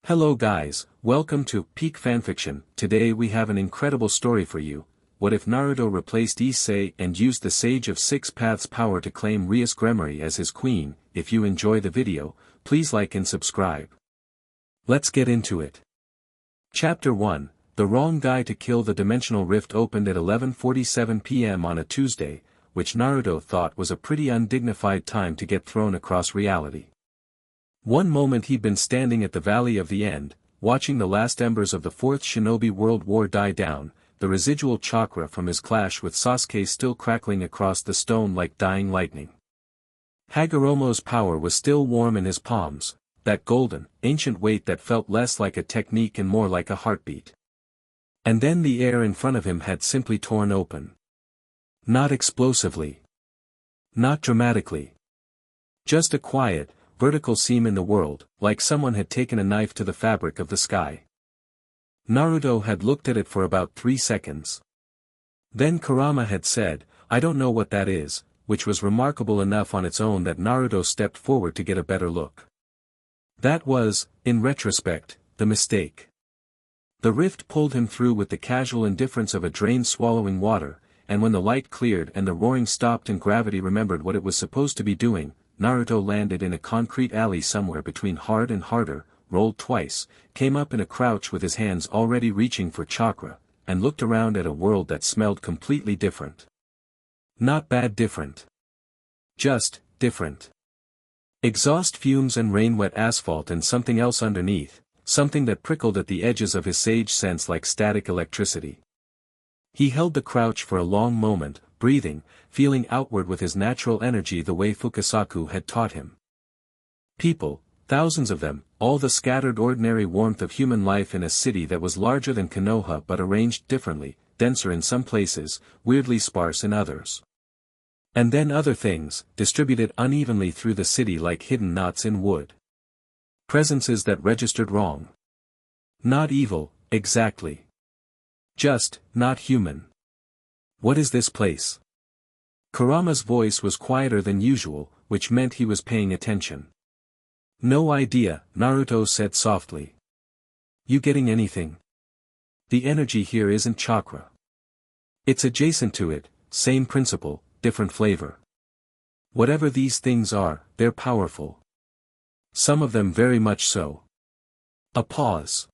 Hello guys, welcome to Peak Fanfiction. Today we have an incredible story for you. What if Naruto replaced Issei and used the Sage of Six Paths power to claim Rias Gremory as his queen? If you enjoy the video, please like and subscribe. Let's get into it. Chapter 1, The Wrong Guy to Kill. The Dimensional Rift opened at 11:47 p.m. on a Tuesday, which Naruto thought was a pretty undignified time to get thrown across reality. One moment he'd been standing at the Valley of the End, watching the last embers of the Fourth Shinobi World War die down, the residual chakra from his clash with Sasuke still crackling across the stone like dying lightning. Hagoromo's power was still warm in his palms, that golden, ancient weight that felt less like a technique and more like a heartbeat. And then the air in front of him had simply torn open. Not explosively. Not dramatically. Just a quiet, vertical seam in the world, like someone had taken a knife to the fabric of the sky. Naruto had looked at it for about 3 seconds. Then Kurama had said, "I don't know what that is," which was remarkable enough on its own that Naruto stepped forward to get a better look. That was, in retrospect, the mistake. The rift pulled him through with the casual indifference of a drain swallowing water, and when the light cleared and the roaring stopped and gravity remembered what it was supposed to be doing, Naruto landed in a concrete alley somewhere between hard and harder, rolled twice, came up in a crouch with his hands already reaching for chakra, and looked around at a world that smelled completely different. Not bad different. Just, different. Exhaust fumes and rain-wet asphalt and something else underneath, something that prickled at the edges of his sage sense like static electricity. He held the crouch for a long moment, breathing, feeling outward with his natural energy the way Fukasaku had taught him. People, thousands of them, all the scattered ordinary warmth of human life in a city that was larger than Konoha but arranged differently, denser in some places, weirdly sparse in others. And then other things, distributed unevenly through the city like hidden knots in wood. Presences that registered wrong. Not evil, exactly. Just, not human. What is this place? Kurama's voice was quieter than usual, which meant he was paying attention. No idea, Naruto said softly. You getting anything? The energy here isn't chakra. It's adjacent to it, same principle, different flavor. Whatever these things are, they're powerful. Some of them very much so. A pause.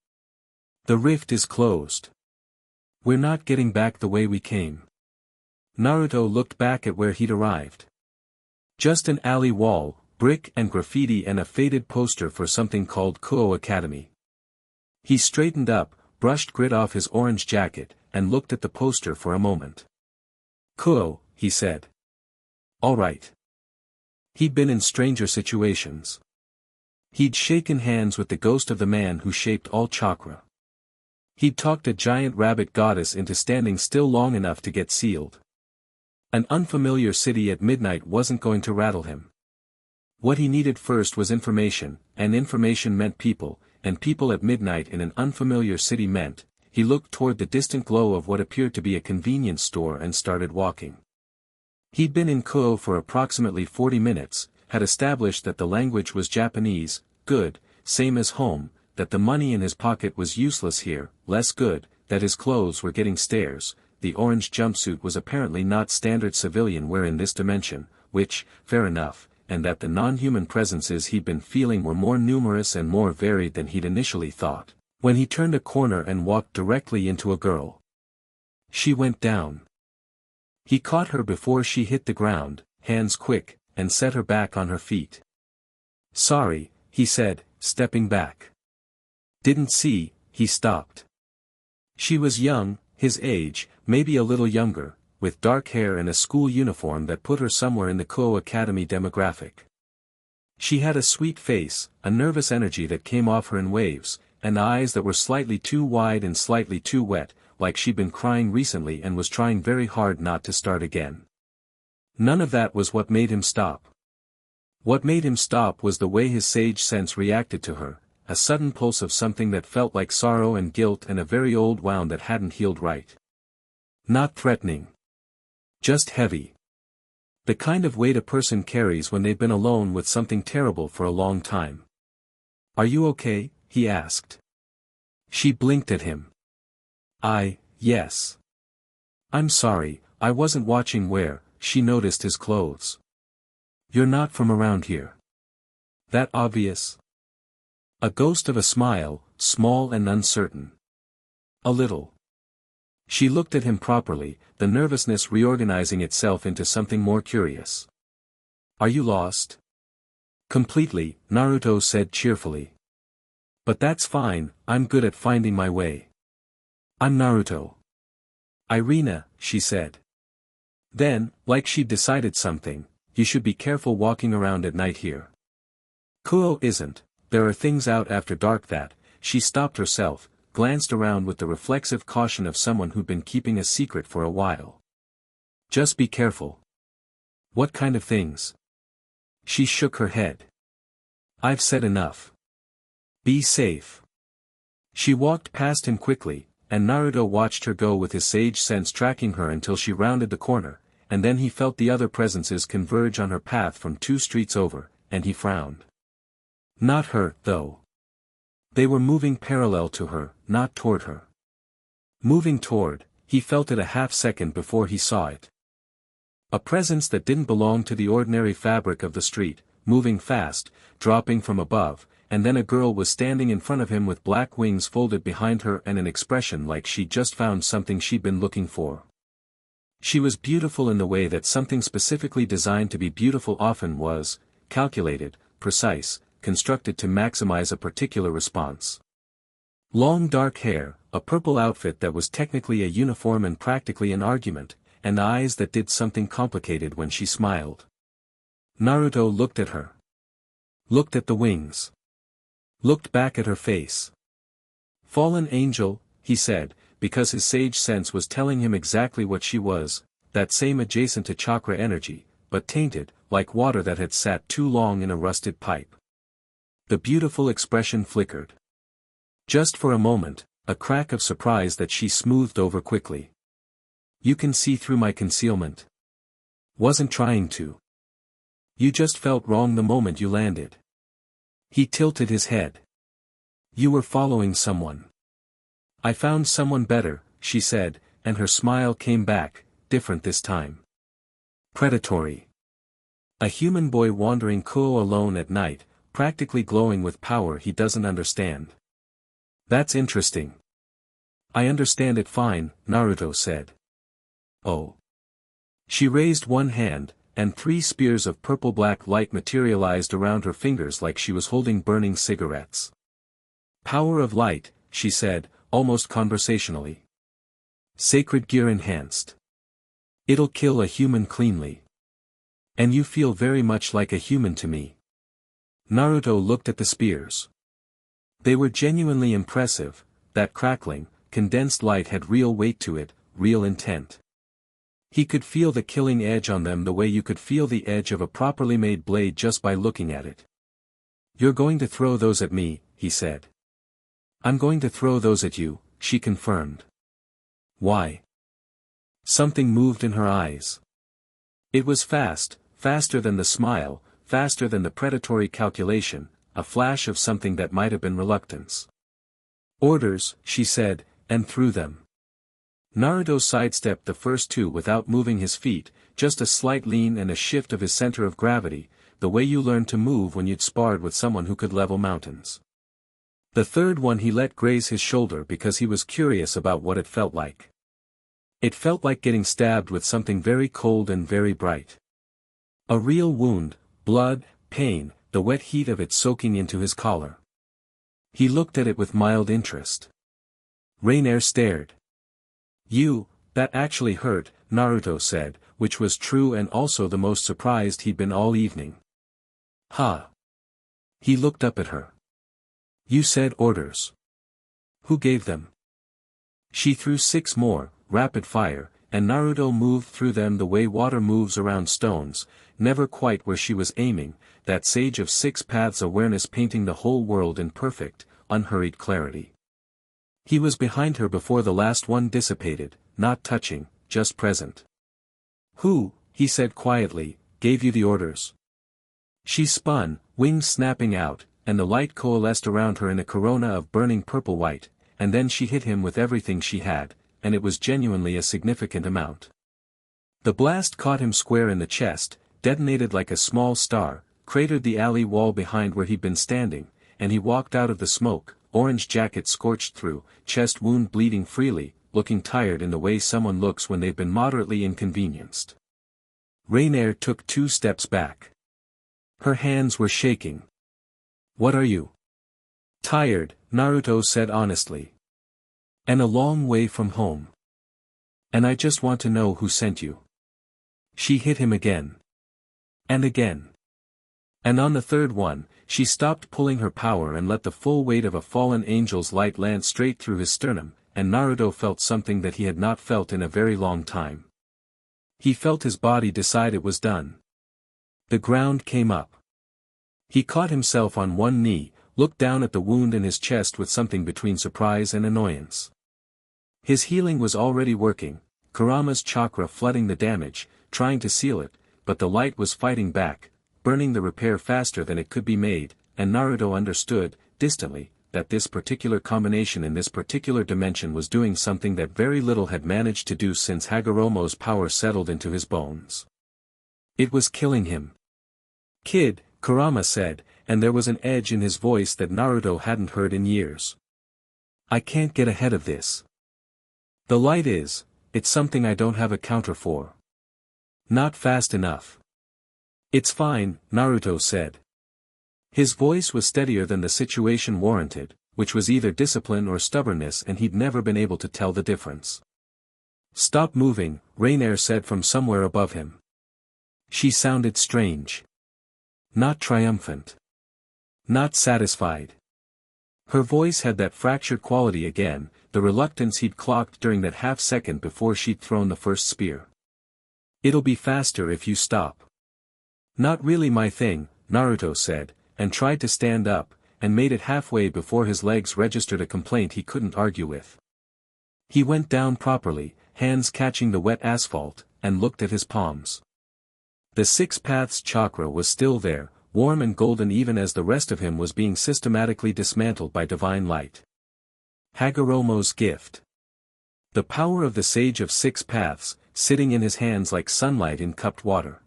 The rift is closed. We're not getting back the way we came. Naruto looked back at where he'd arrived. Just an alley wall, brick and graffiti and a faded poster for something called Kuo Academy. He straightened up, brushed grit off his orange jacket, and looked at the poster for a moment. Kuo, he said. All right. He'd been in stranger situations. He'd shaken hands with the ghost of the man who shaped all chakra. He'd talked a giant rabbit goddess into standing still long enough to get sealed. An unfamiliar city at midnight wasn't going to rattle him. What he needed first was information, and information meant people, and people at midnight in an unfamiliar city meant. He looked toward the distant glow of what appeared to be a convenience store and started walking. He'd been in Kuo for approximately 40 minutes, had established that the language was Japanese, good, same as home, that the money in his pocket was useless here, less good, that his clothes were getting stares, the orange jumpsuit was apparently not standard civilian wear in this dimension, which, fair enough, and that the non-human presences he'd been feeling were more numerous and more varied than he'd initially thought, when he turned a corner and walked directly into a girl. She went down. He caught her before she hit the ground, hands quick, and set her back on her feet. Sorry, he said, stepping back. Didn't see, he stopped. She was young, his age, maybe a little younger, with dark hair and a school uniform that put her somewhere in the Kuo Academy demographic. She had a sweet face, a nervous energy that came off her in waves, and eyes that were slightly too wide and slightly too wet, like she'd been crying recently and was trying very hard not to start again. None of that was what made him stop. What made him stop was the way his sage sense reacted to her, a sudden pulse of something that felt like sorrow and guilt and a very old wound that hadn't healed right. Not threatening. Just heavy. The kind of weight a person carries when they've been alone with something terrible for a long time. Are you okay? he asked. She blinked at him. Yes. I'm sorry, I wasn't watching where. She noticed his clothes. You're not from around here. That obvious? A ghost of a smile, small and uncertain. A little. She looked at him properly, the nervousness reorganizing itself into something more curious. Are you lost? Completely, Naruto said cheerfully. But that's fine, I'm good at finding my way. I'm Naruto. Irina, she said. Then, like she'd decided something, you should be careful walking around at night here. Kuo isn't, there are things out after dark that, she stopped herself, glanced around with the reflexive caution of someone who'd been keeping a secret for a while. Just be careful. What kind of things? She shook her head. I've said enough. Be safe. She walked past him quickly, and Naruto watched her go with his sage sense tracking her until she rounded the corner, and then he felt the other presences converge on her path from 2 streets over, and he frowned. Not her, though. They were moving parallel to her, not toward her. Moving toward, he felt it a half-second before he saw it. A presence that didn't belong to the ordinary fabric of the street, moving fast, dropping from above, and then a girl was standing in front of him with black wings folded behind her and an expression like she'd just found something she'd been looking for. She was beautiful in the way that something specifically designed to be beautiful often was, calculated, precise, constructed to maximize a particular response. Long dark hair, a purple outfit that was technically a uniform and practically an argument, and eyes that did something complicated when she smiled. Naruto looked at her. Looked at the wings. Looked back at her face. Fallen angel, he said, because his sage sense was telling him exactly what she was, that same adjacent to chakra energy, but tainted, like water that had sat too long in a rusted pipe. The beautiful expression flickered. Just for a moment, a crack of surprise that she smoothed over quickly. You can see through my concealment. Wasn't trying to. You just felt wrong the moment you landed. He tilted his head. You were following someone. I found someone better, she said, and her smile came back, different this time. Predatory. A human boy wandering Kuo alone at night, practically glowing with power he doesn't understand. That's interesting. I understand it fine, Naruto said. Oh. She raised one hand, and 3 spears of purple-black light materialized around her fingers like she was holding burning cigarettes. Power of light, she said, almost conversationally. Sacred gear enhanced. It'll kill a human cleanly. And you feel very much like a human to me. Naruto looked at the spears. They were genuinely impressive, that crackling, condensed light had real weight to it, real intent. He could feel the killing edge on them the way you could feel the edge of a properly made blade just by looking at it. You're going to throw those at me, he said. I'm going to throw those at you, she confirmed. Why? Something moved in her eyes. It was fast, faster than the smile, faster than the predatory calculation, a flash of something that might have been reluctance. Orders, she said, and threw them. Naruto sidestepped the first 2 without moving his feet, just a slight lean and a shift of his center of gravity, the way you learned to move when you'd sparred with someone who could level mountains. The third one he let graze his shoulder because he was curious about what it felt like. It felt like getting stabbed with something very cold and very bright. A real wound, blood, pain, the wet heat of it soaking into his collar. He looked at it with mild interest. Rainier stared. That actually hurt, Naruto said, which was true and also the most surprised he'd been all evening. Ha! He looked up at her. You said orders. Who gave them? She threw 6 more, rapid fire, and Naruto moved through them the way water moves around stones, never quite where she was aiming, that sage of 6 paths awareness painting the whole world in perfect, unhurried clarity. He was behind her before the last one dissipated, not touching, just present. Who, he said quietly, gave you the orders? She spun, wings snapping out, and the light coalesced around her in a corona of burning purple-white, and then she hit him with everything she had, and it was genuinely a significant amount. The blast caught him square in the chest, detonated like a small star, cratered the alley wall behind where he'd been standing, and he walked out of the smoke, orange jacket scorched through, chest wound bleeding freely, looking tired in the way someone looks when they've been moderately inconvenienced. Rainier took 2 steps back. Her hands were shaking. "What are you?" "Tired," Naruto said honestly. "And a long way from home. And I just want to know who sent you." She hit him again. And again. And on the third one, she stopped pulling her power and let the full weight of a fallen angel's light land straight through his sternum, and Naruto felt something that he had not felt in a very long time. He felt his body decide it was done. The ground came up. He caught himself on one knee, looked down at the wound in his chest with something between surprise and annoyance. His healing was already working, Kurama's chakra flooding the damage, trying to seal it, but the light was fighting back, burning the repair faster than it could be made, and Naruto understood, distantly, that this particular combination in this particular dimension was doing something that very little had managed to do since Hagoromo's power settled into his bones. It was killing him. "Kid," Kurama said, and there was an edge in his voice that Naruto hadn't heard in years. "I can't get ahead of this. The light it's something I don't have a counter for. Not fast enough." "It's fine," Naruto said. His voice was steadier than the situation warranted, which was either discipline or stubbornness, and he'd never been able to tell the difference. "Stop moving," Rainier said from somewhere above him. She sounded strange. Not triumphant. Not satisfied. Her voice had that fractured quality again, the reluctance he'd clocked during that half-second before she'd thrown the first spear. "It'll be faster if you stop." "Not really my thing," Naruto said, and tried to stand up, and made it halfway before his legs registered a complaint he couldn't argue with. He went down properly, hands catching the wet asphalt, and looked at his palms. The 6 Paths chakra was still there, warm and golden even as the rest of him was being systematically dismantled by divine light. Hagoromo's gift. The power of the Sage of 6 Paths, sitting in his hands like sunlight in cupped water.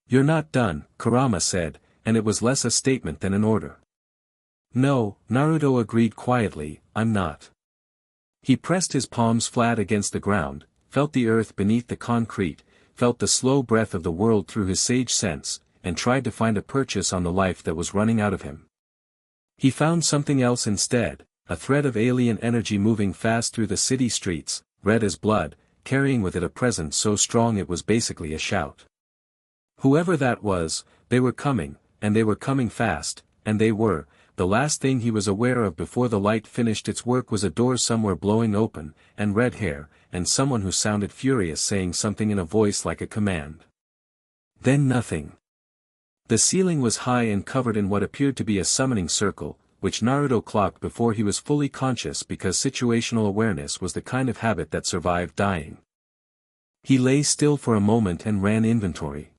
"You're not done," Kurama said, and it was less a statement than an order. "No," Naruto agreed quietly, "I'm not." He pressed his palms flat against the ground, felt the earth beneath the concrete, felt the slow breath of the world through his sage sense, and tried to find a purchase on the life that was running out of him. He found something else instead, a thread of alien energy moving fast through the city streets, red as blood, carrying with it a presence so strong it was basically a shout. Whoever that was, they were coming, and they were coming fast, and the last thing he was aware of before the light finished its work was a door somewhere blowing open, and red hair, and someone who sounded furious saying something in a voice like a command. Then nothing. The ceiling was high and covered in what appeared to be a summoning circle, which Naruto clocked before he was fully conscious because situational awareness was the kind of habit that survived dying. He lay still for a moment and ran inventory.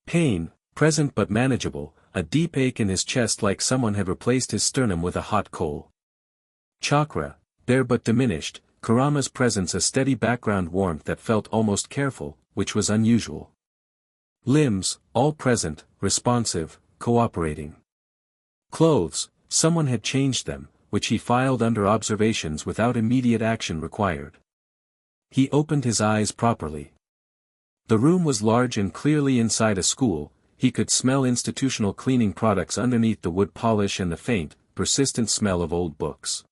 Pain, present but manageable, a deep ache in his chest like someone had replaced his sternum with a hot coal. Chakra, there but diminished, Kurama's presence a steady background warmth that felt almost careful, which was unusual. Limbs, all present, responsive, cooperating. Clothes, someone had changed them, which he filed under observations without immediate action required. He opened his eyes properly. The room was large and clearly inside a school. He could smell institutional cleaning products underneath the wood polish and the faint, persistent smell of old books.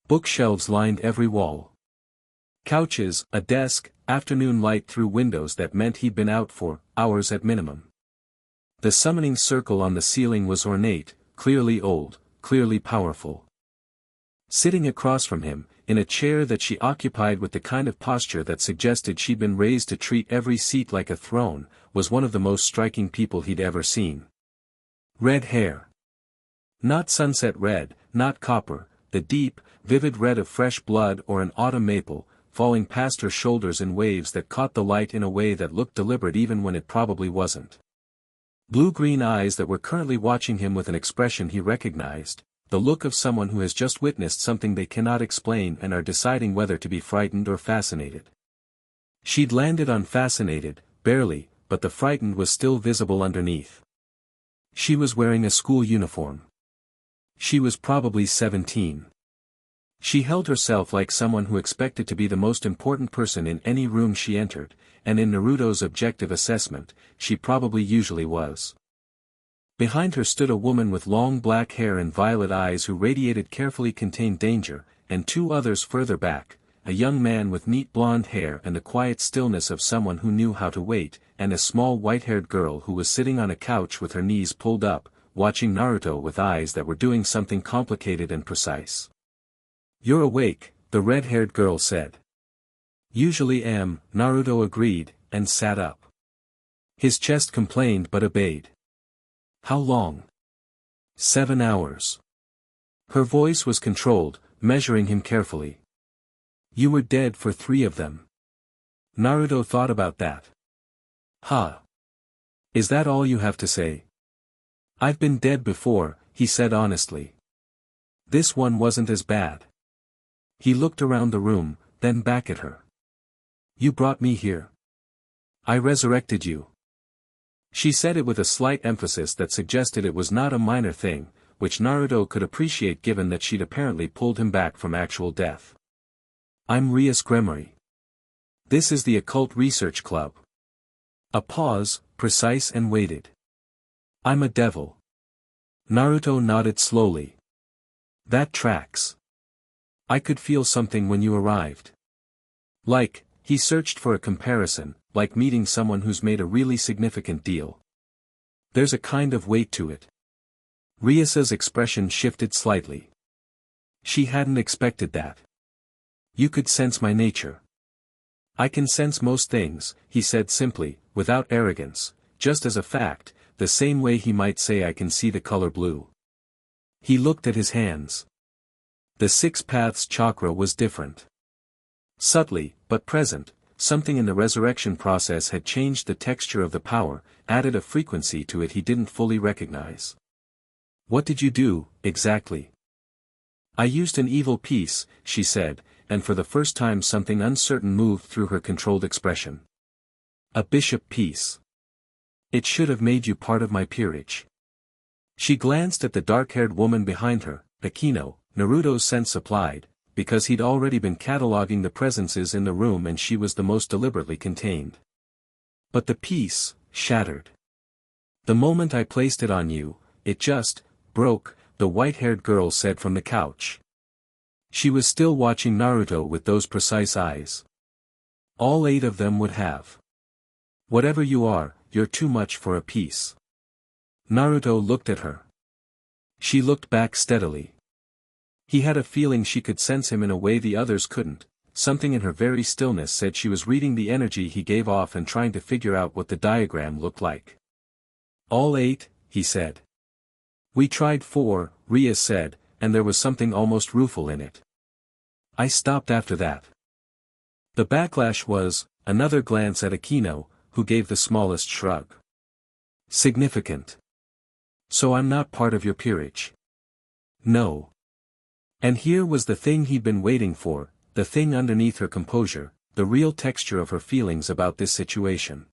Bookshelves lined every wall. Couches, a desk, afternoon light through windows that meant he'd been out for hours at minimum. The summoning circle on the ceiling was ornate, clearly old, clearly powerful. Sitting across from him, in a chair that she occupied with the kind of posture that suggested she'd been raised to treat every seat like a throne, was one of the most striking people he'd ever seen. Red hair. Not sunset red, not copper, the deep, vivid red of fresh blood or an autumn maple, falling past her shoulders in waves that caught the light in a way that looked deliberate even when it probably wasn't. Blue-green eyes that were currently watching him with an expression he recognized, the look of someone who has just witnessed something they cannot explain and are deciding whether to be frightened or fascinated. She'd landed on fascinated, barely, but the frightened was still visible underneath. She was wearing a school uniform. She was probably 17. She held herself like someone who expected to be the most important person in any room she entered, and in Naruto's objective assessment, she probably usually was. Behind her stood a woman with long black hair and violet eyes who radiated carefully contained danger, and two others further back, a young man with neat blonde hair and the quiet stillness of someone who knew how to wait, and a small white-haired girl who was sitting on a couch with her knees pulled up, watching Naruto with eyes that were doing something complicated and precise. "You're awake," the red-haired girl said. "Usually am," Naruto agreed, and sat up. His chest complained but obeyed. "How long?" 7 hours. Her voice was controlled, measuring him carefully. "You were dead for 3 of them." Naruto thought about that. "Huh. Is that all you have to say?" "I've been dead before," he said honestly. "This one wasn't as bad." He looked around the room, then back at her. "You brought me here. I resurrected you." She said it with a slight emphasis that suggested it was not a minor thing, which Naruto could appreciate given that she'd apparently pulled him back from actual death. "I'm Rias Gremory. This is the Occult Research Club." A pause, precise and weighted. "I'm a devil." Naruto nodded slowly. "That tracks. I could feel something when you arrived. Like," he searched for a comparison, "like meeting someone who's made a really significant deal. There's a kind of weight to it." Rias's expression shifted slightly. She hadn't expected that. "You could sense my nature." "I can sense most things," he said simply, without arrogance, just as a fact, the same way he might say I can see the color blue. He looked at his hands. The 6 paths chakra was different. Subtly, but present, something in the resurrection process had changed the texture of the power, added a frequency to it he didn't fully recognize. "What did you do, exactly?" "I used an evil piece," she said, and for the first time something uncertain moved through her controlled expression. "A bishop piece. It should have made you part of my peerage." She glanced at the dark-haired woman behind her, Akino. Naruto's sense applied, because he'd already been cataloging the presences in the room and she was the most deliberately contained. "But the piece, shattered. The moment I placed it on you, it just, broke," the white-haired girl said from the couch. She was still watching Naruto with those precise eyes. "All 8 of them would have. Whatever you are, you're too much for a piece." Naruto looked at her. She looked back steadily. He had a feeling she could sense him in a way the others couldn't. Something in her very stillness said she was reading the energy he gave off and trying to figure out what the diagram looked like. "All 8, he said. "We tried 4, Rias said, and there was something almost rueful in it. I stopped after that." The backlash was, another glance at Akino, who gave the smallest shrug. "Significant. So I'm not part of your peerage." "No." And here was the thing he'd been waiting for, the thing underneath her composure, the real texture of her feelings about this situation.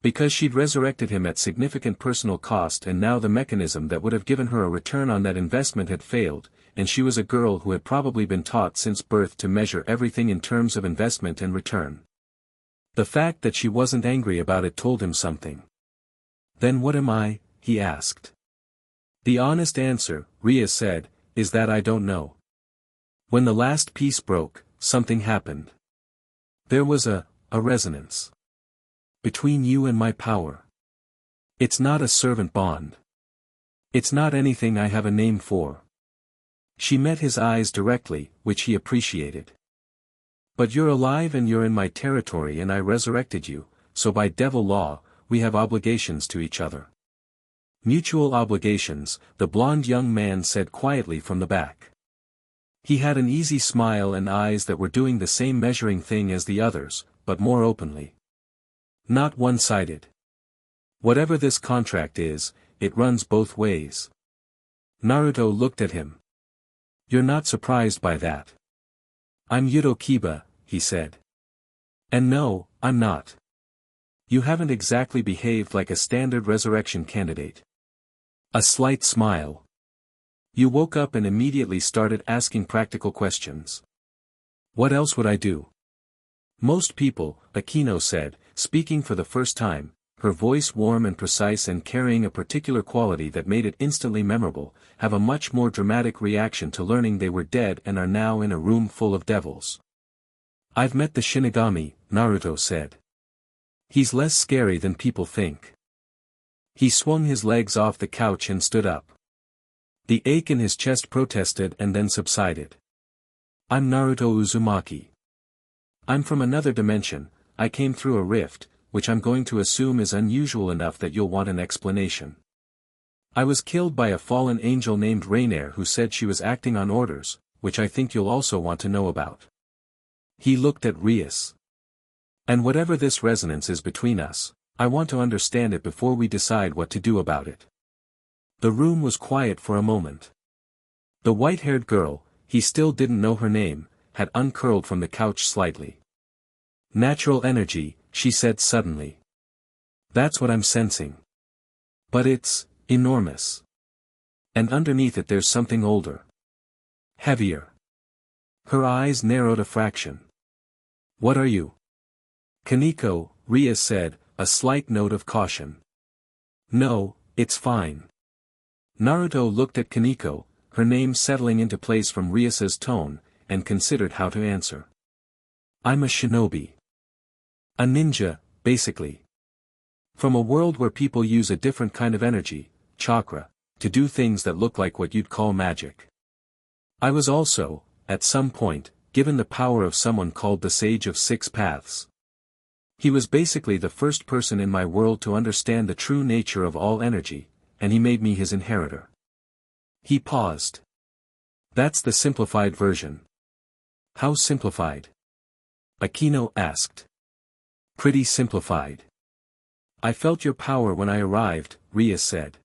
Because she'd resurrected him at significant personal cost and now the mechanism that would have given her a return on that investment had failed, and she was a girl who had probably been taught since birth to measure everything in terms of investment and return. The fact that she wasn't angry about it told him something. "Then what am I?" he asked. "The honest answer," Rias said, "is that I don't know. When the last piece broke, something happened. There was a resonance. Between you and my power. It's not a servant bond. It's not anything I have a name for." She met his eyes directly, which he appreciated. "But you're alive and you're in my territory and I resurrected you, so by devil law, we have obligations to each other." "Mutual obligations," the blond young man said quietly from the back. He had an easy smile and eyes that were doing the same measuring thing as the others, but more openly. "Not one-sided. Whatever this contract is, it runs both ways. Naruto looked at him. You're not surprised by that. I'm Yudo Kiba, he said. And no, I'm not. You haven't exactly behaved like a standard resurrection candidate. A slight smile. You woke up and immediately started asking practical questions. What else would I do? Most people, Akino said, speaking for the first time, her voice warm and precise and carrying a particular quality that made it instantly memorable, have a much more dramatic reaction to learning they were dead and are now in a room full of devils. I've met the Shinigami, Naruto said. He's less scary than people think. He swung his legs off the couch and stood up. The ache in his chest protested and then subsided. I'm Naruto Uzumaki. I'm from another dimension. I came through a rift, which I'm going to assume is unusual enough that you'll want an explanation. I was killed by a fallen angel named Rainier who said she was acting on orders, which I think you'll also want to know about. He looked at Rias. And whatever this resonance is between us, I want to understand it before we decide what to do about it. The room was quiet for a moment. The white-haired girl, he still didn't know her name, had uncurled from the couch slightly. Natural energy, she said suddenly. That's what I'm sensing. But it's enormous. And underneath it there's something older. Heavier. Her eyes narrowed a fraction. What are you? Kaneko, Rias said, a slight note of caution. No, it's fine. Naruto looked at Kaneko, her name settling into place from Rias's tone, and considered how to answer. I'm a shinobi. A ninja, basically. From a world where people use a different kind of energy, chakra, to do things that look like what you'd call magic. I was also, at some point, given the power of someone called the Sage of Six Paths. He was basically the first person in my world to understand the true nature of all energy, and he made me his inheritor. He paused. That's the simplified version. How simplified? Akino asked. Pretty simplified. I felt your power when I arrived, Rias said.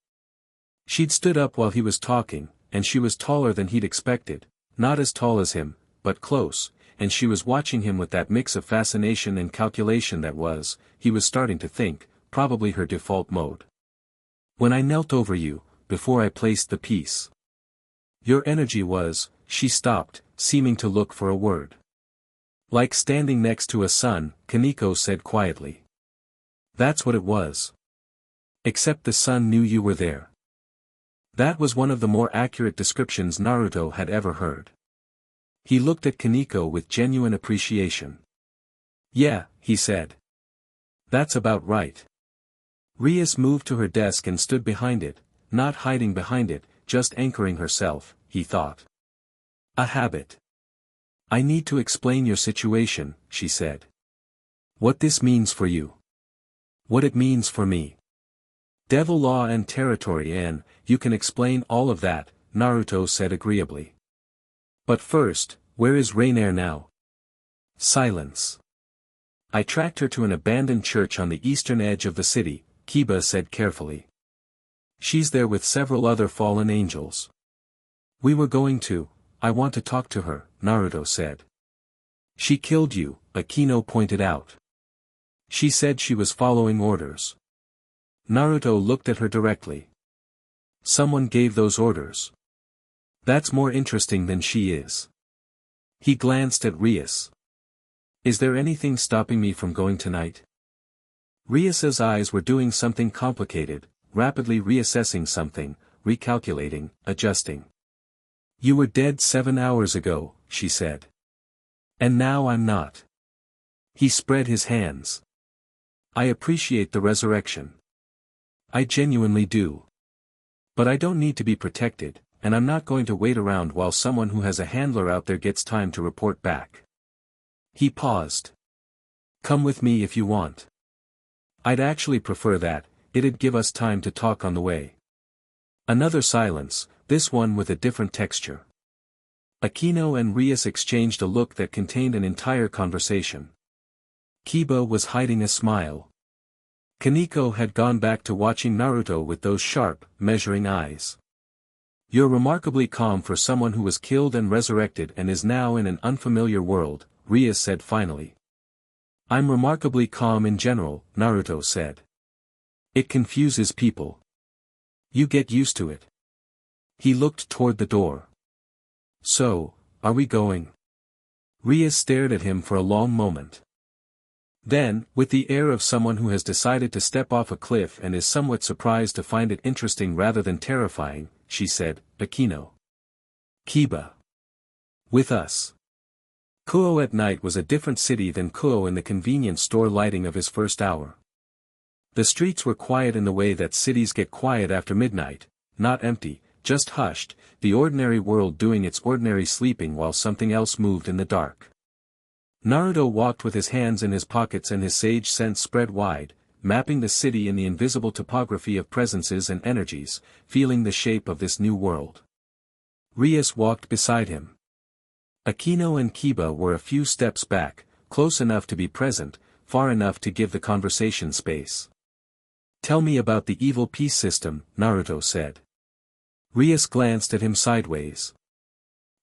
She'd stood up while he was talking, and she was taller than he'd expected, not as tall as him, but close, and she was watching him with that mix of fascination and calculation that was, he was starting to think, probably her default mode. When I knelt over you, before I placed the piece. Your energy was, she stopped, seeming to look for a word. Like standing next to a sun, Kaneko said quietly. That's what it was. Except the sun knew you were there. That was one of the more accurate descriptions Naruto had ever heard. He looked at Kaneko with genuine appreciation. Yeah, he said. That's about right. Rias moved to her desk and stood behind it, not hiding behind it, just anchoring herself, he thought. A habit. I need to explain your situation, she said. What this means for you. What it means for me. Devil law and territory and, you can explain all of that, Naruto said agreeably. But first, where is Rainier now? Silence. I tracked her to an abandoned church on the eastern edge of the city, Kiba said carefully. She's there with several other fallen angels. We were going to, I want to talk to her, Naruto said. She killed you, Akino pointed out. She said she was following orders. Naruto looked at her directly. Someone gave those orders. That's more interesting than she is. He glanced at Rias. Is there anything stopping me from going tonight? Rias's eyes were doing something complicated, rapidly reassessing something, recalculating, adjusting. You were dead 7 hours ago, she said. And now I'm not. He spread his hands. I appreciate the resurrection. I genuinely do. But I don't need to be protected, and I'm not going to wait around while someone who has a handler out there gets time to report back. He paused. Come with me if you want. I'd actually prefer that, it'd give us time to talk on the way. Another silence, this one with a different texture. Akino and Rias exchanged a look that contained an entire conversation. Kiba was hiding a smile. Kaneko had gone back to watching Naruto with those sharp, measuring eyes. "You're remarkably calm for someone who was killed and resurrected and is now in an unfamiliar world," Rias said finally. "I'm remarkably calm in general," Naruto said. "It confuses people. You get used to it." He looked toward the door. "So, are we going?" Rias stared at him for a long moment. Then, with the air of someone who has decided to step off a cliff and is somewhat surprised to find it interesting rather than terrifying, she said, "Akino. Kiba. With us." Kuo at night was a different city than Kuo in the convenience store lighting of his first hour. The streets were quiet in the way that cities get quiet after midnight, not empty, just hushed, the ordinary world doing its ordinary sleeping while something else moved in the dark. Naruto walked with his hands in his pockets and his sage sense spread wide, mapping the city in the invisible topography of presences and energies, feeling the shape of this new world. Rias walked beside him. Akino and Kiba were a few steps back, close enough to be present, far enough to give the conversation space. "Tell me about the evil peace system," Naruto said. Rias glanced at him sideways.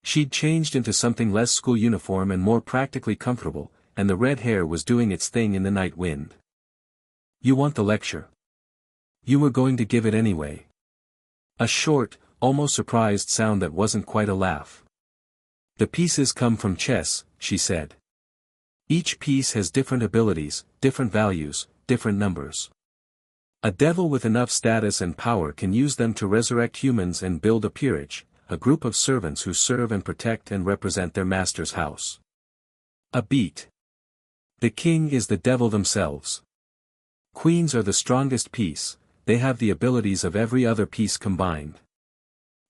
She'd changed into something less school uniform and more practically comfortable, and the red hair was doing its thing in the night wind. "You want the lecture? You were going to give it anyway." A short, almost surprised sound that wasn't quite a laugh. "The pieces come from chess," she said. "Each piece has different abilities, different values, different numbers. A devil with enough status and power can use them to resurrect humans and build a peerage, a group of servants who serve and protect and represent their master's house. A beat. The king is the devil themselves. Queens are the strongest piece, they have the abilities of every other piece combined.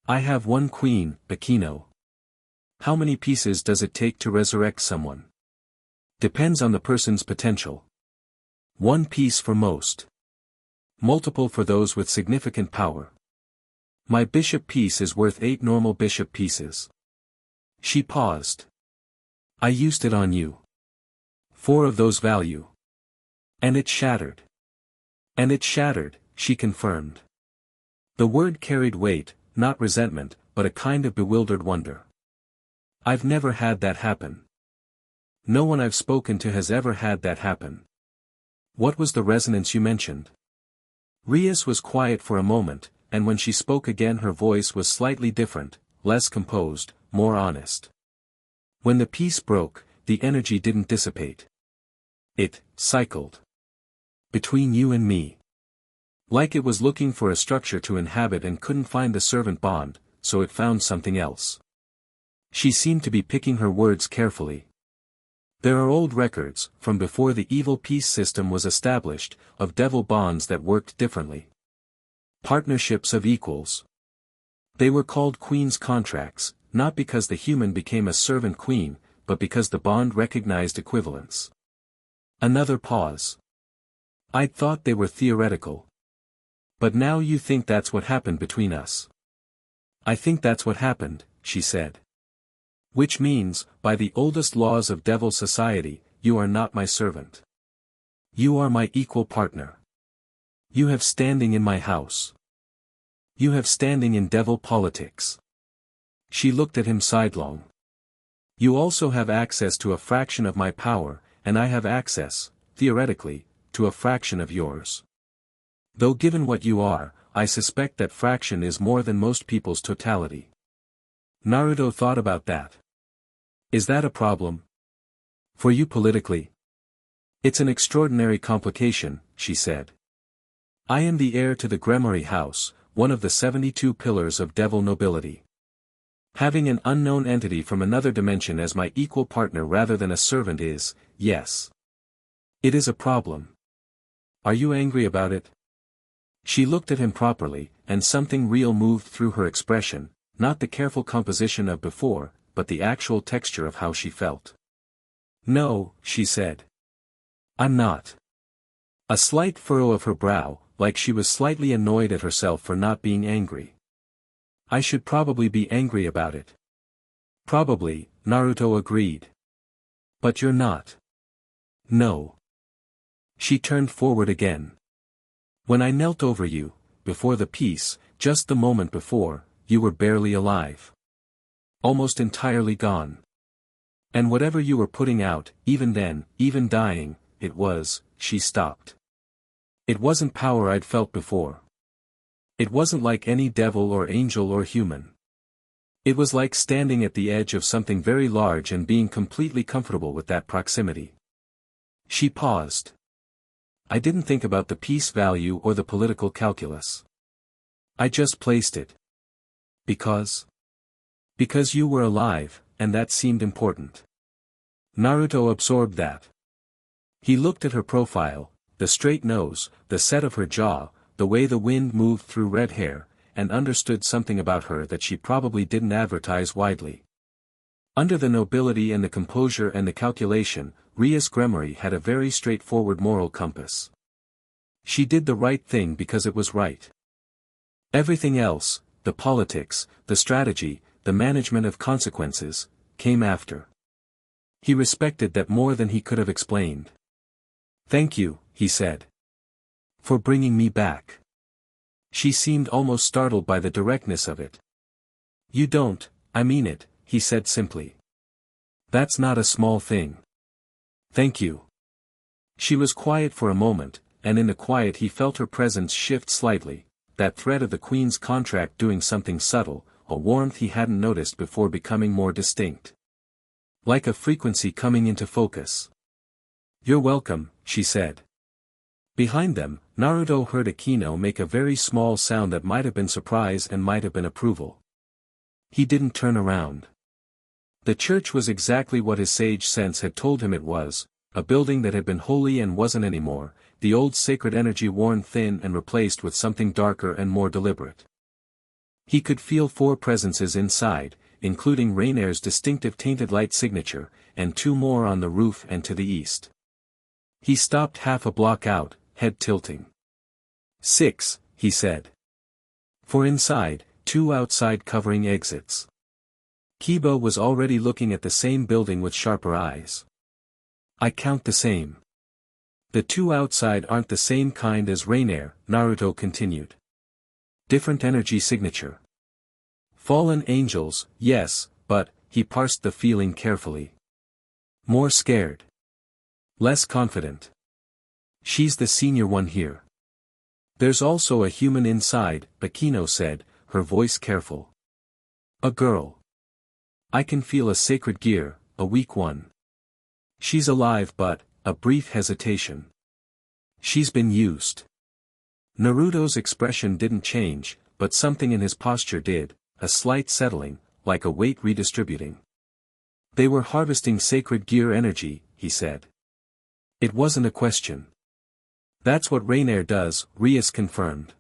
I have one queen, Akino. How many pieces does it take to resurrect someone? Depends on the person's potential. One piece for most. Multiple for those with significant power. My bishop piece is worth 8 normal bishop pieces." She paused. "I used it on you. 4 of those value. And it shattered." "And it shattered," she confirmed. The word carried weight, not resentment, but a kind of bewildered wonder. "I've never had that happen. No one I've spoken to has ever had that happen. What was the resonance you mentioned?" Rias was quiet for a moment, and when she spoke again her voice was slightly different, less composed, more honest. "When the piece broke, the energy didn't dissipate. It cycled. Between you and me. Like it was looking for a structure to inhabit and couldn't find the servant bond, so it found something else." She seemed to be picking her words carefully. "There are old records, from before the evil peace system was established, of devil bonds that worked differently. Partnerships of equals. They were called queen's contracts, not because the human became a servant queen, but because the bond recognized equivalence." Another pause. "I'd thought they were theoretical. But now you think that's what happened between us." "I think that's what happened," she said. "Which means, by the oldest laws of devil society, you are not my servant. You are my equal partner. You have standing in my house. You have standing in devil politics." She looked at him sidelong. "You also have access to a fraction of my power, and I have access, theoretically, to a fraction of yours. Though given what you are, I suspect that fraction is more than most people's totality." Naruto thought about that. "Is that a problem? For you politically?" "It's an extraordinary complication," she said. "I am the heir to the Gremory house, one of the 72 pillars of devil nobility. Having an unknown entity from another dimension as my equal partner rather than a servant is, yes. It is a problem. Are you angry about it?" She looked at him properly, and something real moved through her expression, not the careful composition of before, but the actual texture of how she felt. "No," she said. "I'm not." A slight furrow of her brow, like she was slightly annoyed at herself for not being angry. "I should probably be angry about it." "Probably," Naruto agreed. "But you're not." "No." She turned forward again. When I knelt over you, before the peace, just the moment before, you were barely alive. Almost entirely gone. And whatever you were putting out, even then, even dying, it was, she stopped. It wasn't power I'd felt before. It wasn't like any devil or angel or human. It was like standing at the edge of something very large and being completely comfortable with that proximity. She paused. I didn't think about the peace value or the political calculus. I just placed it. Because you were alive, and that seemed important. Naruto absorbed that. He looked at her profile, the straight nose, the set of her jaw, the way the wind moved through red hair, and understood something about her that she probably didn't advertise widely. Under the nobility and the composure and the calculation, Rias Gremory had a very straightforward moral compass. She did the right thing because it was right. Everything else, the politics, the strategy, the management of consequences, came after. He respected that more than he could have explained. Thank you, he said. For bringing me back. She seemed almost startled by the directness of it. You don't, I mean it, he said simply. That's not a small thing. Thank you. She was quiet for a moment, and in the quiet he felt her presence shift slightly, that thread of the Queen's contract doing something subtle, a warmth he hadn't noticed before becoming more distinct. Like a frequency coming into focus. You're welcome, she said. Behind them, Naruto heard Akino make a very small sound that might have been surprise and might have been approval. He didn't turn around. The church was exactly what his sage sense had told him it was, a building that had been holy and wasn't anymore, the old sacred energy worn thin and replaced with something darker and more deliberate. He could feel 4 presences inside, including Rainier's distinctive tainted light signature, and 2 more on the roof and to the east. He stopped half a block out, head tilting. 6, he said. For inside, 2 outside covering exits. Kiba was already looking at the same building with sharper eyes. I count the same. The 2 outside aren't the same kind as Rainier, Naruto continued. Different energy signature. Fallen angels, yes, but, he parsed the feeling carefully. More scared. Less confident. She's the senior one here. There's also a human inside, Akino said, her voice careful. A girl. I can feel a sacred gear, a weak one. She's alive but, a brief hesitation. She's been used. Naruto's expression didn't change, but something in his posture did, a slight settling, like a weight redistributing. They were harvesting sacred gear energy, he said. It wasn't a question. That's what Rainier does, Rias confirmed.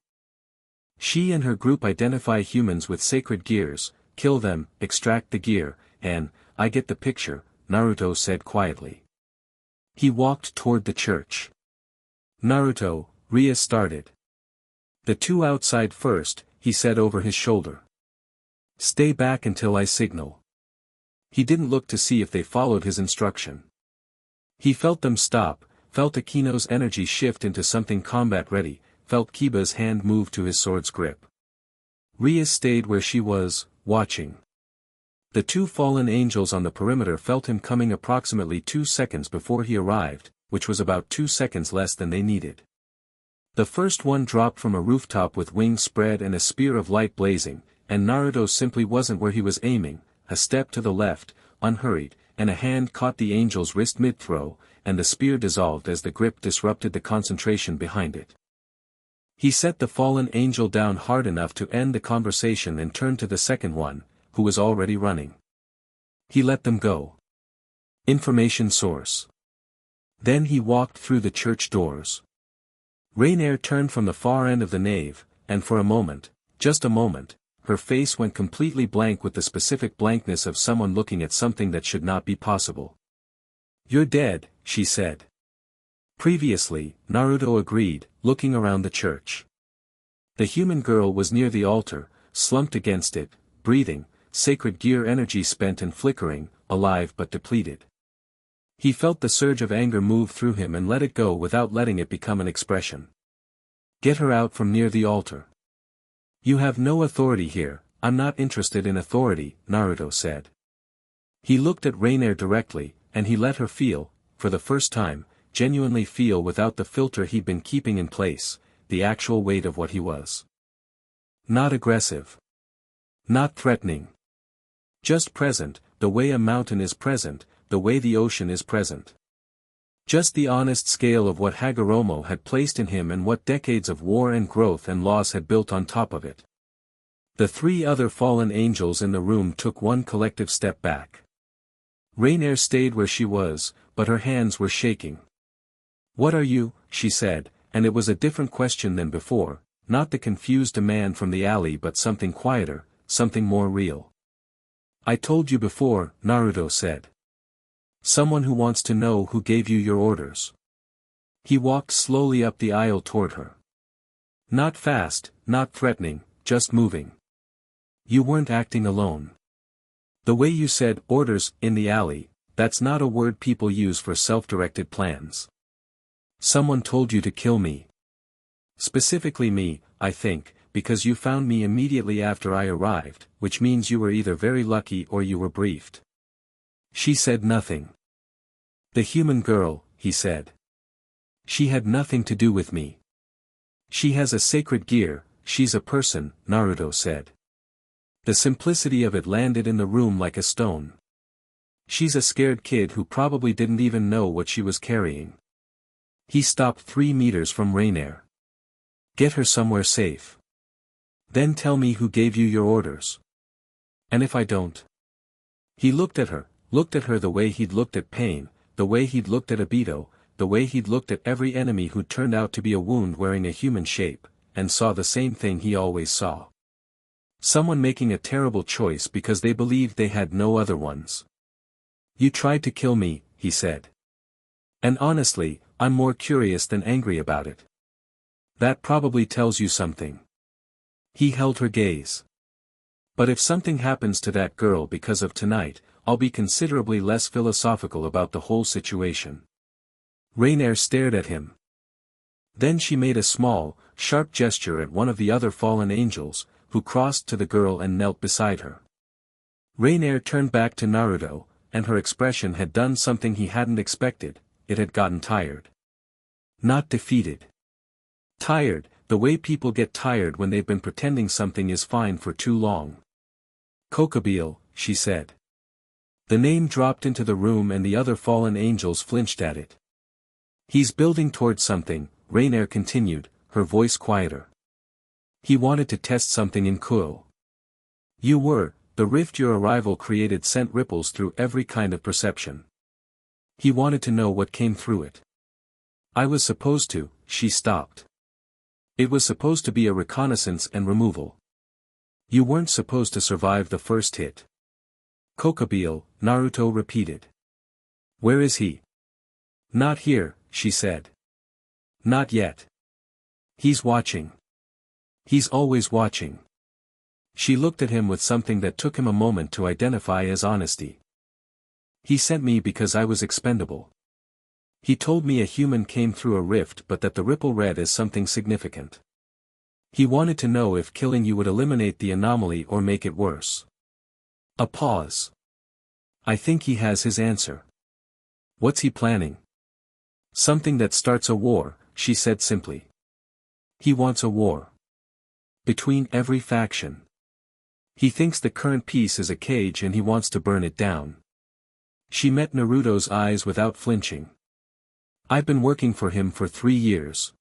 She and her group identify humans with sacred gears, kill them, extract the gear, and, I get the picture, Naruto said quietly. He walked toward the church. Naruto, Rias started. The 2 outside first, he said over his shoulder. Stay back until I signal. He didn't look to see if they followed his instruction. He felt them stop, felt Akino's energy shift into something combat-ready, felt Kiba's hand move to his sword's grip. Rias stayed where she was, watching. The 2 fallen angels on the perimeter felt him coming approximately 2 seconds before he arrived, which was about 2 seconds less than they needed. The first one dropped from a rooftop with wings spread and a spear of light blazing, and Naruto simply wasn't where he was aiming, a step to the left, unhurried, and a hand caught the angel's wrist mid-throw, and the spear dissolved as the grip disrupted the concentration behind it. He set the fallen angel down hard enough to end the conversation and turned to the second one, who was already running. He let them go. Information source. Then he walked through the church doors. Rainier turned from the far end of the nave, and for a moment, just a moment, her face went completely blank with the specific blankness of someone looking at something that should not be possible. You're dead, she said. Previously, Naruto agreed, looking around the church. The human girl was near the altar, slumped against it, breathing, sacred gear energy spent and flickering, alive but depleted. He felt the surge of anger move through him and let it go without letting it become an expression. Get her out from near the altar. You have no authority here. I'm not interested in authority, Naruto said. He looked at Rainier directly, and he let her feel, for the first time, genuinely feel without the filter he'd been keeping in place, the actual weight of what he was. Not aggressive. Not threatening. Just present, the way a mountain is present, the way the ocean is present. Just the honest scale of what Hagoromo had placed in him and what decades of war and growth and loss had built on top of it. The three other fallen angels in the room took one collective step back. Rainier stayed where she was, but her hands were shaking. What are you? She said, and it was a different question than before, not the confused demand from the alley but something quieter, something more real. I told you before, Naruto said. Someone who wants to know who gave you your orders. He walked slowly up the aisle toward her. Not fast, not threatening, just moving. You weren't acting alone. The way you said orders in the alley, that's not a word people use for self-directed plans. Someone told you to kill me. Specifically me, I think, because you found me immediately after I arrived, which means you were either very lucky or you were briefed. She said nothing. The human girl, he said. She had nothing to do with me. She has a sacred gear, she's a person, Naruto said. The simplicity of it landed in the room like a stone. She's a scared kid who probably didn't even know what she was carrying. He stopped 3 meters from Rainier. Get her somewhere safe. Then tell me who gave you your orders. And if I don't? He looked at her the way he'd looked at Pain, the way he'd looked at Obito, the way he'd looked at every enemy who turned out to be a wound wearing a human shape, and saw the same thing he always saw. Someone making a terrible choice because they believed they had no other ones. You tried to kill me, he said. And honestly, I'm more curious than angry about it. That probably tells you something. He held her gaze. But if something happens to that girl because of tonight, I'll be considerably less philosophical about the whole situation. Rainier stared at him. Then she made a small, sharp gesture at one of the other fallen angels, who crossed to the girl and knelt beside her. Rainier turned back to Naruto, and her expression had done something he hadn't expected, it had gotten tired. Not defeated. Tired, the way people get tired when they've been pretending something is fine for too long. Kokobile, she said. The name dropped into the room and the other fallen angels flinched at it. He's building towards something, Rainier continued, her voice quieter. He wanted to test something in Kuo. The rift your arrival created sent ripples through every kind of perception. He wanted to know what came through it. I was supposed to, she stopped. It was supposed to be a reconnaissance and removal. You weren't supposed to survive the first hit. Kokobile, Naruto repeated. Where is he? Not here, she said. Not yet. He's watching. He's always watching. She looked at him with something that took him a moment to identify as honesty. He sent me because I was expendable. He told me a human came through a rift but that the ripple read as something significant. He wanted to know if killing you would eliminate the anomaly or make it worse. A pause. I think he has his answer. What's he planning? Something that starts a war, she said simply. He wants a war. Between every faction. He thinks the current peace is a cage and he wants to burn it down. She met Naruto's eyes without flinching. I've been working for him for 3 years.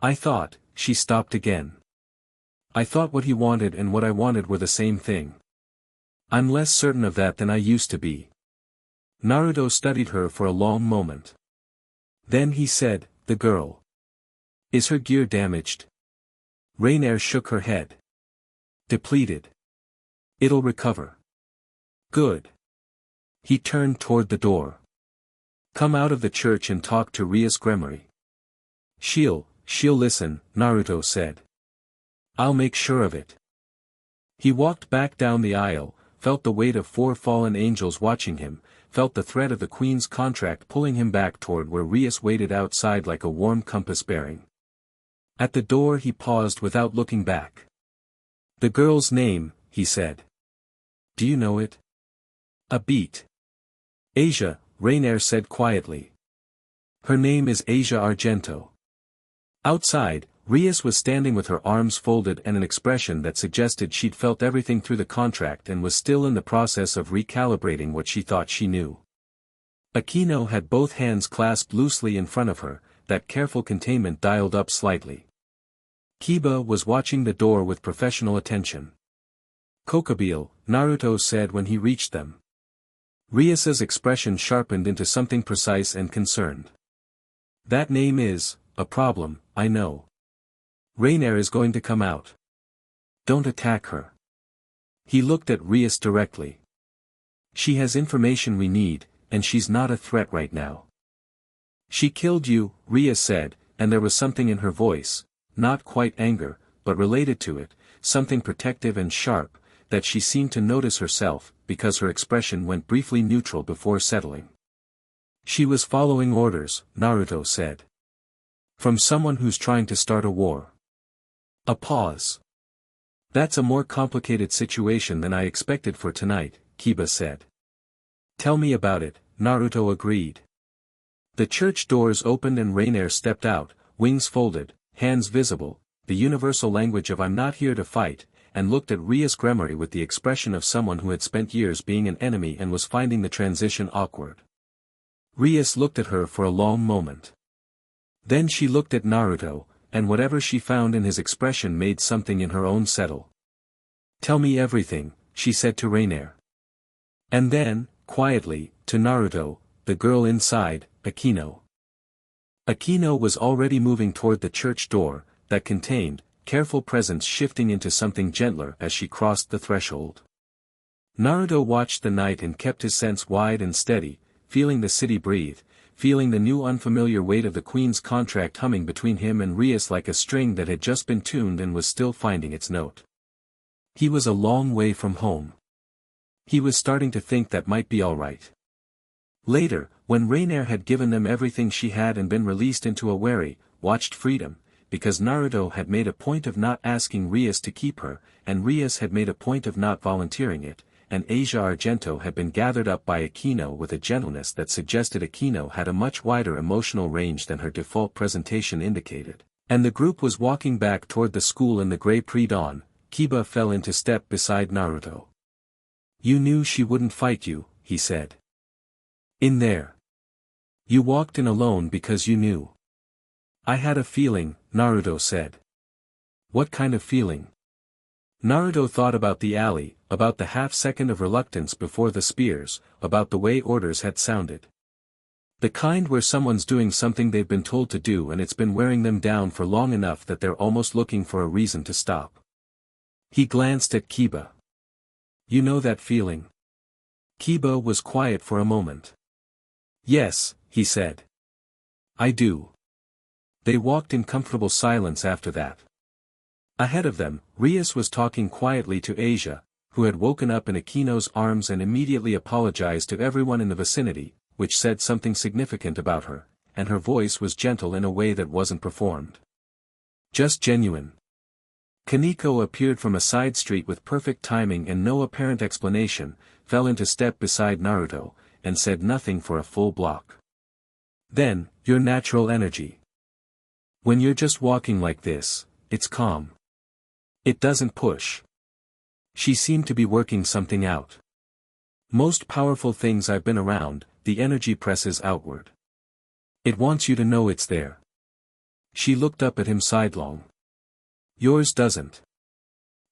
I thought, she stopped again. I thought what he wanted and what I wanted were the same thing. I'm less certain of that than I used to be. Naruto studied her for a long moment. Then he said, the girl. Is her gear damaged? Rainier shook her head. Depleted. It'll recover. Good. He turned toward the door. Come out of the church and talk to Rias Gremory. She'll listen, Naruto said. I'll make sure of it. He walked back down the aisle, felt the weight of 4 fallen angels watching him, felt the threat of the Queen's contract pulling him back toward where Rias waited outside like a warm compass bearing. At the door he paused without looking back. "The girl's name," he said. "Do you know it?" "A beat." "Asia," Rainier said quietly. "Her name is Asia Argento." Outside, Rias was standing with her arms folded and an expression that suggested she'd felt everything through the contract and was still in the process of recalibrating what she thought she knew. Aquino had both hands clasped loosely in front of her, that careful containment dialed up slightly. Kiba was watching the door with professional attention. "Kokabile," Naruto said when he reached them. Rias's expression sharpened into something precise and concerned. "That name is a problem, I know. Rainier is going to come out. Don't attack her." He looked at Rias directly. "She has information we need, and she's not a threat right now." "She killed you," Rias said, and there was something in her voice, not quite anger, but related to it, something protective and sharp, that she seemed to notice herself, because her expression went briefly neutral before settling. "She was following orders," Naruto said. "From someone who's trying to start a war." A pause. "That's a more complicated situation than I expected for tonight," Kiba said. "Tell me about it," Naruto agreed. The church doors opened and Rainier stepped out, wings folded, hands visible, the universal language of "I'm not here to fight," and looked at Rias Gremory with the expression of someone who had spent years being an enemy and was finding the transition awkward. Rias looked at her for a long moment. Then she looked at Naruto, and whatever she found in his expression made something in her own settle. "Tell me everything," she said to Rainier. And then, quietly, to Naruto, the girl inside, Aquino. Aquino was already moving toward the church door, that contained, careful presence shifting into something gentler as she crossed the threshold. Naruto watched the night and kept his sense wide and steady, feeling the city breathe, feeling the new unfamiliar weight of the Queen's contract humming between him and Rias like a string that had just been tuned and was still finding its note. He was a long way from home. He was starting to think that might be alright. Later, when Rainier had given them everything she had and been released into a wary, watched freedom, because Naruto had made a point of not asking Rias to keep her, and Rias had made a point of not volunteering it, and Asia Argento had been gathered up by Aquino with a gentleness that suggested Aquino had a much wider emotional range than her default presentation indicated, and the group was walking back toward the school in the gray pre-dawn, Kiba fell into step beside Naruto. "You knew she wouldn't fight you," he said. "In there. You walked in alone because you knew." "I had a feeling," Naruto said. "What kind of feeling?" Naruto thought about the alley, about the half-second of reluctance before the spears, about the way orders had sounded. The kind where someone's doing something they've been told to do and it's been wearing them down for long enough that they're almost looking for a reason to stop. He glanced at Kiba. "You know that feeling?" Kiba was quiet for a moment. "Yes," he said. "I do." They walked in comfortable silence after that. Ahead of them, Rias was talking quietly to Asia, who had woken up in Aquino's arms and immediately apologized to everyone in the vicinity, which said something significant about her, and her voice was gentle in a way that wasn't performed. Just genuine. Kaneko appeared from a side street with perfect timing and no apparent explanation, fell into step beside Naruto, and said nothing for a full block. Then, your natural energy. When you're just walking like this, it's calm. It doesn't push. She seemed to be working something out. Most powerful things I've been around, the energy presses outward. It wants you to know it's there. She looked up at him sidelong. Yours doesn't.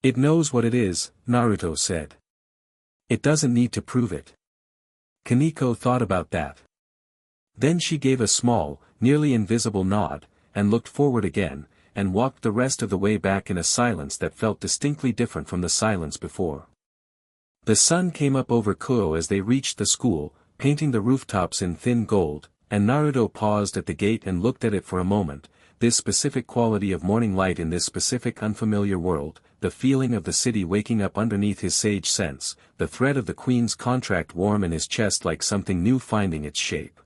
It knows what it is, Naruto said. It doesn't need to prove it. Kaneko thought about that. Then she gave a small, nearly invisible nod, and looked forward again, and walked the rest of the way back in a silence that felt distinctly different from the silence before. The sun came up over Kuo as they reached the school, painting the rooftops in thin gold, and Naruto paused at the gate and looked at it for a moment, this specific quality of morning light in this specific unfamiliar world, the feeling of the city waking up underneath his sage sense, the thread of the Queen's contract warm in his chest like something new finding its shape.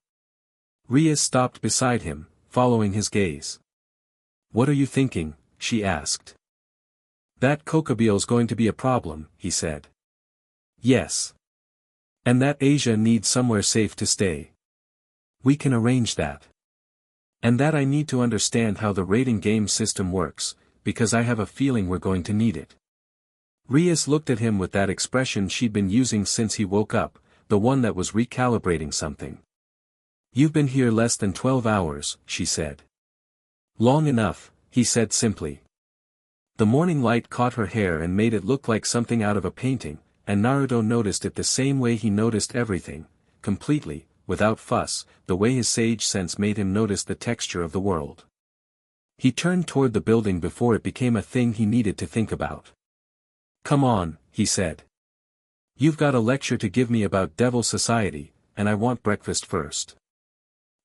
Rias stopped beside him, following his gaze. What are you thinking? She asked. That Kokobeel's going to be a problem, he said. Yes. And that Asia needs somewhere safe to stay. We can arrange that. And that I need to understand how the rating game system works, because I have a feeling we're going to need it. Rias looked at him with that expression she'd been using since he woke up, the one that was recalibrating something. You've been here less than 12 hours, she said. Long enough, he said simply. The morning light caught her hair and made it look like something out of a painting, and Naruto noticed it the same way he noticed everything, completely, without fuss, the way his sage sense made him notice the texture of the world. He turned toward the building before it became a thing he needed to think about. Come on, he said. You've got a lecture to give me about Devil Society, and I want breakfast first.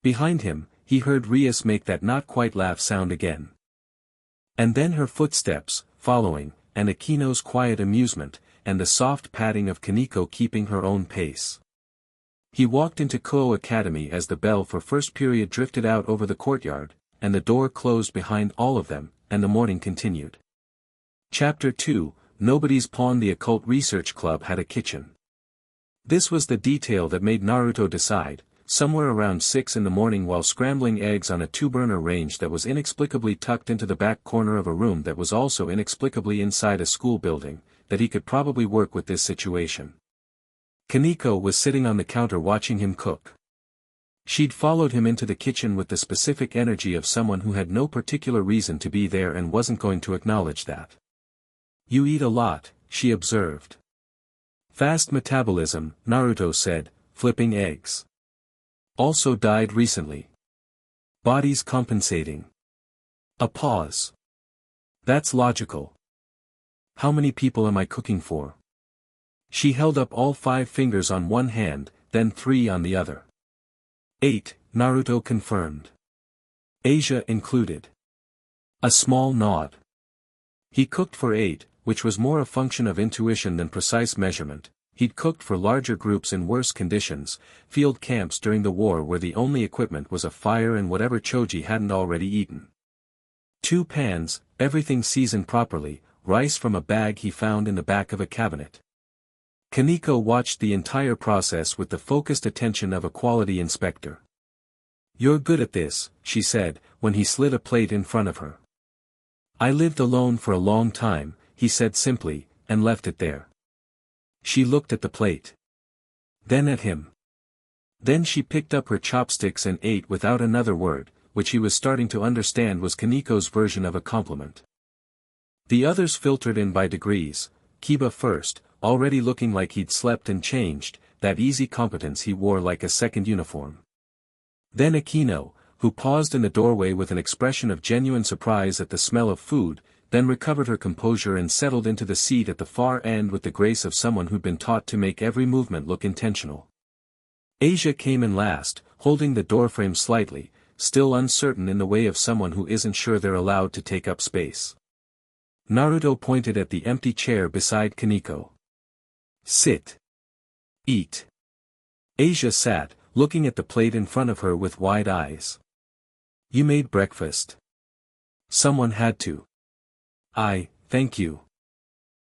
Behind him, he heard Rias make that not quite laugh sound again. And then her footsteps, following, and Akino's quiet amusement, and the soft padding of Kaneko keeping her own pace. He walked into Koa Academy as the bell for first period drifted out over the courtyard, and the door closed behind all of them, and the morning continued. Chapter 2, Nobody's Pawn. The Occult Research Club had a kitchen. This was the detail that made Naruto decide, somewhere around 6 in the morning while scrambling eggs on a 2-burner range that was inexplicably tucked into the back corner of a room that was also inexplicably inside a school building, that he could probably work with this situation. Kaneko was sitting on the counter watching him cook. She'd followed him into the kitchen with the specific energy of someone who had no particular reason to be there and wasn't going to acknowledge that. You eat a lot, she observed. Fast metabolism, Naruto said, flipping eggs. Also died recently. Body's compensating. A pause. That's logical. How many people am I cooking for? She held up all 5 fingers on one hand, then 3 on the other. 8, Naruto confirmed. Asia included. A small nod. He cooked for 8, which was more a function of intuition than precise measurement. He'd cooked for larger groups in worse conditions, field camps during the war where the only equipment was a fire and whatever Choji hadn't already eaten. 2 pans, everything seasoned properly, rice from a bag he found in the back of a cabinet. Kaneko watched the entire process with the focused attention of a quality inspector. You're good at this, she said, when he slid a plate in front of her. I lived alone for a long time, he said simply, and left it there. She looked at the plate. Then at him. Then she picked up her chopsticks and ate without another word, which he was starting to understand was Kaneko's version of a compliment. The others filtered in by degrees, Kiba first, already looking like he'd slept and changed, that easy competence he wore like a second uniform. Then Akino, who paused in the doorway with an expression of genuine surprise at the smell of food, then recovered her composure and settled into the seat at the far end with the grace of someone who'd been taught to make every movement look intentional. Asia came in last, holding the doorframe slightly, still uncertain in the way of someone who isn't sure they're allowed to take up space. Naruto pointed at the empty chair beside Kaneko. Sit. Eat. Asia sat, looking at the plate in front of her with wide eyes. You made breakfast. Someone had to. Thank you.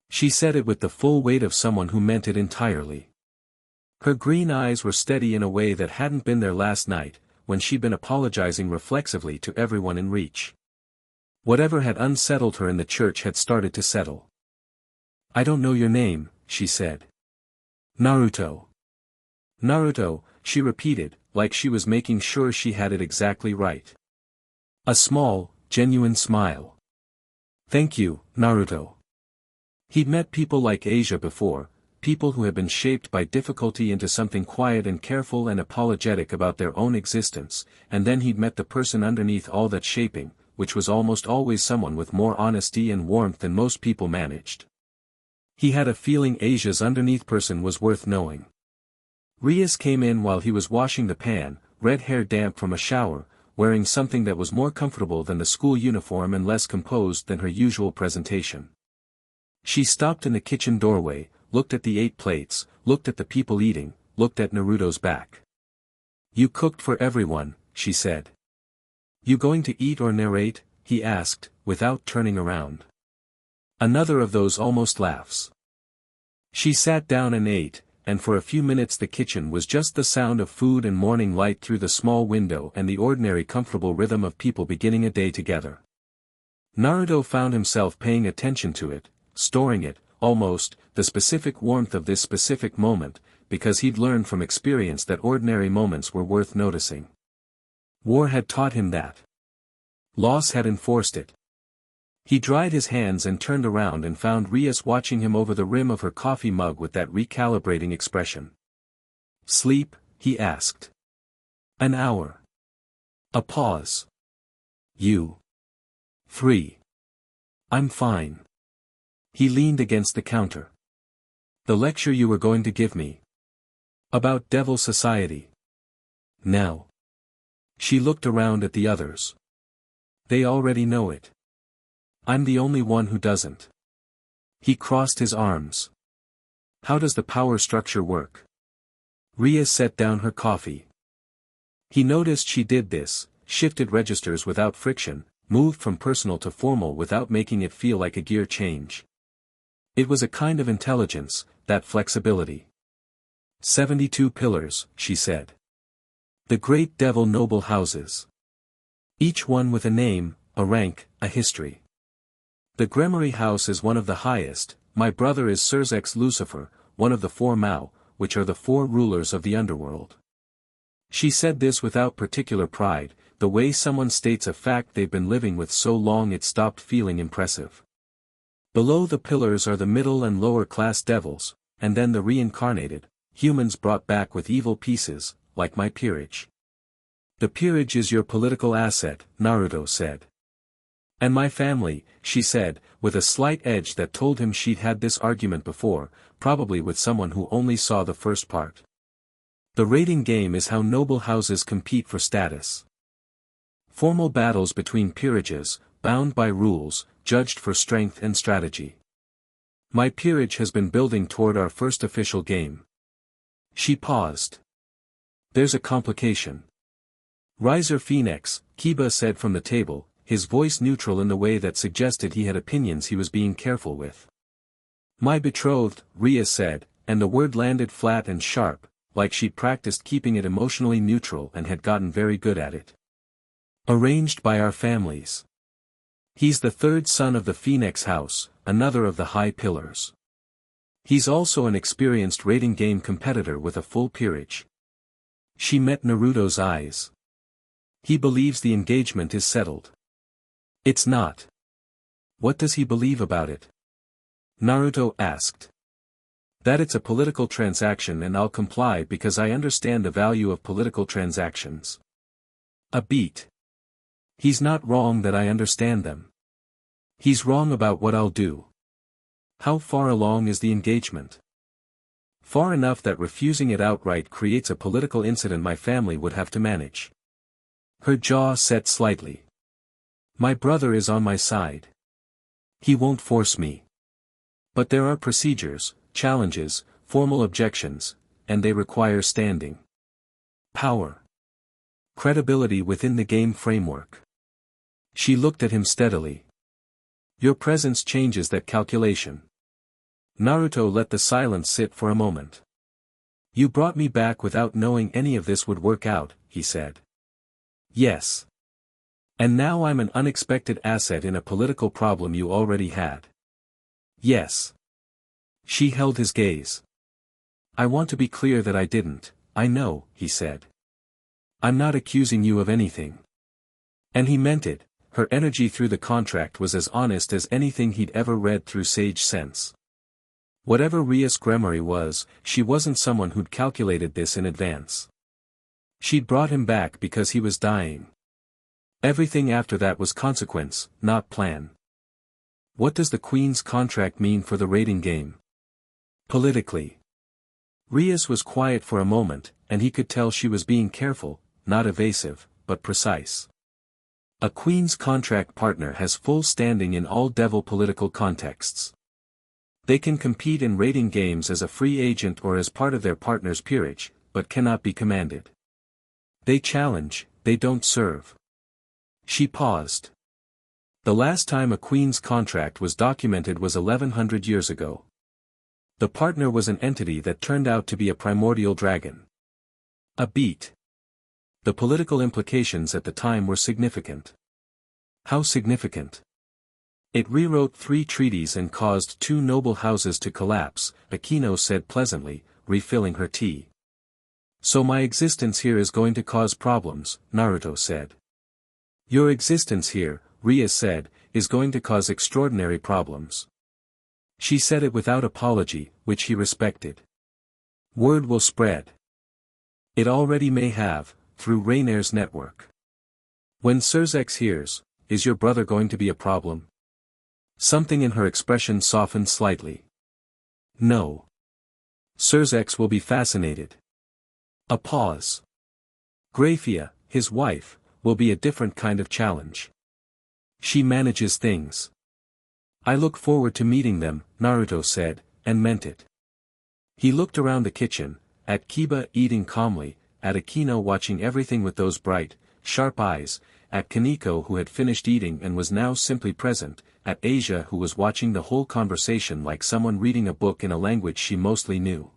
She said it with the full weight of someone who meant it entirely. Her green eyes were steady in a way that hadn't been there last night, when she'd been apologizing reflexively to everyone in reach. Whatever had unsettled her in the church had started to settle. I don't know your name, she said. Naruto. Naruto, she repeated, like she was making sure she had it exactly right. A small, genuine smile. Thank you, Naruto. He'd met people like Asia before, people who had been shaped by difficulty into something quiet and careful and apologetic about their own existence, and then he'd met the person underneath all that shaping, which was almost always someone with more honesty and warmth than most people managed. He had a feeling Asia's underneath person was worth knowing. Rias came in while he was washing the pan, red hair damp from a shower, wearing something that was more comfortable than the school uniform and less composed than her usual presentation. She stopped in the kitchen doorway, looked at the 8 plates, looked at the people eating, looked at Naruto's back. You cooked for everyone, she said. You going to eat or narrate? he asked, without turning around. Another of those almost laughs. She sat down and ate, and for a few minutes the kitchen was just the sound of food and morning light through the small window and the ordinary comfortable rhythm of people beginning a day together. Naruto found himself paying attention to it, storing it, almost, the specific warmth of this specific moment, because he'd learned from experience that ordinary moments were worth noticing. War had taught him that. Loss had enforced it. He dried his hands and turned around and found Rias watching him over the rim of her coffee mug with that recalibrating expression. "Sleep?" he asked. "An hour." A pause. "You?" "3. I'm fine." He leaned against the counter. "The lecture you were going to give me. About Devil Society." "Now." She looked around at the others. "They already know it. I'm the only one who doesn't." He crossed his arms. "How does the power structure work?" Rias set down her coffee. He noticed she did this, shifted registers without friction, moved from personal to formal without making it feel like a gear change. It was a kind of intelligence, that flexibility. 72 pillars, she said. The great devil noble houses. Each one with a name, a rank, a history. The Gremory house is one of the highest. My brother is Surzex Lucifer, one of the 4 Mao, which are the 4 rulers of the underworld. She said this without particular pride, the way someone states a fact they've been living with so long it stopped feeling impressive. Below the pillars are the middle and lower class devils, and then the reincarnated, humans brought back with evil pieces, like my peerage. The peerage is your political asset, Naruto said. And my family, she said, with a slight edge that told him she'd had this argument before, probably with someone who only saw the first part. The rating game is how noble houses compete for status. Formal battles between peerages, bound by rules, judged for strength and strategy. My peerage has been building toward our first official game. She paused. There's a complication. Riser Phoenix, Kiba said from the table, his voice neutral in the way that suggested he had opinions he was being careful with. My betrothed, Rias said, and the word landed flat and sharp, like she'd practiced keeping it emotionally neutral and had gotten very good at it. Arranged by our families. He's the 3rd son of the Phoenix house, another of the high pillars. He's also an experienced rating game competitor with a full peerage. She met Naruto's eyes. He believes the engagement is settled. It's not. What does he believe about it? Naruto asked. That it's a political transaction and I'll comply because I understand the value of political transactions. A beat. He's not wrong that I understand them. He's wrong about what I'll do. How far along is the engagement? Far enough that refusing it outright creates a political incident my family would have to manage. Her jaw set slightly. My brother is on my side. He won't force me. But there are procedures, challenges, formal objections, and they require standing power. Credibility within the game framework. She looked at him steadily. Your presence changes that calculation. Naruto let the silence sit for a moment. You brought me back without knowing any of this would work out, he said. Yes. And now I'm an unexpected asset in a political problem you already had. Yes. She held his gaze. I want to be clear that I didn't, I know, he said. I'm not accusing you of anything. And he meant it, her energy through the contract was as honest as anything he'd ever read through Sage Sense. Whatever Rias Gremory was, she wasn't someone who'd calculated this in advance. She'd brought him back because he was dying. Everything after that was consequence, not plan. What does the Queen's contract mean for the rating game? Politically. Rias was quiet for a moment, and he could tell she was being careful, not evasive, but precise. A Queen's contract partner has full standing in all devil political contexts. They can compete in rating games as a free agent or as part of their partner's peerage, but cannot be commanded. They challenge, they don't serve. She paused. The last time a queen's contract was documented was 1100 years ago. The partner was an entity that turned out to be a primordial dragon. A beat. The political implications at the time were significant. How significant? It rewrote 3 treaties and caused 2 noble houses to collapse, Akino said pleasantly, refilling her tea. So my existence here is going to cause problems, Naruto said. Your existence here, Rias said, is going to cause extraordinary problems. She said it without apology, which he respected. Word will spread. It already may have, through Rainer's network. When Surzex hears, is your brother going to be a problem? Something in her expression softened slightly. No. Surzex will be fascinated. A pause. Graphia, his wife, will be a different kind of challenge. She manages things. I look forward to meeting them, Naruto said, and meant it. He looked around the kitchen, at Kiba eating calmly, at Akino watching everything with those bright, sharp eyes, at Kaneko who had finished eating and was now simply present, at Asia who was watching the whole conversation like someone reading a book in a language she mostly knew.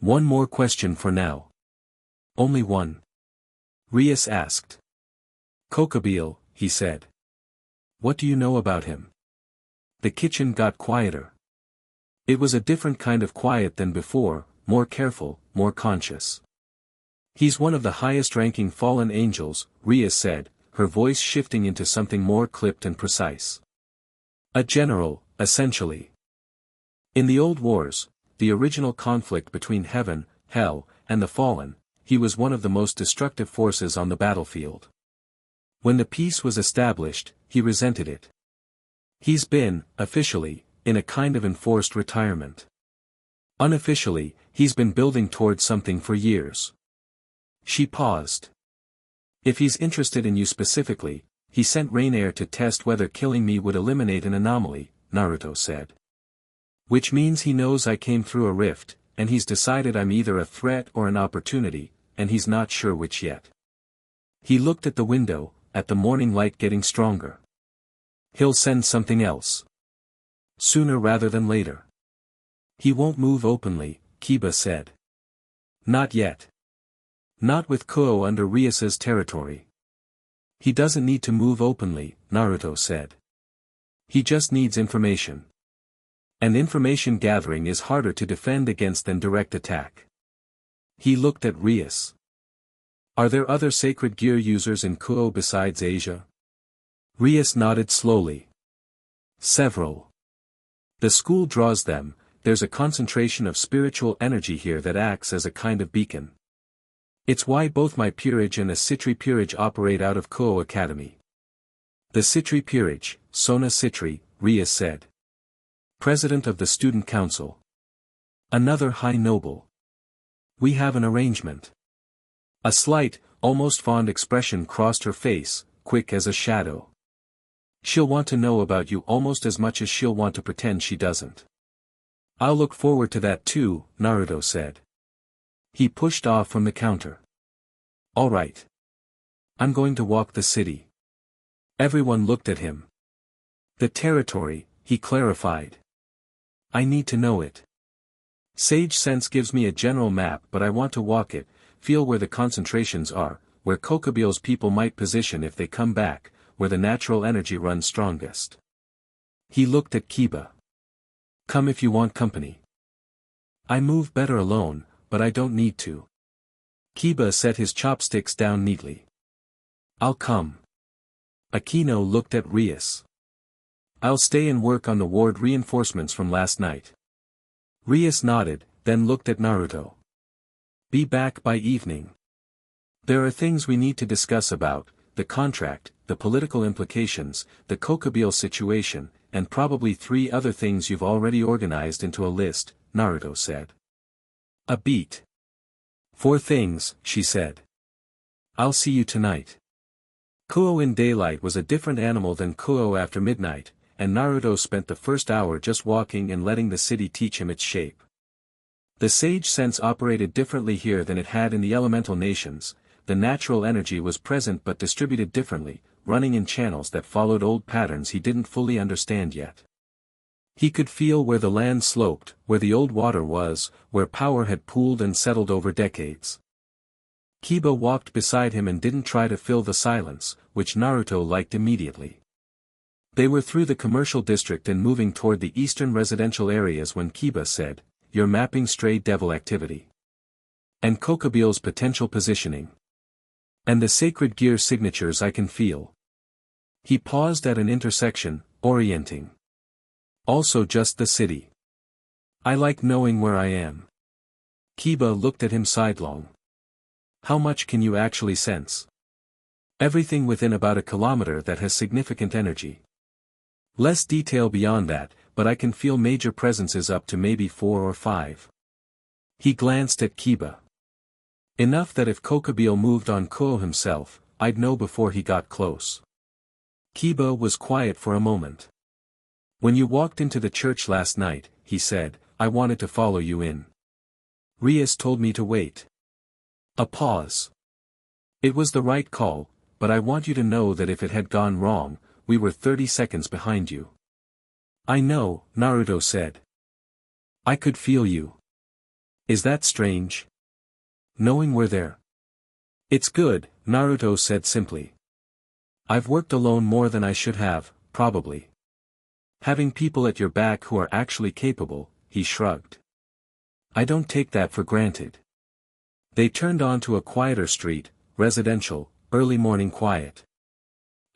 One more question for now. Only one? Rias asked. Kokobile, he said. What do you know about him? The kitchen got quieter. It was a different kind of quiet than before, more careful, more conscious. He's one of the highest-ranking fallen angels, Rias said, her voice shifting into something more clipped and precise. A general, essentially. In the old wars, the original conflict between heaven, hell, and the fallen, he was one of the most destructive forces on the battlefield. When the peace was established, he resented it. He's been, officially, in a kind of enforced retirement. Unofficially, he's been building towards something for years. She paused. If he's interested in you specifically, he sent Rainier to test whether killing me would eliminate an anomaly, Naruto said. Which means he knows I came through a rift, and he's decided I'm either a threat or an opportunity, and he's not sure which yet. He looked at the window, at the morning light getting stronger. He'll send something else. Sooner rather than later. He won't move openly, Kiba said. Not yet. Not with Kuo under Rias's territory. He doesn't need to move openly, Naruto said. He just needs information. And information gathering is harder to defend against than direct attack. He looked at Rias. Are there other sacred gear users in Kuo besides Asia? Rias nodded slowly. Several. The school draws them, there's a concentration of spiritual energy here that acts as a kind of beacon. It's why both my peerage and the Sitri peerage operate out of Kuo Academy. The Sitri peerage, Sona Sitri, Rias said. President of the Student Council. Another high noble. We have an arrangement. A slight, almost fond expression crossed her face, quick as a shadow. She'll want to know about you almost as much as she'll want to pretend she doesn't. I'll look forward to that too, Naruto said. He pushed off from the counter. All right. I'm going to walk the city. Everyone looked at him. The territory, he clarified. I need to know it. Sage sense gives me a general map, but I want to walk it, feel where the concentrations are, where Kokobiel's people might position if they come back, where the natural energy runs strongest. He looked at Kiba. Come if you want company. I move better alone, but I don't need to. Kiba set his chopsticks down neatly. I'll come. Akino looked at Rias. I'll stay and work on the ward reinforcements from last night. Rias nodded, then looked at Naruto. Be back by evening. There are things we need to discuss about, the contract, the political implications, the Kokobiel situation, and probably 3 other things you've already organized into a list, Naruto said. A beat. 4 things, she said. I'll see you tonight. Kuo in daylight was a different animal than Kuo after midnight, and Naruto spent the first hour just walking and letting the city teach him its shape. The sage sense operated differently here than it had in the elemental nations, the natural energy was present but distributed differently, running in channels that followed old patterns he didn't fully understand yet. He could feel where the land sloped, where the old water was, where power had pooled and settled over decades. Kiba walked beside him and didn't try to fill the silence, which Naruto liked immediately. They were through the commercial district and moving toward the eastern residential areas when Kiba said, "You're mapping stray devil activity. And Kokobeel's potential positioning. And the sacred gear signatures I can feel." He paused at an intersection, orienting. "Also just the city. I like knowing where I am." Kiba looked at him sidelong. "How much can you actually sense?" "Everything within about a kilometer that has significant energy. Less detail beyond that, but I can feel major presences up to maybe 4 or 5. He glanced at Kiba. "Enough that if Kokobeel moved on Ko himself, I'd know before he got close." Kiba was quiet for a moment. "When you walked into the church last night," he said, "I wanted to follow you in. Rias told me to wait." A pause. "It was the right call, but I want you to know that if it had gone wrong, we were 30 seconds behind you." "I know," Naruto said. "I could feel you." "Is that strange? Knowing we're there?" "It's good," Naruto said simply. "I've worked alone more than I should have, probably. Having people at your back who are actually capable," he shrugged. "I don't take that for granted." They turned onto a quieter street, residential, early morning quiet.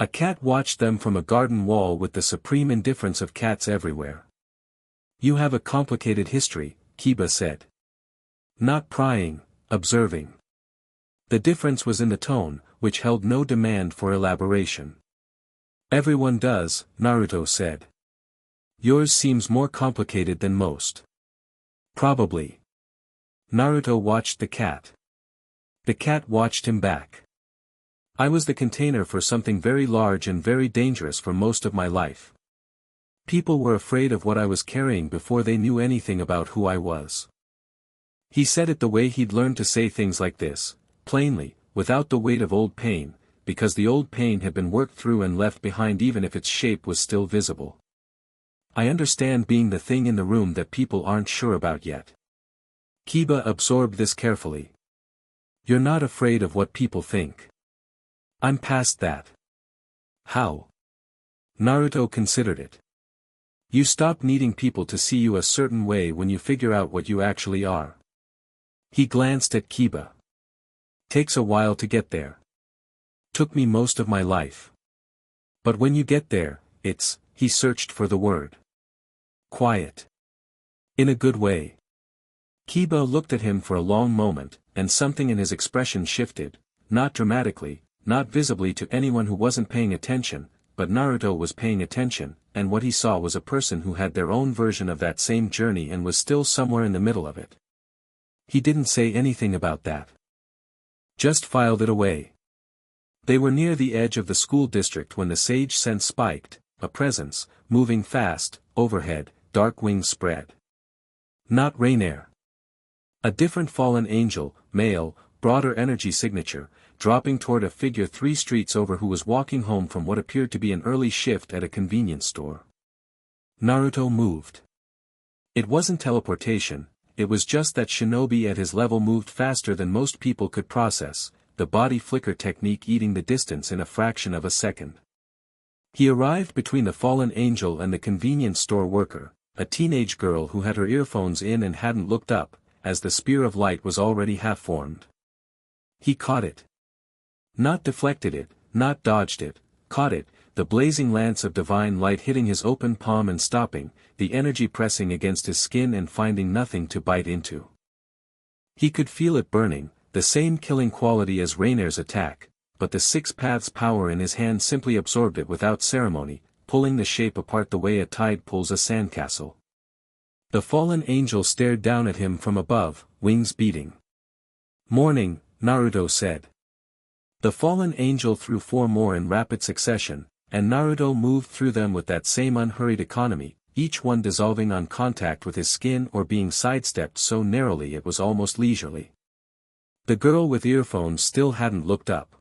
A cat watched them from a garden wall with the supreme indifference of cats everywhere. "You have a complicated history," Kiba said. Not prying, observing. The difference was in the tone, which held no demand for elaboration. "Everyone does," Naruto said. "Yours seems more complicated than most." "Probably." Naruto watched the cat. The cat watched him back. "I was the container for something very large and very dangerous for most of my life. People were afraid of what I was carrying before they knew anything about who I was." He said it the way he'd learned to say things like this, plainly, without the weight of old pain, because the old pain had been worked through and left behind even if its shape was still visible. "I understand being the thing in the room that people aren't sure about yet." Kiba absorbed this carefully. "You're not afraid of what people think." "I'm past that." "How?" Naruto considered it. "You stop needing people to see you a certain way when you figure out what you actually are." He glanced at Kiba. "Takes a while to get there. Took me most of my life. But when you get there, it's," he searched for the word. "Quiet. In a good way." Kiba looked at him for a long moment, and something in his expression shifted, not dramatically, not visibly to anyone who wasn't paying attention, but Naruto was paying attention, and what he saw was a person who had their own version of that same journey and was still somewhere in the middle of it. He didn't say anything about that. Just filed it away. They were near the edge of the school district when the sage sense spiked, a presence, moving fast, overhead, dark wings spread. Not Rainier. A different fallen angel, male, broader energy signature, dropping toward a figure 3 streets over who was walking home from what appeared to be an early shift at a convenience store. Naruto moved. It wasn't teleportation, it was just that Shinobi at his level moved faster than most people could process, the body flicker technique eating the distance in a fraction of a second. He arrived between the fallen angel and the convenience store worker, a teenage girl who had her earphones in and hadn't looked up, as the spear of light was already half-formed. He caught it. Not deflected it, not dodged it, caught it, the blazing lance of divine light hitting his open palm and stopping, the energy pressing against his skin and finding nothing to bite into. He could feel it burning, the same killing quality as Rainier's attack, but the 6 paths power in his hand simply absorbed it without ceremony, pulling the shape apart the way a tide pulls a sandcastle. The fallen angel stared down at him from above, wings beating. "Morning," Naruto said. The fallen angel threw 4 more in rapid succession, and Naruto moved through them with that same unhurried economy, each one dissolving on contact with his skin or being sidestepped so narrowly it was almost leisurely. The girl with earphones still hadn't looked up.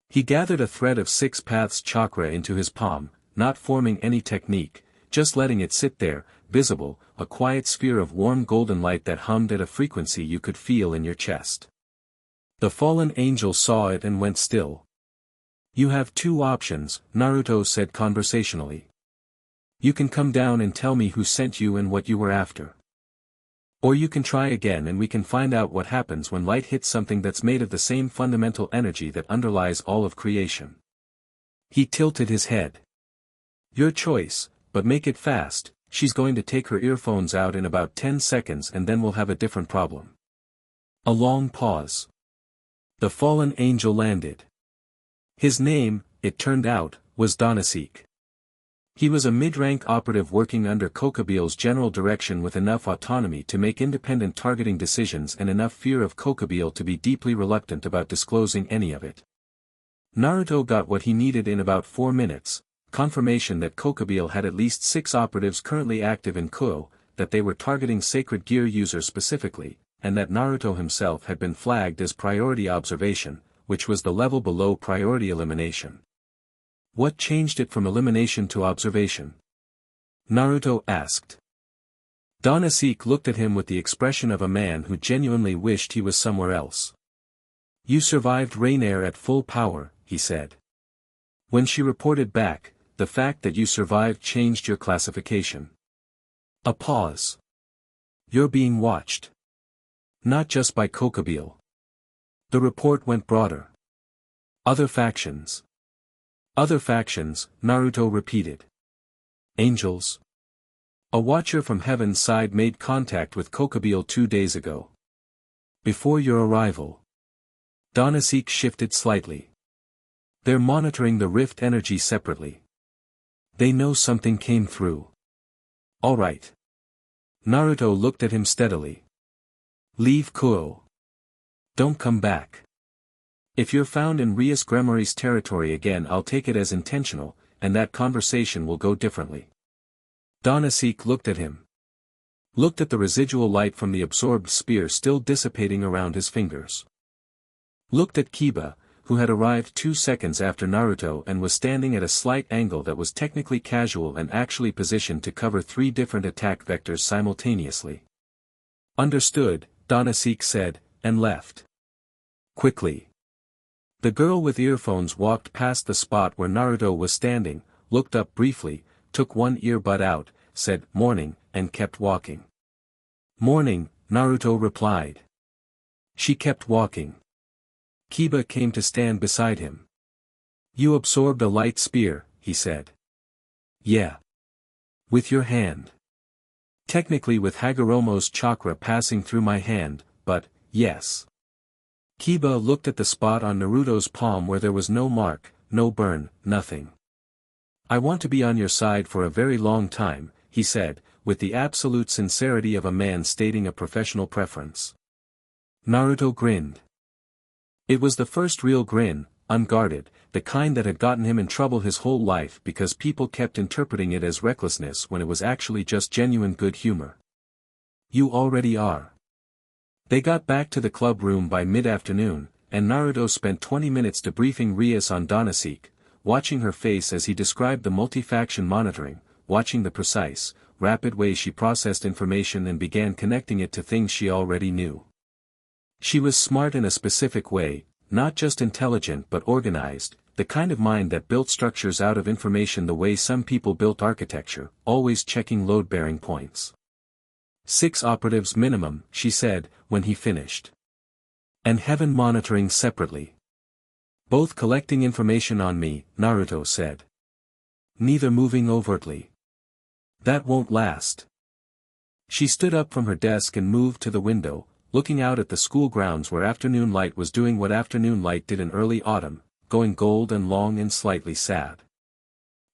He gathered a thread of 6 paths chakra into his palm, not forming any technique, just letting it sit there, visible, a quiet sphere of warm golden light that hummed at a frequency you could feel in your chest. The fallen angel saw it and went still. You have 2 options, Naruto said conversationally. You can come down and tell me who sent you and what you were after. Or you can try again and we can find out what happens when light hits something that's made of the same fundamental energy that underlies all of creation. He tilted his head. Your choice, but make it fast, she's going to take her earphones out in about 10 seconds and then we'll have a different problem. A long pause. The fallen angel landed. His name, it turned out, was Donasek. He was a mid-rank operative working under Kokabiel's general direction with enough autonomy to make independent targeting decisions and enough fear of Kokabiel to be deeply reluctant about disclosing any of it. Naruto got what he needed in about 4 minutes, confirmation that Kokabiel had at least 6 operatives currently active in Kuo, that they were targeting sacred gear users specifically, and that Naruto himself had been flagged as priority observation, which was the level below priority elimination. What changed it from elimination to observation? Naruto asked. Donasek looked at him with the expression of a man who genuinely wished he was somewhere else. You survived Rainier at full power, he said. When she reported back, the fact that you survived changed your classification. A pause. You're being watched. Not just by Kokabiel. The report went broader. Other factions. Other factions, Naruto repeated. Angels. A watcher from heaven's side made contact with Kokabiel 2 days ago. Before your arrival. Donasek shifted slightly. They're monitoring the rift energy separately. They know something came through. All right. Naruto looked at him steadily. Leave Kuo. Don't come back. If you're found in Rias Gremory's territory again, I'll take it as intentional, and that conversation will go differently. Donasek looked at him. Looked at the residual light from the absorbed spear still dissipating around his fingers. Looked at Kiba, who had arrived 2 seconds after Naruto and was standing at a slight angle that was technically casual and actually positioned to cover 3 different attack vectors simultaneously. Understood, Donasek said, and left. Quickly. The girl with earphones walked past the spot where Naruto was standing, looked up briefly, took one earbud out, said, "Morning," and kept walking. "Morning," Naruto replied. She kept walking. Kiba came to stand beside him. "You absorbed a light spear," he said. "Yeah. With your hand." "Technically with Hagoromo's chakra passing through my hand, but, yes." Kiba looked at the spot on Naruto's palm where there was no mark, no burn, nothing. "I want to be on your side for a very long time," he said, with the absolute sincerity of a man stating a professional preference. Naruto grinned. It was the first real grin, unguarded, the kind that had gotten him in trouble his whole life because people kept interpreting it as recklessness when it was actually just genuine good humor. "You already are." They got back to the club room by mid-afternoon, and Naruto spent 20 minutes debriefing Rias on Donasek, watching her face as he described the multi-faction monitoring, watching the precise, rapid way she processed information and began connecting it to things she already knew. She was smart in a specific way, not just intelligent but organized, the kind of mind that built structures out of information the way some people built architecture, always checking load-bearing points. 6 operatives minimum, she said, when he finished. And heaven monitoring separately. Both collecting information on me, Naruto said. Neither moving overtly. That won't last. She stood up from her desk and moved to the window, looking out at the school grounds where afternoon light was doing what afternoon light did in early autumn, going gold and long and slightly sad.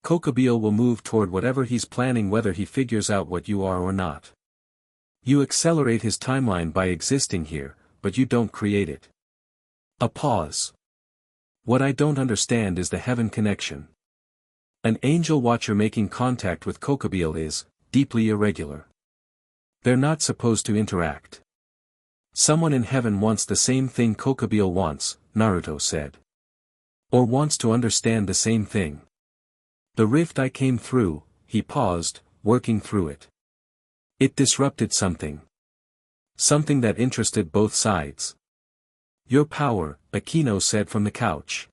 Kokabiel will move toward whatever he's planning whether he figures out what you are or not. You accelerate his timeline by existing here, but you don't create it. A pause. What I don't understand is the heaven connection. An angel watcher making contact with Kokabiel is, deeply irregular. They're not supposed to interact. Someone in heaven wants the same thing Kokabiel wants, Naruto said. Or wants to understand the same thing. The rift I came through, he paused, working through it. It disrupted something. Something that interested both sides. Your power, Aquino said from the couch.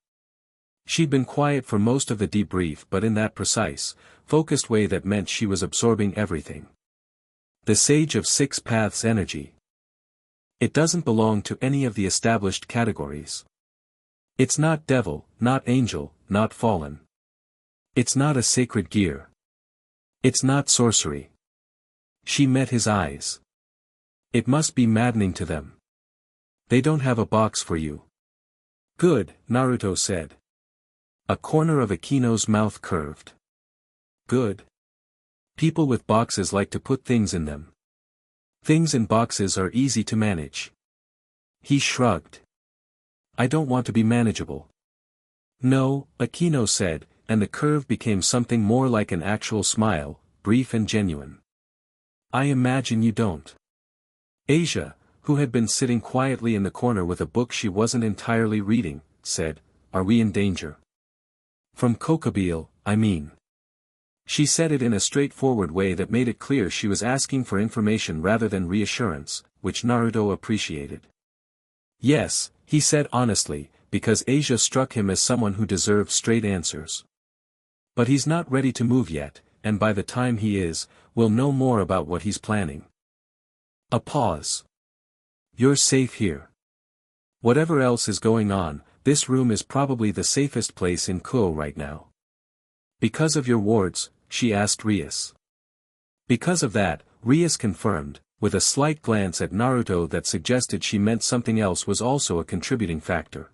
She'd been quiet for most of the debrief but in that precise, focused way that meant she was absorbing everything. The Sage of Six Paths energy. It doesn't belong to any of the established categories. It's not devil, not angel, not fallen. It's not a sacred gear. It's not sorcery. She met his eyes. It must be maddening to them. They don't have a box for you. Good, Naruto said. A corner of Aquino's mouth curved. Good. People with boxes like to put things in them. Things in boxes are easy to manage. He shrugged. I don't want to be manageable. No, Aquino said, and the curve became something more like an actual smile, brief and genuine. I imagine you don't. Asia, who had been sitting quietly in the corner with a book she wasn't entirely reading, said, Are we in danger? From Kokobile, I mean. She said it in a straightforward way that made it clear she was asking for information rather than reassurance, which Naruto appreciated. Yes, he said honestly, because Asia struck him as someone who deserved straight answers. But he's not ready to move yet, and by the time he is, we'll know more about what he's planning. A pause. You're safe here. Whatever else is going on, this room is probably the safest place in Kuo right now. Because of your wards, she asked Rias. Because of that, Rias confirmed, with a slight glance at Naruto that suggested she meant something else was also a contributing factor.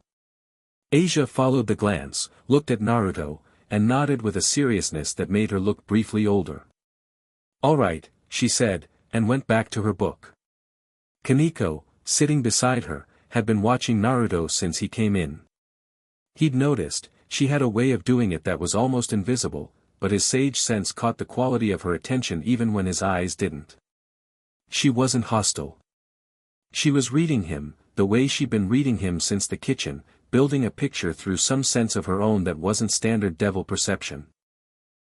Asia followed the glance, looked at Naruto, and nodded with a seriousness that made her look briefly older. All right, she said, and went back to her book. Kaneko, sitting beside her, had been watching Naruto since he came in. He'd noticed, she had a way of doing it that was almost invisible, but his sage sense caught the quality of her attention even when his eyes didn't. She wasn't hostile. She was reading him, the way she'd been reading him since the kitchen, building a picture through some sense of her own that wasn't standard devil perception.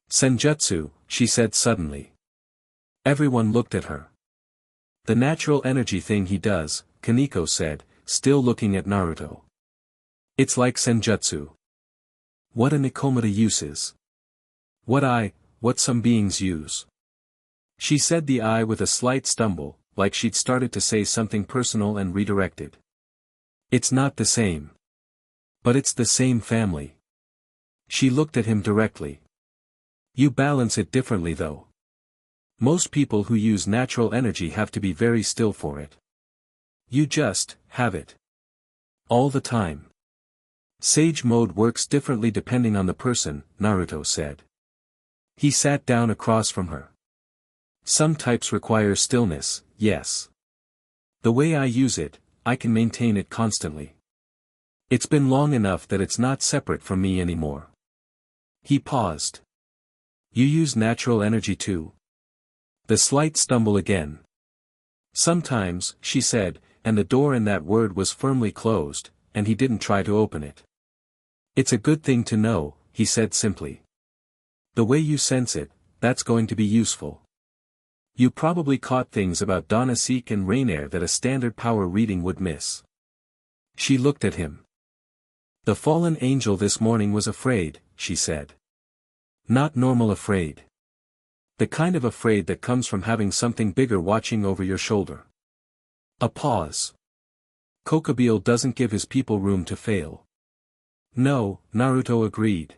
Senjutsu, she said suddenly. Everyone looked at her. The natural energy thing he does, Kaneko said, still looking at Naruto. It's like senjutsu. What a Nikomata uses. What some beings use. She said the I with a slight stumble, like she'd started to say something personal and redirected. It's not the same. But it's the same family. She looked at him directly. You balance it differently though. Most people who use natural energy have to be very still for it. You just have it. All the time. Sage mode works differently depending on the person, Naruto said. He sat down across from her. Some types require stillness, yes. The way I use it, I can maintain it constantly. It's been long enough that it's not separate from me anymore. He paused. You use natural energy too? The slight stumble again. Sometimes, she said, and the door in that word was firmly closed, and he didn't try to open it. It's a good thing to know, he said simply. The way you sense it, that's going to be useful. You probably caught things about Donasek and Rainier that a standard power reading would miss. She looked at him. The fallen angel this morning was afraid, she said. Not normal afraid. The kind of afraid that comes from having something bigger watching over your shoulder. A pause. Kokobile doesn't give his people room to fail. No, Naruto agreed.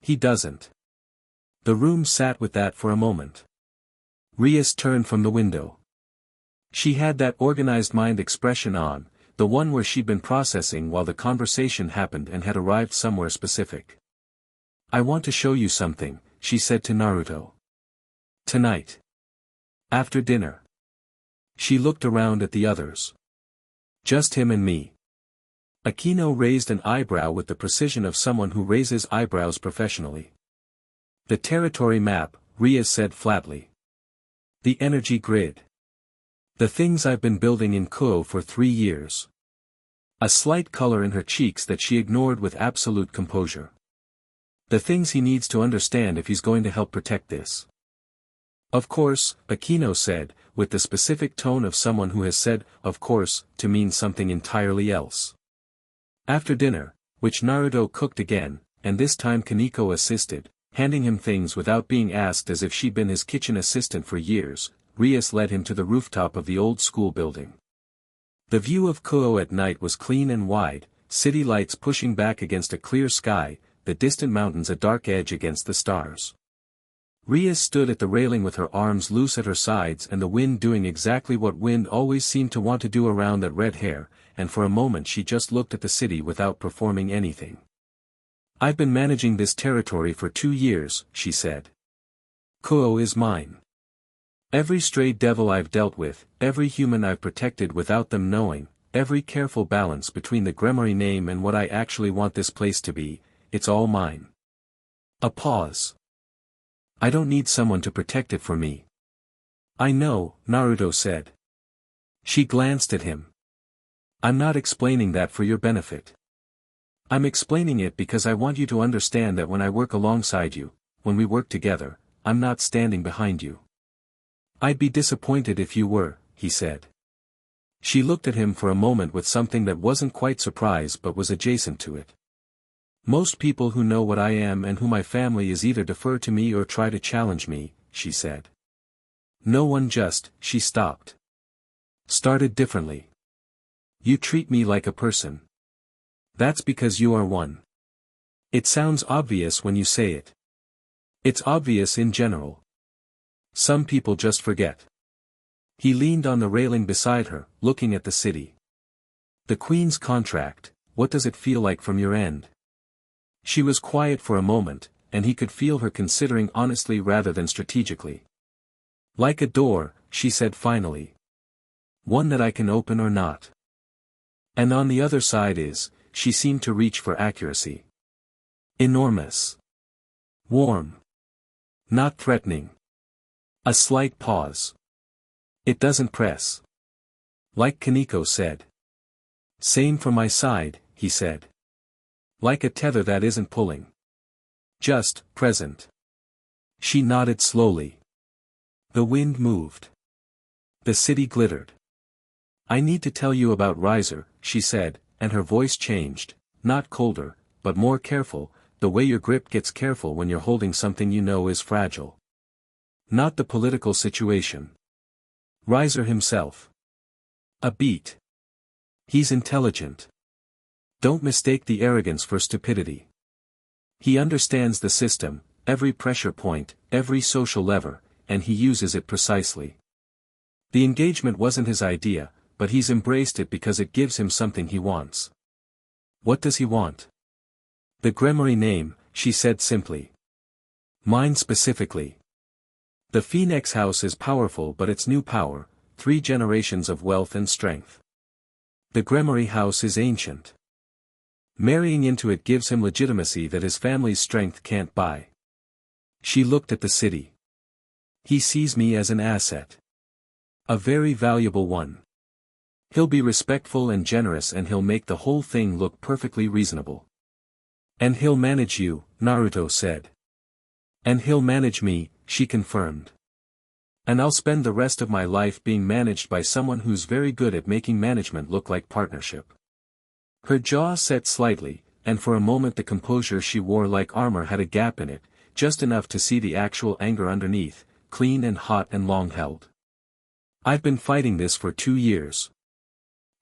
He doesn't. The room sat with that for a moment. Rias turned from the window. She had that organized mind expression on, the one where she'd been processing while the conversation happened and had arrived somewhere specific. I want to show you something, she said to Naruto. Tonight. After dinner. She looked around at the others. Just him and me. Aquino raised an eyebrow with the precision of someone who raises eyebrows professionally. The territory map, Rias said flatly. The energy grid. The things I've been building in Kuo for 3 years. A slight color in her cheeks that she ignored with absolute composure. The things he needs to understand if he's going to help protect this. Of course, Aquino said, with the specific tone of someone who has said, of course, to mean something entirely else. After dinner, which Naruto cooked again, and this time Kaneko assisted, handing him things without being asked as if she'd been his kitchen assistant for years, Rias led him to the rooftop of the old school building. The view of Kuo at night was clean and wide, city lights pushing back against a clear sky, the distant mountains a dark edge against the stars. Rias stood at the railing with her arms loose at her sides and the wind doing exactly what wind always seemed to want to do around that red hair, and for a moment she just looked at the city without performing anything. "I've been managing this territory for 2 years," she said. "Kuo is mine. Every stray devil I've dealt with, every human I've protected without them knowing, every careful balance between the Gremory name and what I actually want this place to be, it's all mine." A pause. "I don't need someone to protect it for me." "I know," Naruto said. She glanced at him. "I'm not explaining that for your benefit. I'm explaining it because I want you to understand that when I work alongside you, when we work together, I'm not standing behind you." "I'd be disappointed if you were," he said. She looked at him for a moment with something that wasn't quite surprise but was adjacent to it. "Most people who know what I am and who my family is either defer to me or try to challenge me," she said. "No one just," she stopped. "Started differently. You treat me like a person. That's because you are one. It sounds obvious when you say it. It's obvious in general. Some people just forget." He leaned on the railing beside her, looking at the city. "The Queen's contract, what does it feel like from your end?" She was quiet for a moment, and he could feel her considering honestly rather than strategically. "Like a door," she said finally. "One that I can open or not. And on the other side is," she seemed to reach for accuracy. "Enormous. Warm. Not threatening." A slight pause. "It doesn't press. Like Kaneko said." "Same for my side," he said. "Like a tether that isn't pulling. Just, present." She nodded slowly. The wind moved. The city glittered. "I need to tell you about Riser," she said, and her voice changed, not colder, but more careful, the way your grip gets careful when you're holding something you know is fragile. "Not the political situation. Riser himself. A beat. He's intelligent. Don't mistake the arrogance for stupidity. He understands the system, every pressure point, every social lever, and he uses it precisely. The engagement wasn't his idea, but he's embraced it because it gives him something he wants." "What does he want?" "The Gremory name," she said simply. "Mine specifically. The Phoenix House is powerful but its new power, 3 generations of wealth and strength. The Gremory House is ancient. Marrying into it gives him legitimacy that his family's strength can't buy." She looked at the city. "He sees me as an asset. A very valuable one. He'll be respectful and generous and he'll make the whole thing look perfectly reasonable." "And he'll manage you," Naruto said. "And he'll manage me," she confirmed. "And I'll spend the rest of my life being managed by someone who's very good at making management look like partnership." Her jaw set slightly, and for a moment the composure she wore like armor had a gap in it, just enough to see the actual anger underneath, clean and hot and long-held. "I've been fighting this for 2 years.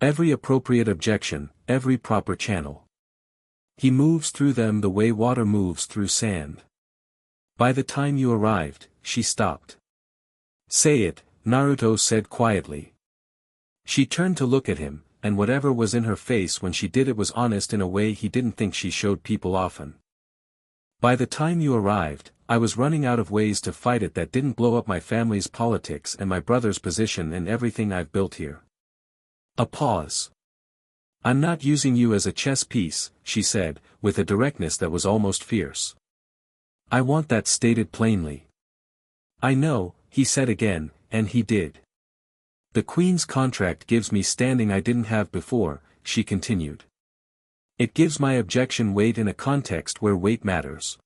Every appropriate objection, every proper channel. He moves through them the way water moves through sand. By the time you arrived," she stopped. "Say it," Naruto said quietly. She turned to look at him, and whatever was in her face when she did it was honest in a way he didn't think she showed people often. "By the time you arrived, I was running out of ways to fight it that didn't blow up my family's politics and my brother's position and everything I've built here." A pause. "I'm not using you as a chess piece," she said, with a directness that was almost fierce. "I want that stated plainly." "I know," he said again, and he did. "The Queen's contract gives me standing I didn't have before," she continued. It gives my objection weight in a context where weight matters.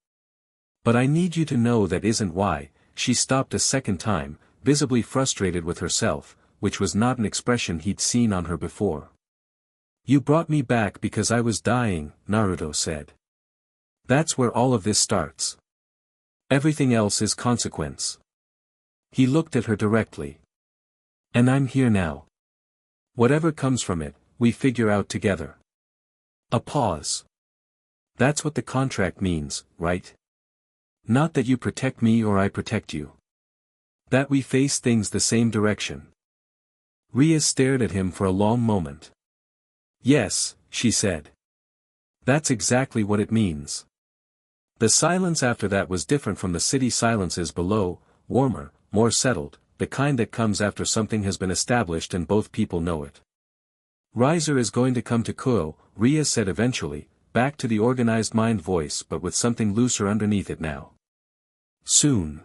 But I need you to know that isn't why. She stopped a second time, visibly frustrated with herself, which was not an expression he'd seen on her before. You brought me back because I was dying, Naruto said. That's where all of this starts. Everything else is consequence. He looked at her directly. And I'm here now. Whatever comes from it, we figure out together. A pause. That's what the contract means, right? Not that you protect me or I protect you. That we face things the same direction. Rias stared at him for a long moment. Yes, she said. That's exactly what it means. The silence after that was different from the city silences below, warmer, more settled, the kind that comes after something has been established and both people know it. Riser is going to come to Kuo, Rias said eventually, back to the organized mind voice but with something looser underneath it now. Soon.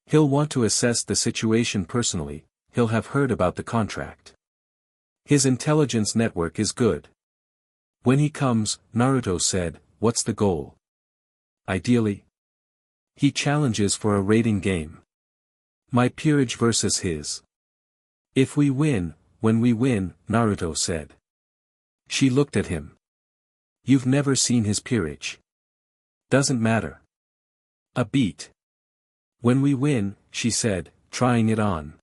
He'll want to assess the situation personally, he'll have heard about the contract. His intelligence network is good. When he comes, Naruto said, what's the goal? Ideally. He challenges for a rating game. My peerage versus his. If we win, when we win, Naruto said. She looked at him. You've never seen his peerage. Doesn't matter. A beat. When we win, she said, trying it on.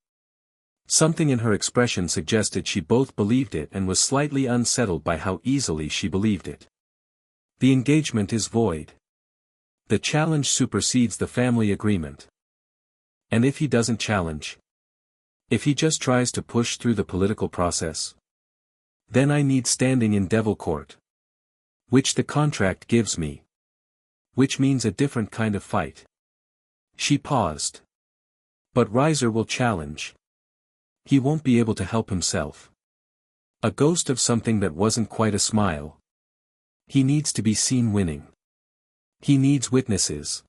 Something in her expression suggested she both believed it and was slightly unsettled by how easily she believed it. The engagement is void. The challenge supersedes the family agreement. And if he doesn't challenge? If he just tries to push through the political process? Then I need standing in Devil Court. Which the contract gives me. Which means a different kind of fight. She paused. But Riser will challenge. He won't be able to help himself. A ghost of something that wasn't quite a smile. He needs to be seen winning. He needs witnesses.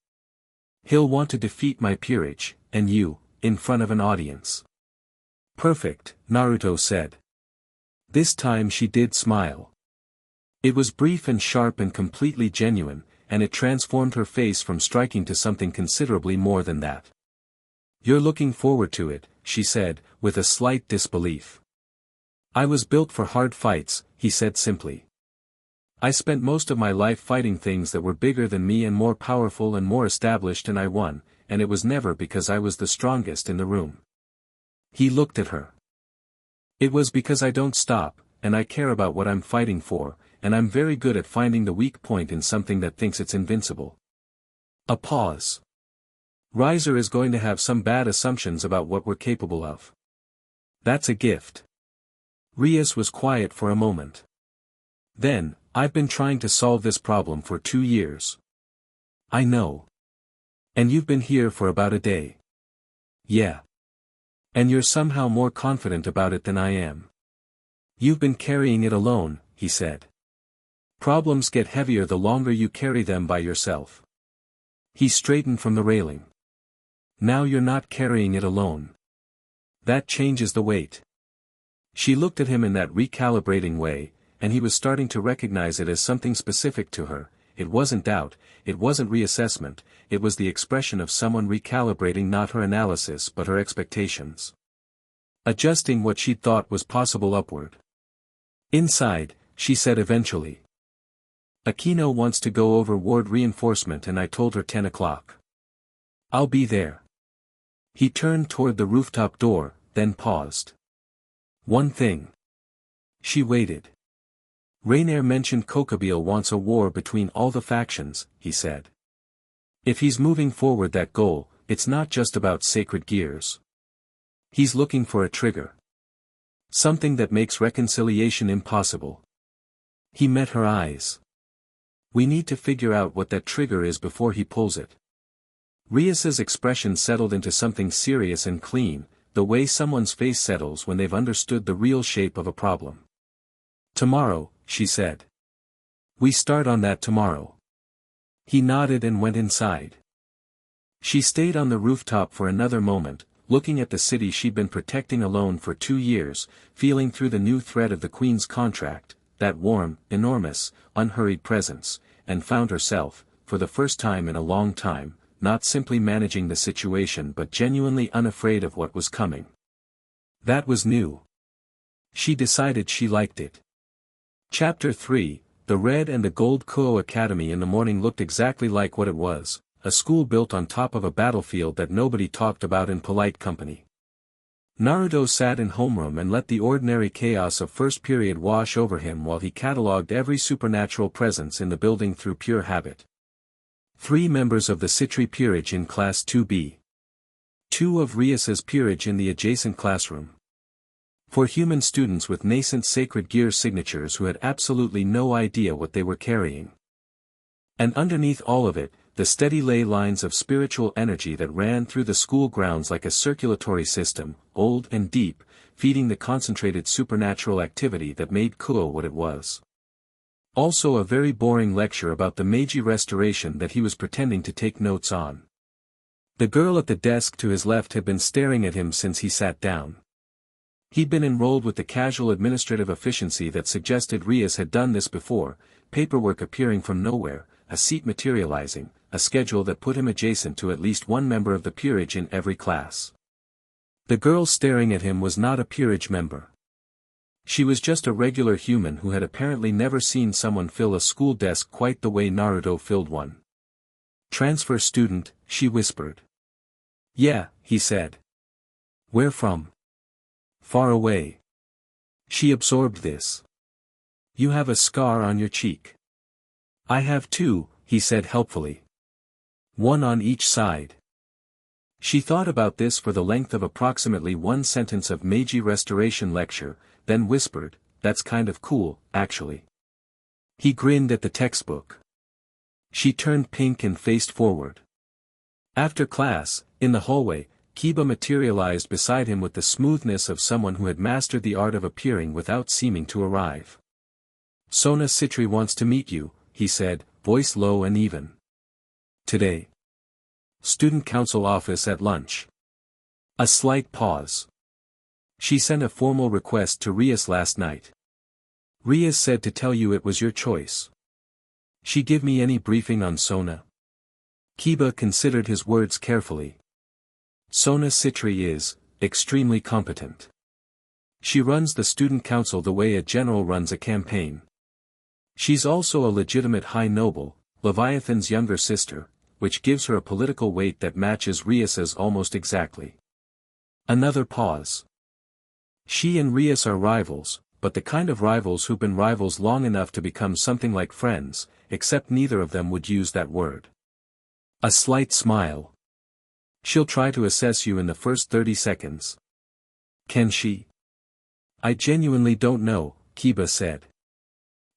He'll want to defeat my peerage, and you, in front of an audience. Perfect, Naruto said. This time she did smile. It was brief and sharp and completely genuine, and it transformed her face from striking to something considerably more than that. You're looking forward to it, she said, with a slight disbelief. I was built for hard fights, he said simply. I spent most of my life fighting things that were bigger than me and more powerful and more established, and I won, and it was never because I was the strongest in the room. He looked at her. It was because I don't stop, and I care about what I'm fighting for, and I'm very good at finding the weak point in something that thinks it's invincible. A pause. Riser is going to have some bad assumptions about what we're capable of. That's a gift. Rias was quiet for a moment. Then, I've been trying to solve this problem for 2 years. I know. And you've been here for about a day. Yeah. And you're somehow more confident about it than I am. You've been carrying it alone, he said. Problems get heavier the longer you carry them by yourself. He straightened from the railing. Now you're not carrying it alone. That changes the weight. She looked at him in that recalibrating way, and he was starting to recognize it as something specific to her. It wasn't doubt, it wasn't reassessment, it was the expression of someone recalibrating not her analysis but her expectations. Adjusting what she'd thought was possible upward. Inside, she said eventually. Aquino wants to go over ward reinforcement and I told her 10 o'clock. I'll be there. He turned toward the rooftop door, then paused. One thing. She waited. Rainier mentioned Kokabile wants a war between all the factions, he said. If he's moving forward that goal, it's not just about sacred gears. He's looking for a trigger. Something that makes reconciliation impossible. He met her eyes. We need to figure out what that trigger is before he pulls it. Rias's expression settled into something serious and clean, the way someone's face settles when they've understood the real shape of a problem. Tomorrow, she said. We start on that tomorrow. He nodded and went inside. She stayed on the rooftop for another moment, looking at the city she'd been protecting alone for 2 years, feeling through the new threat of the Queen's contract, that warm, enormous, unhurried presence, and found herself, for the first time in a long time, not simply managing the situation but genuinely unafraid of what was coming. That was new. She decided she liked it. Chapter 3, The Red and the Gold Kuo Academy in the morning looked exactly like what it was, a school built on top of a battlefield that nobody talked about in polite company. Naruto sat in homeroom and let the ordinary chaos of first period wash over him while he catalogued every supernatural presence in the building through pure habit. 3 members of the Sitri peerage in Class 2B. 2 of Rias's peerage in the adjacent classroom. 4 human students with nascent sacred gear signatures who had absolutely no idea what they were carrying. And underneath all of it, the steady ley lines of spiritual energy that ran through the school grounds like a circulatory system, old and deep, feeding the concentrated supernatural activity that made Kuo what it was. Also a very boring lecture about the Meiji Restoration that he was pretending to take notes on. The girl at the desk to his left had been staring at him since he sat down. He'd been enrolled with the casual administrative efficiency that suggested Rias had done this before, paperwork appearing from nowhere, a seat materializing, a schedule that put him adjacent to at least one member of the peerage in every class. The girl staring at him was not a peerage member. She was just a regular human who had apparently never seen someone fill a school desk quite the way Naruto filled one. "Transfer student," she whispered. "Yeah," he said. "Where from?" "Far away." She absorbed this. "You have a scar on your cheek." "I have 2, he said helpfully. 1 on each side." She thought about this for the length of approximately 1 sentence of Meiji Restoration lecture, then whispered, "That's kind of cool, actually." He grinned at the textbook. She turned pink and faced forward. After class, in the hallway, Kiba materialized beside him with the smoothness of someone who had mastered the art of appearing without seeming to arrive. "Sona Sitri wants to meet you," he said, voice low and even. "Today. Student council office at lunch." A slight pause. "She sent a formal request to Rias last night. Rias said to tell you it was your choice." "She give me any briefing on Sona?" Kiba considered his words carefully. "Sona Sitri is extremely competent. She runs the student council the way a general runs a campaign. She's also a legitimate high noble, Leviathan's younger sister, which gives her a political weight that matches Rias's almost exactly." Another pause. "She and Rias are rivals, but the kind of rivals who've been rivals long enough to become something like friends, except neither of them would use that word." A slight smile. "She'll try to assess you in the first 30 seconds. "Can she?" "I genuinely don't know," Kiba said.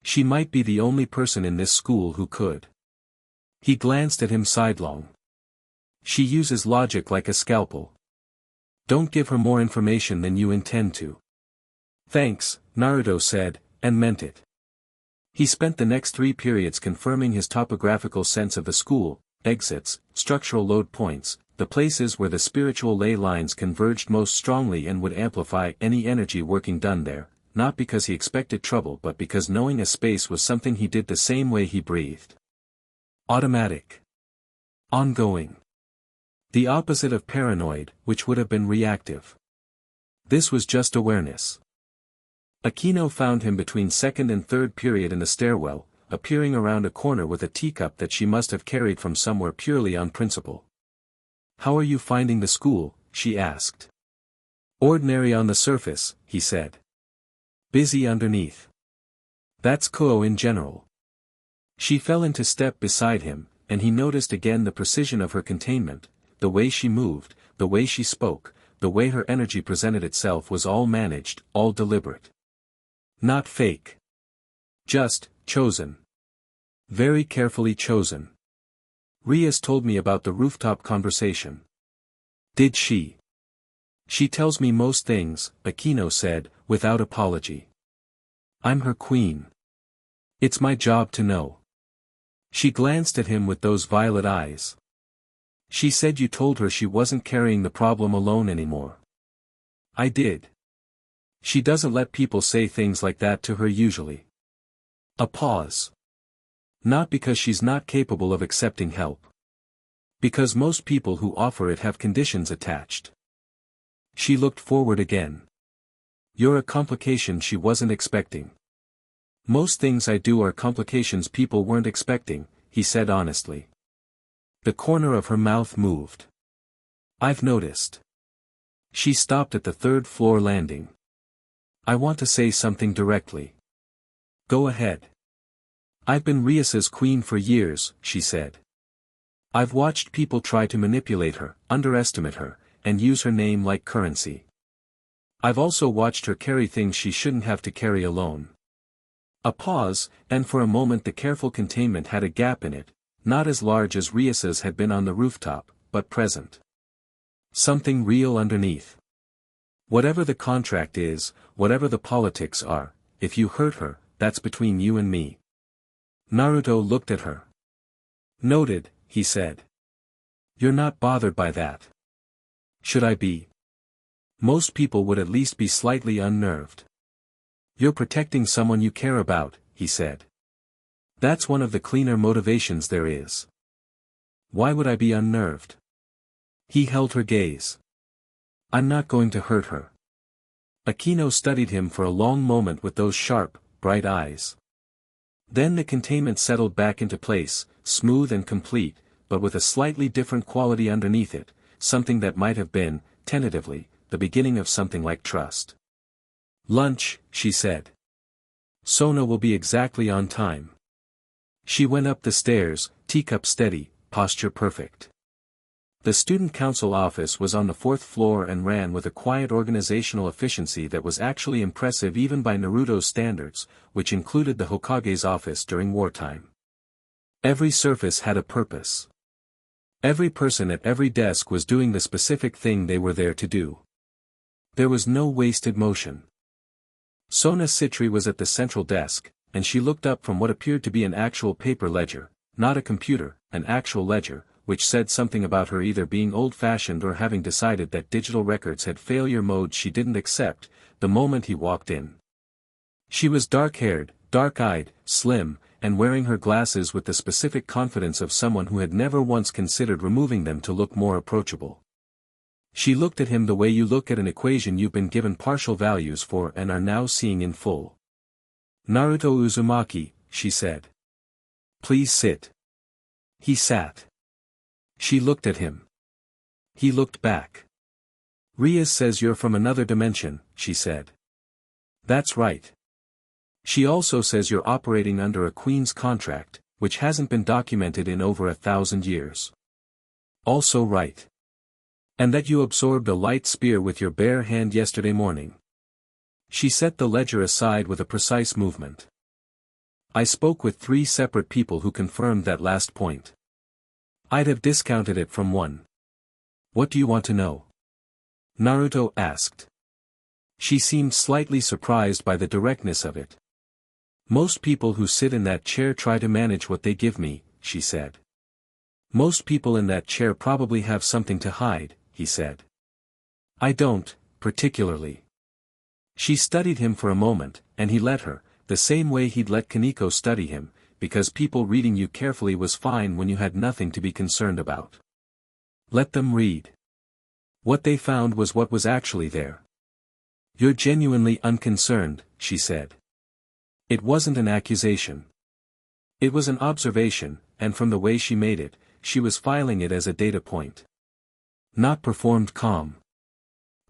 "She might be the only person in this school who could." He glanced at him sidelong. "She uses logic like a scalpel. Don't give her more information than you intend to." "Thanks," Naruto said, and meant it. He spent the next 3 periods confirming his topographical sense of the school, exits, structural load points, the places where the spiritual ley lines converged most strongly and would amplify any energy working done there, not because he expected trouble but because knowing a space was something he did the same way he breathed. Automatic. Ongoing. The opposite of paranoid, which would have been reactive. This was just awareness. Aquino found him between second and third period in the stairwell, appearing around a corner with a teacup that she must have carried from somewhere purely on principle. "How are you finding the school?" she asked. "Ordinary on the surface," he said. "Busy underneath. That's Kuo in general." She fell into step beside him, and he noticed again the precision of her containment, the way she moved, the way she spoke, the way her energy presented itself was all managed, all deliberate. Not fake. Just chosen. Very carefully chosen. "Rias told me about the rooftop conversation." "Did she?" "She tells me most things," Aquino said, without apology. "I'm her queen. It's my job to know." She glanced at him with those violet eyes. She said you told her she wasn't carrying the problem alone anymore. I did. She doesn't let people say things like that to her usually. A pause. Not because she's not capable of accepting help. Because most people who offer it have conditions attached. She looked forward again. You're a complication she wasn't expecting. Most things I do are complications people weren't expecting, he said honestly. The corner of her mouth moved. I've noticed. She stopped at the third-floor landing. I want to say something directly. Go ahead. I've been Rias's queen for years, she said. I've watched people try to manipulate her, underestimate her, and use her name like currency. I've also watched her carry things she shouldn't have to carry alone. A pause, and for a moment the careful containment had a gap in it, not as large as Rias's had been on the rooftop, but present. Something real underneath. Whatever the contract is, whatever the politics are, if you hurt her, that's between you and me. Naruto looked at her. Noted, he said. You're not bothered by that. Should I be? Most people would at least be slightly unnerved. You're protecting someone you care about, he said. That's one of the cleaner motivations there is. Why would I be unnerved? He held her gaze. I'm not going to hurt her. Akino studied him for a long moment with those sharp, bright eyes. Then the containment settled back into place, smooth and complete, but with a slightly different quality underneath it, something that might have been, tentatively, the beginning of something like trust. Lunch, she said. Sona will be exactly on time. She went up the stairs, teacup steady, posture perfect. The student council office was on the 4th floor and ran with a quiet organizational efficiency that was actually impressive even by Naruto's standards, which included the Hokage's office during wartime. Every surface had a purpose. Every person at every desk was doing the specific thing they were there to do. There was no wasted motion. Sona Sitri was at the central desk, and she looked up from what appeared to be an actual paper ledger, not a computer, an actual ledger, which said something about her either being old-fashioned or having decided that digital records had failure mode she didn't accept, the moment he walked in. She was dark-haired, dark-eyed, slim, and wearing her glasses with the specific confidence of someone who had never once considered removing them to look more approachable. She looked at him the way you look at an equation you've been given partial values for and are now seeing in full. Naruto Uzumaki, she said. Please sit. He sat. She looked at him. He looked back. Rias says you're from another dimension, she said. That's right. She also says you're operating under a queen's contract, which hasn't been documented in over 1,000 years. Also right. And that you absorbed a light spear with your bare hand yesterday morning. She set the ledger aside with a precise movement. I spoke with 3 separate people who confirmed that last point. I'd have discounted it from 1. What do you want to know? Naruto asked. She seemed slightly surprised by the directness of it. Most people who sit in that chair try to manage what they give me, she said. Most people in that chair probably have something to hide, he said. I don't, particularly. She studied him for a moment, and he let her, the same way he'd let Kaneko study him, because people reading you carefully was fine when you had nothing to be concerned about. Let them read. What they found was what was actually there. You're genuinely unconcerned, she said. It wasn't an accusation. It was an observation, and from the way she made it, she was filing it as a data point. Not performed calm.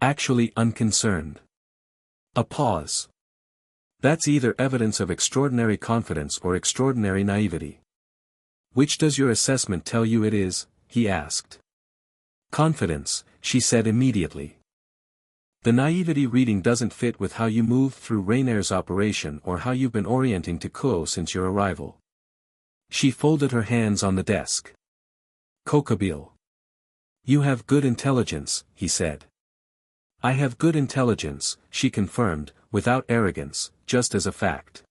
Actually unconcerned. A pause. That's either evidence of extraordinary confidence or extraordinary naivety. Which does your assessment tell you it is? He asked. Confidence, she said immediately. The naivety reading doesn't fit with how you moved through Rainer's operation or how you've been orienting to Kuo since your arrival. She folded her hands on the desk. Kokabile. You have good intelligence, he said. I have good intelligence, she confirmed, without arrogance, just as a fact.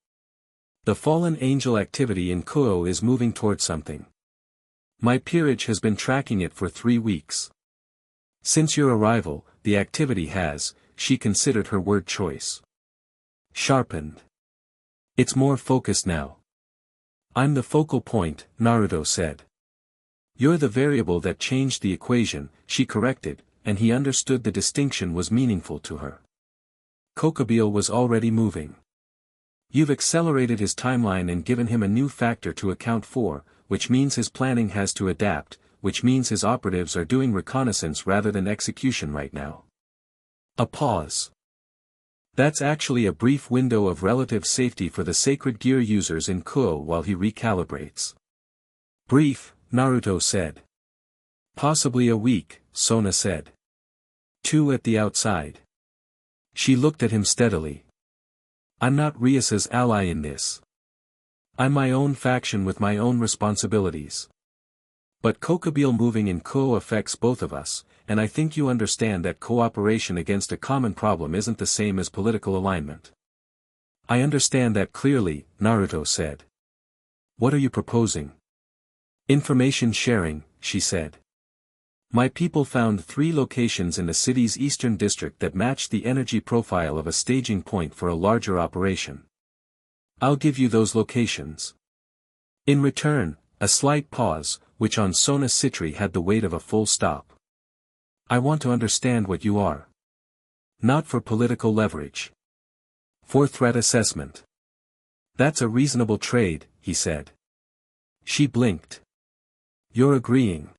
The fallen angel activity in Kuo is moving toward something. My peerage has been tracking it for 3 weeks. Since your arrival, the activity has, she considered her word choice, sharpened. It's more focused now. I'm the focal point, Naruto said. You're the variable that changed the equation, she corrected, and he understood the distinction was meaningful to her. Kokobile was already moving. You've accelerated his timeline and given him a new factor to account for, which means his planning has to adapt, which means his operatives are doing reconnaissance rather than execution right now. A pause. That's actually a brief window of relative safety for the sacred gear users in Kuo while he recalibrates. Brief, Naruto said. Possibly a week, Sona said. 2 at the outside. She looked at him steadily. I'm not Rias's ally in this. I'm my own faction with my own responsibilities. But Kokobile moving in Kuo affects both of us, and I think you understand that cooperation against a common problem isn't the same as political alignment. I understand that clearly, Naruto said. What are you proposing? Information sharing, she said. My people found 3 locations in the city's eastern district that matched the energy profile of a staging point for a larger operation. I'll give you those locations. In return, a slight pause, which on Sona Sitri had the weight of a full stop. I want to understand what you are. Not for political leverage. For threat assessment. That's a reasonable trade, he said. She blinked. You're agreeing.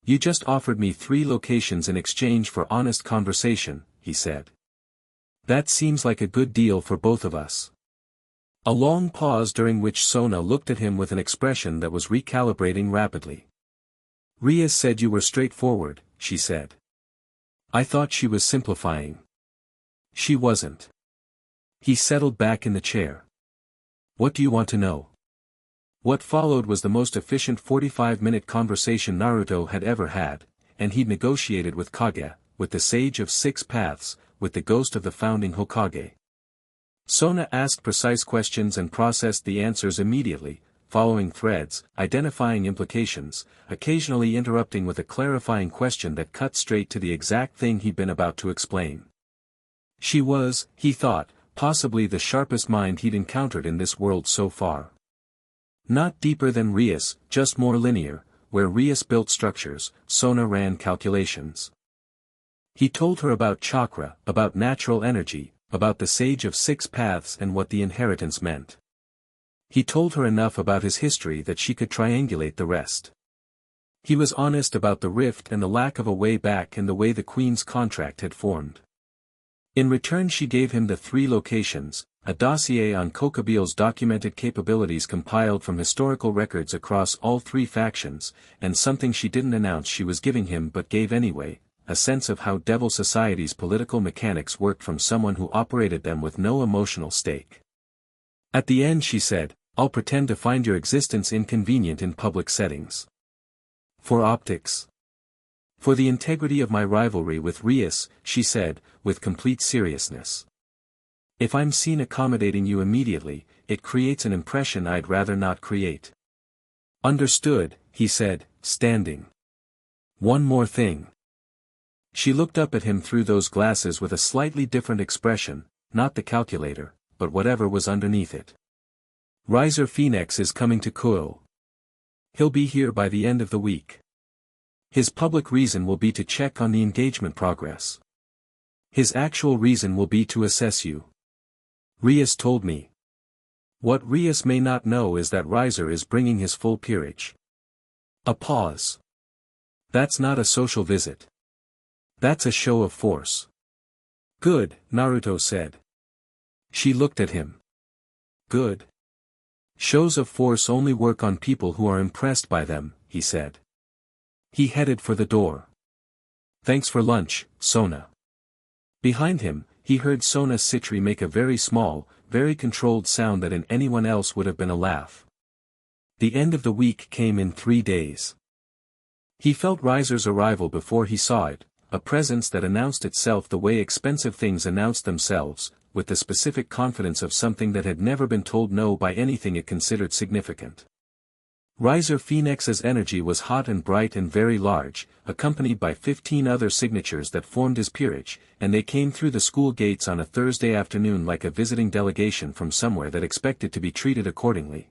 You just offered me 3 locations in exchange for honest conversation, he said. That seems like a good deal for both of us. A long pause during which Sona looked at him with an expression that was recalibrating rapidly. Rias said you were straightforward, she said. I thought she was simplifying. She wasn't. He settled back in the chair. What do you want to know? What followed was the most efficient 45-minute conversation Naruto had ever had, and he'd negotiated with Kage, with the Sage of 6 Paths, with the ghost of the founding Hokage. Sona asked precise questions and processed the answers immediately, following threads, identifying implications, occasionally interrupting with a clarifying question that cut straight to the exact thing he'd been about to explain. She was, he thought, possibly the sharpest mind he'd encountered in this world so far. Not deeper than Rias, just more linear, where Rias built structures, Sona ran calculations. He told her about chakra, about natural energy, about the Sage of 6 Paths and what the inheritance meant. He told her enough about his history that she could triangulate the rest. He was honest about the rift and the lack of a way back and the way the Queen's contract had formed. In return she gave him the 3 locations, a dossier on Kokobile's documented capabilities compiled from historical records across all 3 factions, and something she didn't announce she was giving him but gave anyway, a sense of how Devil Society's political mechanics worked from someone who operated them with no emotional stake. At the end she said, I'll pretend to find your existence inconvenient in public settings. For optics. For the integrity of my rivalry with Rias, she said, with complete seriousness. If I'm seen accommodating you immediately, it creates an impression I'd rather not create. Understood, he said, standing. One more thing. She looked up at him through those glasses with a slightly different expression, not the calculator, but whatever was underneath it. Riser Phoenix is coming to Kuo. He'll be here by the end of the week. His public reason will be to check on the engagement progress. His actual reason will be to assess you. Rias told me. What Rias may not know is that Riser is bringing his full peerage. A pause. That's not a social visit. That's a show of force. Good, Naruto said. She looked at him. Good. Shows of force only work on people who are impressed by them, he said. He headed for the door. Thanks for lunch, Sona. Behind him, he heard Sona Sitri make a very small, very controlled sound that in anyone else would have been a laugh. The end of the week came in 3 days. He felt Riser's arrival before he saw it, a presence that announced itself the way expensive things announced themselves, with the specific confidence of something that had never been told no by anything it considered significant. Riser Phoenix's energy was hot and bright and very large, accompanied by 15 other signatures that formed his peerage, and they came through the school gates on a Thursday afternoon like a visiting delegation from somewhere that expected to be treated accordingly.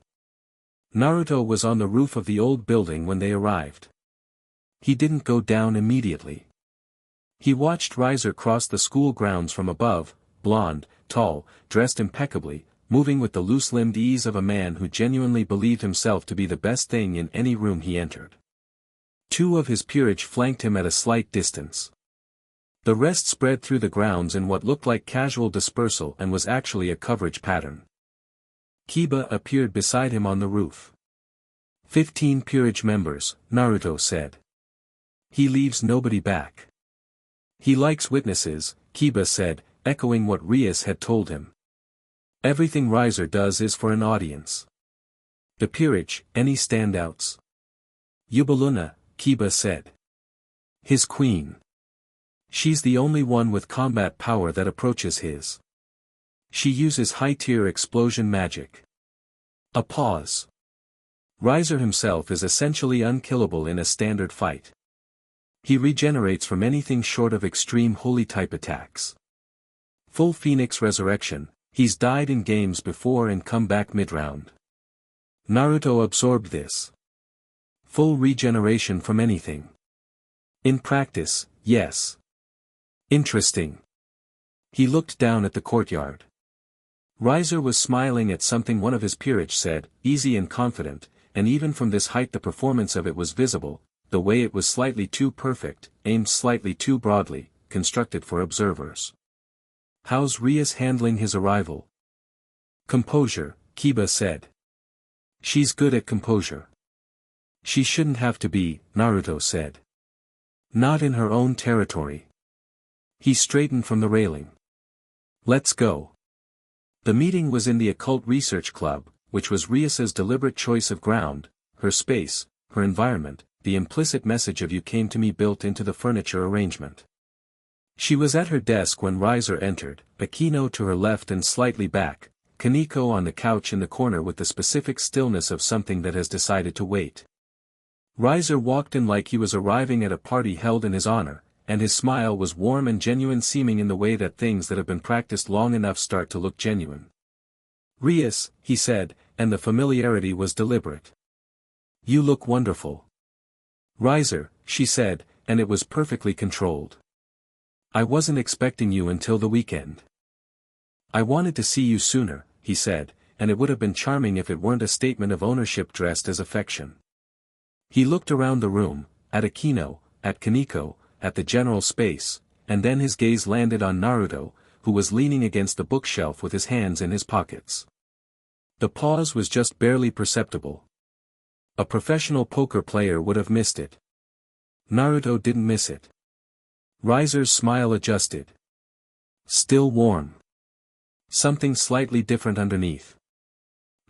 Naruto was on the roof of the old building when they arrived. He didn't go down immediately. He watched Riser cross the school grounds from above, blonde, tall, dressed impeccably, moving with the loose-limbed ease of a man who genuinely believed himself to be the best thing in any room he entered. 2 of his peerage flanked him at a slight distance. The rest spread through the grounds in what looked like casual dispersal and was actually a coverage pattern. Kiba appeared beside him on the roof. 15 peerage members, Naruto said. He leaves nobody back. He likes witnesses, Kiba said, echoing what Rias had told him. Everything Riser does is for an audience. The peerage, any standouts? Yubaluna, Kiba said. His queen. She's the only one with combat power that approaches his. She uses high-tier explosion magic. A pause. Riser himself is essentially unkillable in a standard fight. He regenerates from anything short of extreme holy-type attacks. Full Phoenix resurrection. He's died in games before and come back mid-round. Naruto absorbed this. Full regeneration from anything. In practice, yes. Interesting. He looked down at the courtyard. Riser was smiling at something one of his peerage said, easy and confident, and even from this height the performance of it was visible, the way it was slightly too perfect, aimed slightly too broadly, constructed for observers. How's Rias handling his arrival? Composure, Kiba said. She's good at composure. She shouldn't have to be, Naruto said. Not in her own territory. He straightened from the railing. Let's go. The meeting was in the Occult Research Club, which was Rias's deliberate choice of ground, her space, her environment, the implicit message of "you came to me" built into the furniture arrangement. She was at her desk when Riser entered, Akino to her left and slightly back, Kaneko on the couch in the corner with the specific stillness of something that has decided to wait. Riser walked in like he was arriving at a party held in his honor, and his smile was warm and genuine, seeming in the way that things that have been practiced long enough start to look genuine. Rias, he said, and the familiarity was deliberate. You look wonderful. Riser, she said, and it was perfectly controlled. I wasn't expecting you until the weekend. I wanted to see you sooner, he said, and it would have been charming if it weren't a statement of ownership dressed as affection. He looked around the room, at Akino, at Kaneko, at the general space, and then his gaze landed on Naruto, who was leaning against the bookshelf with his hands in his pockets. The pause was just barely perceptible. A professional poker player would have missed it. Naruto didn't miss it. Riser's smile adjusted. Still warm. Something slightly different underneath.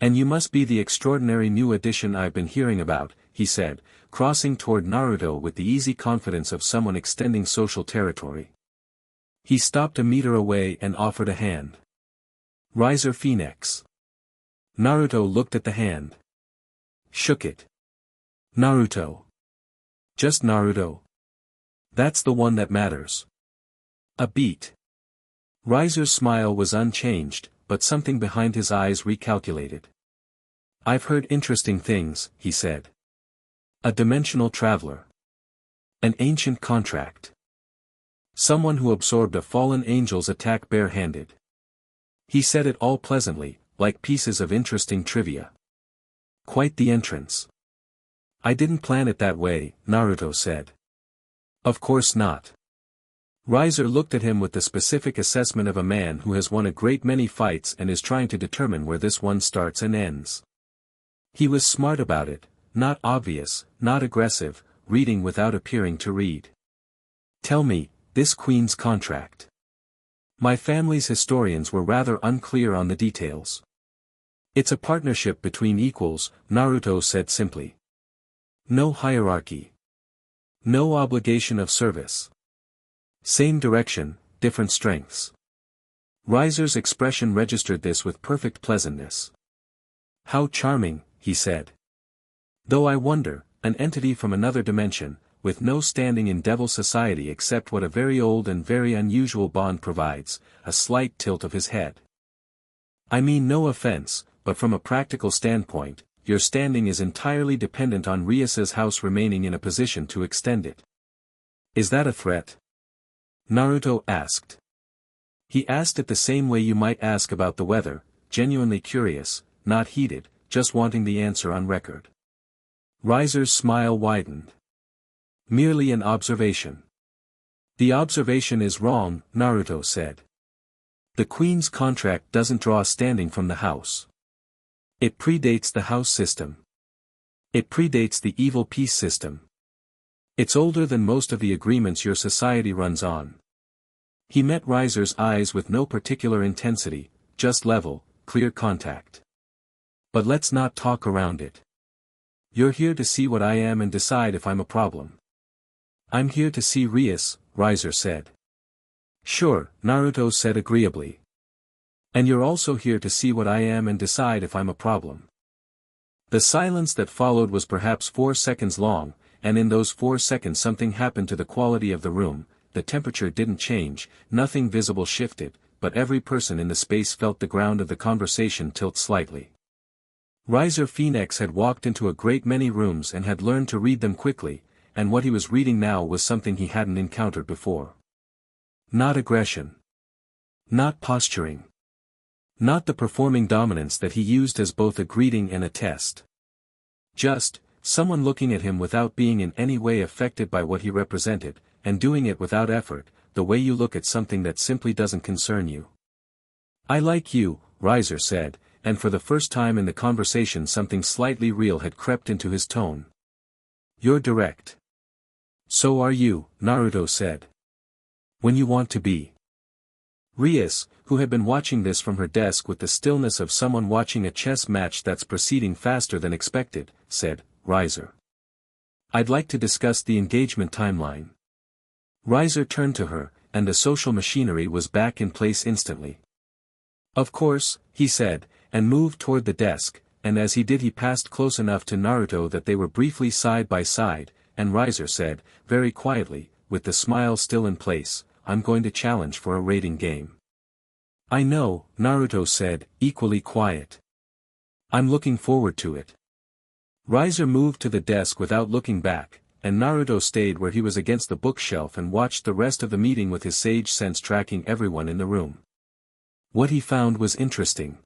And you must be the extraordinary new addition I've been hearing about, he said, crossing toward Naruto with the easy confidence of someone extending social territory. He stopped a meter away and offered a hand. Riser Phoenix. Naruto looked at the hand. Shook it. Naruto. Just Naruto. That's the one that matters. A beat. Riser's smile was unchanged, but something behind his eyes recalculated. I've heard interesting things, he said. A dimensional traveler. An ancient contract. Someone who absorbed a fallen angel's attack barehanded. He said it all pleasantly, like pieces of interesting trivia. Quite the entrance. I didn't plan it that way, Naruto said. Of course not. Riser looked at him with the specific assessment of a man who has won a great many fights and is trying to determine where this one starts and ends. He was smart about it, not obvious, not aggressive, reading without appearing to read. Tell me, this queen's contract. My family's historians were rather unclear on the details. It's a partnership between equals, Naruto said simply. No hierarchy. No obligation of service. Same direction, different strengths. Riser's expression registered this with perfect pleasantness. How charming, he said. Though I wonder, an entity from another dimension, with no standing in devil society except what a very old and very unusual bond provides, a slight tilt of his head. I mean no offense, but from a practical standpoint, your standing is entirely dependent on Rias's house remaining in a position to extend it. Is that a threat? Naruto asked. He asked it the same way you might ask about the weather, genuinely curious, not heated, just wanting the answer on record. Riser's smile widened. Merely an observation. The observation is wrong, Naruto said. The Queen's contract doesn't draw a standing from the house. It predates the house system. It predates the evil peace system. It's older than most of the agreements your society runs on. He met Riser's eyes with no particular intensity, just level, clear contact. But let's not talk around it. You're here to see what I am and decide if I'm a problem. I'm here to see Rias, Riser said. Sure, Naruto said agreeably. And you're also here to see what I am and decide if I'm a problem. The silence that followed was perhaps 4 seconds long, and in those 4 seconds something happened to the quality of the room. The temperature didn't change, nothing visible shifted, but every person in the space felt the ground of the conversation tilt slightly. Riser Phoenix had walked into a great many rooms and had learned to read them quickly, and what he was reading now was something he hadn't encountered before. Not aggression. Not posturing. Not the performing dominance that he used as both a greeting and a test. Just, someone looking at him without being in any way affected by what he represented, and doing it without effort, the way you look at something that simply doesn't concern you. I like you, Riser said, and for the first time in the conversation something slightly real had crept into his tone. You're direct. So are you, Naruto said. When you want to be. Rias, who had been watching this from her desk with the stillness of someone watching a chess match that's proceeding faster than expected, said, Riser. I'd like to discuss the engagement timeline. Riser turned to her, and the social machinery was back in place instantly. Of course, he said, and moved toward the desk, and as he did he passed close enough to Naruto that they were briefly side by side, and Riser said, very quietly, with the smile still in place, I'm going to challenge for a rating game. I know, Naruto said, equally quiet. I'm looking forward to it. Riser moved to the desk without looking back, and Naruto stayed where he was against the bookshelf and watched the rest of the meeting with his sage sense tracking everyone in the room. What he found was interesting.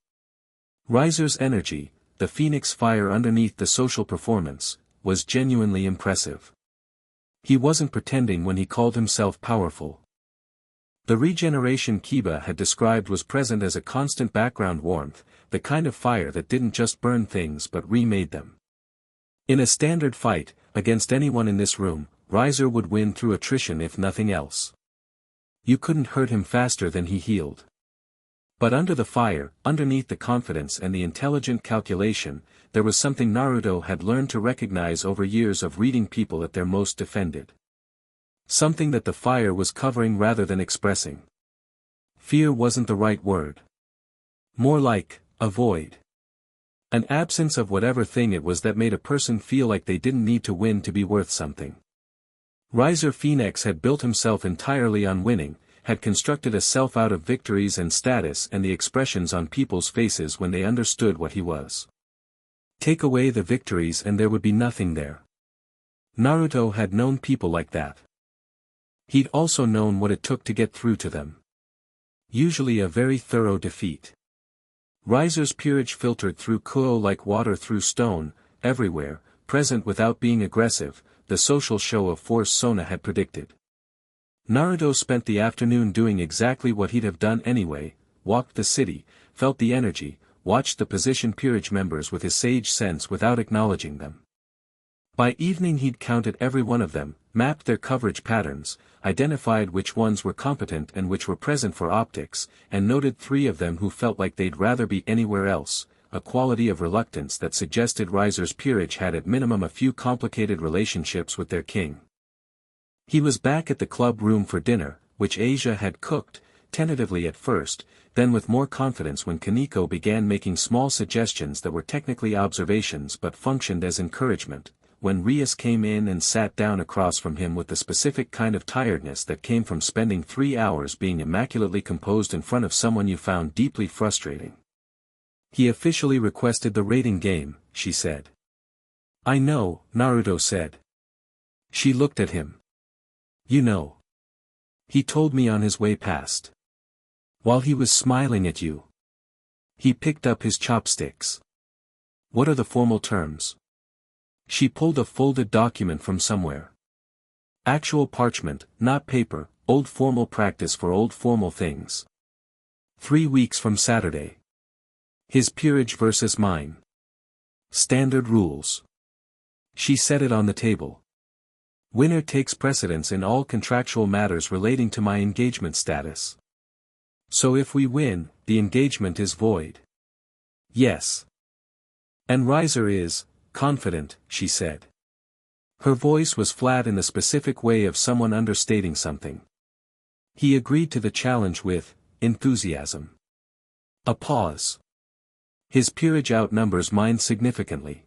Riser's energy, the phoenix fire underneath the social performance, was genuinely impressive. He wasn't pretending when he called himself powerful. The regeneration Kiba had described was present as a constant background warmth, the kind of fire that didn't just burn things but remade them. In a standard fight, against anyone in this room, Riser would win through attrition if nothing else. You couldn't hurt him faster than he healed. But under the fire, underneath the confidence and the intelligent calculation, there was something Naruto had learned to recognize over years of reading people at their most defended. Something that the fire was covering rather than expressing. Fear wasn't the right word. More like, a void. An absence of whatever thing it was that made a person feel like they didn't need to win to be worth something. Riser Phoenix had built himself entirely on winning, had constructed a self out of victories and status and the expressions on people's faces when they understood what he was. Take away the victories and there would be nothing there. Naruto had known people like that. He'd also known what it took to get through to them. Usually a very thorough defeat. Riser's peerage filtered through Kuo like water through stone, everywhere, present without being aggressive, the social show of force Sona had predicted. Naruto spent the afternoon doing exactly what he'd have done anyway, walked the city, felt the energy, watched the position peerage members with his sage sense without acknowledging them. By evening he'd counted every one of them, mapped their coverage patterns, identified which ones were competent and which were present for optics, and noted 3 of them who felt like they'd rather be anywhere else, a quality of reluctance that suggested Riser's peerage had at minimum a few complicated relationships with their king. He was back at the club room for dinner, which Asia had cooked, tentatively at first, then with more confidence when Kaneko began making small suggestions that were technically observations but functioned as encouragement, when Rias came in and sat down across from him with the specific kind of tiredness that came from spending 3 hours being immaculately composed in front of someone you found deeply frustrating. He officially requested the rating game, she said. I know, Naruto said. She looked at him. You know. He told me on his way past. While he was smiling at you. He picked up his chopsticks. What are the formal terms? She pulled a folded document from somewhere. Actual parchment, not paper, old formal practice for old formal things. 3 weeks from Saturday. His peerage versus mine. Standard rules. She set it on the table. Winner takes precedence in all contractual matters relating to my engagement status. So if we win, the engagement is void. Yes. And Riser is confident, she said. Her voice was flat in the specific way of someone understating something. He agreed to the challenge with enthusiasm. A pause. His peerage outnumbers mine significantly.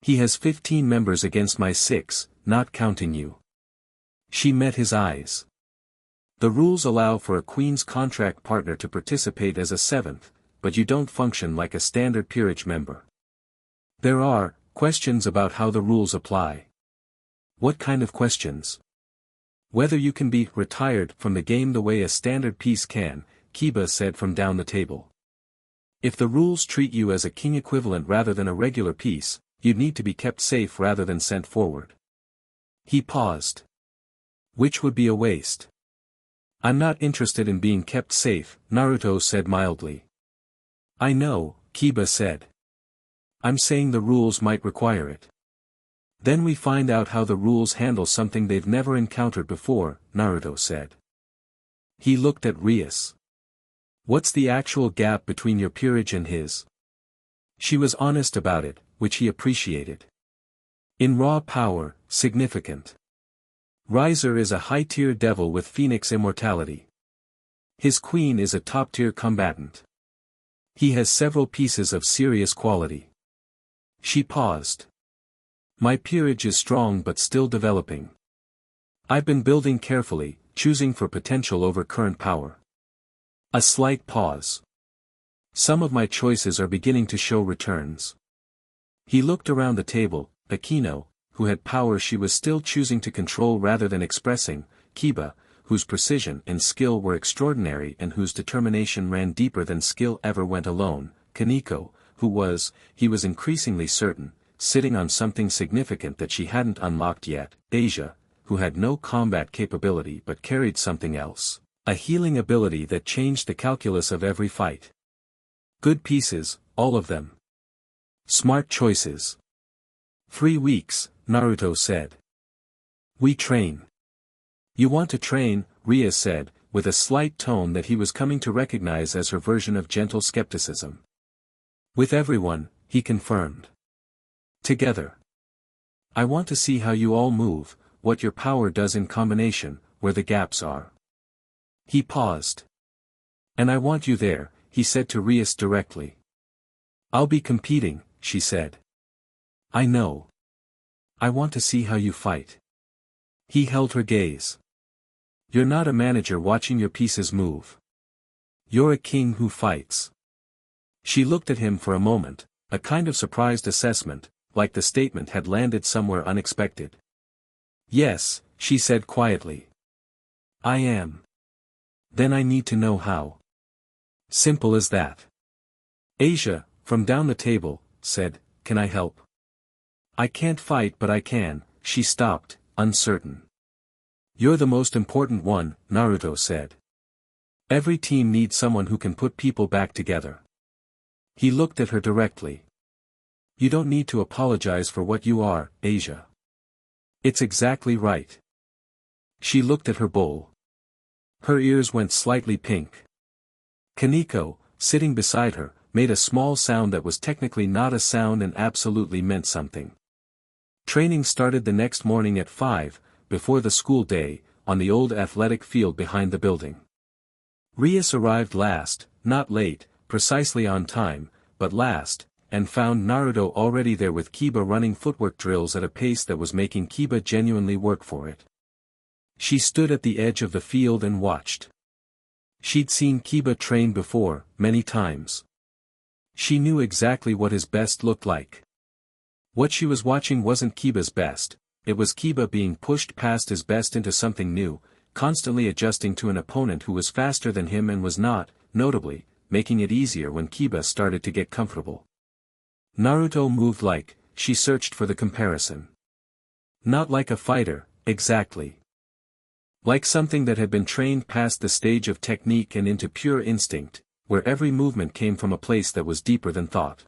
He has 15 members against my 6, not counting you. She met his eyes. The rules allow for a queen's contract partner to participate as a 7th, but you don't function like a standard peerage member. There are questions about how the rules apply. What kind of questions? Whether you can be retired from the game the way a standard piece can, Kiba said from down the table. If the rules treat you as a king equivalent rather than a regular piece, you'd need to be kept safe rather than sent forward. He paused. Which would be a waste. I'm not interested in being kept safe, Naruto said mildly. I know, Kiba said. I'm saying the rules might require it. Then we find out how the rules handle something they've never encountered before, Naruto said. He looked at Rias. What's the actual gap between your peerage and his? She was honest about it, which he appreciated. In raw power, significant. Riser is a high-tier devil with phoenix immortality. His queen is a top-tier combatant. He has several pieces of serious quality. She paused. My peerage is strong but still developing. I've been building carefully, choosing for potential over current power. A slight pause. Some of my choices are beginning to show returns. He looked around the table, Akino, who had power she was still choosing to control rather than expressing, Kiba, whose precision and skill were extraordinary and whose determination ran deeper than skill ever went alone, Kaneko, who was, he was increasingly certain, sitting on something significant that she hadn't unlocked yet, Asia, who had no combat capability but carried something else, a healing ability that changed the calculus of every fight. Good pieces, all of them. Smart choices. 3 weeks, Naruto said. We train. You want to train, Rias said, with a slight tone that he was coming to recognize as her version of gentle skepticism. With everyone, he confirmed. Together. I want to see how you all move, what your power does in combination, where the gaps are. He paused. And I want you there, he said to Rias directly. I'll be competing, she said. I know. I want to see how you fight. He held her gaze. You're not a manager watching your pieces move. You're a king who fights. She looked at him for a moment, a kind of surprised assessment, like the statement had landed somewhere unexpected. Yes, she said quietly. I am. Then I need to know how. Simple as that. Asia, from down the table, said, Can I help? I can't fight but I can, she stopped, uncertain. You're the most important one, Naruto said. Every team needs someone who can put people back together. He looked at her directly. You don't need to apologize for what you are, Asia. It's exactly right. She looked at her bowl. Her ears went slightly pink. Kaneko, sitting beside her, made a small sound that was technically not a sound and absolutely meant something. Training started the next morning at 5, before the school day, on the old athletic field behind the building. Rias arrived last, not late, precisely on time, but last, and found Naruto already there with Kiba running footwork drills at a pace that was making Kiba genuinely work for it. She stood at the edge of the field and watched. She'd seen Kiba train before, many times. She knew exactly what his best looked like. What she was watching wasn't Kiba's best, it was Kiba being pushed past his best into something new, constantly adjusting to an opponent who was faster than him and was not, notably, making it easier when Kiba started to get comfortable. Naruto moved like, she searched for the comparison. Not like a fighter, exactly. Like something that had been trained past the stage of technique and into pure instinct, where every movement came from a place that was deeper than thought.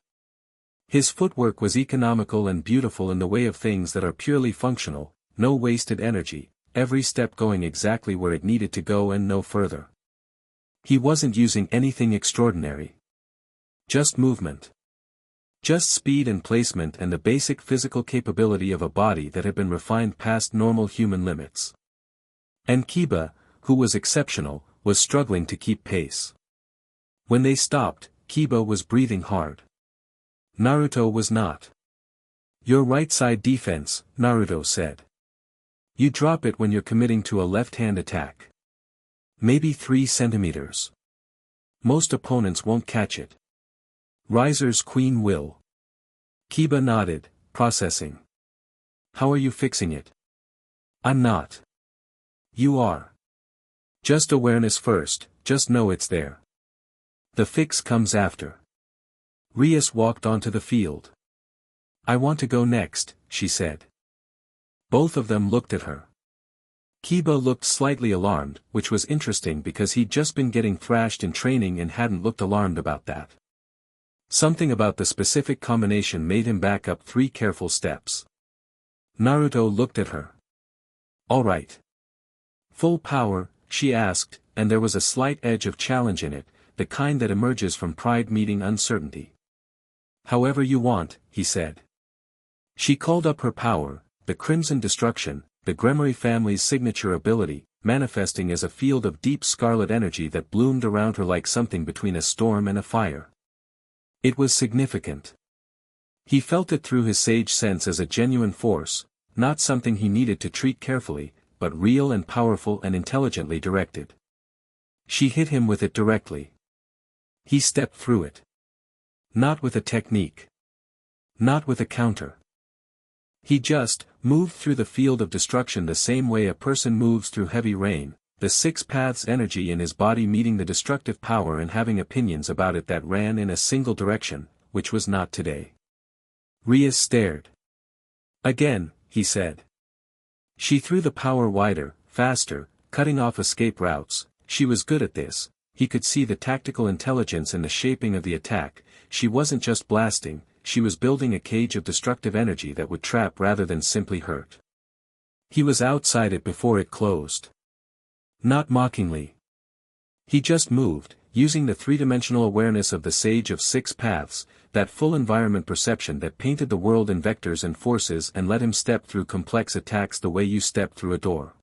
His footwork was economical and beautiful in the way of things that are purely functional, no wasted energy, every step going exactly where it needed to go and no further. He wasn't using anything extraordinary. Just movement. Just speed and placement and the basic physical capability of a body that had been refined past normal human limits. And Kiba, who was exceptional, was struggling to keep pace. When they stopped, Kiba was breathing hard. Naruto was not. Your right side defense, Naruto said. You drop it when you're committing to a left-hand attack. Maybe 3 centimeters. Most opponents won't catch it. Riser's queen will. Kiba nodded, processing. How are you fixing it? I'm not. You are. Just awareness first, just know it's there. The fix comes after. Rias walked onto the field. I want to go next, she said. Both of them looked at her. Kiba looked slightly alarmed, which was interesting because he'd just been getting thrashed in training and hadn't looked alarmed about that. Something about the specific combination made him back up 3 careful steps. Naruto looked at her. All right. Full power, she asked, and there was a slight edge of challenge in it, the kind that emerges from pride meeting uncertainty. However you want, he said. She called up her power, the Crimson Destruction, the Gremory family's signature ability, manifesting as a field of deep scarlet energy that bloomed around her like something between a storm and a fire. It was significant. He felt it through his sage sense as a genuine force, not something he needed to treat carefully, but real and powerful and intelligently directed. She hit him with it directly. He stepped through it. Not with a technique. Not with a counter. He just moved through the field of destruction the same way a person moves through heavy rain, the 6 paths energy in his body meeting the destructive power and having opinions about it that ran in a single direction, which was not today. Rias stared. Again, he said. She threw the power wider, faster, cutting off escape routes. She was good at this. He could see the tactical intelligence in the shaping of the attack. She wasn't just blasting, she was building a cage of destructive energy that would trap rather than simply hurt. He was outside it before it closed. Not mockingly. He just moved, using the 3-dimensional awareness of the Sage of 6 Paths, that full environment perception that painted the world in vectors and forces and let him step through complex attacks the way you step through a door.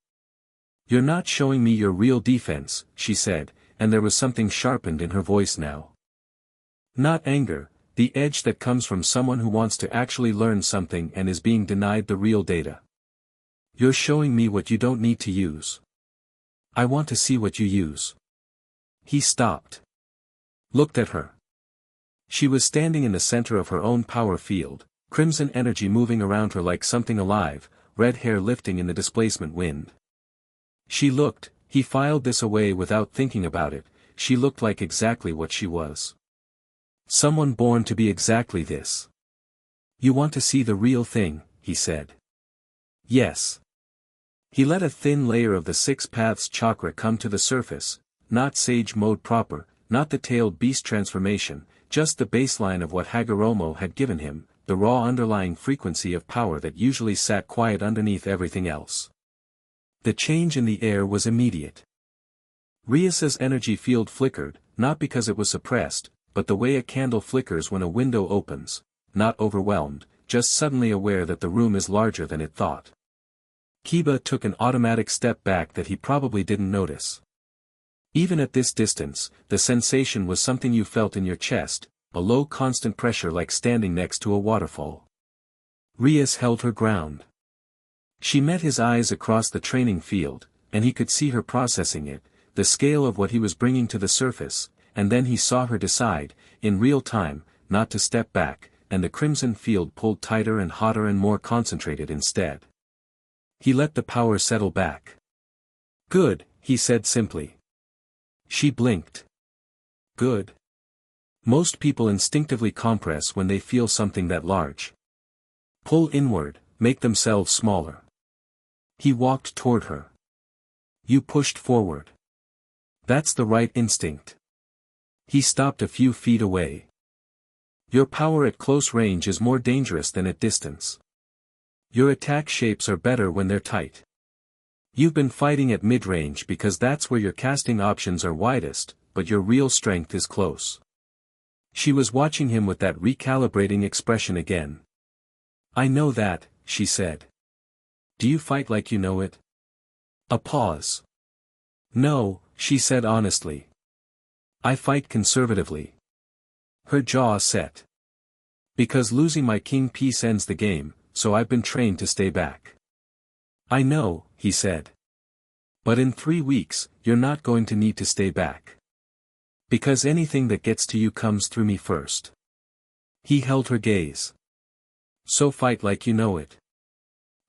You're not showing me your real defense, she said, and there was something sharpened in her voice now. Not anger, the edge that comes from someone who wants to actually learn something and is being denied the real data. You're showing me what you don't need to use. I want to see what you use. He stopped. Looked at her. She was standing in the center of her own power field, crimson energy moving around her like something alive, red hair lifting in the displacement wind. She looked, he filed this away without thinking about it, she looked like exactly what she was. Someone born to be exactly this. You want to see the real thing, he said. Yes. He let a thin layer of the 6 Paths chakra come to the surface, not Sage Mode proper, not the tailed beast transformation, just the baseline of what Hagoromo had given him, the raw underlying frequency of power that usually sat quiet underneath everything else. The change in the air was immediate. Rias's energy field flickered, not because it was suppressed, but the way a candle flickers when a window opens, not overwhelmed, just suddenly aware that the room is larger than it thought. Kiba took an automatic step back that he probably didn't notice. Even at this distance, the sensation was something you felt in your chest, a low constant pressure like standing next to a waterfall. Rias held her ground. She met his eyes across the training field, and he could see her processing it, the scale of what he was bringing to the surface, and then he saw her decide, in real time, not to step back, and the crimson field pulled tighter and hotter and more concentrated instead. He let the power settle back. "Good," he said simply. She blinked. "Good." Most people instinctively compress when they feel something that large. Pull inward, make themselves smaller. He walked toward her. You pushed forward. That's the right instinct. He stopped a few feet away. Your power at close range is more dangerous than at distance. Your attack shapes are better when they're tight. You've been fighting at mid-range because that's where your casting options are widest, but your real strength is close. She was watching him with that recalibrating expression again. "I know that," she said. "Do you fight like you know it?" A pause. "No," she said honestly. "I fight conservatively." Her jaw set. "Because losing my king piece ends the game, so I've been trained to stay back." "I know," he said. "But in 3 weeks, you're not going to need to stay back. Because anything that gets to you comes through me first." He held her gaze. "So fight like you know it."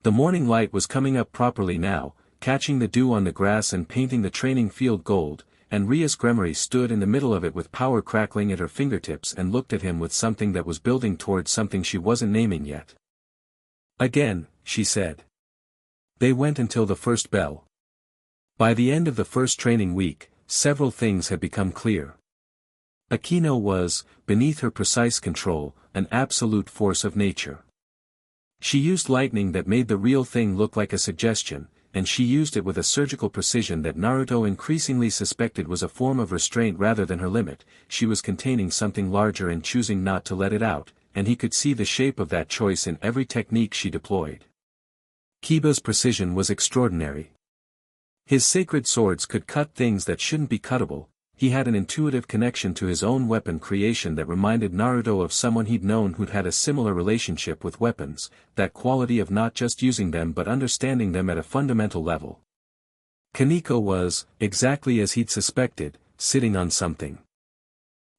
The morning light was coming up properly now, catching the dew on the grass and painting the training field gold, and Rias Gremory stood in the middle of it with power crackling at her fingertips and looked at him with something that was building towards something she wasn't naming yet. "Again," she said. They went until the first bell. By the end of the first training week, several things had become clear. Akino was, beneath her precise control, an absolute force of nature. She used lightning that made the real thing look like a suggestion, and she used it with a surgical precision that Naruto increasingly suspected was a form of restraint rather than her limit. She was containing something larger and choosing not to let it out, and he could see the shape of that choice in every technique she deployed. Kiba's precision was extraordinary. His sacred swords could cut things that shouldn't be cuttable. He had an intuitive connection to his own weapon creation that reminded Naruto of someone he'd known who'd had a similar relationship with weapons, that quality of not just using them but understanding them at a fundamental level. Kaneko was, exactly as he'd suspected, sitting on something.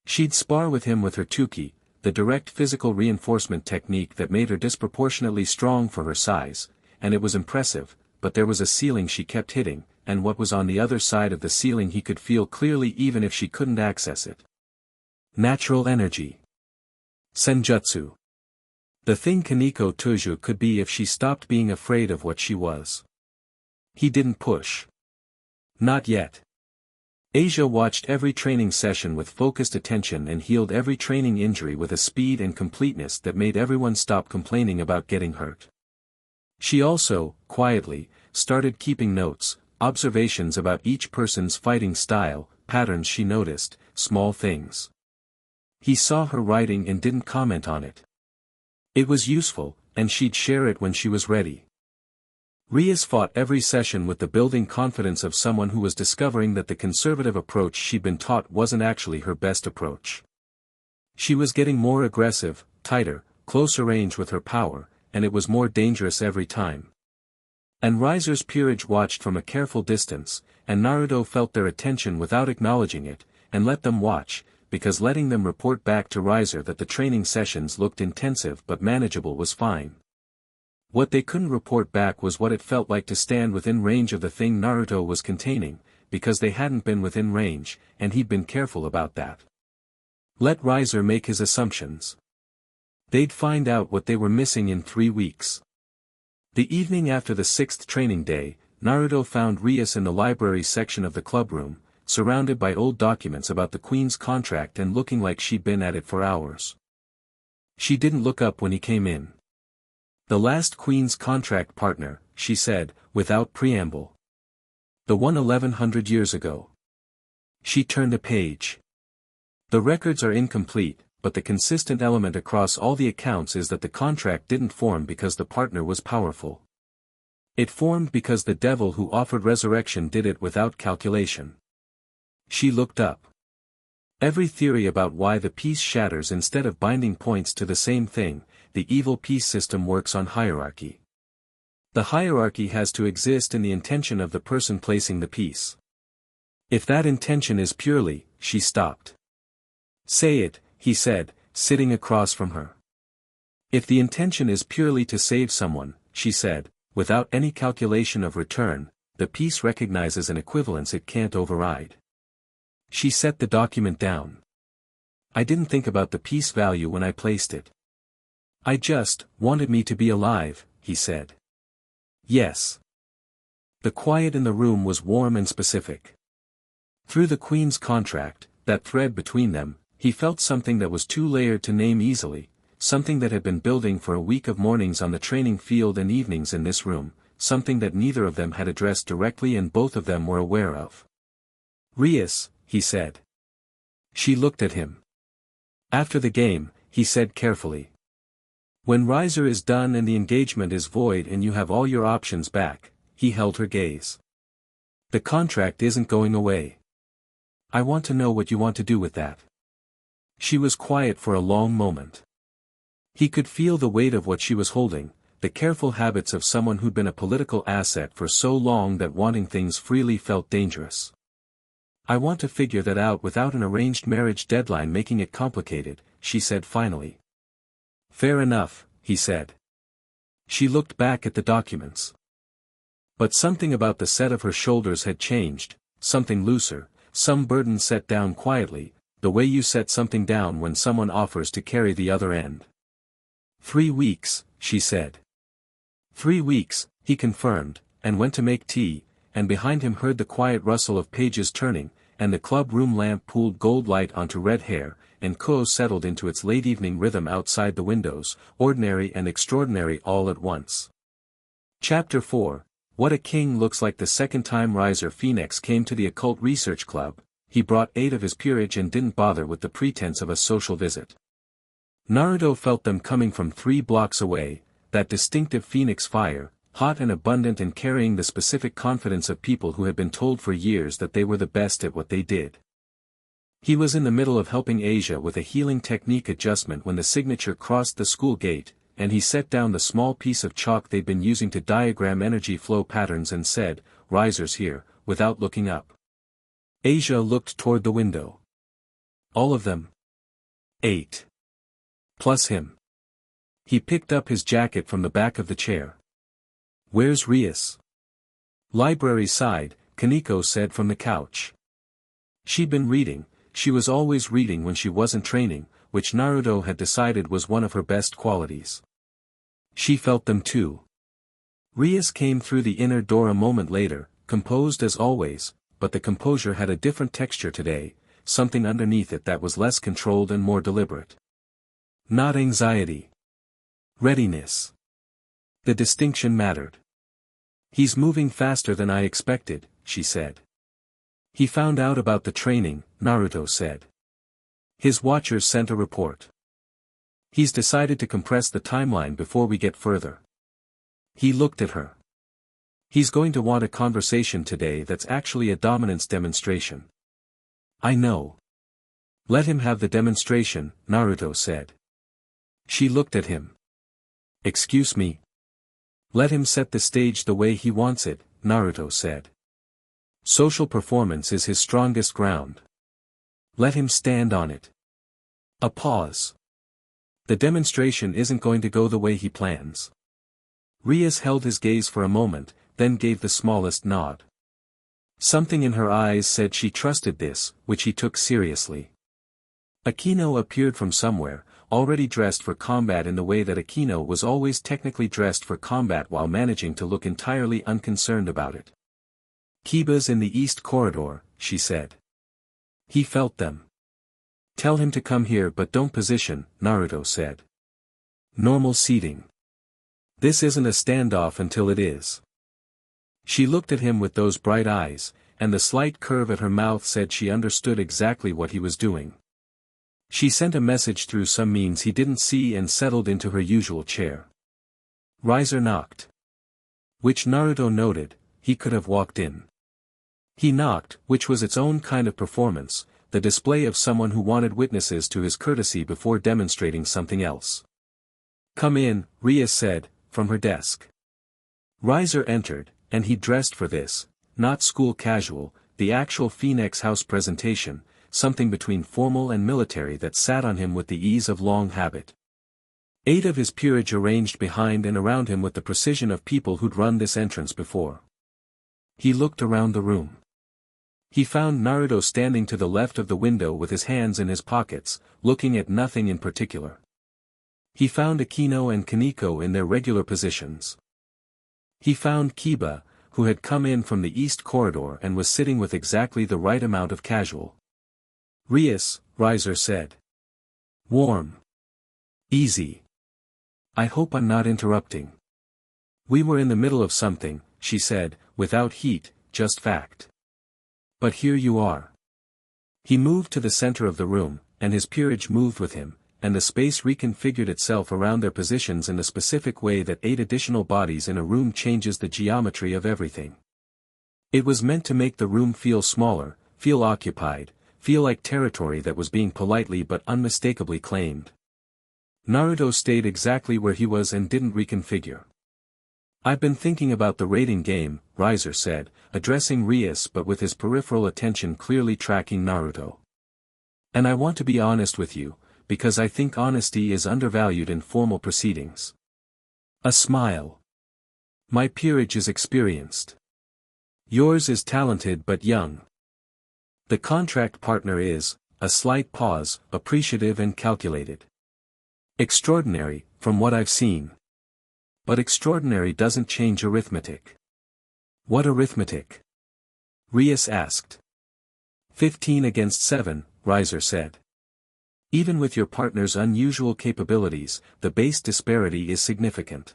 She'd spar with him with her Tuki, the direct physical reinforcement technique that made her disproportionately strong for her size, and it was impressive, but there was a ceiling she kept hitting, and what was on the other side of the ceiling he could feel clearly even if she couldn't access it. Natural energy. Senjutsu. The thing Kaneko Toju could be if she stopped being afraid of what she was. He didn't push. Not yet. Asia watched every training session with focused attention and healed every training injury with a speed and completeness that made everyone stop complaining about getting hurt. She also, quietly, started keeping notes, observations about each person's fighting style, patterns she noticed, small things. He saw her writing and didn't comment on it. It was useful, and she'd share it when she was ready. Rias fought every session with the building confidence of someone who was discovering that the conservative approach she'd been taught wasn't actually her best approach. She was getting more aggressive, tighter, closer range with her power, and it was more dangerous every time. And Riser's peerage watched from a careful distance, and Naruto felt their attention without acknowledging it, and let them watch, because letting them report back to Riser that the training sessions looked intensive but manageable was fine. What they couldn't report back was what it felt like to stand within range of the thing Naruto was containing, because they hadn't been within range, and he'd been careful about that. Let Riser make his assumptions. They'd find out what they were missing in 3 weeks. The evening after the 6th training day, Naruto found Rias in the library section of the clubroom, surrounded by old documents about the Queen's contract and looking like she'd been at it for hours. She didn't look up when he came in. "The last Queen's contract partner," she said, without preamble. "The one 1100 years ago." She turned a page. "The records are incomplete, but the consistent element across all the accounts is that the contract didn't form because the partner was powerful. It formed because the devil who offered resurrection did it without calculation. She looked up. Every theory about why the piece shatters instead of binding points to the same thing, the evil piece system works on hierarchy. The hierarchy has to exist in the intention of the person placing the piece. If that intention is purely, she stopped. Say it, he said, sitting across from her. If the intention is purely to save someone, she said, without any calculation of return, the piece recognizes an equivalence it can't override. She set the document down. I didn't think about the piece value when I placed it. I just wanted me to be alive, he said. Yes. The quiet in the room was warm and specific. Through the Queen's contract, that thread between them, he felt something that was too layered to name easily, something that had been building for a week of mornings on the training field and evenings in this room, something that neither of them had addressed directly and both of them were aware of. Rias, he said. She looked at him. After the game, he said carefully. When Riser is done and the engagement is void and you have all your options back, he held her gaze. The contract isn't going away. I want to know what you want to do with that. She was quiet for a long moment. He could feel the weight of what she was holding, the careful habits of someone who'd been a political asset for so long that wanting things freely felt dangerous. I want to figure that out without an arranged marriage deadline making it complicated, she said finally. Fair enough, he said. She looked back at the documents. But something about the set of her shoulders had changed, something looser, some burden set down quietly, the way you set something down when someone offers to carry the other end. 3 weeks, she said. 3 weeks, he confirmed, and went to make tea, and behind him heard the quiet rustle of pages turning, and the club room lamp pooled gold light onto red hair, and Ko settled into its late evening rhythm outside the windows, ordinary and extraordinary all at once. Chapter 4. What a king looks like. The second time Riser Phoenix came to the Occult Research Club, he brought 8 of his peerage and didn't bother with the pretense of a social visit. Naruto felt them coming from 3 blocks away, that distinctive phoenix fire, hot and abundant and carrying the specific confidence of people who had been told for years that they were the best at what they did. He was in the middle of helping Asia with a healing technique adjustment when the signature crossed the school gate, and he set down the small piece of chalk they'd been using to diagram energy flow patterns and said, "Riser's here," without looking up. Asia looked toward the window. All of them? 8. Plus him. He picked up his jacket from the back of the chair. Where's Rias? Library side, Kaneko said from the couch. She'd been reading, she was always reading when she wasn't training, which Naruto had decided was one of her best qualities. She felt them too. Rias came through the inner door a moment later, composed as always, but the composure had a different texture today, something underneath it that was less controlled and more deliberate. Not anxiety. Readiness. The distinction mattered. He's moving faster than I expected, she said. He found out about the training, Naruto said. His watchers sent a report. He's decided to compress the timeline before we get further. He looked at her. He's going to want a conversation today that's actually a dominance demonstration. I know. Let him have the demonstration, Naruto said. She looked at him. Excuse me? Let him set the stage the way he wants it, Naruto said. Social performance is his strongest ground. Let him stand on it. A pause. The demonstration isn't going to go the way he plans. Rias held his gaze for a moment, then gave the smallest nod. Something in her eyes said she trusted this, which he took seriously. Akino appeared from somewhere, already dressed for combat in the way that Akino was always technically dressed for combat while managing to look entirely unconcerned about it. Kiba's in the east corridor, she said. He felt them. Tell him to come here but don't position, Naruto said. Normal seating. This isn't a standoff until it is. She looked at him with those bright eyes, and the slight curve at her mouth said she understood exactly what he was doing. She sent a message through some means he didn't see and settled into her usual chair. Riser knocked. Which Naruto noted, he could have walked in. He knocked, which was its own kind of performance, the display of someone who wanted witnesses to his courtesy before demonstrating something else. "Come in," Rias said, from her desk. Riser entered, and he dressed for this, not school casual, the actual Phoenix House presentation, something between formal and military that sat on him with the ease of long habit. 8 of his peerage arranged behind and around him with the precision of people who'd run this entrance before. He looked around the room. He found Naruto standing to the left of the window with his hands in his pockets, looking at nothing in particular. He found Akino and Kaneko in their regular positions. He found Kiba, who had come in from the east corridor and was sitting with exactly the right amount of casual. "Rias," Riser said. "Warm. Easy. I hope I'm not interrupting." "We were in the middle of something," she said, without heat, just fact. "But here you are." He moved to the center of the room, and his peerage moved with him, and the space reconfigured itself around their positions in the specific way that 8 additional bodies in a room changes the geometry of everything. It was meant to make the room feel smaller, feel occupied, feel like territory that was being politely but unmistakably claimed. Naruto stayed exactly where he was and didn't reconfigure. "I've been thinking about the raiding game," Riser said, addressing Rias but with his peripheral attention clearly tracking Naruto. "And I want to be honest with you, because I think honesty is undervalued in formal proceedings." A smile. "My peerage is experienced. Yours is talented but young. The contract partner is," a slight pause, "appreciative and calculated. Extraordinary, from what I've seen. But extraordinary doesn't change arithmetic." "What arithmetic?" Rias asked. 15 against 7, Riser said. "Even with your partner's unusual capabilities, the base disparity is significant."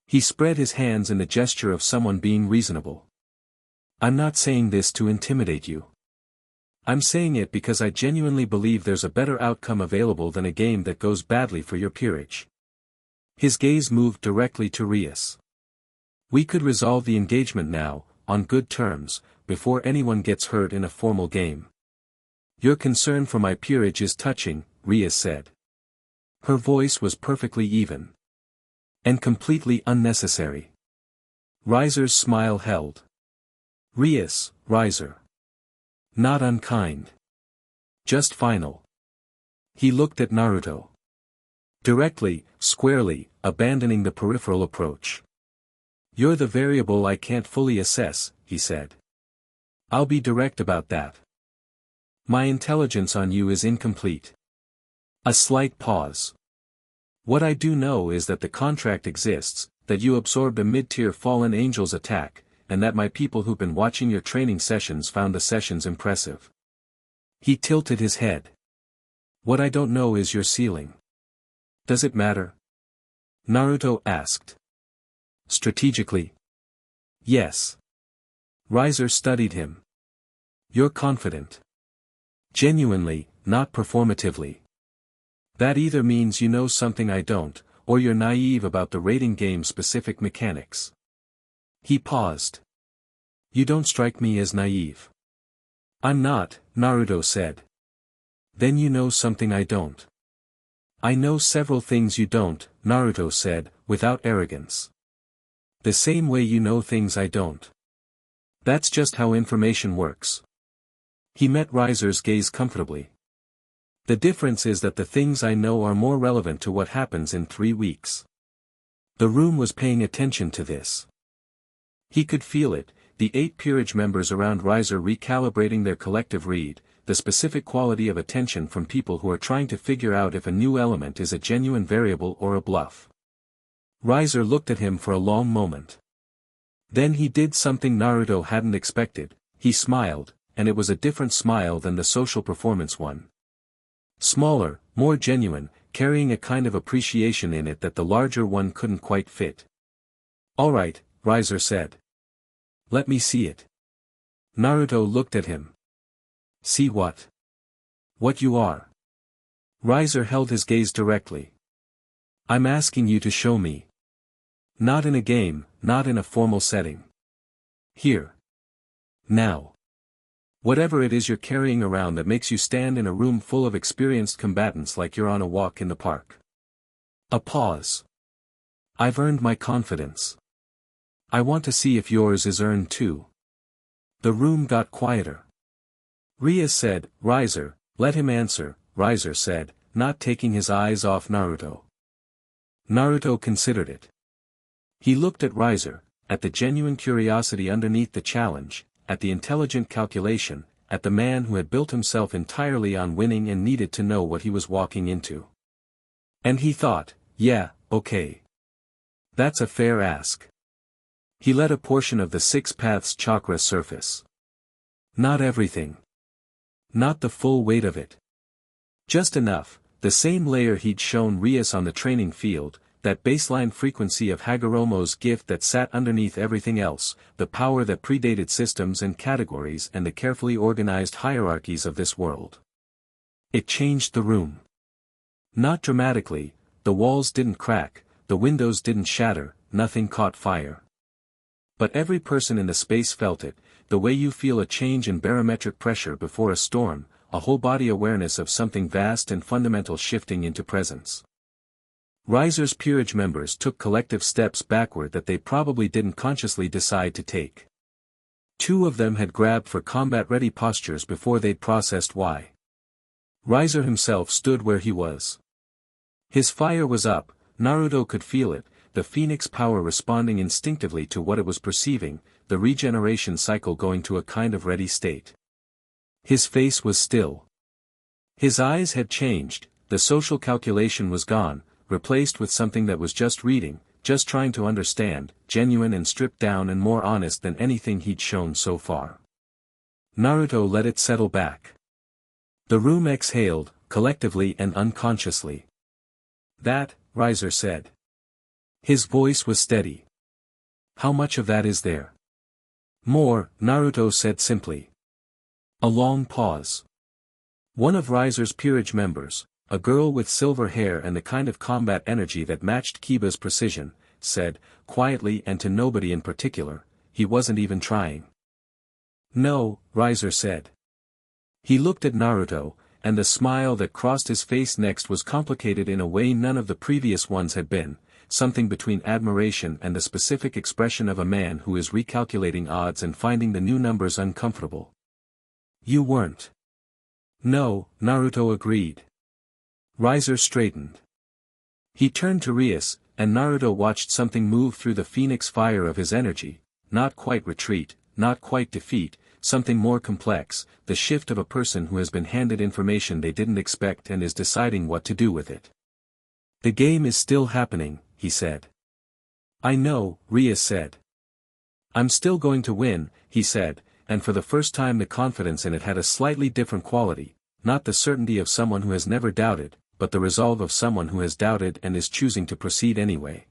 He spread his hands in the gesture of someone being reasonable. "I'm not saying this to intimidate you. I'm saying it because I genuinely believe there's a better outcome available than a game that goes badly for your peerage." His gaze moved directly to Rias. "We could resolve the engagement now, on good terms, before anyone gets hurt in a formal game." "Your concern for my peerage is touching," Rias said. Her voice was perfectly even. "And completely unnecessary." Riser's smile held. "Rias, Riser. Not unkind. Just final." He looked at Naruto. Directly, squarely, abandoning the peripheral approach. "You're the variable I can't fully assess," he said. "I'll be direct about that. My intelligence on you is incomplete." A slight pause. "What I do know is that the contract exists, that you absorbed a mid-tier fallen angel's attack, and that my people who've been watching your training sessions found the sessions impressive." He tilted his head. "What I don't know is your ceiling." "Does it matter?" Naruto asked. "Strategically?" "Yes." Riser studied him. "You're confident. Genuinely, not performatively. That either means you know something I don't, or you're naive about the raiding game's specific mechanics." He paused. "You don't strike me as naive." "I'm not," Naruto said. "Then you know something I don't." "I know several things you don't," Naruto said, without arrogance. "The same way you know things I don't. That's just how information works." He met Riser's gaze comfortably. "The difference is that the things I know are more relevant to what happens in 3 weeks." The room was paying attention to this. He could feel it, the 8 peerage members around Riser recalibrating their collective read, the specific quality of attention from people who are trying to figure out if a new element is a genuine variable or a bluff. Riser looked at him for a long moment. Then he did something Naruto hadn't expected. He smiled, and it was a different smile than the social performance one. Smaller, more genuine, carrying a kind of appreciation in it that the larger one couldn't quite fit. "All right," Riser said. "Let me see it." Naruto looked at him. "See what?" "What you are." Riser held his gaze directly. "I'm asking you to show me. Not in a game, not in a formal setting. Here." Now. Whatever it is you're carrying around that makes you stand in a room full of experienced combatants like you're on a walk in the park. A pause. I've earned my confidence. I want to see if yours is earned too. The room got quieter. Rias said, Riser, let him answer, Riser said, not taking his eyes off Naruto. Naruto considered it. He looked at Riser, at the genuine curiosity underneath the challenge, at the intelligent calculation, at the man who had built himself entirely on winning and needed to know what he was walking into. And he thought, yeah, okay. That's a fair ask. He let a portion of the six paths chakra surface. Not everything. Not the full weight of it. Just enough, the same layer he'd shown Rias on the training field, that baseline frequency of Hagoromo's gift that sat underneath everything else, the power that predated systems and categories and the carefully organized hierarchies of this world. It changed the room. Not dramatically, the walls didn't crack, the windows didn't shatter, nothing caught fire. But every person in the space felt it, the way you feel a change in barometric pressure before a storm, a whole-body awareness of something vast and fundamental shifting into presence. Riser's peerage members took collective steps backward that they probably didn't consciously decide to take. Two of them had grabbed for combat-ready postures before they'd processed why. Riser himself stood where he was. His fire was up, Naruto could feel it, the phoenix power responding instinctively to what it was perceiving, the regeneration cycle going to a kind of ready state. His face was still. His eyes had changed, the social calculation was gone, replaced with something that was just reading, just trying to understand, genuine and stripped down and more honest than anything he'd shown so far. Naruto let it settle back. The room exhaled, collectively and unconsciously. That, Riser said. His voice was steady. How much of that is there? More, Naruto said simply. A long pause. One of Riser's peerage members, a girl with silver hair and the kind of combat energy that matched Kiba's precision, said, quietly and to nobody in particular, he wasn't even trying. No, Riser said. He looked at Naruto, and the smile that crossed his face next was complicated in a way none of the previous ones had been, something between admiration and the specific expression of a man who is recalculating odds and finding the new numbers uncomfortable. You weren't. No, Naruto agreed. Riser straightened. He turned to Rias, and Naruto watched something move through the phoenix fire of his energy, not quite retreat, not quite defeat, something more complex, the shift of a person who has been handed information they didn't expect and is deciding what to do with it. The game is still happening, he said. I know, Rias said. I'm still going to win, he said, and for the first time the confidence in it had a slightly different quality, not the certainty of someone who has never doubted, but the resolve of someone who has doubted and is choosing to proceed anyway.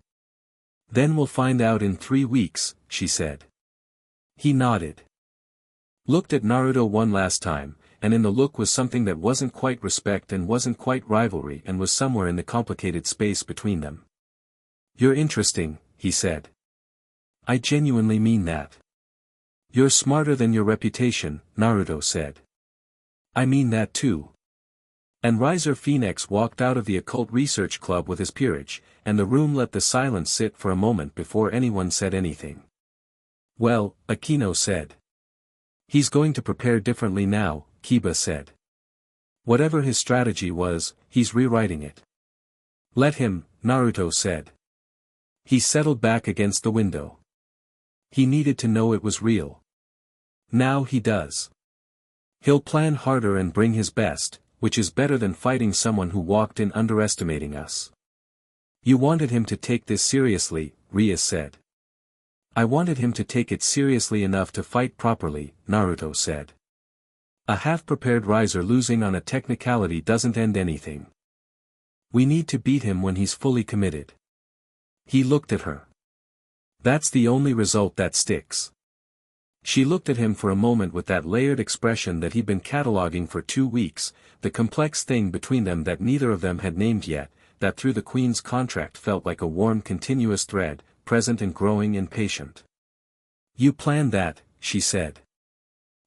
Then we'll find out in 3 weeks, she said. He nodded. Looked at Naruto one last time, and in the look was something that wasn't quite respect and wasn't quite rivalry and was somewhere in the complicated space between them. You're interesting, he said. I genuinely mean that. You're smarter than your reputation, Naruto said. I mean that too. And Riser Phoenix walked out of the Occult Research Club with his peerage, and the room let the silence sit for a moment before anyone said anything. Well, Akino said. He's going to prepare differently now, Kiba said. Whatever his strategy was, he's rewriting it. Let him, Naruto said. He settled back against the window. He needed to know it was real. Now he does. He'll plan harder and bring his best, which is better than fighting someone who walked in underestimating us. You wanted him to take this seriously, Rias said. I wanted him to take it seriously enough to fight properly, Naruto said. A half-prepared Riser losing on a technicality doesn't end anything. We need to beat him when he's fully committed. He looked at her. That's the only result that sticks. She looked at him for a moment with that layered expression that he'd been cataloging for 2 weeks, the complex thing between them that neither of them had named yet, that through the Queen's contract felt like a warm continuous thread, present and growing and patient. You planned that, she said.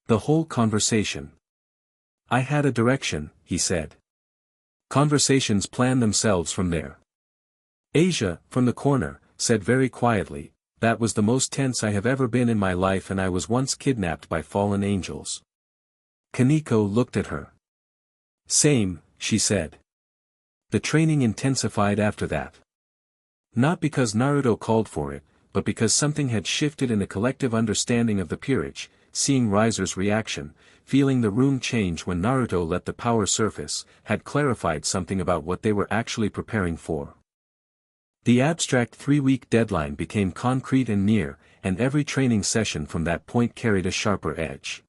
The whole conversation. I had a direction, he said. Conversations plan themselves from there. Asia, from the corner, said very quietly, that was the most tense I have ever been in my life, and I was once kidnapped by fallen angels. Kaneko looked at her. Same, she said. The training intensified after that. Not because Naruto called for it, but because something had shifted in the collective understanding of the peerage, seeing Riser's reaction, feeling the room change when Naruto let the power surface, had clarified something about what they were actually preparing for. The abstract 3-week deadline became concrete and near, and every training session from that point carried a sharper edge.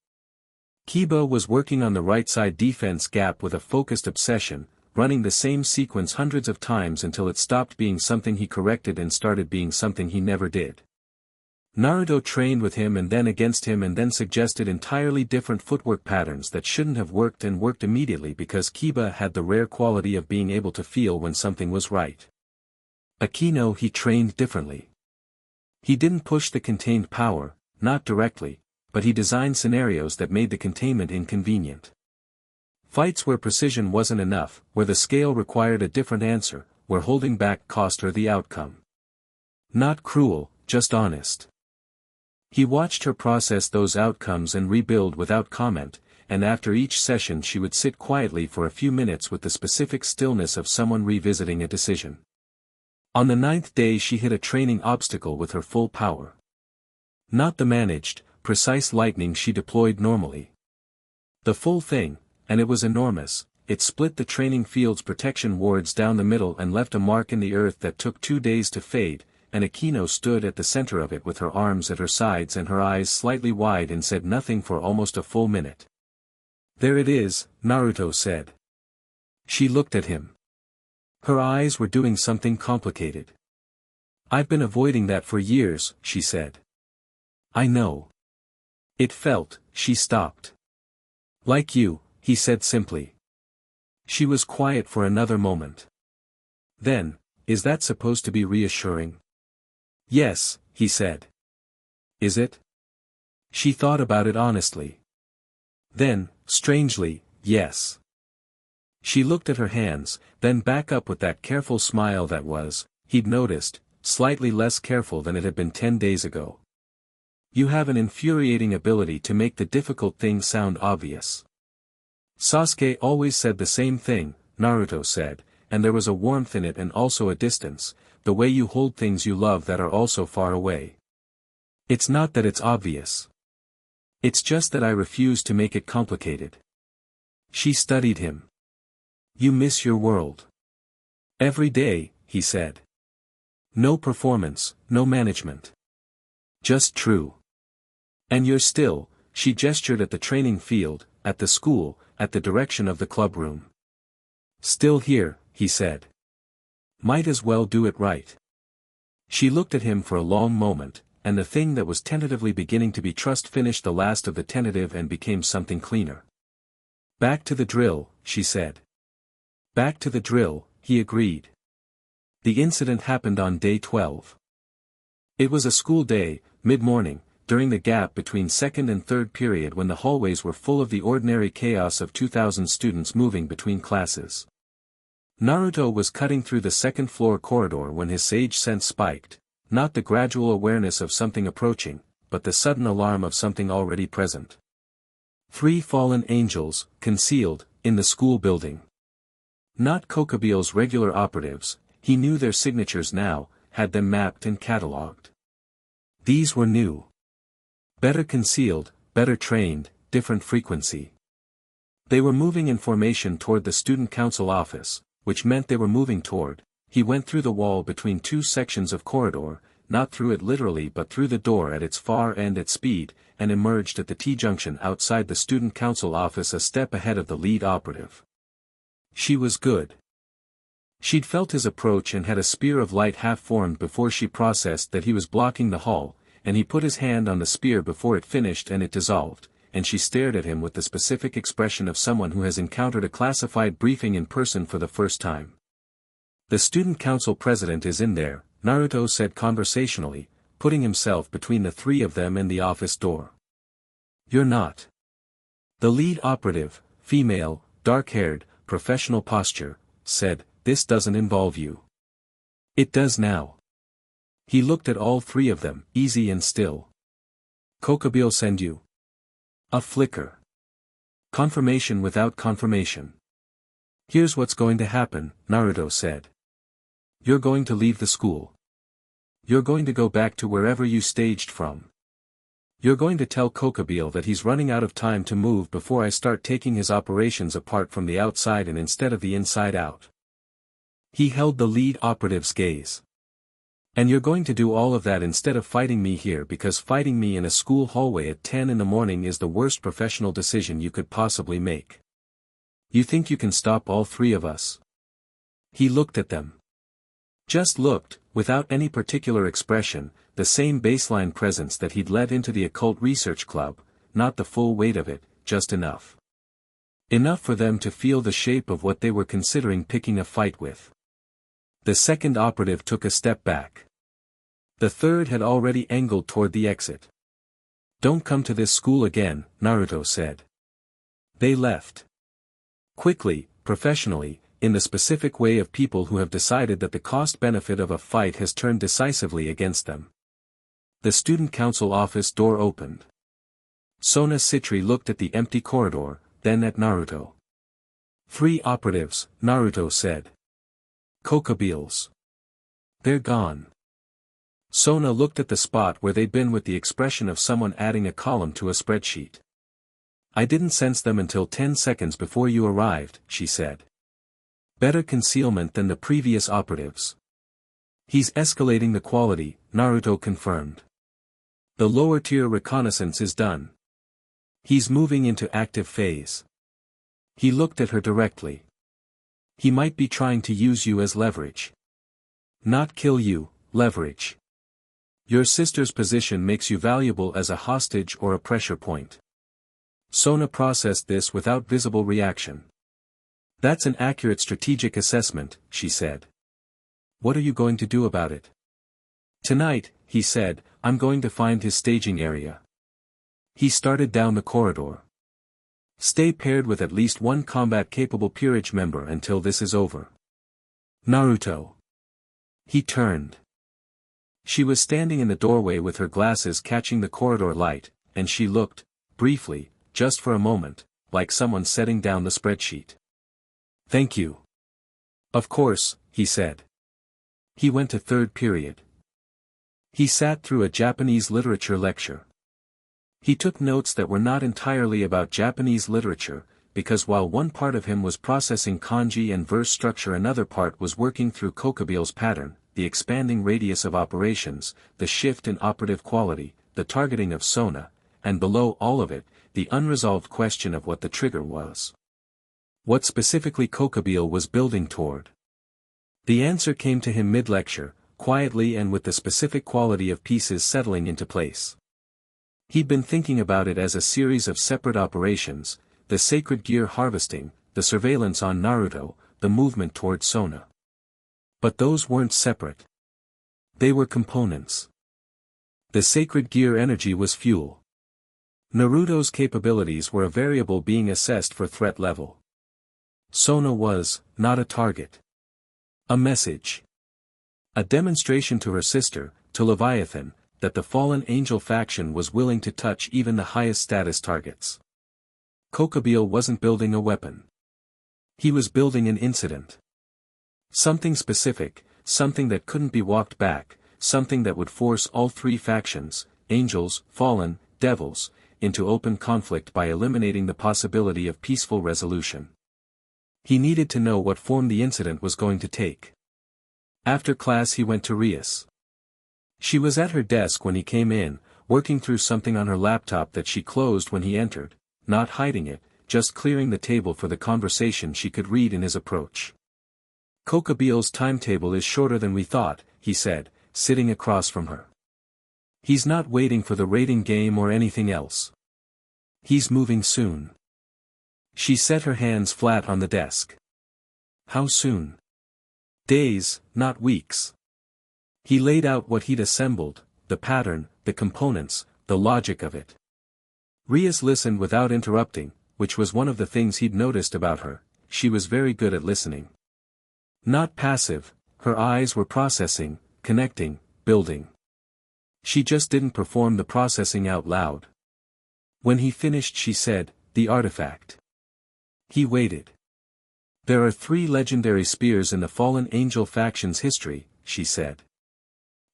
Kiba was working on the right side defense gap with a focused obsession, running the same sequence hundreds of times until it stopped being something he corrected and started being something he never did. Naruto trained with him and then against him and then suggested entirely different footwork patterns that shouldn't have worked and worked immediately because Kiba had the rare quality of being able to feel when something was right. Akino he trained differently. He didn't push the contained power, not directly, but he designed scenarios that made the containment inconvenient. Fights where precision wasn't enough, where the scale required a different answer, where holding back cost her the outcome. Not cruel, just honest. He watched her process those outcomes and rebuild without comment, and after each session she would sit quietly for a few minutes with the specific stillness of someone revisiting a decision. On the 9th day she hit a training obstacle with her full power. Not the managed, precise lightning she deployed normally. The full thing, and it was enormous. It split the training field's protection wards down the middle and left a mark in the earth that took 2 days to fade, and Akino stood at the center of it with her arms at her sides and her eyes slightly wide and said nothing for almost a full minute. There it is, Naruto said. She looked at him. Her eyes were doing something complicated. I've been avoiding that for years, she said. I know. It felt, she stopped. Like you, he said simply. She was quiet for another moment. Then, is that supposed to be reassuring? Yes, he said. Is it? She thought about it honestly. Then, strangely, yes. She looked at her hands, then back up with that careful smile that was, he'd noticed, slightly less careful than it had been 10 days ago. You have an infuriating ability to make the difficult things sound obvious. Sasuke always said the same thing, Naruto said, and there was a warmth in it and also a distance, the way you hold things you love that are also far away. It's not that it's obvious. It's just that I refuse to make it complicated. She studied him. You miss your world. Every day, he said. No performance, no management. Just true. And you're still, she gestured at the training field, at the school, at the direction of the clubroom. Still here, he said. Might as well do it right. She looked at him for a long moment, and the thing that was tentatively beginning to be trust finished the last of the tentative and became something cleaner. Back to the drill, she said. Back to the drill, he agreed. The incident happened on day 12. It was a school day, mid-morning, during the gap between second and third period when the hallways were full of the ordinary chaos of 2,000 students moving between classes. Naruto was cutting through the second-floor corridor when his sage sense spiked, not the gradual awareness of something approaching, but the sudden alarm of something already present. 3 fallen angels, concealed, in the school building. Not Kokobeel's regular operatives, he knew their signatures now, had them mapped and catalogued. These were new. Better concealed, better trained, different frequency. They were moving in formation toward the student council office, which meant they were moving toward. He went through the wall between 2 sections of corridor, not through it literally but through the door at its far end at speed, and emerged at the T-junction outside the student council office a step ahead of the lead operative. She was good. She'd felt his approach and had a spear of light half-formed before she processed that he was blocking the hall, and he put his hand on the spear before it finished and it dissolved, and she stared at him with the specific expression of someone who has encountered a classified briefing in person for the first time. The student council president is in there, Naruto said conversationally, putting himself between the 3 of them and the office door. You're not. The lead operative, female, dark-haired, professional posture, said, "This doesn't involve you." "It does now." He looked at all three of them, easy and still. "Kokubyo send you?" A flicker. Confirmation without confirmation. "Here's what's going to happen," Naruto said. "You're going to leave the school. You're going to go back to wherever you staged from. You're going to tell Kokubyo that he's running out of time to move before I start taking his operations apart from the outside and instead of the inside out." He held the lead operative's gaze. "And you're going to do all of that instead of fighting me here, because fighting me in a school hallway at 10 in the morning is the worst professional decision you could possibly make. You think you can stop all three of us?" He looked at them. Just looked, without any particular expression, the same baseline presence that he'd let into the Occult Research Club, not the full weight of it, just enough. Enough for them to feel the shape of what they were considering picking a fight with. The second operative took a step back. The third had already angled toward the exit. "Don't come to this school again," Naruto said. They left. Quickly, professionally, in the specific way of people who have decided that the cost-benefit of a fight has turned decisively against them. The student council office door opened. Sona Sitri looked at the empty corridor, then at Naruto. "3 operatives," Naruto said. "Kokubyos. They're gone." Sona looked at the spot where they'd been with the expression of someone adding a column to a spreadsheet. "I didn't sense them until 10 seconds before you arrived," she said. "Better concealment than the previous operatives." "He's escalating the quality," Naruto confirmed. "The lower-tier reconnaissance is done. He's moving into active phase." He looked at her directly. "He might be trying to use you as leverage. Not kill you, leverage. Your sister's position makes you valuable as a hostage or a pressure point." Sona processed this without visible reaction. "That's an accurate strategic assessment," she said. "What are you going to do about it?" "Tonight," he said, "I'm going to find his staging area." He started down the corridor. "Stay paired with at least one combat-capable peerage member until this is over." "Naruto." He turned. She was standing in the doorway with her glasses catching the corridor light, and she looked, briefly, just for a moment, like someone setting down the spreadsheet. "Thank you." "Of course," he said. He went to third period. He sat through a Japanese literature lecture. He took notes that were not entirely about Japanese literature, because while one part of him was processing kanji and verse structure, another part was working through Kokubyo's pattern, the expanding radius of operations, the shift in operative quality, the targeting of Sona, and below all of it, the unresolved question of what the trigger was. What specifically Kokubyo was building toward. The answer came to him mid-lecture, quietly and with the specific quality of pieces settling into place. He'd been thinking about it as a series of separate operations, the sacred gear harvesting, the surveillance on Naruto, the movement toward Sona. But those weren't separate. They were components. The sacred gear energy was fuel. Naruto's capabilities were a variable being assessed for threat level. Sona was, not a target. A message. A demonstration to her sister, to Leviathan, that the fallen angel faction was willing to touch even the highest status targets. Kokubyo wasn't building a weapon. He was building an incident. Something specific, something that couldn't be walked back, something that would force all three factions, angels, fallen, devils, into open conflict by eliminating the possibility of peaceful resolution. He needed to know what form the incident was going to take. After class he went to Rias. She was at her desk when he came in, working through something on her laptop that she closed when he entered, not hiding it, just clearing the table for the conversation she could read in his approach. "Kokubyo's timetable is shorter than we thought," he said, sitting across from her. "He's not waiting for the rating game or anything else. He's moving soon." She set her hands flat on the desk. "How soon?" "Days, not weeks." He laid out what he'd assembled, the pattern, the components, the logic of it. Rias listened without interrupting, which was one of the things he'd noticed about her. She was very good at listening. Not passive, her eyes were processing, connecting, building. She just didn't perform the processing out loud. When he finished she said, "The artifact." He waited. "There are 3 legendary spears in the fallen angel faction's history," she said.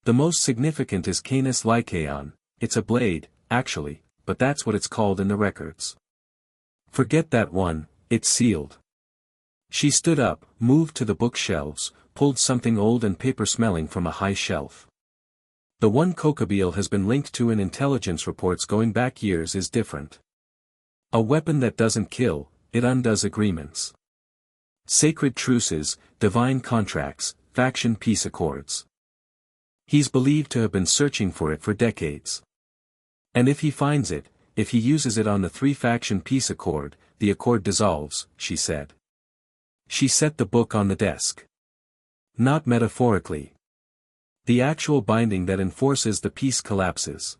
"The most significant is Canis Lycaon. It's a blade, actually, but that's what it's called in the records. Forget that one, it's sealed." She stood up, moved to the bookshelves, pulled something old and paper-smelling from a high shelf. "The one Kokabeel has been linked to in intelligence reports going back years is different. A weapon that doesn't kill, it undoes agreements. Sacred truces, divine contracts, faction peace accords. He's believed to have been searching for it for decades. And if he finds it, if he uses it on the 3-faction peace accord, the accord dissolves," she said. She set the book on the desk. "Not metaphorically. The actual binding that enforces the peace collapses.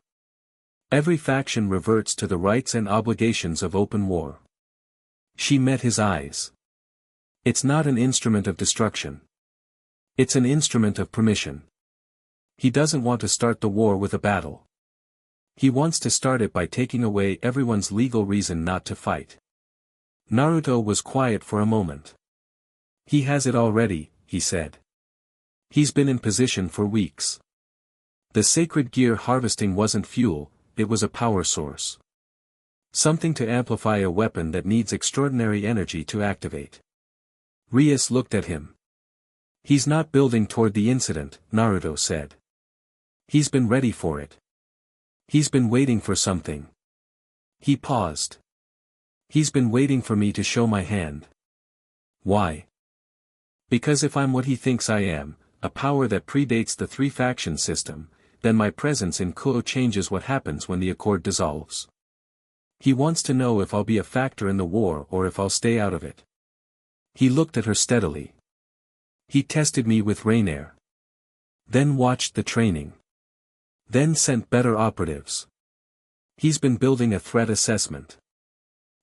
Every faction reverts to the rights and obligations of open war." She met his eyes. "It's not an instrument of destruction. It's an instrument of permission. He doesn't want to start the war with a battle. He wants to start it by taking away everyone's legal reason not to fight." Naruto was quiet for a moment. "He has it already," he said. "He's been in position for weeks. The sacred gear harvesting wasn't fuel, it was a power source. Something to amplify a weapon that needs extraordinary energy to activate." Rias looked at him. "He's not building toward the incident," Naruto said. "He's been ready for it. He's been waiting for something." He paused. "He's been waiting for me to show my hand." "Why?" "Because if I'm what he thinks I am, a power that predates the 3-faction system, then my presence in Ko changes what happens when the accord dissolves. He wants to know if I'll be a factor in the war or if I'll stay out of it." He looked at her steadily. "He tested me with Rainier. Then watched the training. Then sent better operatives. He's been building a threat assessment.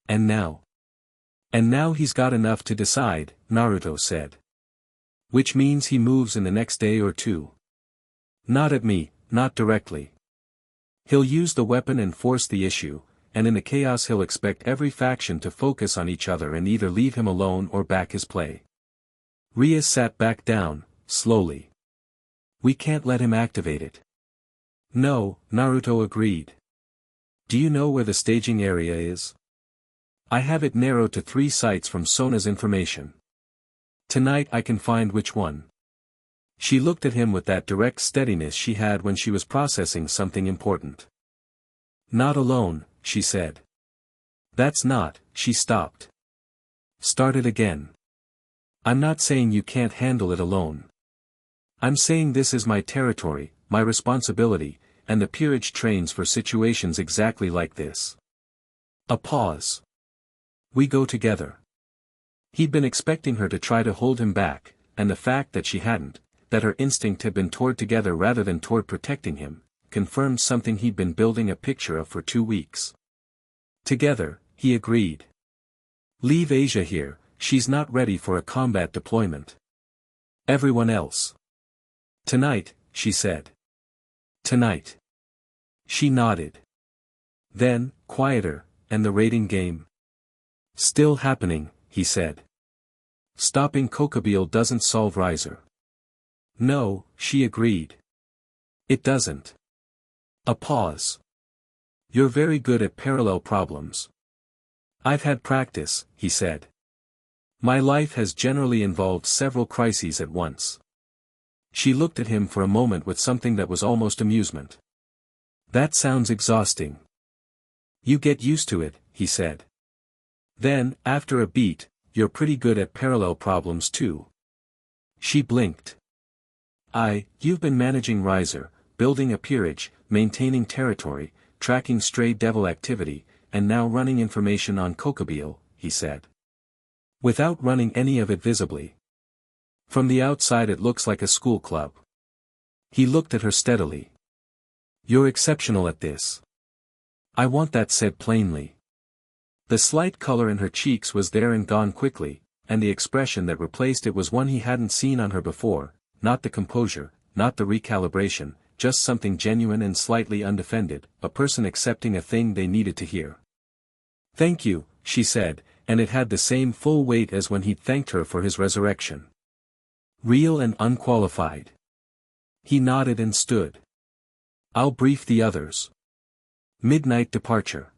And now? And now he's got enough to decide," Naruto said. "Which means he moves in the next day or 2. Not at me, not directly. He'll use the weapon and force the issue, and in the chaos he'll expect every faction to focus on each other and either leave him alone or back his play." Rias sat back down, slowly. "We can't let him activate it." "No," Naruto agreed. "Do you know where the staging area is?" "I have it narrowed to 3 sites from Sona's information. Tonight I can find which one." She looked at him with that direct steadiness she had when she was processing something important. "Not alone," she said. "That's not," she stopped. Started again. "I'm not saying you can't handle it alone. I'm saying this is my territory, my responsibility, and the peerage trains for situations exactly like this." A pause. "We go together." He'd been expecting her to try to hold him back, and the fact that she hadn't, that her instinct had been toward together rather than toward protecting him, confirmed something he'd been building a picture of for 2 weeks. "Together," he agreed. "Leave Asia here, she's not ready for a combat deployment. Everyone else." "Tonight," she said. "Tonight." She nodded. Then, quieter, "And the raiding game?" "Still happening," he said. "Stopping Kokabeel doesn't solve Riser." "No," she agreed. "It doesn't." A pause. "You're very good at parallel problems." "I've had practice," he said. "My life has generally involved several crises at once." She looked at him for a moment with something that was almost amusement. "That sounds exhausting." "You get used to it," he said. Then, after a beat, "You're pretty good at parallel problems too." She blinked. You've been managing Riser, building a peerage, maintaining territory, tracking stray devil activity, and now running information on Kokabeel," he said. "Without running any of it visibly. From the outside it looks like a school club." He looked at her steadily. "You're exceptional at this. I want that said plainly. The slight color in her cheeks was there and gone quickly, and the expression that replaced it was one he hadn't seen on her before, not the composure, not the recalibration, just something genuine and slightly undefended, a person accepting a thing they needed to hear. "Thank you," she said, and it had the same full weight as when he'd thanked her for his resurrection. Real and unqualified. He nodded and stood. "I'll brief the others." Midnight departure.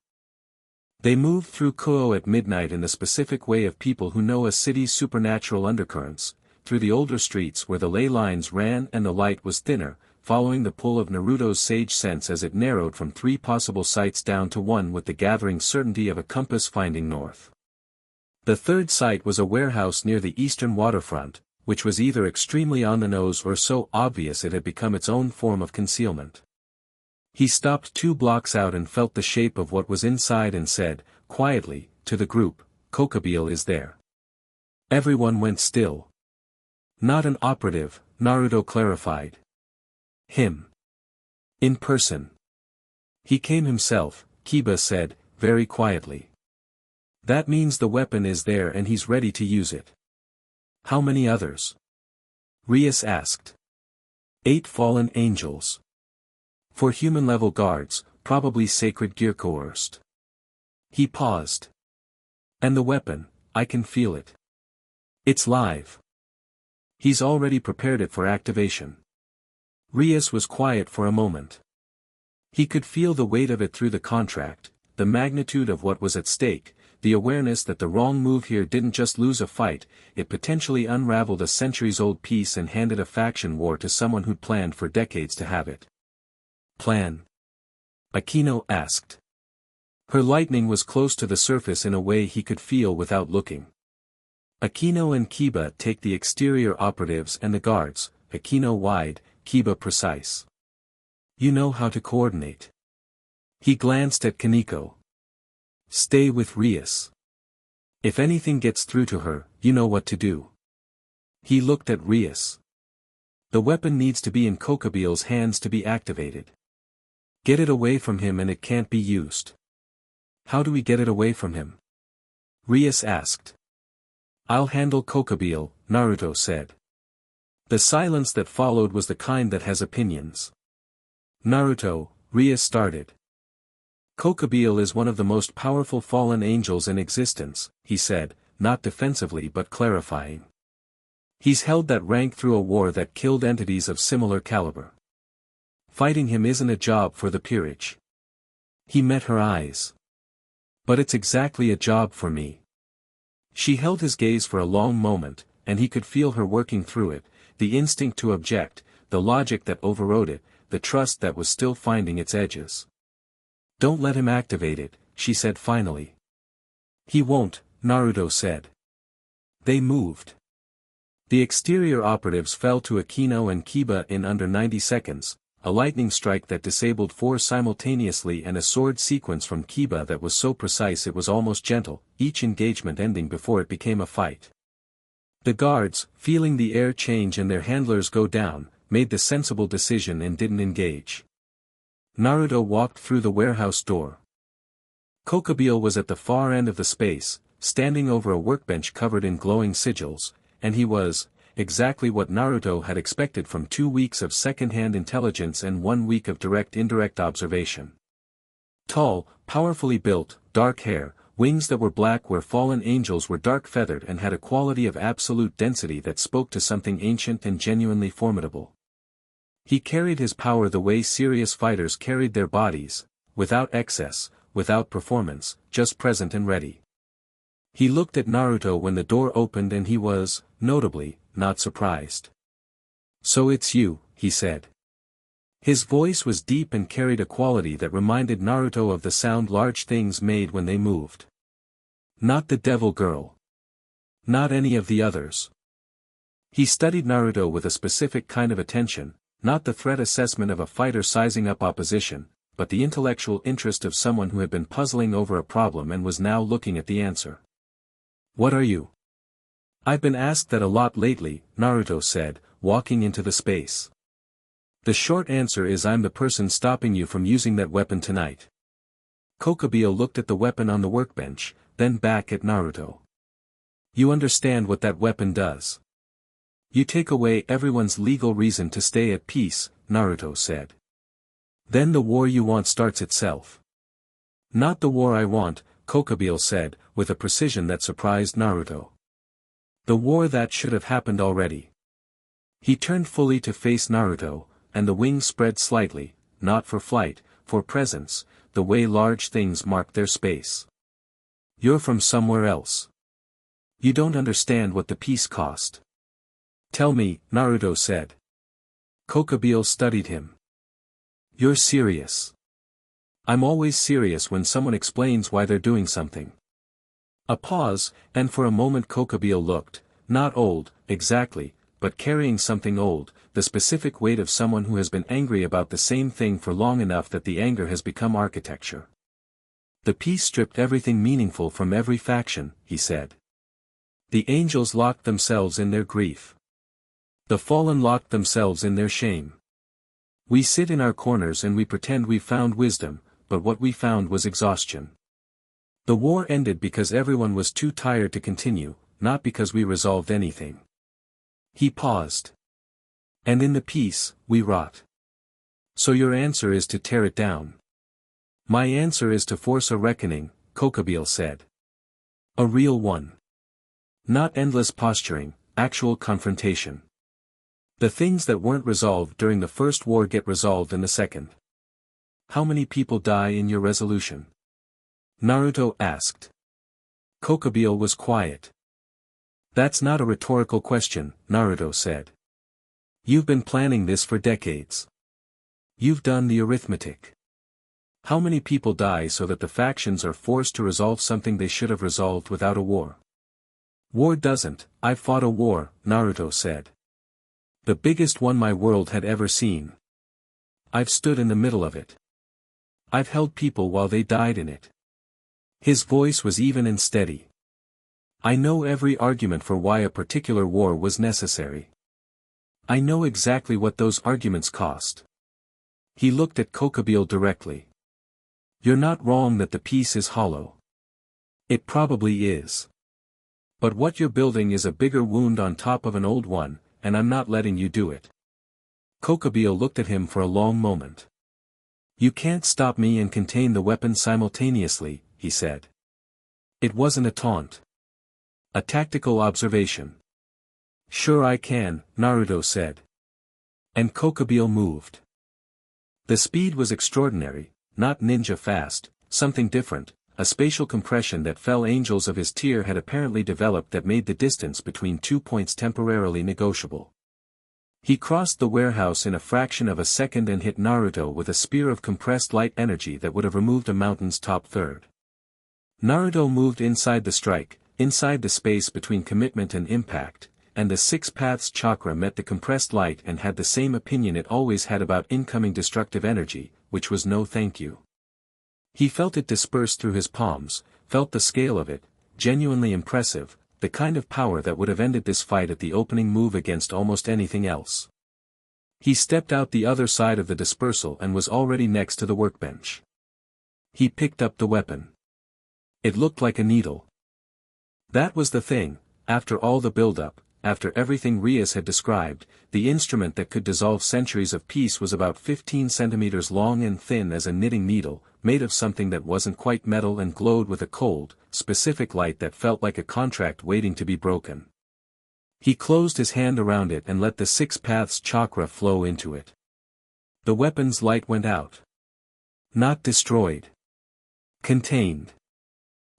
They moved through Kuo at midnight in the specific way of people who know a city's supernatural undercurrents, through the older streets where the ley lines ran and the light was thinner, following the pull of Naruto's sage sense as it narrowed from 3 possible sights down to one with the gathering certainty of a compass finding north. The third site was a warehouse near the eastern waterfront, which was either extremely on the nose or so obvious it had become its own form of concealment. He stopped 2 blocks out and felt the shape of what was inside and said, quietly, to the group, "Kokabeel is there." Everyone went still. "Not an operative," Naruto clarified. "Him. In person." "He came himself," Kiba said, very quietly. "That means the weapon is there and he's ready to use it." "How many others?" Rias asked. 8 fallen angels. For human-level guards, probably sacred gear coerced. He paused. "And the weapon, I can feel it. It's live. He's already prepared it for activation." Rias was quiet for a moment. He could feel the weight of it through the contract, the magnitude of what was at stake, the awareness that the wrong move here didn't just lose a fight, it potentially unraveled a centuries-old peace and handed a faction war to someone who'd planned for decades to have it. "Plan?" Akino asked. Her lightning was close to the surface in a way he could feel without looking. "Akino and Kiba take the exterior operatives and the guards, Akino wide, Kiba precise. You know how to coordinate." He glanced at Kaneko. "Stay with Rias. If anything gets through to her, you know what to do." He looked at Rias. "The weapon needs to be in Kokabeel's hands to be activated. Get it away from him and it can't be used." "How do we get it away from him?" Rias asked. "I'll handle Kokabeel," Naruto said. The silence that followed was the kind that has opinions. "Naruto," Rias started. "Kokabeel is one of the most powerful fallen angels in existence," he said, not defensively but clarifying. "He's held that rank through a war that killed entities of similar caliber. Fighting him isn't a job for the peerage." He met her eyes. "But it's exactly a job for me." She held his gaze for a long moment, and he could feel her working through it, the instinct to object, the logic that overrode it, the trust that was still finding its edges. "Don't let him activate it," she said finally. "He won't," Naruto said. They moved. The exterior operatives fell to Akino and Kiba in under 90 seconds, a lightning strike that disabled 4 simultaneously and a sword sequence from Kiba that was so precise it was almost gentle, each engagement ending before it became a fight. The guards, feeling the air change and their handlers go down, made the sensible decision and didn't engage. Naruto walked through the warehouse door. Kokabeel was at the far end of the space, standing over a workbench covered in glowing sigils, and he was, exactly what Naruto had expected from 2 weeks of second-hand intelligence and 1 week of direct-indirect observation. Tall, powerfully built, dark hair, wings that were black where fallen angels were dark-feathered and had a quality of absolute density that spoke to something ancient and genuinely formidable. He carried his power the way serious fighters carried their bodies, without excess, without performance, just present and ready. He looked at Naruto when the door opened and he was, notably, not surprised. "So it's you," he said. His voice was deep and carried a quality that reminded Naruto of the sound large things made when they moved. "Not the devil girl. Not any of the others." He studied Naruto with a specific kind of attention, not the threat assessment of a fighter sizing up opposition, but the intellectual interest of someone who had been puzzling over a problem and was now looking at the answer. "What are you?" "I've been asked that a lot lately," Naruto said, walking into the space. "The short answer is I'm the person stopping you from using that weapon tonight." Kokubio looked at the weapon on the workbench, then back at Naruto. You understand what that weapon does. You take away everyone's legal reason to stay at peace, Naruto said. Then the war you want starts itself. Not the war I want, Kokubio said, with a precision that surprised Naruto. The war that should have happened already. He turned fully to face Naruto, and the wings spread slightly, not for flight, for presence, the way large things mark their space. You're from somewhere else. You don't understand what the peace cost. Tell me, Naruto said. Kokubio studied him. You're serious. I'm always serious when someone explains why they're doing something. A pause, and for a moment Kokubio looked, not old, exactly, but carrying something old, the specific weight of someone who has been angry about the same thing for long enough that the anger has become architecture. The peace stripped everything meaningful from every faction, he said. The angels locked themselves in their grief. The fallen locked themselves in their shame. We sit in our corners and we pretend we found wisdom, but what we found was exhaustion. The war ended because everyone was too tired to continue, not because we resolved anything. He paused. And in the peace, we rot. So your answer is to tear it down. My answer is to force a reckoning, Kokubio said. A real one. Not endless posturing, actual confrontation. The things that weren't resolved during the first war get resolved in the second. How many people die in your resolution? Naruto asked. Kokubio was quiet. That's not a rhetorical question, Naruto said. You've been planning this for decades. You've done the arithmetic. How many people die so that the factions are forced to resolve something they should have resolved without a war? War doesn't. I've fought a war, Naruto said. The biggest one my world had ever seen. I've stood in the middle of it. I've held people while they died in it. His voice was even and steady. I know every argument for why a particular war was necessary. I know exactly what those arguments cost. He looked at Kokubio directly. You're not wrong that the peace is hollow. It probably is. But what you're building is a bigger wound on top of an old one, and I'm not letting you do it. Kokubio looked at him for a long moment. You can't stop me and contain the weapon simultaneously, he said. It wasn't a taunt. A tactical observation. Sure I can, Naruto said. And Kokubio moved. The speed was extraordinary, not ninja fast, something different, a spatial compression that fell angels of his tier had apparently developed that made the distance between 2 points temporarily negotiable. He crossed the warehouse in a fraction of a second and hit Naruto with a spear of compressed light energy that would have removed a mountain's top third. Naruto moved inside the strike, inside the space between commitment and impact, and the Six Paths chakra met the compressed light and had the same opinion it always had about incoming destructive energy, which was no thank you. He felt it disperse through his palms, felt the scale of it, genuinely impressive, the kind of power that would have ended this fight at the opening move against almost anything else. He stepped out the other side of the dispersal and was already next to the workbench. He picked up the weapon. It looked like a needle. That was the thing, after all the build-up, after everything Rias had described, the instrument that could dissolve centuries of peace was about 15 centimeters long and thin as a knitting needle, made of something that wasn't quite metal and glowed with a cold, specific light that felt like a contract waiting to be broken. He closed his hand around it and let the Six Paths chakra flow into it. The weapon's light went out. Not destroyed. Contained.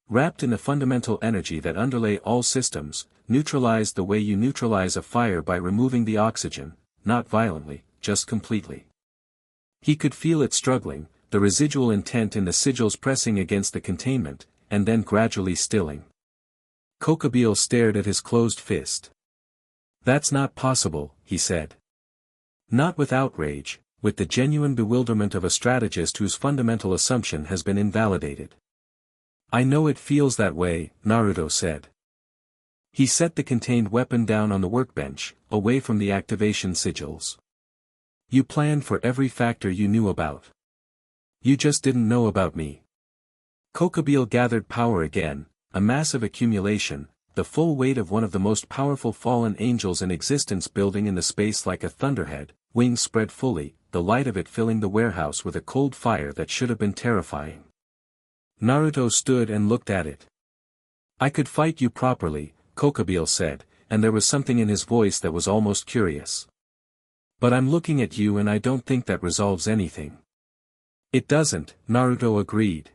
Wrapped in a fundamental energy that underlay all systems, neutralized the way you neutralize a fire by removing the oxygen, not violently, just completely. He could feel it struggling, the residual intent in the sigils pressing against the containment, and then gradually stilling. Kokubio stared at his closed fist. That's not possible, he said. Not with outrage, with the genuine bewilderment of a strategist whose fundamental assumption has been invalidated. I know it feels that way, Naruto said. He set the contained weapon down on the workbench, away from the activation sigils. You planned for every factor you knew about. You just didn't know about me. Kokubile gathered power again, a massive accumulation, the full weight of one of the most powerful fallen angels in existence building in the space like a thunderhead, wings spread fully, the light of it filling the warehouse with a cold fire that should have been terrifying. Naruto stood and looked at it. "I could fight you properly," Kokubile said, and there was something in his voice that was almost curious. "But I'm looking at you and I don't think that resolves anything." "It doesn't," Naruto agreed.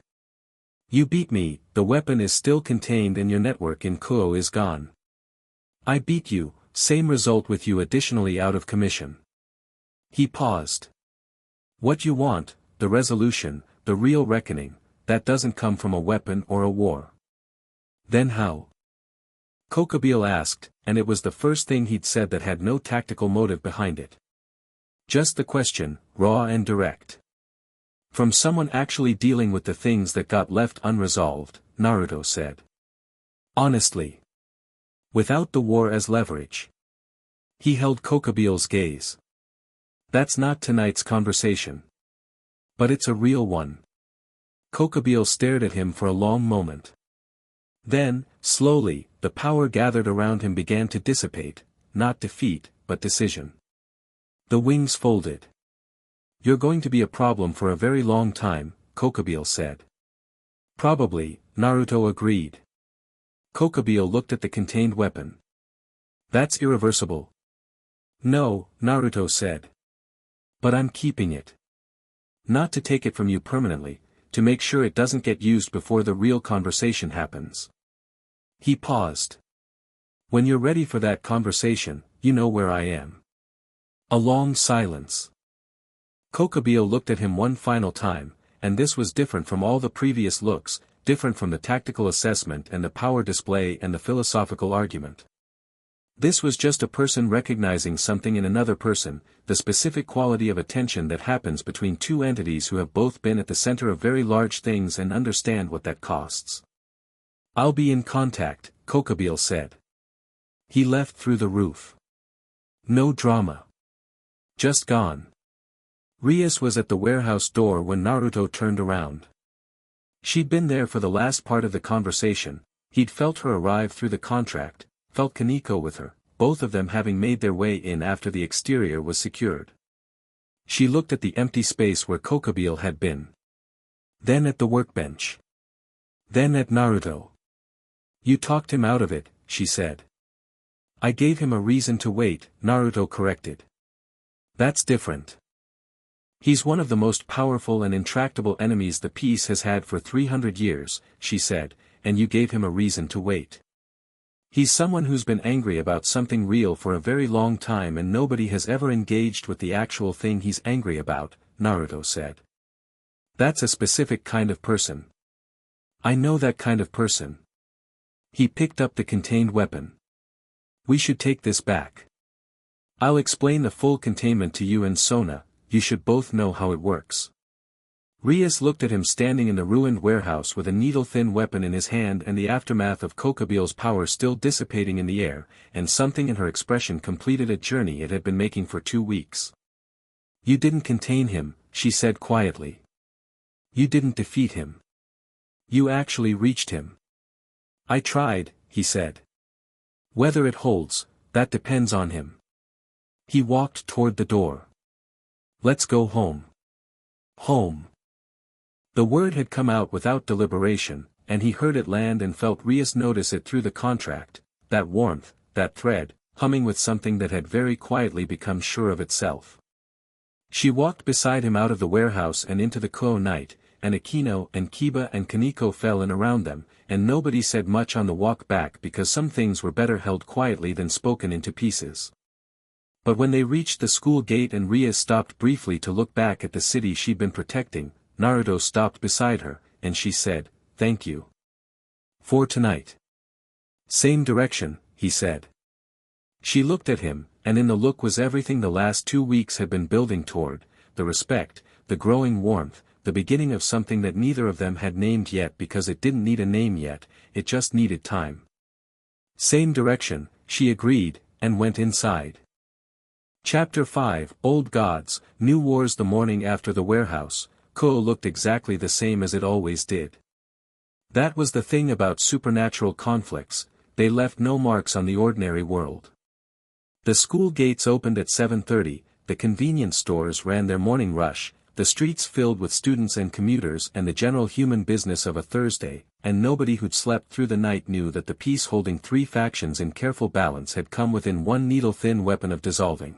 "You beat me, the weapon is still contained and your network in Kuo is gone. I beat you, same result with you additionally out of commission." He paused. "What you want, the resolution, the real reckoning, that doesn't come from a weapon or a war." "Then how?" Kokubile asked, and it was the first thing he'd said that had no tactical motive behind it. Just the question, raw and direct. From someone actually dealing with the things that got left unresolved, Naruto said. Honestly. Without the war as leverage. He held Kokubile's gaze. That's not tonight's conversation. But it's a real one. Kokubile stared at him for a long moment. Then, slowly, the power gathered around him began to dissipate, not defeat, but decision. The wings folded. "You're going to be a problem for a very long time," Kokubile said. "Probably," Naruto agreed. Kokubile looked at the contained weapon. "That's irreversible." "No," Naruto said. "But I'm keeping it. Not to take it from you permanently, to make sure it doesn't get used before the real conversation happens." He paused. "When you're ready for that conversation, you know where I am." A long silence. Kokubile looked at him one final time, and this was different from all the previous looks, different from the tactical assessment and the power display and the philosophical argument. This was just a person recognizing something in another person, the specific quality of attention that happens between two entities who have both been at the center of very large things and understand what that costs. "I'll be in contact," Kokubile said. He left through the roof. No drama. Just gone. Rias was at the warehouse door when Naruto turned around. She'd been there for the last part of the conversation, he'd felt her arrive through the contract, felt Kaneko with her, both of them having made their way in after the exterior was secured. She looked at the empty space where Kokubile had been. Then at the workbench. Then at Naruto. "You talked him out of it," she said. "I gave him a reason to wait," Naruto corrected. "That's different. He's one of the most powerful and intractable enemies the peace has had for 300 years, she said, and you gave him a reason to wait. He's someone who's been angry about something real for a very long time and nobody has ever engaged with the actual thing he's angry about," Naruto said. "That's a specific kind of person. I know that kind of person." He picked up the contained weapon. "We should take this back. I'll explain the full containment to you and Sona. You should both know how it works." Rias looked at him standing in the ruined warehouse with a needle-thin weapon in his hand and the aftermath of Kokubile's power still dissipating in the air, and something in her expression completed a journey it had been making for 2 weeks. "You didn't contain him," she said quietly. "You didn't defeat him. You actually reached him." "I tried," he said. "Whether it holds, that depends on him." He walked toward the door. "Let's go home." Home. The word had come out without deliberation, and he heard it land and felt Rias notice it through the contract, that warmth, that thread, humming with something that had very quietly become sure of itself. She walked beside him out of the warehouse and into the Kuo night, and Akino and Kiba and Kaneko fell in around them, and nobody said much on the walk back because some things were better held quietly than spoken into pieces. But when they reached the school gate and Rias stopped briefly to look back at the city she'd been protecting, Naruto stopped beside her, and she said, "Thank you. For tonight." "Same direction," he said. She looked at him, and in the look was everything the last 2 weeks had been building toward, the respect, the growing warmth, the beginning of something that neither of them had named yet because it didn't need a name yet, it just needed time. "Same direction," she agreed, and went inside. Chapter 5, Old Gods, New Wars. The morning after the warehouse, Kuo looked exactly the same as it always did. That was the thing about supernatural conflicts, they left no marks on the ordinary world. The school gates opened at 7:30, the convenience stores ran their morning rush, the streets filled with students and commuters and the general human business of a Thursday, and nobody who'd slept through the night knew that the piece holding three factions in careful balance had come within one needle-thin weapon of dissolving.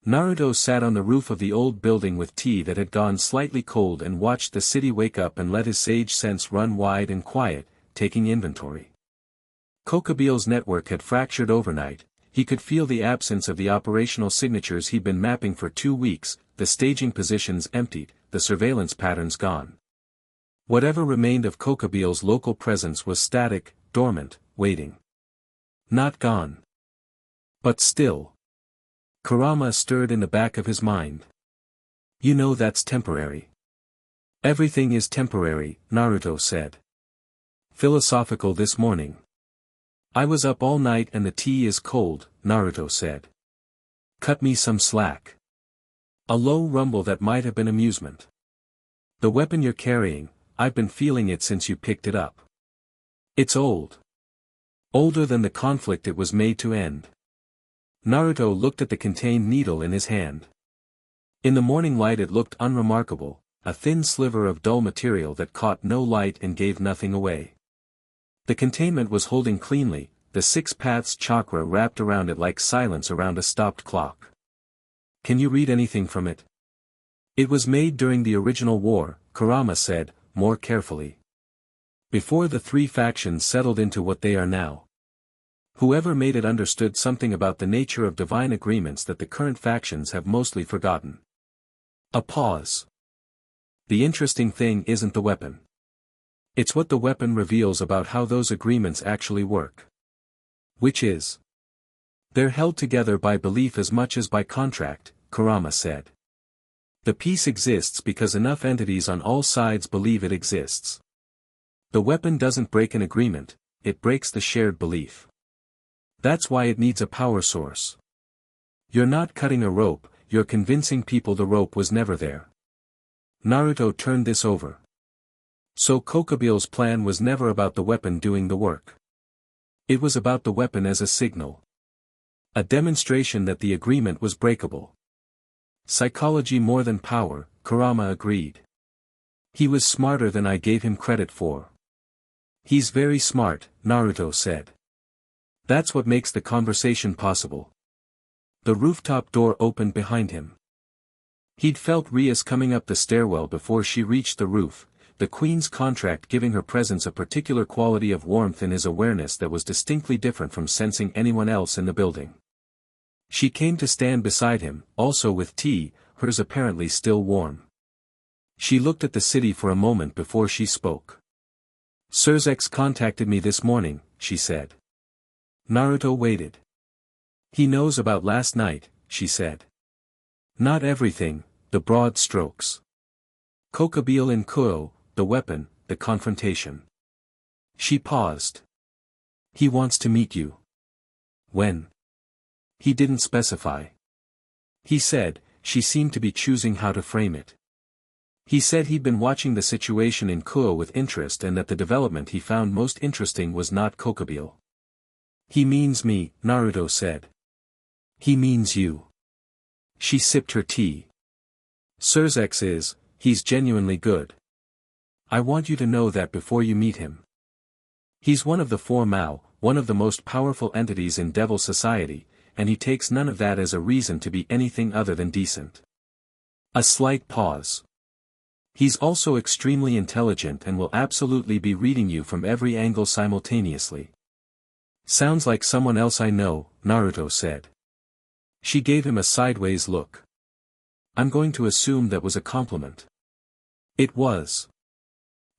Naruto sat on the roof of the old building with tea that had gone slightly cold and watched the city wake up and let his sage sense run wide and quiet, taking inventory. Kokabiel's network had fractured overnight, he could feel the absence of the operational signatures he'd been mapping for 2 weeks, the staging positions emptied, the surveillance patterns gone. Whatever remained of Kokabiel's local presence was static, dormant, waiting. Not gone. But still. Kurama stirred in the back of his mind. You know that's temporary. Everything is temporary, Naruto said. Philosophical this morning. I was up all night and the tea is cold, Naruto said. Cut me some slack. A low rumble that might have been amusement. The weapon you're carrying, I've been feeling it since you picked it up. It's old. Older than the conflict it was made to end. Naruto looked at the contained needle in his hand. In the morning light it looked unremarkable, a thin sliver of dull material that caught no light and gave nothing away. The containment was holding cleanly, the 6 paths chakra wrapped around it like silence around a stopped clock. Can you read anything from it? It was made during the original war, Kurama said, more carefully. Before the 3 factions settled into what they are now. Whoever made it understood something about the nature of divine agreements that the current factions have mostly forgotten. A pause. The interesting thing isn't the weapon. It's what the weapon reveals about how those agreements actually work. Which is? They're held together by belief as much as by contract, Kurama said. The peace exists because enough entities on all sides believe it exists. The weapon doesn't break an agreement, it breaks the shared belief. That's why it needs a power source. You're not cutting a rope, you're convincing people the rope was never there. Naruto turned this over. So Kokabiel's plan was never about the weapon doing the work. It was about the weapon as a signal. A demonstration that the agreement was breakable. Psychology more than power, Kurama agreed. He was smarter than I gave him credit for. He's very smart, Naruto said. That's what makes the conversation possible. The rooftop door opened behind him. He'd felt Rias coming up the stairwell before she reached the roof, the queen's contract giving her presence a particular quality of warmth in his awareness that was distinctly different from sensing anyone else in the building. She came to stand beside him, also with tea, hers apparently still warm. She looked at the city for a moment before she spoke. Surzex contacted me this morning, she said. Naruto waited. He knows about last night, she said. Not everything, the broad strokes. Kokabiel in Kuo, the weapon, the confrontation. She paused. He wants to meet you. When? He didn't specify. He said, she seemed to be choosing how to frame it. He said he'd been watching the situation in Kuo with interest and that the development he found most interesting was not Kokabiel. He means me, Naruto said. He means you. She sipped her tea. Surzex is, he's genuinely good. I want you to know that before you meet him. He's one of the 4 Mao, one of the most powerful entities in Devil Society, and he takes none of that as a reason to be anything other than decent. A slight pause. He's also extremely intelligent and will absolutely be reading you from every angle simultaneously. Sounds like someone else I know, Naruto said. She gave him a sideways look. I'm going to assume that was a compliment. It was.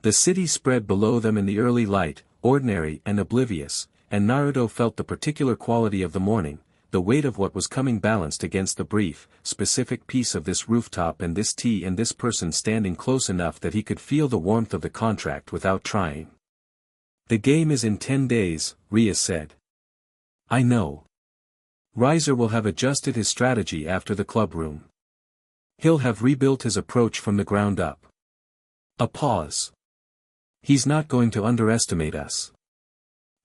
The city spread below them in the early light, ordinary and oblivious, and Naruto felt the particular quality of the morning, the weight of what was coming balanced against the brief, specific piece of this rooftop and this tea and this person standing close enough that he could feel the warmth of the contract without trying. The game is in 10 days, Rias said. I know. Riser will have adjusted his strategy after the club room. He'll have rebuilt his approach from the ground up. A pause. He's not going to underestimate us.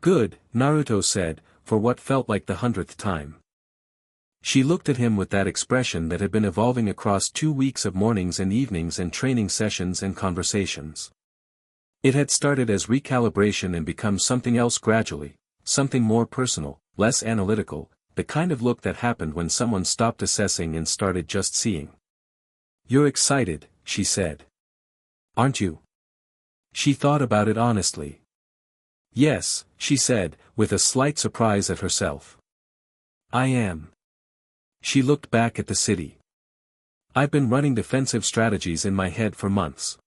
Good, Naruto said, for what felt like the 100th time. She looked at him with that expression that had been evolving across 2 weeks of mornings and evenings and training sessions and conversations. It had started as recalibration and become something else gradually, something more personal, less analytical, the kind of look that happened when someone stopped assessing and started just seeing. You're excited, she said. Aren't you? She thought about it honestly. Yes, she said, with a slight surprise at herself. I am. She looked back at the city. I've been running defensive strategies in my head for months.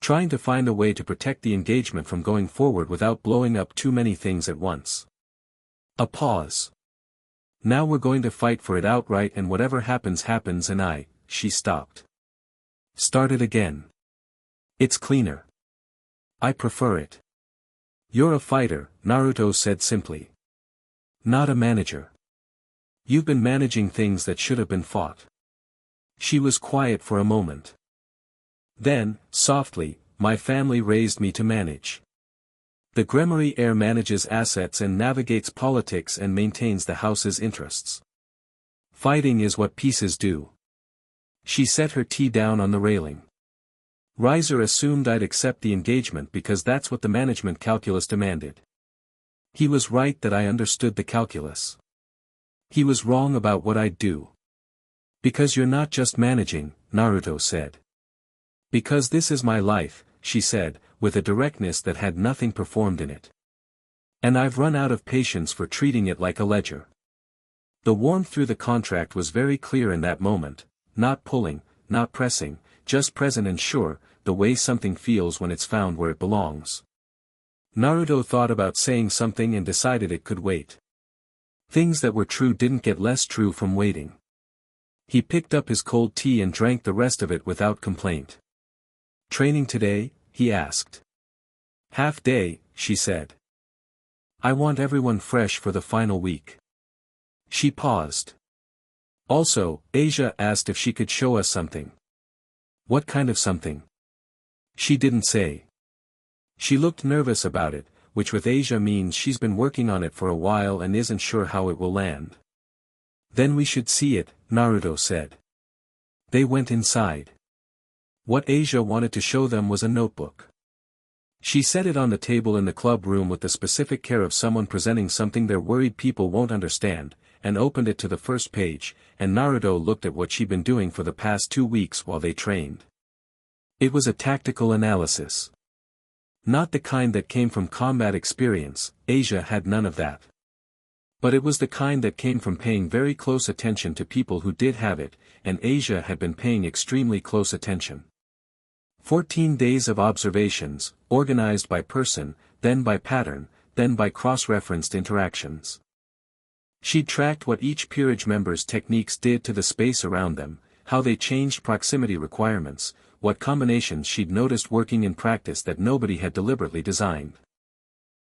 Trying to find a way to protect the engagement from going forward without blowing up too many things at once. A pause. Now we're going to fight for it outright and whatever happens happens and she stopped. Started again. It's cleaner. I prefer it. You're a fighter, Naruto said simply. Not a manager. You've been managing things that should have been fought. She was quiet for a moment. Then, softly, my family raised me to manage. The Gremory heir manages assets and navigates politics and maintains the house's interests. Fighting is what pieces do. She set her tea down on the railing. Riser assumed I'd accept the engagement because that's what the management calculus demanded. He was right that I understood the calculus. He was wrong about what I'd do. Because you're not just managing, Naruto said. Because this is my life, she said, with a directness that had nothing performed in it. And I've run out of patience for treating it like a ledger. The warmth through the contract was very clear in that moment, not pulling, not pressing, just present and sure, the way something feels when it's found where it belongs. Naruto thought about saying something and decided it could wait. Things that were true didn't get less true from waiting. He picked up his cold tea and drank the rest of it without complaint. Training today? He asked. Half day, she said. I want everyone fresh for the final week. She paused. Also, Asia asked if she could show us something. What kind of something? She didn't say. She looked nervous about it, which with Asia means she's been working on it for a while and isn't sure how it will land. Then we should see it, Naruto said. They went inside. What Asia wanted to show them was a notebook. She set it on the table in the club room with the specific care of someone presenting something they're worried people won't understand, and opened it to the first page, and Naruto looked at what she'd been doing for the past 2 weeks while they trained. It was a tactical analysis. Not the kind that came from combat experience, Asia had none of that. But it was the kind that came from paying very close attention to people who did have it, and Asia had been paying extremely close attention. 14 days of observations, organized by person, then by pattern, then by cross-referenced interactions. She'd tracked what each peerage member's techniques did to the space around them, how they changed proximity requirements, what combinations she'd noticed working in practice that nobody had deliberately designed.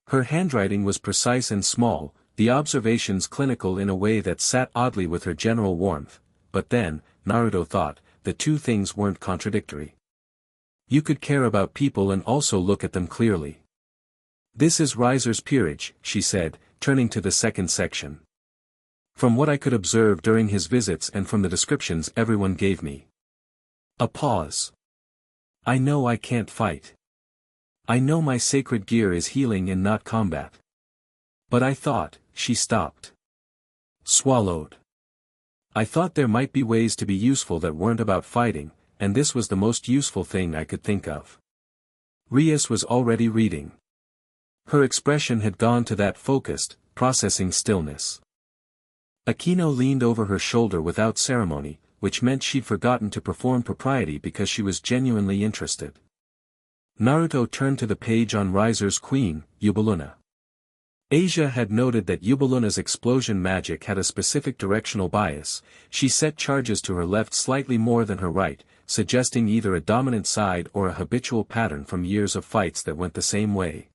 Her handwriting was precise and small, the observations clinical in a way that sat oddly with her general warmth, but then, Naruto thought, the two things weren't contradictory. You could care about people and also look at them clearly. This is Riser's peerage, she said, turning to the second section. From what I could observe during his visits and from the descriptions everyone gave me. A pause. I know I can't fight. I know my sacred gear is healing and not combat. But I thought, she stopped. Swallowed. I thought there might be ways to be useful that weren't about fighting, and this was the most useful thing I could think of. Rias was already reading. Her expression had gone to that focused, processing stillness. Akino leaned over her shoulder without ceremony, which meant she'd forgotten to perform propriety because she was genuinely interested. Naruto turned to the page on Riser's queen, Yubaluna. Asia had noted that Yubaluna's explosion magic had a specific directional bias. She set charges to her left slightly more than her right, suggesting either a dominant side or a habitual pattern from years of fights that went the same way.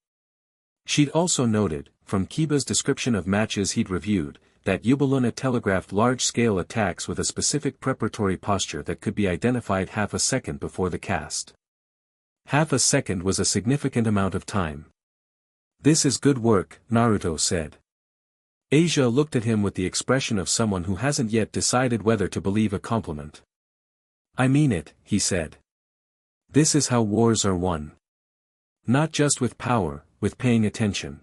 She'd also noted, from Kiba's description of matches he'd reviewed, that Yubaluna telegraphed large-scale attacks with a specific preparatory posture that could be identified half a second before the cast. Half a second was a significant amount of time. This is good work, Naruto said. Asia looked at him with the expression of someone who hasn't yet decided whether to believe a compliment. I mean it, he said. This is how wars are won. Not just with power, with paying attention.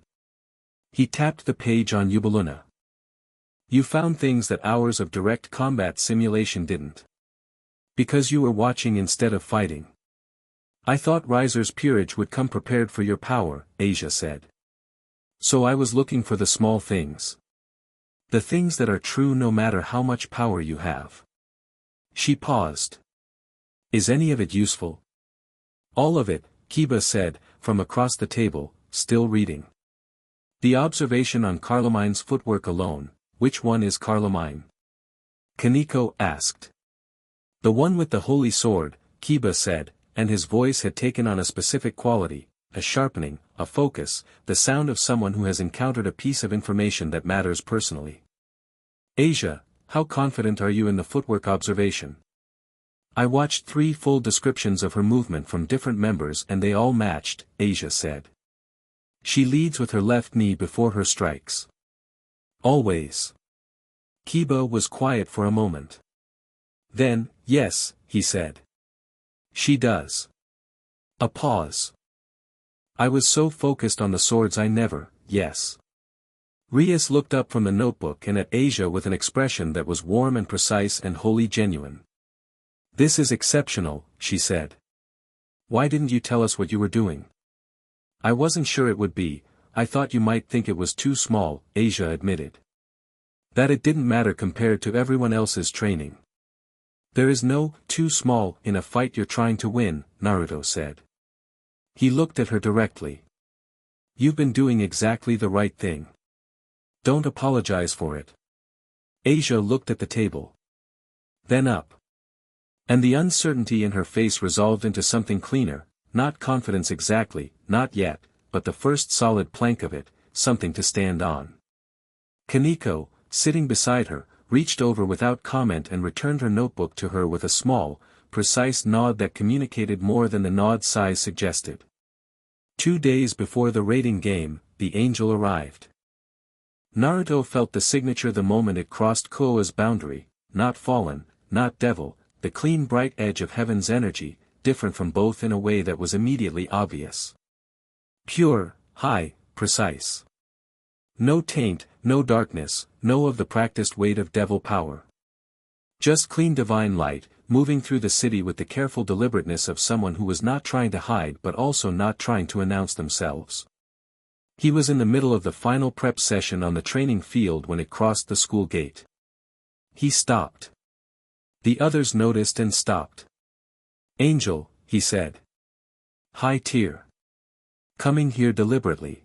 He tapped the page on Yubaluna. You found things that hours of direct combat simulation didn't. Because you were watching instead of fighting. I thought Riser's peerage would come prepared for your power, Asia said. So I was looking for the small things. The things that are true no matter how much power you have. She paused. Is any of it useful? All of it, Kiba said, from across the table, still reading. The observation on Carlomine's footwork alone. Which one is Carlomine? Kaneko asked. The one with the holy sword, Kiba said, and his voice had taken on a specific quality, a sharpening, a focus, the sound of someone who has encountered a piece of information that matters personally. Asia, how confident are you in the footwork observation? I watched 3 full descriptions of her movement from different members and they all matched, Asia said. She leads with her left knee before her strikes. Always. Kiba was quiet for a moment. Then, yes, he said. She does. A pause. I was so focused on the swords I never, yes. Rias looked up from the notebook and at Asia with an expression that was warm and precise and wholly genuine. This is exceptional, she said. Why didn't you tell us what you were doing? I wasn't sure it would be, I thought you might think it was too small, Asia admitted. That it didn't matter compared to everyone else's training. There is no too small in a fight you're trying to win, Naruto said. He looked at her directly. You've been doing exactly the right thing. Don't apologize for it. Asia looked at the table. Then up. And the uncertainty in her face resolved into something cleaner, not confidence exactly, not yet, but the first solid plank of it, something to stand on. Kaneko, sitting beside her, reached over without comment and returned her notebook to her with a small, precise nod that communicated more than the nod size suggested. 2 days before the raiding game, the angel arrived. Naruto felt the signature the moment it crossed Koa's boundary, not fallen, not devil, the clean bright edge of heaven's energy, different from both in a way that was immediately obvious. Pure, high, precise. No taint, no darkness, no of the practiced weight of devil power. Just clean divine light, moving through the city with the careful deliberateness of someone who was not trying to hide but also not trying to announce themselves. He was in the middle of the final prep session on the training field when it crossed the school gate. He stopped. The others noticed and stopped. Angel, he said. High tier. Coming here deliberately.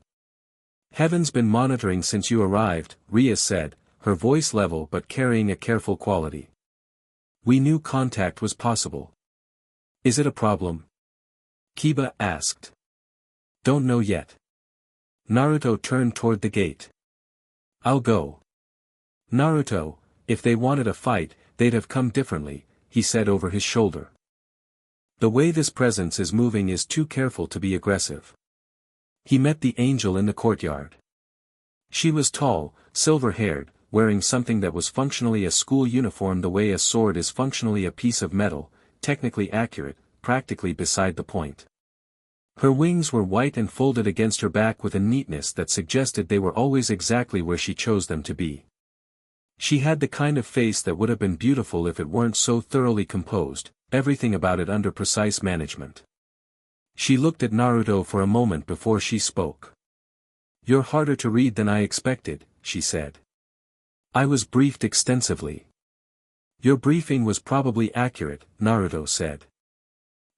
Heaven's been monitoring since you arrived, Rias said, her voice level but carrying a careful quality. We knew contact was possible. Is it a problem? Kiba asked. Don't know yet. Naruto turned toward the gate. I'll go. Naruto, if they wanted a fight, they'd have come differently, he said over his shoulder. The way this presence is moving is too careful to be aggressive. He met the angel in the courtyard. She was tall, silver-haired, wearing something that was functionally a school uniform the way a sword is functionally a piece of metal, technically accurate, practically beside the point. Her wings were white and folded against her back with a neatness that suggested they were always exactly where she chose them to be. She had the kind of face that would have been beautiful if it weren't so thoroughly composed, everything about it under precise management. She looked at Naruto for a moment before she spoke. You're harder to read than I expected, she said. I was briefed extensively. Your briefing was probably accurate, Naruto said.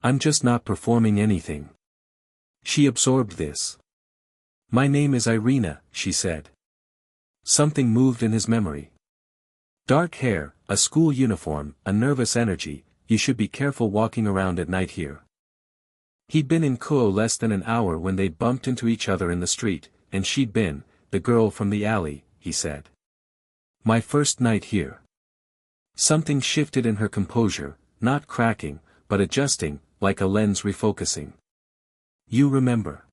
I'm just not performing anything. She absorbed this. My name is Irina, she said. Something moved in his memory. Dark hair, a school uniform, a nervous energy, you should be careful walking around at night here. He'd been in Kuo less than an hour when they'd bumped into each other in the street, and she'd been, the girl from the alley, he said. My first night here. Something shifted in her composure, not cracking, but adjusting, like a lens refocusing. You remember.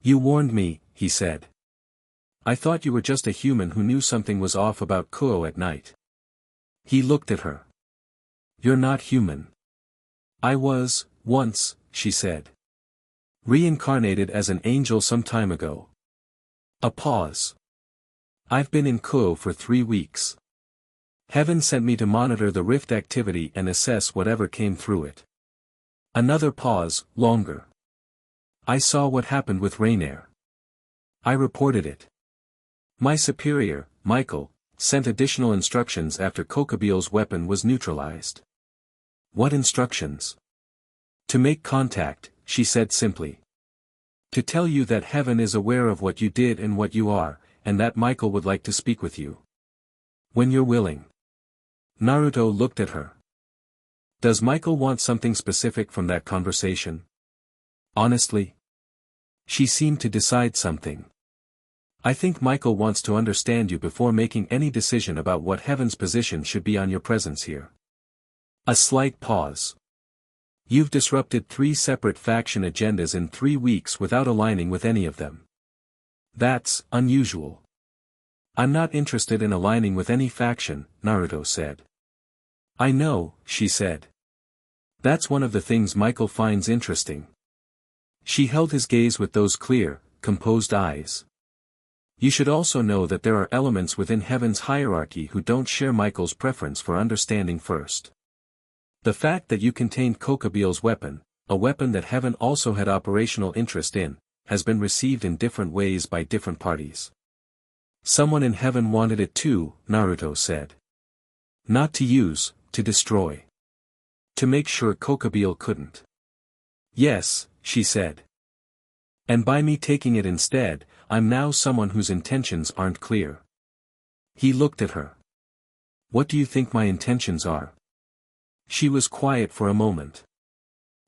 You warned me, he said. I thought you were just a human who knew something was off about Kuo at night. He looked at her. You're not human. I was, once, she said. Reincarnated as an angel some time ago. A pause. I've been in Kuo for 3 weeks. Heaven sent me to monitor the rift activity and assess whatever came through it. Another pause, longer. I saw what happened with Rainier. I reported it. My superior, Michael, sent additional instructions after Kokabiel's weapon was neutralized. What instructions? To make contact, she said simply. To tell you that Heaven is aware of what you did and what you are, and that Michael would like to speak with you. When you're willing. Naruto looked at her. Does Michael want something specific from that conversation? Honestly? She seemed to decide something. I think Michael wants to understand you before making any decision about what Heaven's position should be on your presence here. A slight pause. You've disrupted 3 separate faction agendas in 3 weeks without aligning with any of them. That's unusual. I'm not interested in aligning with any faction, Naruto said. I know, she said. That's one of the things Michael finds interesting. She held his gaze with those clear, composed eyes. You should also know that there are elements within Heaven's hierarchy who don't share Michael's preference for understanding first. The fact that you contained Kokabiel's weapon, a weapon that Heaven also had operational interest in, has been received in different ways by different parties. Someone in Heaven wanted it too, Naruto said. Not to use, to destroy. To make sure Kokabiel couldn't. Yes, she said. And by me taking it instead, I'm now someone whose intentions aren't clear. He looked at her. What do you think my intentions are? She was quiet for a moment.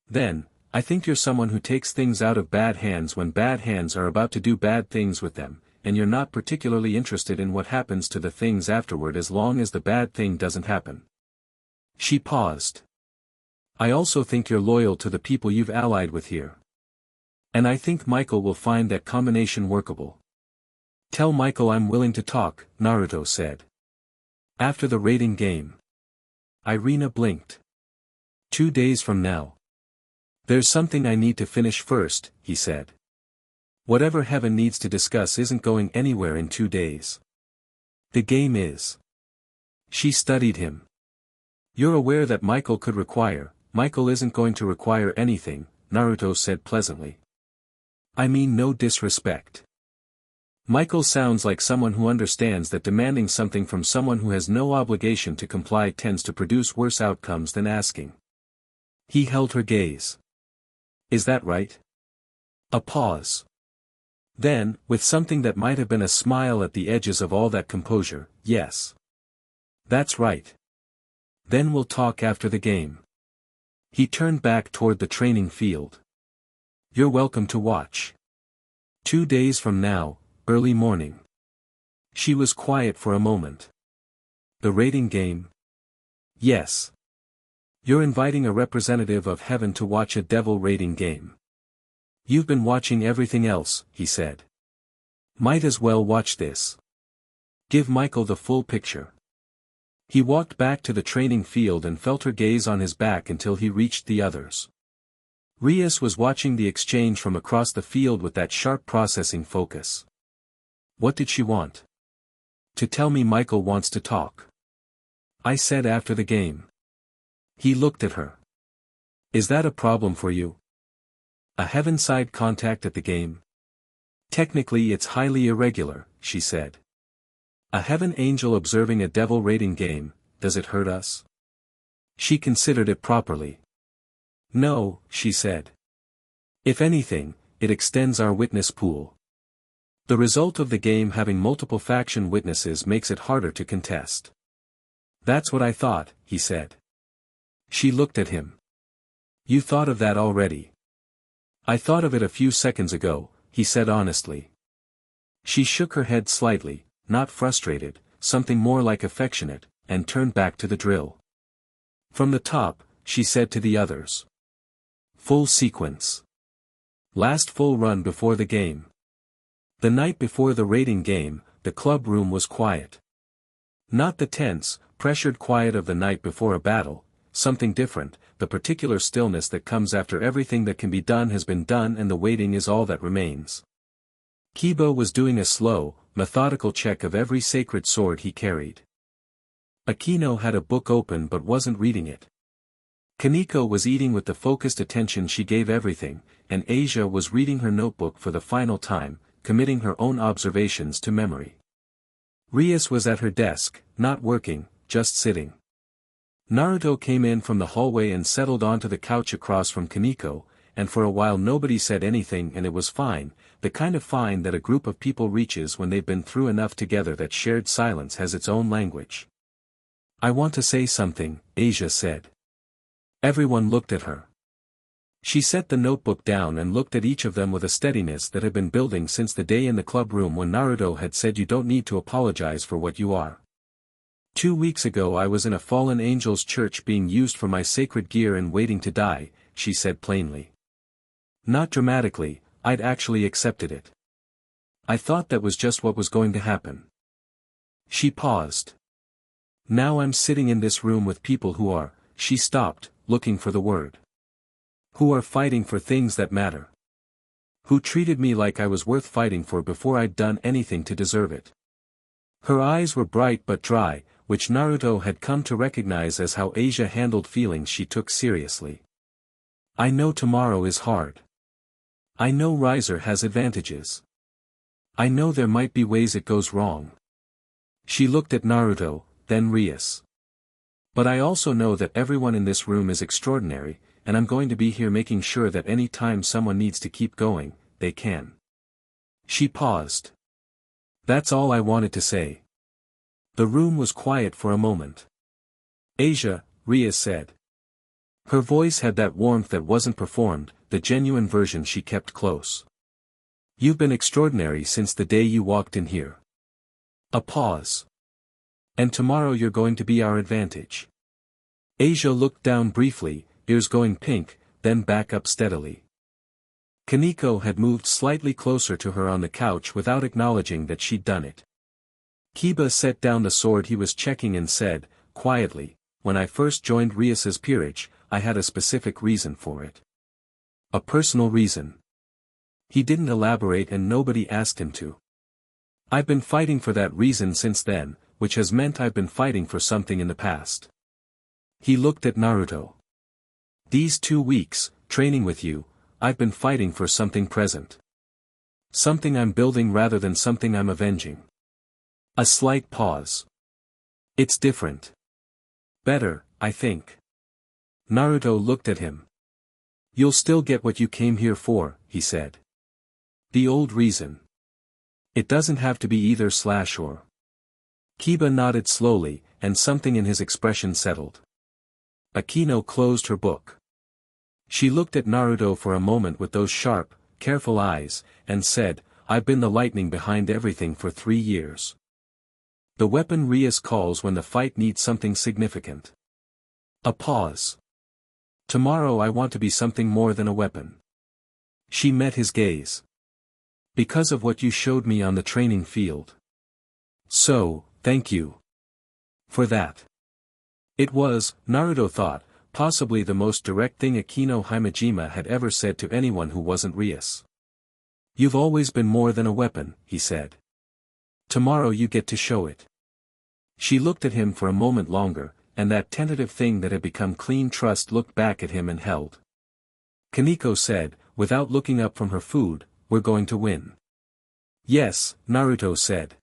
Then, I think you're someone who takes things out of bad hands when bad hands are about to do bad things with them, and you're not particularly interested in what happens to the things afterward as long as the bad thing doesn't happen. She paused. I also think you're loyal to the people you've allied with here. And I think Michael will find that combination workable. Tell Michael I'm willing to talk, Naruto said. After the raiding game. Irina blinked. 2 days from now. There's something I need to finish first, he said. Whatever Heaven needs to discuss isn't going anywhere in 2 days. The game is. She studied him. You're aware that Michael could require. Michael isn't going to require anything, Naruto said pleasantly. I mean no disrespect. Michael sounds like someone who understands that demanding something from someone who has no obligation to comply tends to produce worse outcomes than asking. He held her gaze. Is that right? A pause. Then, with something that might have been a smile at the edges of all that composure, yes. That's right. Then we'll talk after the game. He turned back toward the training field. You're welcome to watch. 2 days from now, early morning. She was quiet for a moment. The raiding game? Yes. You're inviting a representative of Heaven to watch a devil raiding game. You've been watching everything else, he said. Might as well watch this. Give Michael the full picture. He walked back to the training field and felt her gaze on his back until he reached the others. Rias was watching the exchange from across the field with that sharp processing focus. What did she want? To tell me Michael wants to talk. I said after the game. He looked at her. Is that a problem for you? A heaven-side contact at the game? Technically it's highly irregular, she said. A heaven angel observing a devil raiding game, does it hurt us? She considered it properly. No, she said. If anything, it extends our witness pool. The result of the game having multiple faction witnesses makes it harder to contest. That's what I thought, he said. She looked at him. You thought of that already. I thought of it a few seconds ago, he said honestly. She shook her head slightly, not frustrated, something more like affectionate, and turned back to the drill. From the top, she said to the others. Full sequence. Last full run before the game. The night before the raiding game, the club room was quiet. Not the tense, pressured quiet of the night before a battle, something different, the particular stillness that comes after everything that can be done has been done and the waiting is all that remains. Kiba was doing a slow, methodical check of every sacred sword he carried. Akino had a book open but wasn't reading it. Kaneko was eating with the focused attention she gave everything, and Asia was reading her notebook for the final time, committing her own observations to memory. Rias was at her desk, not working, just sitting. Naruto came in from the hallway and settled onto the couch across from Kaneko, and for a while nobody said anything and it was fine, the kind of fine that a group of people reaches when they've been through enough together that shared silence has its own language. "I want to say something," Asia said. Everyone looked at her. She set the notebook down and looked at each of them with a steadiness that had been building since the day in the club room when Naruto had said, "You don't need to apologize for what you are. 2 weeks ago I was in a fallen angel's church being used for my sacred gear and waiting to die," she said plainly. "Not dramatically, I'd actually accepted it. I thought that was just what was going to happen." She paused. "Now I'm sitting in this room with people who are," she stopped, looking for the word. "Who are fighting for things that matter. Who treated me like I was worth fighting for before I'd done anything to deserve it." Her eyes were bright but dry, which Naruto had come to recognize as how Asia handled feelings she took seriously. "I know tomorrow is hard. I know Riser has advantages. I know there might be ways it goes wrong." She looked at Naruto, then Rias. "But I also know that everyone in this room is extraordinary, and I'm going to be here making sure that any time someone needs to keep going, they can." She paused. "That's all I wanted to say." The room was quiet for a moment. "Asia," Rias said. Her voice had that warmth that wasn't performed, the genuine version she kept close. "You've been extraordinary since the day you walked in here." A pause. "And tomorrow you're going to be our advantage." Asia looked down briefly, ears going pink, then back up steadily. Kaneko had moved slightly closer to her on the couch without acknowledging that she'd done it. Kiba set down the sword he was checking and said, quietly, "When I first joined Rias's peerage, I had a specific reason for it. A personal reason." He didn't elaborate and nobody asked him to. "I've been fighting for that reason since then, which has meant I've been fighting for something in the past." He looked at Naruto. "These 2 weeks, training with you, I've been fighting for something present. Something I'm building rather than something I'm avenging." A slight pause. "It's different. Better, I think." Naruto looked at him. "You'll still get what you came here for," he said. "The old reason. It doesn't have to be either/or." Kiba nodded slowly, and something in his expression settled. Akino closed her book. She looked at Naruto for a moment with those sharp, careful eyes, and said, "I've been the lightning behind everything for 3 years. The weapon Rias calls when the fight needs something significant." A pause. "Tomorrow I want to be something more than a weapon." She met his gaze. "Because of what you showed me on the training field. So, thank you for that." It was, Naruto thought, possibly the most direct thing Akino Himejima had ever said to anyone who wasn't Rias. "You've always been more than a weapon," he said. "Tomorrow you get to show it." She looked at him for a moment longer, and that tentative thing that had become clean trust looked back at him and held. Kaneko said, without looking up from her food, "We're going to win." "Yes," Naruto said.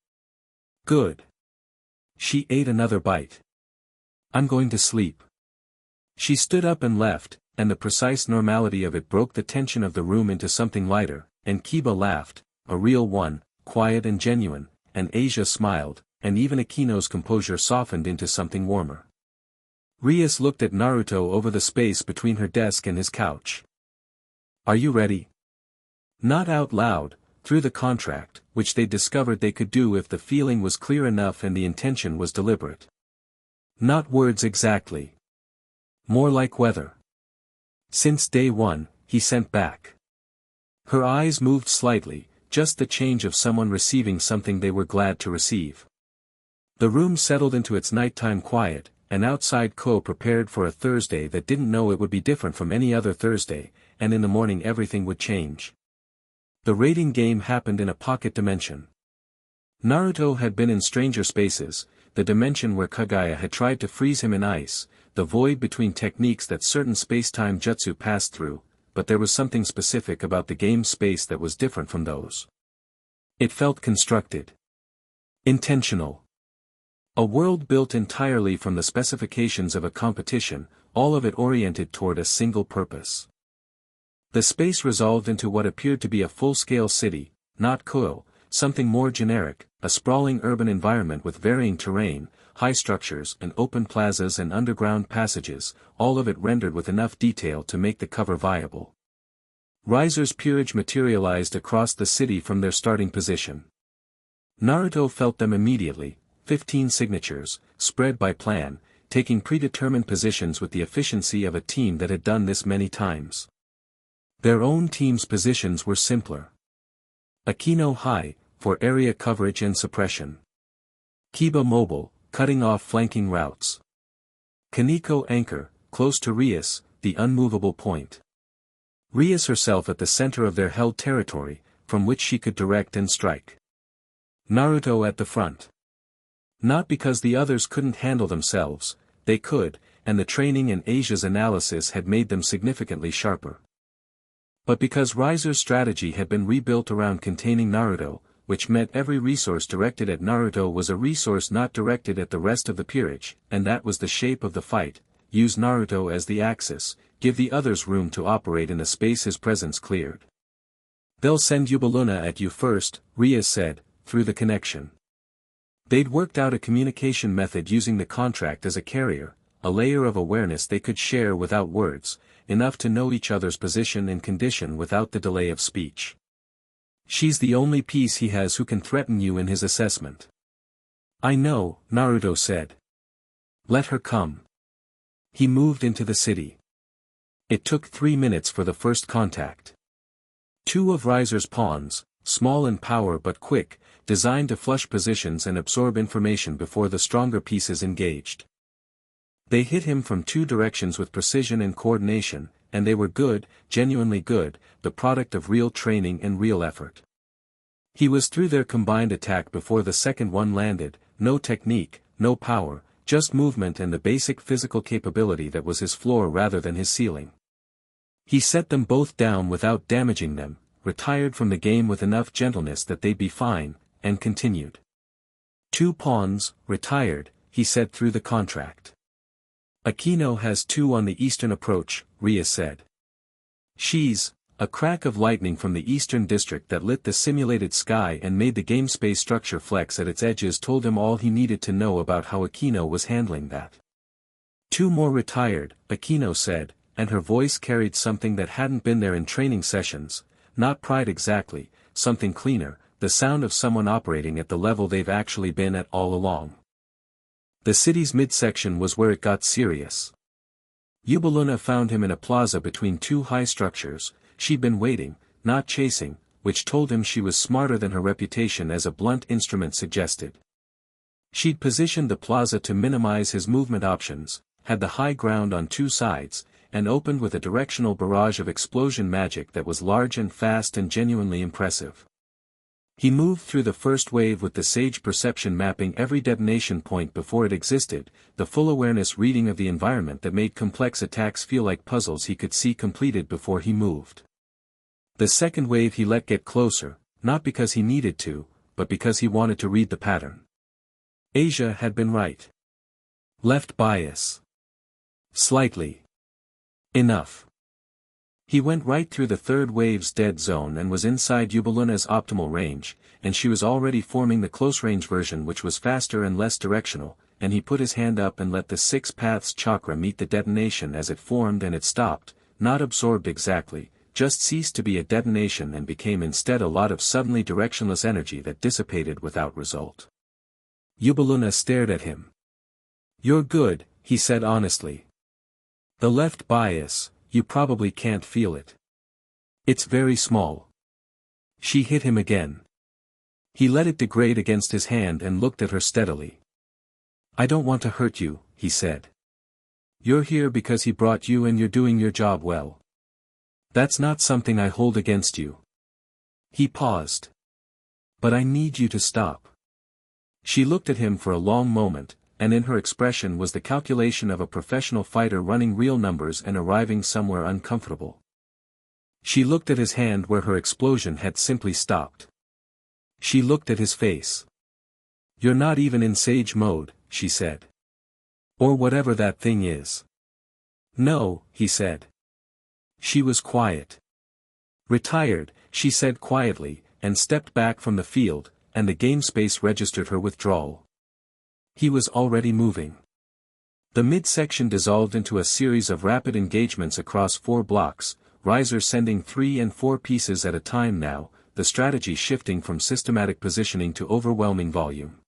"Good." She ate another bite. "I'm going to sleep." She stood up and left, and the precise normality of it broke the tension of the room into something lighter, and Kiba laughed, a real one, quiet and genuine, and Asia smiled, and even Akino's composure softened into something warmer. Rias looked at Naruto over the space between her desk and his couch. "Are you ready?" Not out loud, through the contract, which they discovered they could do if the feeling was clear enough and the intention was deliberate. Not words exactly. More like weather. Since day one, he sent back. Her eyes moved slightly, just the change of someone receiving something they were glad to receive. The room settled into its nighttime quiet, and outside Ko prepared for a Thursday that didn't know it would be different from any other Thursday, and in the morning everything would change. The raiding game happened in a pocket dimension. Naruto had been in stranger spaces, the dimension where Kagaya had tried to freeze him in ice, the void between techniques that certain space-time jutsu passed through, but there was something specific about the game's space that was different from those. It felt constructed. Intentional. A world built entirely from the specifications of a competition, all of it oriented toward a single purpose. The space resolved into what appeared to be a full-scale city, not Ko, something more generic, a sprawling urban environment with varying terrain, high structures and open plazas and underground passages, all of it rendered with enough detail to make the cover viable. Riser's peerage materialized across the city from their starting position. Naruto felt them immediately, 15 signatures, spread by plan, taking predetermined positions with the efficiency of a team that had done this many times. Their own team's positions were simpler. Akino High, for area coverage and suppression. Kiba Mobile, cutting off flanking routes. Kaneko Anchor, close to Rias, the unmovable point. Rias herself at the center of their held territory, from which she could direct and strike. Naruto at the front. Not because the others couldn't handle themselves, they could, and the training and Asia's analysis had made them significantly sharper. But because Riser's strategy had been rebuilt around containing Naruto, which meant every resource directed at Naruto was a resource not directed at the rest of the peerage, and that was the shape of the fight, use Naruto as the axis, give the others room to operate in a space his presence cleared. They'll send Yubaluna at you first, Rias said, through the connection. They'd worked out a communication method using the contract as a carrier, a layer of awareness they could share without words, enough to know each other's position and condition without the delay of speech. She's the only piece he has who can threaten you in his assessment. I know, Naruto said. Let her come. He moved into the city. It took 3 minutes for the first contact. 2 of Riser's pawns, small in power but quick, designed to flush positions and absorb information before the stronger pieces engaged. They hit him from 2 directions with precision and coordination, and they were good, genuinely good, the product of real training and real effort. He was through their combined attack before the second one landed, no technique, no power, just movement and the basic physical capability that was his floor rather than his ceiling. He set them both down without damaging them, retired from the game with enough gentleness that they'd be fine, and continued. 2 pawns, retired, he said through the contract. Akino has 2 on the eastern approach, Rias said. She's, a crack of lightning from the eastern district that lit the simulated sky and made the game space structure flex at its edges told him all he needed to know about how Akino was handling that. 2 more retired, Akino said, and her voice carried something that hadn't been there in training sessions, not pride exactly, something cleaner, the sound of someone operating at the level they've actually been at all along. The city's midsection was where it got serious. Yubaluna found him in a plaza between 2 high structures. She'd been waiting, not chasing, which told him she was smarter than her reputation as a blunt instrument suggested. She'd positioned the plaza to minimize his movement options, had the high ground on 2 sides, and opened with a directional barrage of explosion magic that was large and fast and genuinely impressive. He moved through the first wave with the sage perception mapping every detonation point before it existed, the full awareness reading of the environment that made complex attacks feel like puzzles he could see completed before he moved. The second wave he let get closer, not because he needed to, but because he wanted to read the pattern. Asia had been right. Left bias. Slightly. Enough. He went right through the third wave's dead zone and was inside Yubaluna's optimal range, and she was already forming the close-range version which was faster and less directional, and he put his hand up and let the 6 paths chakra meet the detonation as it formed and it stopped, not absorbed exactly, just ceased to be a detonation and became instead a lot of suddenly directionless energy that dissipated without result. Yubaluna stared at him. You're good, he said honestly. The left bias, you probably can't feel it. It's very small. She hit him again. He let it degrade against his hand and looked at her steadily. I don't want to hurt you, he said. You're here because he brought you and you're doing your job well. That's not something I hold against you. He paused. But I need you to stop. She looked at him for a long moment, and in her expression was the calculation of a professional fighter running real numbers and arriving somewhere uncomfortable. She looked at his hand where her explosion had simply stopped. She looked at his face. You're not even in sage mode, she said. Or whatever that thing is. No, he said. She was quiet. Retired, she said quietly, and stepped back from the field, and the game space registered her withdrawal. He was already moving. The midsection dissolved into a series of rapid engagements across 4 blocks, Riser sending 3 and 4 pieces at a time now, the strategy shifting from systematic positioning to overwhelming volume.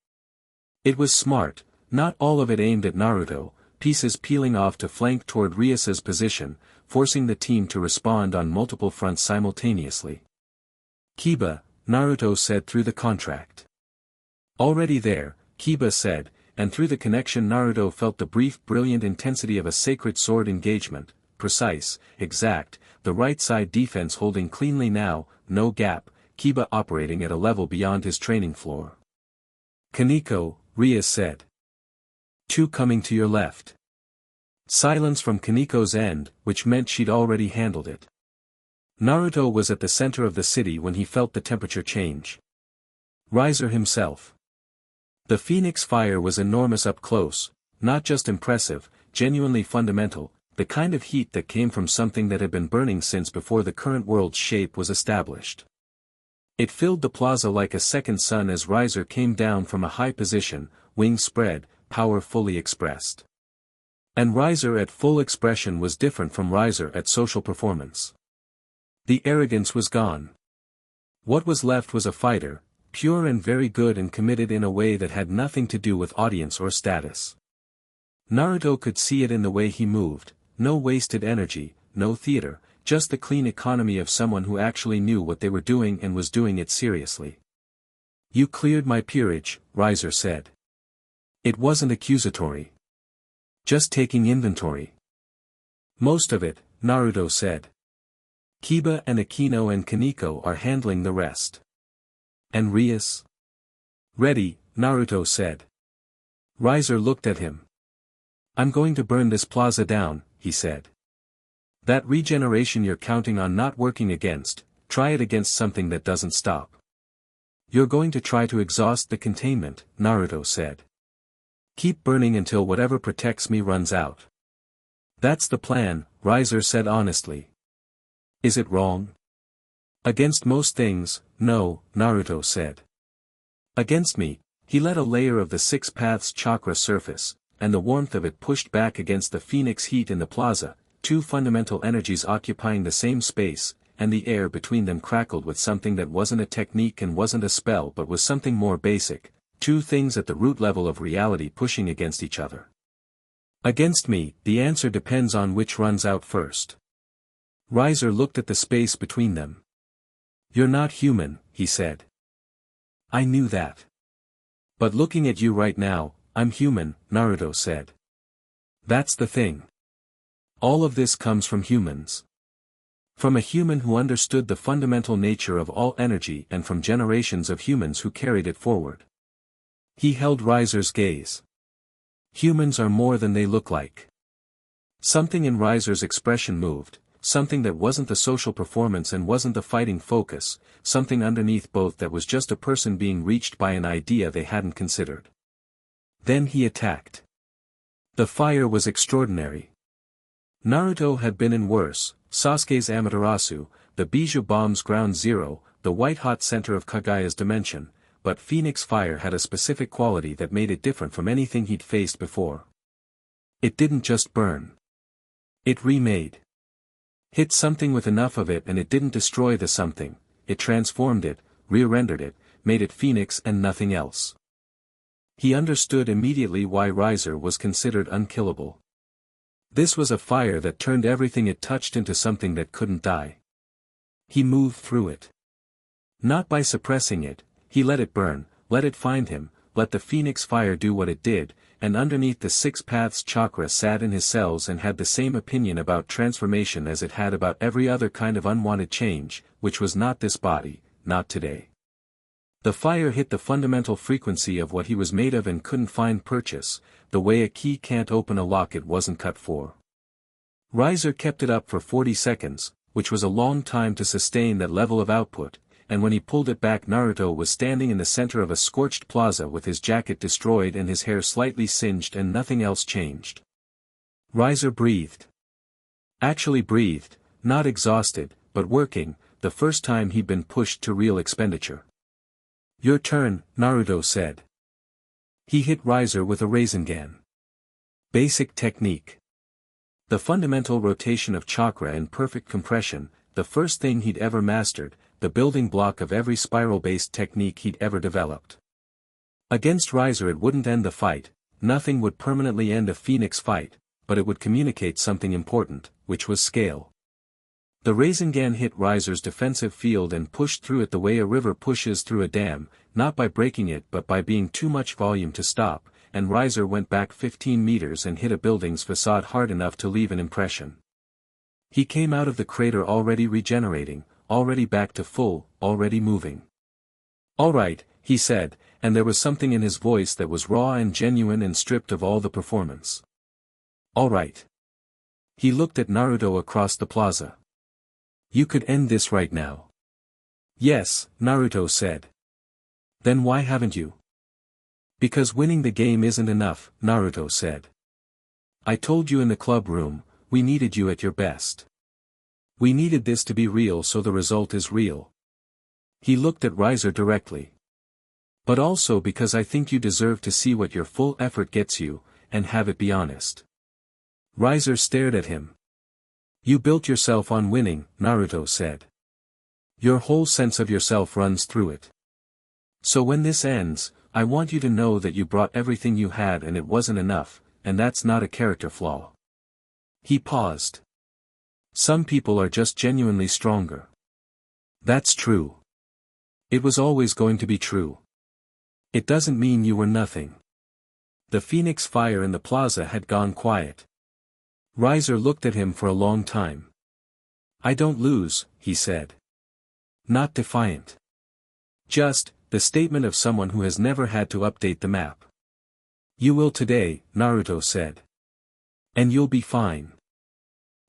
It was smart, not all of it aimed at Naruto, pieces peeling off to flank toward Rias's position, forcing the team to respond on multiple fronts simultaneously. Kiba, Naruto said through the contract. Already there, Kiba said, and through the connection Naruto felt the brief brilliant intensity of a sacred sword engagement, precise, exact, the right side defense holding cleanly now, no gap, Kiba operating at a level beyond his training floor. Kaneko, Rias said. 2 coming to your left. Silence from Kaneko's end, which meant she'd already handled it. Naruto was at the center of the city when he felt the temperature change. Riser himself. The Phoenix fire was enormous up close, not just impressive, genuinely fundamental, the kind of heat that came from something that had been burning since before the current world's shape was established. It filled the plaza like a second sun as Riser came down from a high position, wings spread, power fully expressed. And Riser at full expression was different from Riser at social performance. The arrogance was gone. What was left was a fighter, pure and very good and committed in a way that had nothing to do with audience or status. Naruto could see it in the way he moved, no wasted energy, no theater, just the clean economy of someone who actually knew what they were doing and was doing it seriously. You cleared my peerage, Riser said. It wasn't accusatory. Just taking inventory. Most of it, Naruto said. Kiba and Akino and Kaneko are handling the rest. And Rias? Ready, Naruto said. Riser looked at him. I'm going to burn this plaza down, he said. That regeneration you're counting on not working against, try it against something that doesn't stop. You're going to try to exhaust the containment, Naruto said. Keep burning until whatever protects me runs out. That's the plan, Riser said honestly. Is it wrong? Against most things, no, Naruto said. Against me, he let a layer of the 6 paths chakra surface, and the warmth of it pushed back against the phoenix heat in the plaza, 2 fundamental energies occupying the same space, and the air between them crackled with something that wasn't a technique and wasn't a spell but was something more basic, 2 things at the root level of reality pushing against each other. Against me, the answer depends on which runs out first. Riser looked at the space between them. You're not human, he said. I knew that. But looking at you right now, I'm human, Naruto said. That's the thing. All of this comes from humans. From a human who understood the fundamental nature of all energy and from generations of humans who carried it forward. He held Riser's gaze. Humans are more than they look like. Something in Riser's expression moved, something that wasn't the social performance and wasn't the fighting focus, something underneath both that was just a person being reached by an idea they hadn't considered. Then he attacked. The fire was extraordinary. Naruto had been in worse, Sasuke's Amaterasu, the Bijou Bomb's Ground Zero, the white-hot center of Kagaya's dimension, but Phoenix Fire had a specific quality that made it different from anything he'd faced before. It didn't just burn. It remade. Hit something with enough of it and it didn't destroy the something, it transformed it, re-rendered it, made it Phoenix and nothing else. He understood immediately why Riser was considered unkillable. This was a fire that turned everything it touched into something that couldn't die. He moved through it. Not by suppressing it, he let it burn, let it find him, let the phoenix fire do what it did, and underneath the six paths chakra sat in his cells and had the same opinion about transformation as it had about every other kind of unwanted change, which was not this body, not today. The fire hit the fundamental frequency of what he was made of and couldn't find purchase, the way a key can't open a lock it wasn't cut for. Riser kept it up for 40 seconds, which was a long time to sustain that level of output, and when he pulled it back Naruto was standing in the center of a scorched plaza with his jacket destroyed and his hair slightly singed and nothing else changed. Riser breathed. Actually breathed, not exhausted, but working, the first time he'd been pushed to real expenditure. "Your turn," Naruto said. He hit Riser with a Rasengan. Basic technique. The fundamental rotation of chakra and perfect compression, the first thing he'd ever mastered, the building block of every spiral-based technique he'd ever developed. Against Riser it wouldn't end the fight, nothing would permanently end a phoenix fight, but it would communicate something important, which was scale. The Rasengan hit Riser's defensive field and pushed through it the way a river pushes through a dam, not by breaking it but by being too much volume to stop, and Riser went back 15 meters and hit a building's facade hard enough to leave an impression. He came out of the crater already regenerating, already back to full, already moving. "All right," he said, and there was something in his voice that was raw and genuine and stripped of all the performance. "All right." He looked at Naruto across the plaza. "You could end this right now." "Yes," Naruto said. "Then why haven't you?" "Because winning the game isn't enough," Naruto said. "I told you in the club room, we needed you at your best. We needed this to be real so the result is real." He looked at Riser directly. "But also because I think you deserve to see what your full effort gets you, and have it be honest." Riser stared at him. "You built yourself on winning," Naruto said. "Your whole sense of yourself runs through it. So when this ends, I want you to know that you brought everything you had and it wasn't enough, and that's not a character flaw." He paused. "Some people are just genuinely stronger." "That's true. It was always going to be true. It doesn't mean you were nothing." The phoenix fire in the plaza had gone quiet. Riser looked at him for a long time. "I don't lose," he said. Not defiant. Just, the statement of someone who has never had to update the map. "You will today," Naruto said. "And you'll be fine."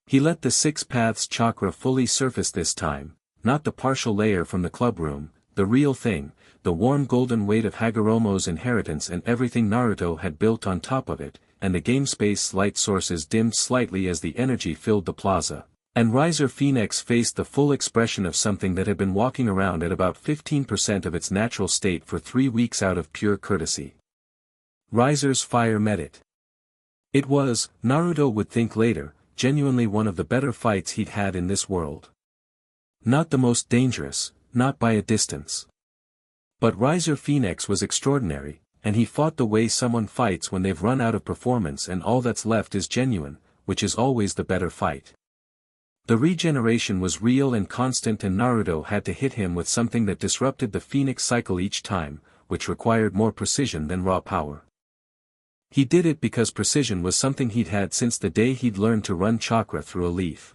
He let the six paths chakra fully surface this time, not the partial layer from the club room, the real thing, the warm golden weight of Hagoromo's inheritance and everything Naruto had built on top of it, and the game space light sources dimmed slightly as the energy filled the plaza, and Riser Phoenix faced the full expression of something that had been walking around at about 15% of its natural state for 3 weeks out of pure courtesy. Riser's fire met it. It was, Naruto would think later, genuinely one of the better fights he'd had in this world. Not the most dangerous, not by a distance. But Riser Phoenix was extraordinary, and he fought the way someone fights when they've run out of performance and all that's left is genuine, which is always the better fight. The regeneration was real and constant and Naruto had to hit him with something that disrupted the Phoenix cycle each time, which required more precision than raw power. He did it because precision was something he'd had since the day he'd learned to run chakra through a leaf.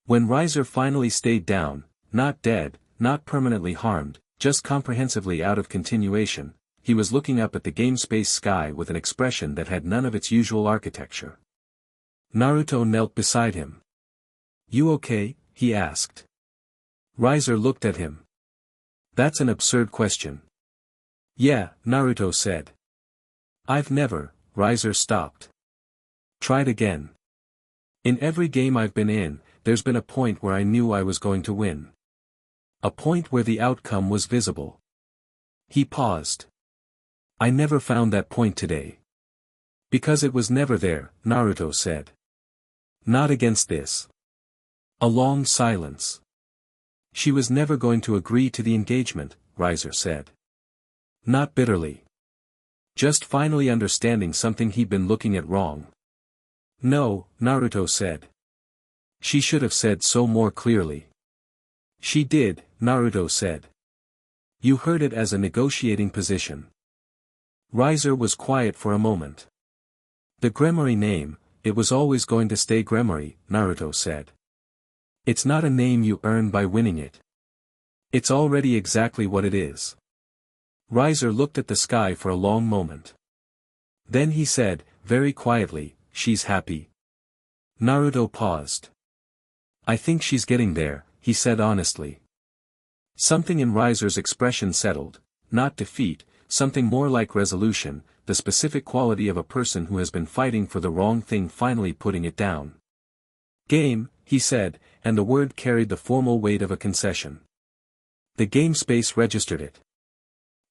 When Riser finally stayed down, not dead, not permanently harmed, just comprehensively out of continuation, he was looking up at the game space sky with an expression that had none of its usual architecture. Naruto knelt beside him. "You okay?" he asked. Riser looked at him. "That's an absurd question." "Yeah," Naruto said. "I've never," Riser stopped. "Tried again. In every game I've been in, there's been a point where I knew I was going to win. A point where the outcome was visible." He paused. "I never found that point today." "Because it was never there," Naruto said. "Not against this." A long silence. "She was never going to agree to the engagement," Riser said. Not bitterly. Just finally understanding something he'd been looking at wrong. "No," Naruto said. "She should have said so more clearly." "She did," Naruto said. You heard it as a negotiating position. Riser was quiet for a moment. The Gremory name, it was always going to stay Gremory, Naruto said. It's not a name you earn by winning it. It's already exactly what it is. Riser looked at the sky for a long moment. Then he said, very quietly, she's happy. Naruto paused. I think she's getting there, he said honestly. Something in Riser's expression settled, not defeat, something more like resolution, the specific quality of a person who has been fighting for the wrong thing finally putting it down. Game, he said, and the word carried the formal weight of a concession. The game space registered it.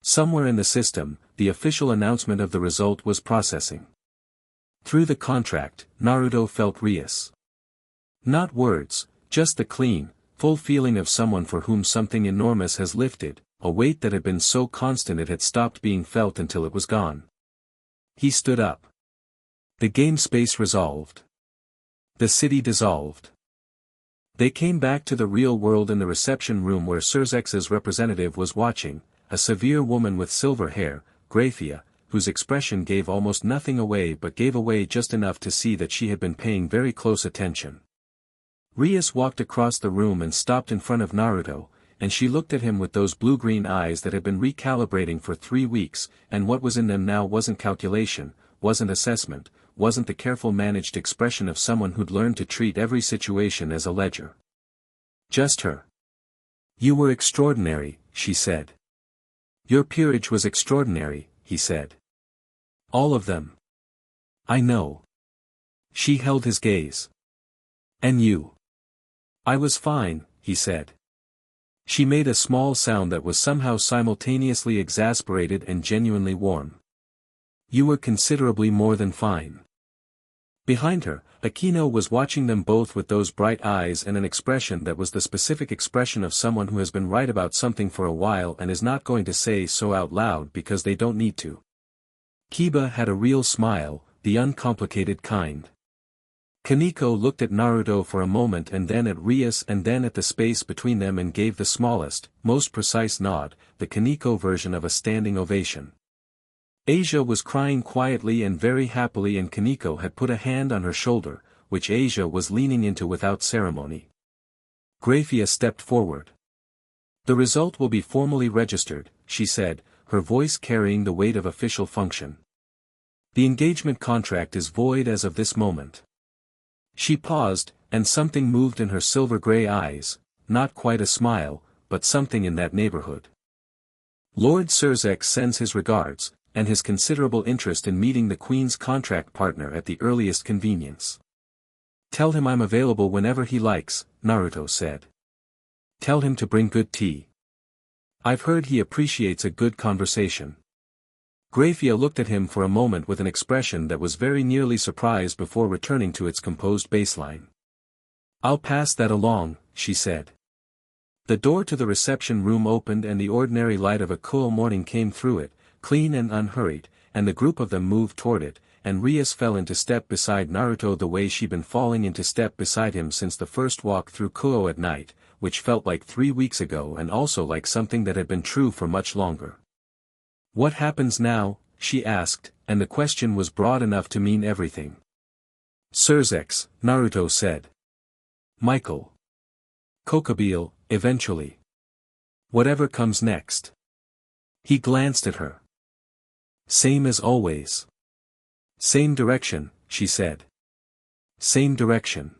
Somewhere in the system, the official announcement of the result was processing. Through the contract, Naruto felt Rias. Not words, just the clean, full feeling of someone for whom something enormous has lifted, a weight that had been so constant it had stopped being felt until it was gone. He stood up. The game space resolved. The city dissolved. They came back to the real world in the reception room where Surzex's representative was watching, a severe woman with silver hair, Graphia, whose expression gave almost nothing away but gave away just enough to see that she had been paying very close attention. Rias walked across the room and stopped in front of Naruto, and she looked at him with those blue-green eyes that had been recalibrating for 3 weeks, and what was in them now wasn't calculation, wasn't assessment, wasn't the careful managed expression of someone who'd learned to treat every situation as a ledger. Just her. You were extraordinary, she said. Your peerage was extraordinary, he said. All of them. I know. She held his gaze. And you? I was fine, he said. She made a small sound that was somehow simultaneously exasperated and genuinely warm. You were considerably more than fine. Behind her, Akino was watching them both with those bright eyes and an expression that was the specific expression of someone who has been right about something for a while and is not going to say so out loud because they don't need to. Kiba had a real smile, the uncomplicated kind. Kaneko looked at Naruto for a moment and then at Rias and then at the space between them and gave the smallest, most precise nod, the Kaneko version of a standing ovation. Asia was crying quietly and very happily and Kaneko had put a hand on her shoulder, which Asia was leaning into without ceremony. Graphia stepped forward. The result will be formally registered, she said, her voice carrying the weight of official function. The engagement contract is void as of this moment. She paused, and something moved in her silver-gray eyes, not quite a smile, but something in that neighborhood. Lord Surzex sends his regards, and his considerable interest in meeting the Queen's contract partner at the earliest convenience. Tell him I'm available whenever he likes, Naruto said. Tell him to bring good tea. I've heard he appreciates a good conversation. Graphia looked at him for a moment with an expression that was very nearly surprised before returning to its composed baseline. I'll pass that along, she said. The door to the reception room opened and the ordinary light of a cool morning came through it, clean and unhurried, and the group of them moved toward it, and Rias fell into step beside Naruto the way she'd been falling into step beside him since the first walk through Kuo at night, which felt like 3 weeks ago and also like something that had been true for much longer. What happens now? She asked, and the question was broad enough to mean everything. Surzex, Naruto said. Michael. Kokobile, eventually. Whatever comes next. He glanced at her. Same as always. Same direction, she said. Same direction.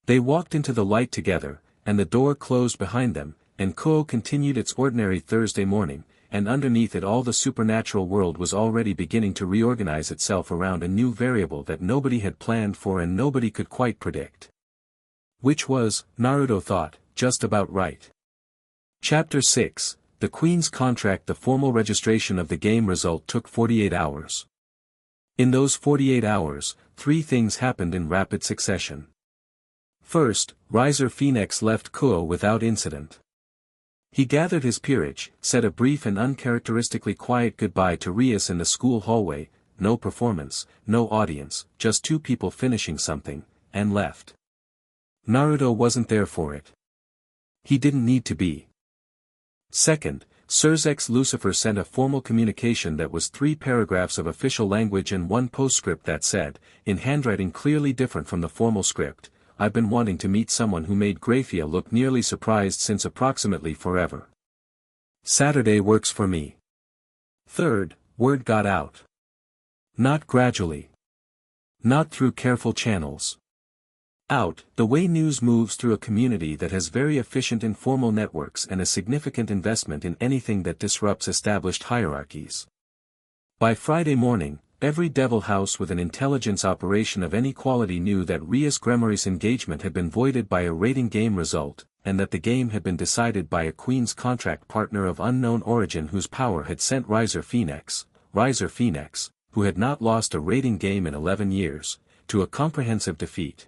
They walked into the light together, and the door closed behind them, and Kuo continued its ordinary Thursday morning, and underneath it all the supernatural world was already beginning to reorganize itself around a new variable that nobody had planned for and nobody could quite predict. Which was, Naruto thought, just about right. Chapter 6, The Queen's Contract. The formal registration of the game result took 48 hours. In those 48 hours, 3 things happened in rapid succession. First, Riser Phoenix left Kuo without incident. He gathered his peerage, said a brief and uncharacteristically quiet goodbye to Rias in the school hallway, no performance, no audience, just 2 people finishing something, and left. Naruto wasn't there for it. He didn't need to be. Second, Surzex Lucifer sent a formal communication that was 3 paragraphs of official language and 1 postscript that said, in handwriting clearly different from the formal script, "I've been wanting to meet someone who made Graphia look nearly surprised since approximately forever. Saturday works for me." Third, word got out. Not gradually. Not through careful channels. Out, the way news moves through a community that has very efficient informal networks and a significant investment in anything that disrupts established hierarchies. By Friday morning, every devil house with an intelligence operation of any quality knew that Rias Gremory's engagement had been voided by a rating game result, and that the game had been decided by a Queen's contract partner of unknown origin whose power had sent Riser Phoenix, who had not lost a rating game in 11 years, to a comprehensive defeat.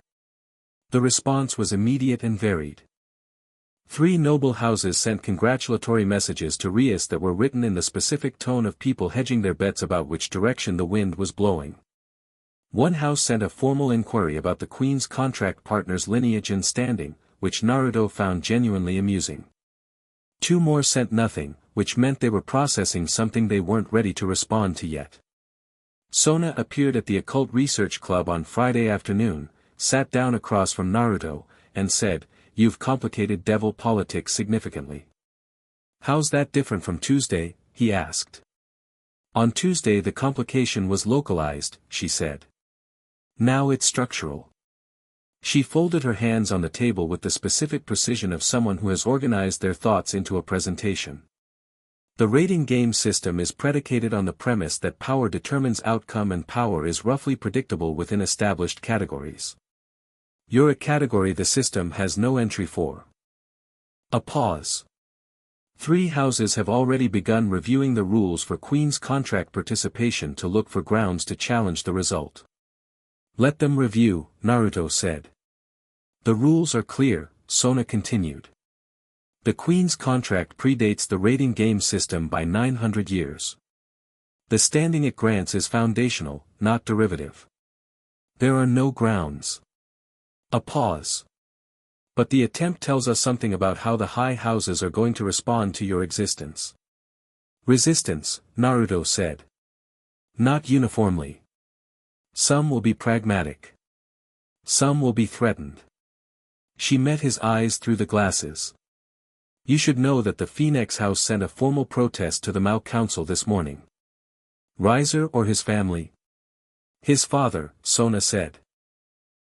The response was immediate and varied. 3 noble houses sent congratulatory messages to Rias that were written in the specific tone of people hedging their bets about which direction the wind was blowing. 1 house sent a formal inquiry about the Queen's contract partner's lineage and standing, which Naruto found genuinely amusing. 2 more sent nothing, which meant they were processing something they weren't ready to respond to yet. Sona appeared at the Occult Research Club on Friday afternoon, sat down across from Naruto, and said, "You've complicated devil politics significantly." "How's that different from Tuesday?" he asked. "On Tuesday the complication was localized," she said. "Now it's structural." She folded her hands on the table with the specific precision of someone who has organized their thoughts into a presentation. The rating game system is predicated on the premise that power determines outcome and power is roughly predictable within established categories. You're a category the system has no entry for. A pause. 3 houses have already begun reviewing the rules for Queen's contract participation to look for grounds to challenge the result. "Let them review," Naruto said. "The rules are clear," Sona continued. "The Queen's contract predates the rating game system by 900 years. The standing it grants is foundational, not derivative. There are no grounds." A pause. "But the attempt tells us something about how the high houses are going to respond to your existence." "Resistance," Naruto said. "Not uniformly. Some will be pragmatic. Some will be threatened." She met his eyes through the glasses. "You should know that the Phoenix House sent a formal protest to the Mao Council this morning." "Riser or his family?" "His father," Sona said.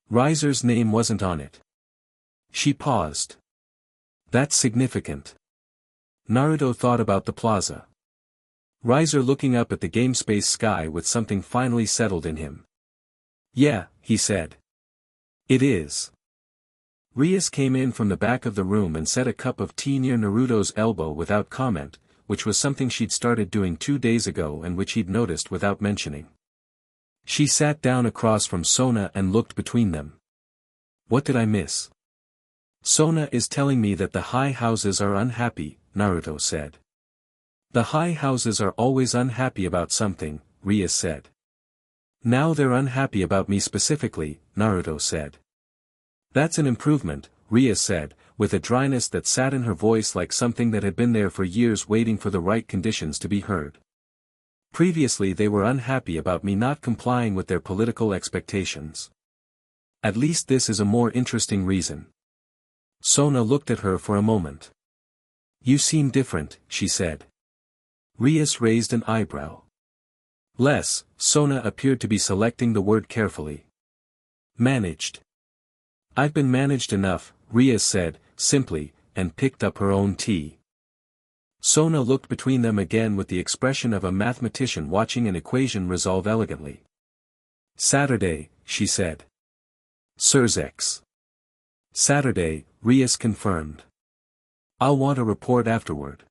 "Riser's name wasn't on it." She paused. "That's significant." Naruto thought about the plaza. Riser looking up at the gamespace sky with something finally settled in him. "Yeah," he said. "It is." Rias came in from the back of the room and set a cup of tea near Naruto's elbow without comment, which was something she'd started doing 2 days ago and which he'd noticed without mentioning. She sat down across from Sona and looked between them. "What did I miss?" "Sona is telling me that the high houses are unhappy," Naruto said. "The high houses are always unhappy about something," Rias said. "Now they're unhappy about me specifically," Naruto said. "That's an improvement," Rias said, with a dryness that sat in her voice like something that had been there for years waiting for the right conditions to be heard. "Previously they were unhappy about me not complying with their political expectations. At least this is a more interesting reason." Sona looked at her for a moment. "You seem different," she said. Rias raised an eyebrow. "Less," Sona appeared to be selecting the word carefully. "Managed." "I've been managed enough," Rias said, simply, and picked up her own tea. Sona looked between them again with the expression of a mathematician watching an equation resolve elegantly. "Saturday," she said. "Surzex." "Saturday," Rias confirmed. "I'll want a report afterward."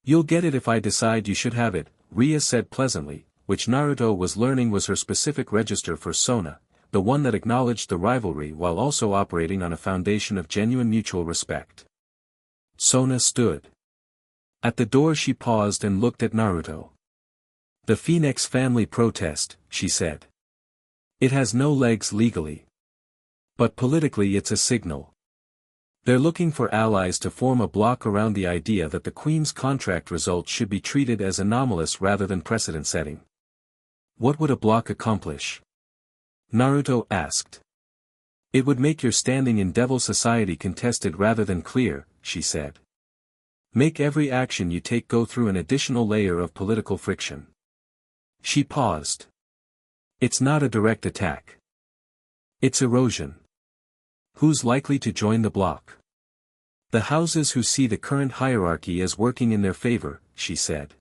"You'll get it if I decide you should have it," Rias said pleasantly, which Naruto was learning was her specific register for Sona, the one that acknowledged the rivalry while also operating on a foundation of genuine mutual respect. Sona stood. At the door she paused and looked at Naruto. "The Phoenix family protest," she said. "It has no legs legally. But politically it's a signal. They're looking for allies to form a bloc around the idea that the Queen's contract results should be treated as anomalous rather than precedent-setting. What would a bloc accomplish? Naruto asked. It would make your standing in Devil Society contested rather than clear, she said. Make every action you take go through an additional layer of political friction. She paused. It's not a direct attack. It's erosion. Who's likely to join the bloc? The houses who see the current hierarchy as working in their favor, she said.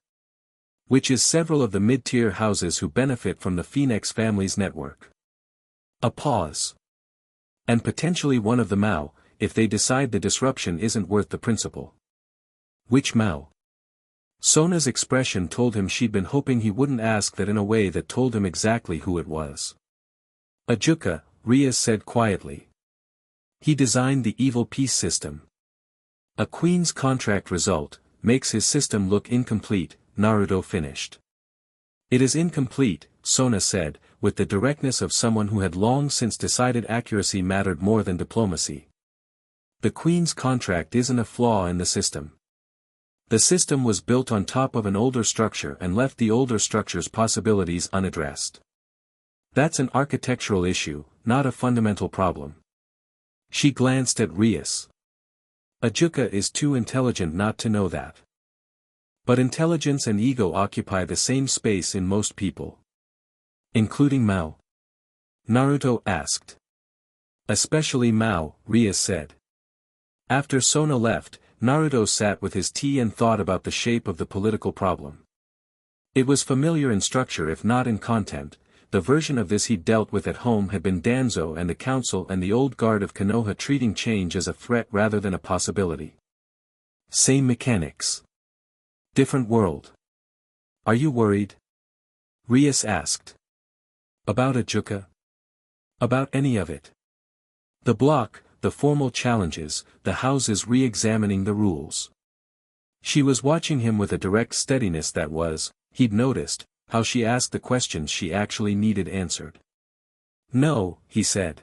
Which is several of the mid-tier houses who benefit from the Phoenix family's network. A pause. And potentially one of the Mao, if they decide the disruption isn't worth the principle. Which Mao? Sona's expression told him she'd been hoping he wouldn't ask that in a way that told him exactly who it was. Ajuka, Rias said quietly. He designed the evil peace system. A Queen's contract result, makes his system look incomplete, Naruto finished. It is incomplete, Sona said, with the directness of someone who had long since decided accuracy mattered more than diplomacy. The Queen's contract isn't a flaw in the system. The system was built on top of an older structure and left the older structure's possibilities unaddressed. That's an architectural issue, not a fundamental problem. She glanced at Rias. Ajuka is too intelligent not to know that. But intelligence and ego occupy the same space in most people. Including Mao? Naruto asked. Especially Mao, Rias said. After Sona left, Naruto sat with his tea and thought about the shape of the political problem. It was familiar in structure if not in content. The version of this he'd dealt with at home had been Danzo and the council and the old guard of Konoha treating change as a threat rather than a possibility. Same mechanics. Different world. Are you worried? Rias asked. About Ajuka? About any of it. The block, the formal challenges, the houses re-examining the rules. She was watching him with a direct steadiness that was, he'd noticed, how she asked the questions she actually needed answered. No, he said.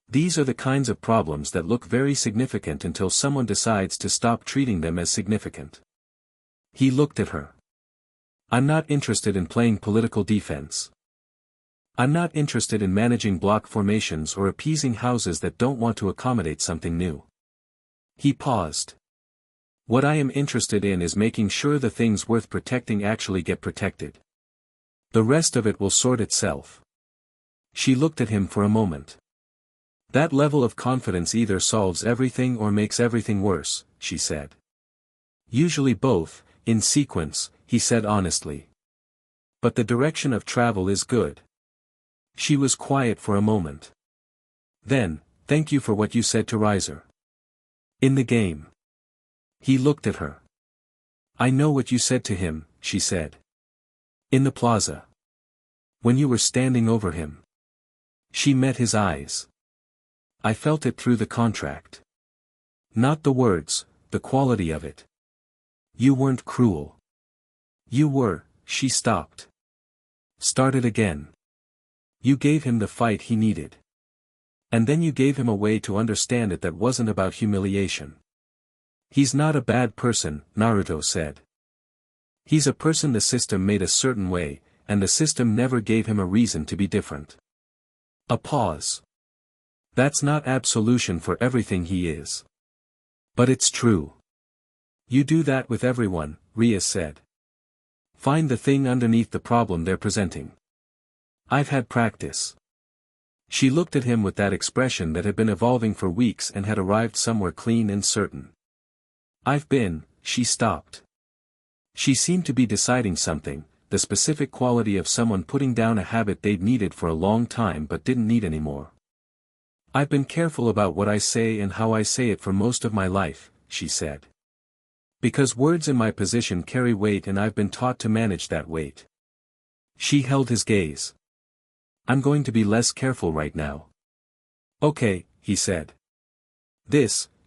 These are the kinds of problems that look very significant until someone decides to stop treating them as significant. He looked at her. I'm not interested in playing political defense. I'm not interested in managing block formations or appeasing houses that don't want to accommodate something new. He paused. What I am interested in is making sure the things worth protecting actually get protected. The rest of it will sort itself. She looked at him for a moment. That level of confidence either solves everything or makes everything worse, she said. Usually both, in sequence, he said honestly. But the direction of travel is good. She was quiet for a moment. Then, thank you for what you said to Riser. In the game. He looked at her. I know what you said to him, she said. In the plaza. When you were standing over him. She met his eyes. I felt it through the contract. Not the words, the quality of it. You weren't cruel. You were, she stopped. Started again. You gave him the fight he needed. And then you gave him a way to understand it that wasn't about humiliation. He's not a bad person, Naruto said. He's a person the system made a certain way, and the system never gave him a reason to be different. A pause. That's not absolution for everything he is. But it's true. You do that with everyone, Rias said. Find the thing underneath the problem they're presenting. I've had practice. She looked at him with that expression that had been evolving for weeks and had arrived somewhere clean and certain. She stopped. She seemed to be deciding something, the specific quality of someone putting down a habit they'd needed for a long time but didn't need anymore. I've been careful about what I say and how I say it for most of my life, she said. Because words in my position carry weight and I've been taught to manage that weight. She held his gaze. I'm going to be less careful right now. Okay, he said.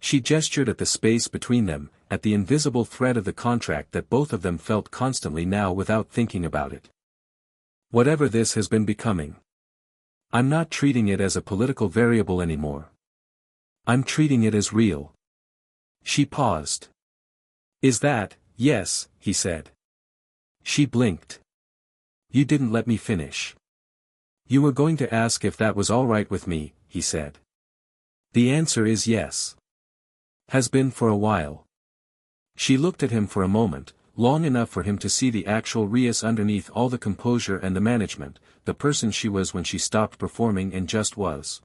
She gestured at the space between them, at the invisible thread of the contract that both of them felt constantly now without thinking about it. Whatever this has been becoming. I'm not treating it as a political variable anymore. I'm treating it as real. She paused. Is that, yes, he said. She blinked. You didn't let me finish. You were going to ask if that was all right with me, he said. The answer is yes. Has been for a while. She looked at him for a moment, long enough for him to see the actual Rias underneath all the composure and the management, the person she was when she stopped performing and just was.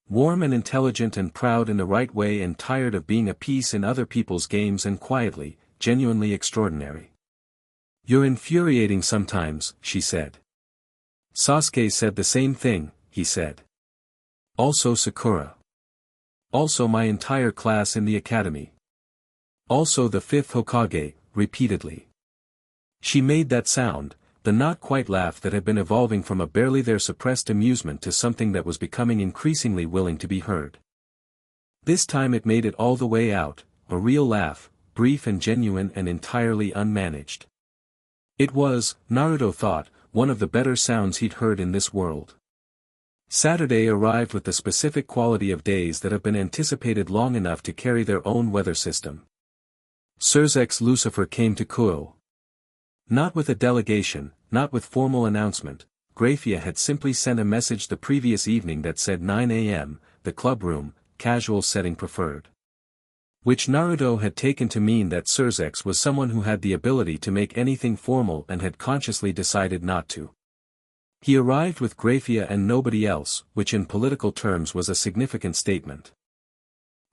Warm and intelligent and proud in the right way and tired of being a piece in other people's games and quietly, genuinely extraordinary. You're infuriating sometimes, she said. Sasuke said the same thing, he said. Also Sakura. Also my entire class in the academy. Also the fifth Hokage, repeatedly. She made that sound, the not quite laugh that had been evolving from a barely there suppressed amusement to something that was becoming increasingly willing to be heard. This time it made it all the way out, a real laugh, brief and genuine and entirely unmanaged. It was, Naruto thought, one of the better sounds he'd heard in this world. Saturday arrived with the specific quality of days that have been anticipated long enough to carry their own weather system. Surzek's Lucifer came to Kuo. Not with a delegation, not with formal announcement, Grafia had simply sent a message the previous evening that said 9 a.m., the club room, casual setting preferred. Which Naruto had taken to mean that Surzek was someone who had the ability to make anything formal and had consciously decided not to. He arrived with Grafia and nobody else, which in political terms was a significant statement.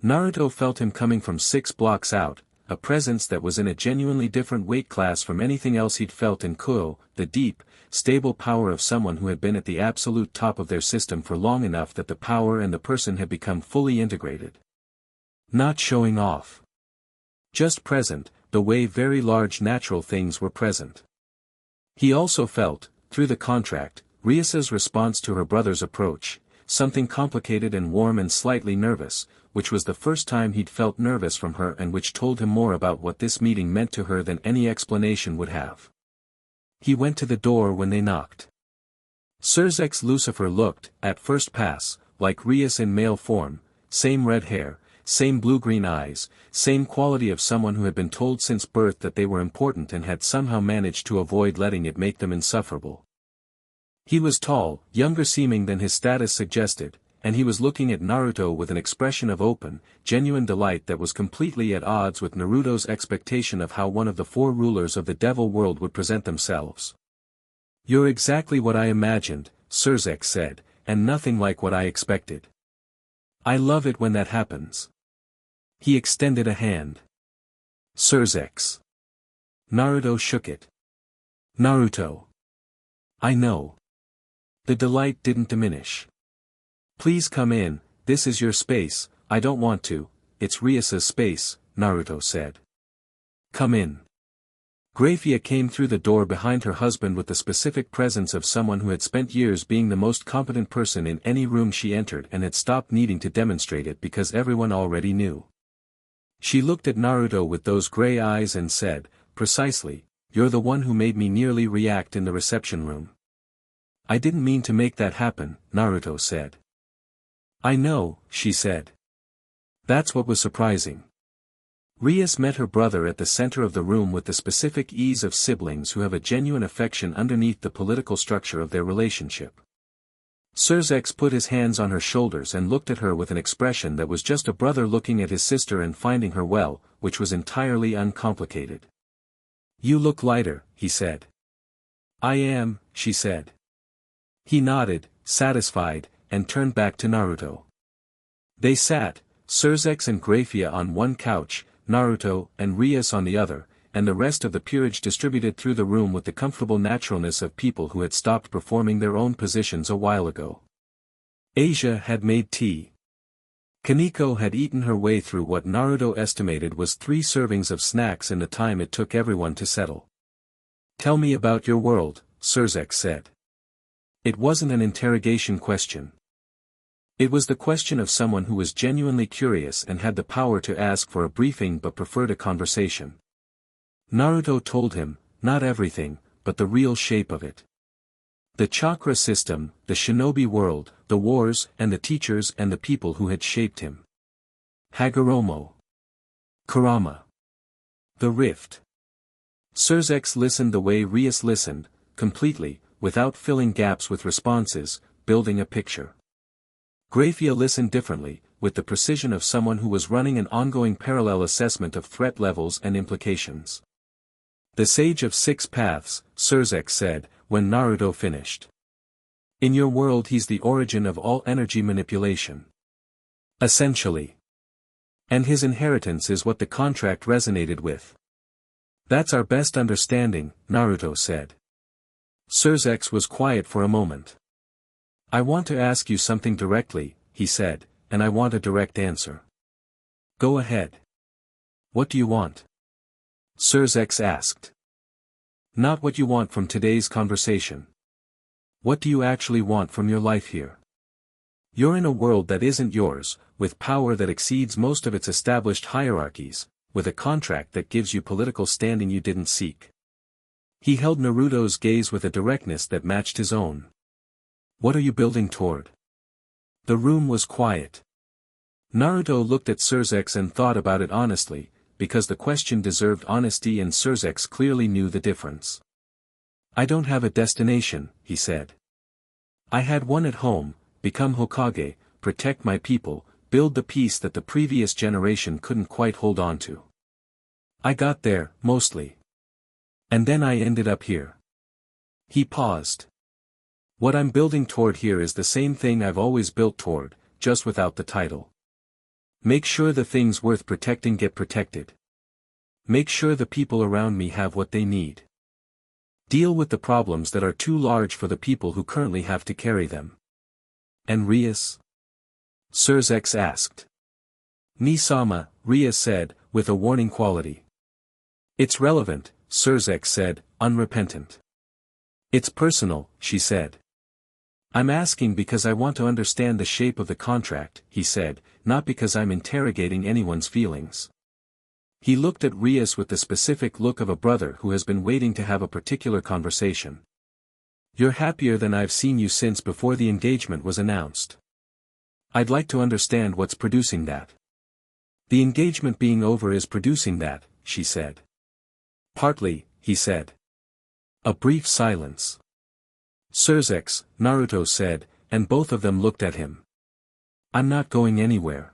Naruto felt him coming from 6 blocks out, a presence that was in a genuinely different weight class from anything else he'd felt in Kuo, the deep, stable power of someone who had been at the absolute top of their system for long enough that the power and the person had become fully integrated. Not showing off. Just present, the way very large natural things were present. He also felt, through the contract, Rias's response to her brother's approach, something complicated and warm and slightly nervous, which was the first time he'd felt nervous from her and which told him more about what this meeting meant to her than any explanation would have. He went to the door when they knocked. Surzek's Lucifer looked, at first pass, like Rias in male form, same red hair, same blue-green eyes, same quality of someone who had been told since birth that they were important and had somehow managed to avoid letting it make them insufferable. He was tall, younger seeming than his status suggested, and he was looking at Naruto with an expression of open, genuine delight that was completely at odds with Naruto's expectation of how one of the 4 rulers of the devil world would present themselves. You're exactly what I imagined, Surzek said, and nothing like what I expected. I love it when that happens. He extended a hand. Surzek's. Naruto shook it. Naruto. I know. The delight didn't diminish. Please come in, this is your space. I don't want to, it's Rias's space, Naruto said. Come in. Grafia came through the door behind her husband with the specific presence of someone who had spent years being the most competent person in any room she entered and had stopped needing to demonstrate it because everyone already knew. She looked at Naruto with those gray eyes and said, precisely, you're the one who made me nearly react in the reception room. I didn't mean to make that happen, Naruto said. I know, she said. That's what was surprising. Rias met her brother at the center of the room with the specific ease of siblings who have a genuine affection underneath the political structure of their relationship. Surzek put his hands on her shoulders and looked at her with an expression that was just a brother looking at his sister and finding her well, which was entirely uncomplicated. You look lighter, he said. I am, she said. He nodded, satisfied, and turned back to Naruto. They sat, Surzek and Grafia on one couch, Naruto and Rias on the other, and the rest of the peerage distributed through the room with the comfortable naturalness of people who had stopped performing their own positions a while ago. Asia had made tea. Kaneko had eaten her way through what Naruto estimated was 3 servings of snacks in the time it took everyone to settle. Tell me about your world, Surzek said. It wasn't an interrogation question. It was the question of someone who was genuinely curious and had the power to ask for a briefing but preferred a conversation. Naruto told him, not everything, but the real shape of it. The chakra system, the shinobi world, the wars and the teachers and the people who had shaped him. Hagoromo. Kurama. The Rift. Surzex listened the way Rias listened, completely, without filling gaps with responses, building a picture. Grafia listened differently, with the precision of someone who was running an ongoing parallel assessment of threat levels and implications. The Sage of Six Paths, Surzex said, when Naruto finished. In your world he's the origin of all energy manipulation. Essentially. And his inheritance is what the contract resonated with. That's our best understanding, Naruto said. Surzex was quiet for a moment. I want to ask you something directly, he said, and I want a direct answer. Go ahead. What do you want? Surzex asked. Not what you want from today's conversation. What do you actually want from your life here? You're in a world that isn't yours, with power that exceeds most of its established hierarchies, with a contract that gives you political standing you didn't seek. He held Naruto's gaze with a directness that matched his own. What are you building toward? The room was quiet. Naruto looked at Surzex and thought about it honestly, because the question deserved honesty and Surzex clearly knew the difference. I don't have a destination, he said. I had one at home, become Hokage, protect my people, build the peace that the previous generation couldn't quite hold on to. I got there, mostly. And then I ended up here. He paused. What I'm building toward here is the same thing I've always built toward, just without the title. Make sure the things worth protecting get protected. Make sure the people around me have what they need. Deal with the problems that are too large for the people who currently have to carry them. And Rias? Surzex asked. Ni-sama, Rias said, with a warning quality. It's relevant, Surzex said, unrepentant. It's personal, she said. I'm asking because I want to understand the shape of the contract, he said, not because I'm interrogating anyone's feelings. He looked at Rias with the specific look of a brother who has been waiting to have a particular conversation. You're happier than I've seen you since before the engagement was announced. I'd like to understand what's producing that. The engagement being over is producing that, she said. Partly, he said. A brief silence. Surzex, Naruto said, and both of them looked at him. I'm not going anywhere.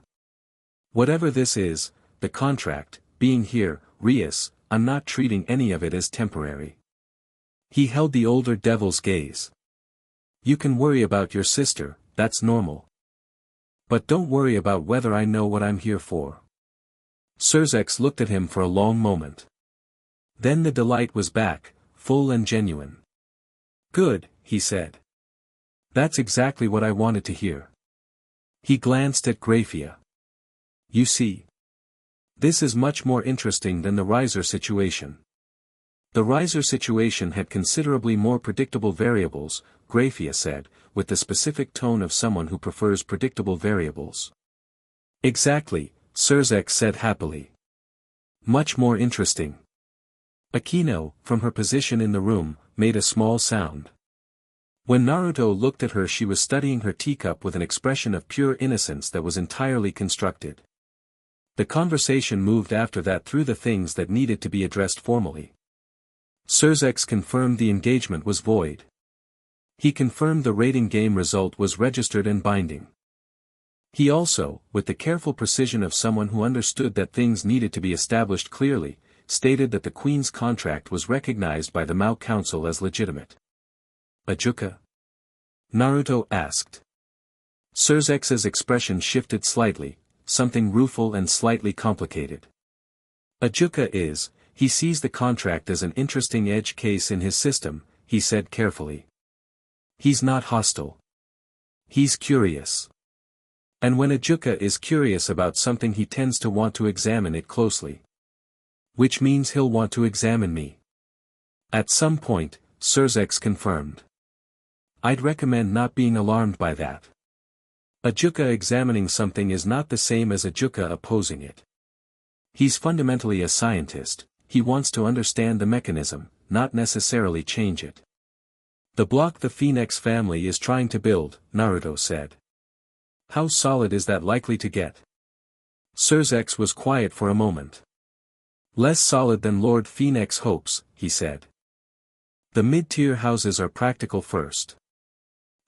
Whatever this is, the contract, being here, Rias, I'm not treating any of it as temporary. He held the older devil's gaze. You can worry about your sister, that's normal. But don't worry about whether I know what I'm here for. Surzex looked at him for a long moment. Then the delight was back, full and genuine. Good, he said. That's exactly what I wanted to hear. He glanced at Grafia. You see. This is much more interesting than the riser situation. The riser situation had considerably more predictable variables, Grafia said, with the specific tone of someone who prefers predictable variables. Exactly, Surzex said happily. Much more interesting. Akino, from her position in the room, made a small sound. When Naruto looked at her, she was studying her teacup with an expression of pure innocence that was entirely constructed. The conversation moved after that through the things that needed to be addressed formally. Surzex confirmed the engagement was void. He confirmed the rating game result was registered and binding. He also, with the careful precision of someone who understood that things needed to be established clearly, stated that the Queen's contract was recognized by the Mao Council as legitimate. Ajuka? Naruto asked. Surzex's expression shifted slightly, something rueful and slightly complicated. Ajuka is, he sees the contract as an interesting edge case in his system, he said carefully. He's not hostile. He's curious. And when Ajuka is curious about something, he tends to want to examine it closely. Which means he'll want to examine me. At some point, Surzex confirmed. I'd recommend not being alarmed by that. Ajuka examining something is not the same as Ajuka opposing it. He's fundamentally a scientist, he wants to understand the mechanism, not necessarily change it. The block the Phoenix family is trying to build, Naruto said. How solid is that likely to get? Surzex was quiet for a moment. Less solid than Lord Phoenix hopes, he said. The mid-tier houses are practical first.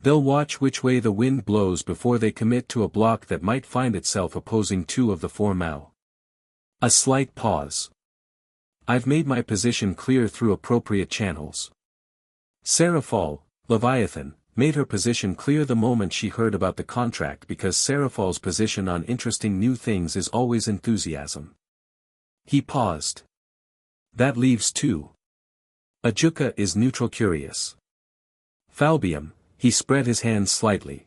They'll watch which way the wind blows before they commit to a block that might find itself opposing two of the four Mao. A slight pause. I've made my position clear through appropriate channels. Seraphal, Leviathan, made her position clear the moment she heard about the contract because Seraphal's position on interesting new things is always enthusiasm. He paused. That leaves two. Ajuka is neutral curious. Falbium, he spread his hands slightly.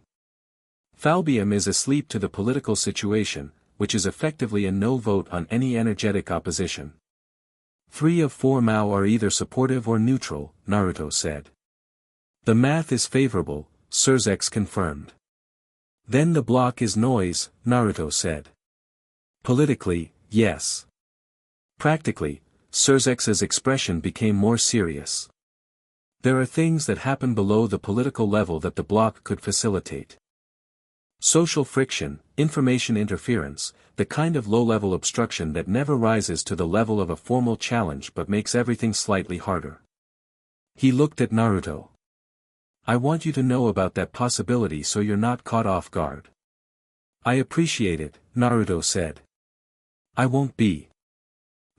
Falbium is asleep to the political situation, which is effectively a no vote on any energetic opposition. 3 of 4 Mao are either supportive or neutral, Naruto said. The math is favorable, Surzex confirmed. Then the block is noise, Naruto said. Politically, yes. Practically, Surzex's expression became more serious. There are things that happen below the political level that the block could facilitate. Social friction, information interference, the kind of low-level obstruction that never rises to the level of a formal challenge but makes everything slightly harder. He looked at Naruto. I want you to know about that possibility so you're not caught off guard. I appreciate it, Naruto said. I won't be.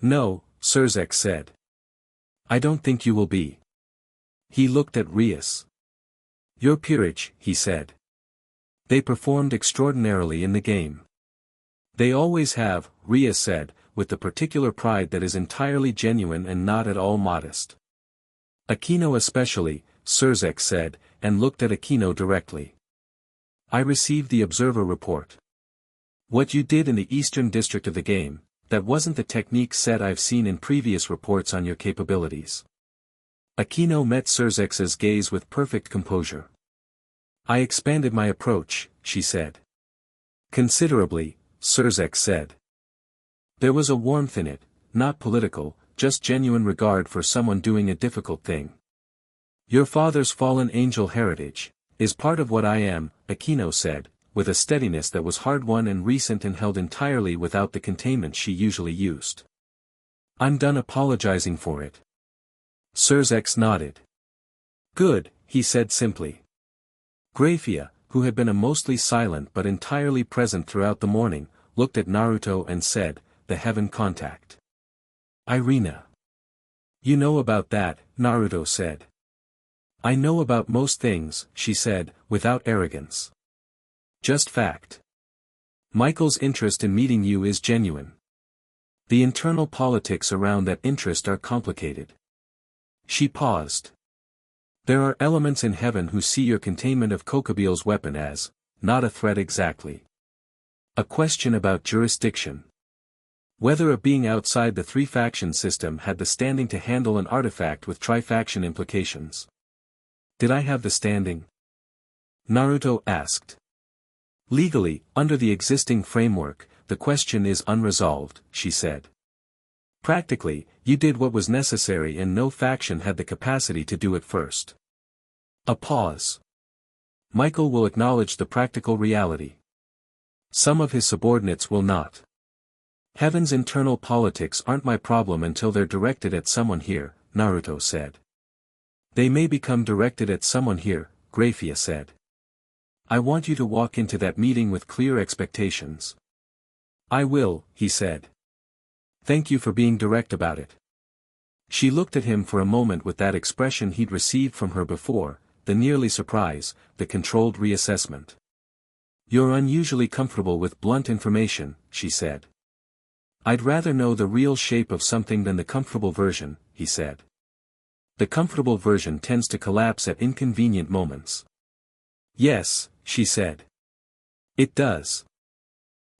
No, Surzex said. I don't think you will be. He looked at Rias. Your peerage, he said. They performed extraordinarily in the game. They always have, Rias said, with the particular pride that is entirely genuine and not at all modest. Aquino especially, Surzex said, and looked at Aquino directly. I received the observer report. What you did in the eastern district of the game, that wasn't the technique set I've seen in previous reports on your capabilities. Aquino met Surzex's gaze with perfect composure. I expanded my approach, she said. Considerably, Surzex said. There was a warmth in it, not political, just genuine regard for someone doing a difficult thing. Your father's fallen angel heritage is part of what I am, Aquino said, with a steadiness that was hard-won and recent and held entirely without the containment she usually used. I'm done apologizing for it. Surzex nodded. Good, he said simply. Graphia, who had been a mostly silent but entirely present throughout the morning, looked at Naruto and said, the heaven contact. Irina. You know about that, Naruto said. I know about most things, she said, without arrogance. Just fact. Michael's interest in meeting you is genuine. The internal politics around that interest are complicated. She paused. There are elements in heaven who see your containment of Kokobeel's weapon as, not a threat exactly. A question about jurisdiction. Whether a being outside the three-faction system had the standing to handle an artifact with tri-faction implications. Did I have the standing? Naruto asked. Legally, under the existing framework, the question is unresolved, she said. Practically, you did what was necessary and no faction had the capacity to do it first. A pause. Michael will acknowledge the practical reality. Some of his subordinates will not. Heaven's internal politics aren't my problem until they're directed at someone here, Naruto said. They may become directed at someone here, Graphia said. I want you to walk into that meeting with clear expectations. I will, he said. Thank you for being direct about it. She looked at him for a moment with that expression he'd received from her before, the nearly surprise, the controlled reassessment. You're unusually comfortable with blunt information, she said. I'd rather know the real shape of something than the comfortable version, he said. The comfortable version tends to collapse at inconvenient moments. Yes, she said. It does.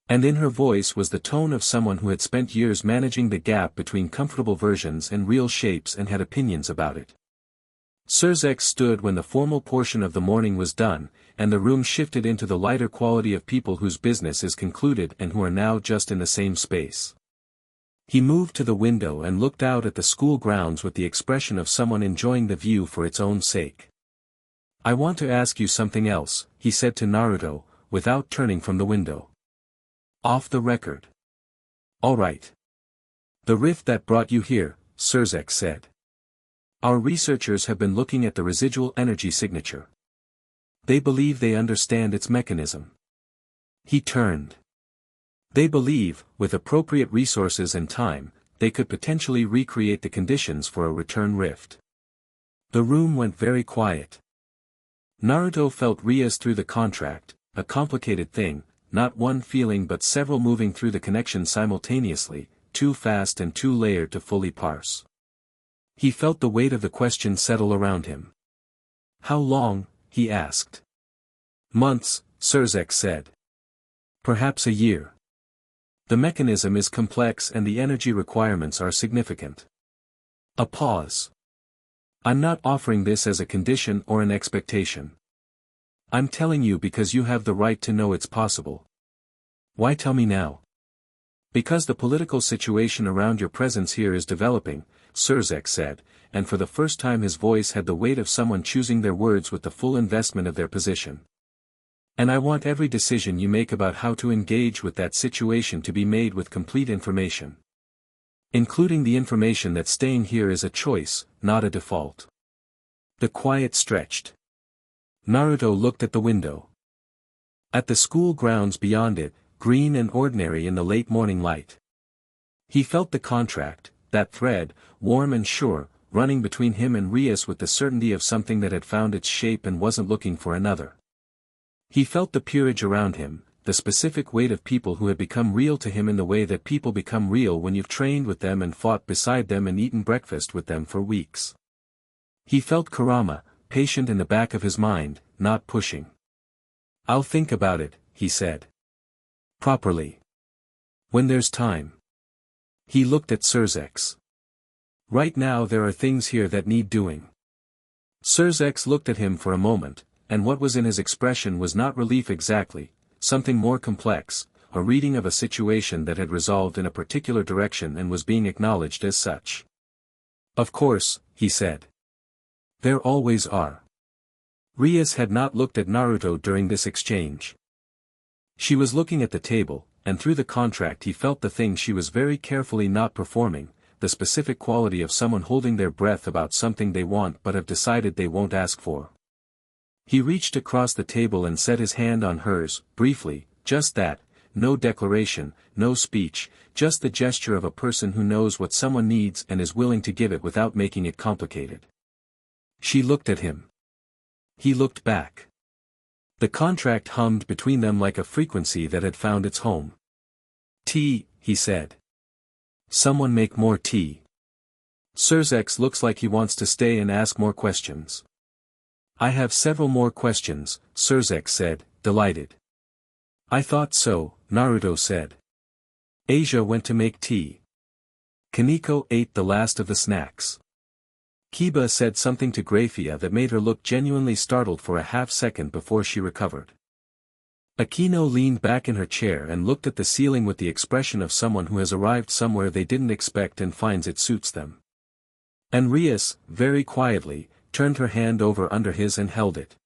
And in her voice was the tone of someone who had spent years managing the gap between comfortable versions and real shapes and had opinions about it. Surzex stood when the formal portion of the morning was done, and the room shifted into the lighter quality of people whose business is concluded and who are now just in the same space. He moved to the window and looked out at the school grounds with the expression of someone enjoying the view for its own sake. I want to ask you something else, he said to Naruto, without turning from the window. Off the record. All right. The rift that brought you here, Sirzek said. Our researchers have been looking at the residual energy signature. They believe they understand its mechanism. He turned. They believe, with appropriate resources and time, they could potentially recreate the conditions for a return rift. The room went very quiet. Naruto felt Rias through the contract, a complicated thing, not one feeling but several moving through the connection simultaneously, too fast and too layered to fully parse. He felt the weight of the question settle around him. How long? He asked. Months, Sirzek said. Perhaps a year. The mechanism is complex and the energy requirements are significant. A pause. I'm not offering this as a condition or an expectation. I'm telling you because you have the right to know it's possible. Why tell me now? Because the political situation around your presence here is developing, Sirzek said, and for the first time his voice had the weight of someone choosing their words with the full investment of their position. And I want every decision you make about how to engage with that situation to be made with complete information. Including the information that staying here is a choice, not a default. The quiet stretched. Naruto looked at the window. At the school grounds beyond it, green and ordinary in the late morning light. He felt the contract, that thread, warm and sure, running between him and Rias with the certainty of something that had found its shape and wasn't looking for another. He felt the peerage around him, the specific weight of people who had become real to him in the way that people become real when you've trained with them and fought beside them and eaten breakfast with them for weeks. He felt Kurama, patient in the back of his mind, not pushing. I'll think about it, he said. Properly. When there's time. He looked at Sirzek. Right now there are things here that need doing. Sirzek looked at him for a moment, and what was in his expression was not relief exactly, something more complex, a reading of a situation that had resolved in a particular direction and was being acknowledged as such. Of course, he said. There always are. Rias had not looked at Naruto during this exchange. She was looking at the table, and through the contract he felt the thing she was very carefully not performing, the specific quality of someone holding their breath about something they want but have decided they won't ask for. He reached across the table and set his hand on hers, briefly, just that, no declaration, no speech, just the gesture of a person who knows what someone needs and is willing to give it without making it complicated. She looked at him. He looked back. The contract hummed between them like a frequency that had found its home. Tea, he said. Someone make more tea. Sirzek looks like he wants to stay and ask more questions. I have several more questions, Sirzek said, delighted. I thought so, Naruto said. Asia went to make tea. Kaneko ate the last of the snacks. Kiba said something to Graphia that made her look genuinely startled for a half-second before she recovered. Akino leaned back in her chair and looked at the ceiling with the expression of someone who has arrived somewhere they didn't expect and finds it suits them. And Rias, very quietly, turned her hand over under his and held it.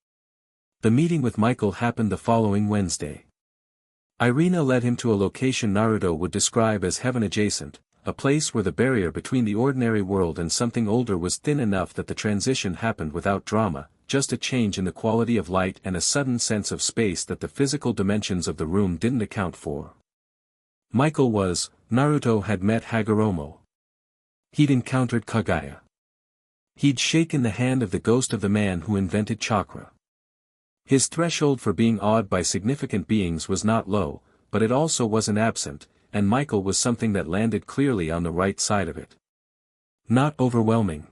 The meeting with Michael happened the following Wednesday. Irina led him to a location Naruto would describe as heaven-adjacent, a place where the barrier between the ordinary world and something older was thin enough that the transition happened without drama, just a change in the quality of light and a sudden sense of space that the physical dimensions of the room didn't account for. Naruto had met Hagoromo. He'd encountered Kagaya. He'd shaken the hand of the ghost of the man who invented chakra. His threshold for being awed by significant beings was not low, but it also wasn't absent, and Michael was something that landed clearly on the right side of it. Not overwhelming.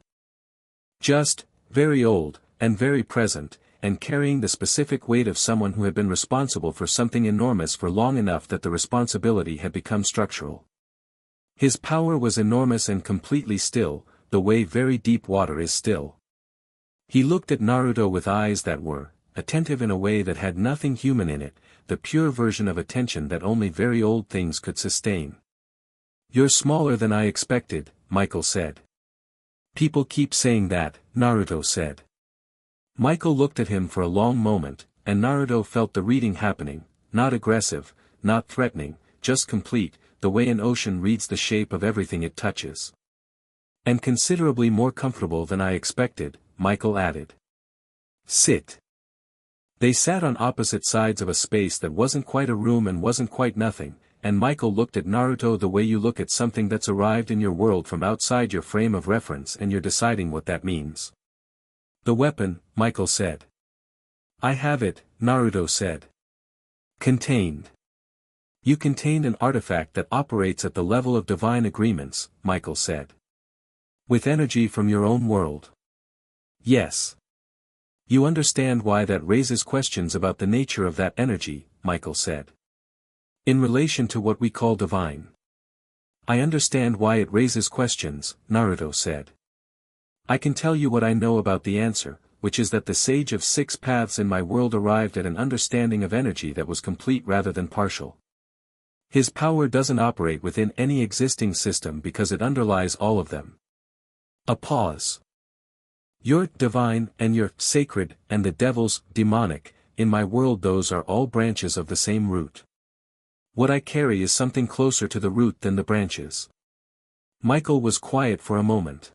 Just, very old, and very present, and carrying the specific weight of someone who had been responsible for something enormous for long enough that the responsibility had become structural. His power was enormous and completely still, the way very deep water is still. He looked at Naruto with eyes that were, attentive in a way that had nothing human in it, the pure version of attention that only very old things could sustain. You're smaller than I expected, Michael said. People keep saying that, Naruto said. Michael looked at him for a long moment, and Naruto felt the reading happening, not aggressive, not threatening, just complete, the way an ocean reads the shape of everything it touches. And considerably more comfortable than I expected, Michael added. Sit. They sat on opposite sides of a space that wasn't quite a room and wasn't quite nothing, and Michael looked at Naruto the way you look at something that's arrived in your world from outside your frame of reference and you're deciding what that means. The weapon, Michael said. I have it, Naruto said. Contained. You contained an artifact that operates at the level of divine agreements, Michael said. With energy from your own world. Yes. You understand why that raises questions about the nature of that energy, Michael said. In relation to what we call divine. I understand why it raises questions, Naruto said. I can tell you what I know about the answer, which is that the sage of 6 paths in my world arrived at an understanding of energy that was complete rather than partial. His power doesn't operate within any existing system because it underlies all of them. A pause. You're divine and you're sacred and the devil's demonic, in my world those are all branches of the same root. What I carry is something closer to the root than the branches. Michael was quiet for a moment.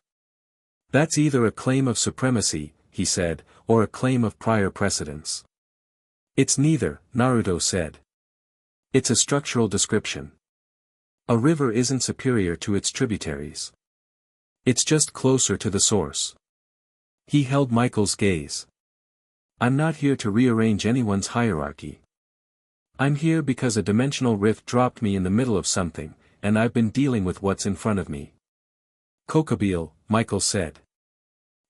That's either a claim of supremacy, he said, or a claim of prior precedence. It's neither, Naruto said. It's a structural description. A river isn't superior to its tributaries. It's just closer to the source. He held Michael's gaze. I'm not here to rearrange anyone's hierarchy. I'm here because a dimensional rift dropped me in the middle of something, and I've been dealing with what's in front of me. Kokabeel, Michael said.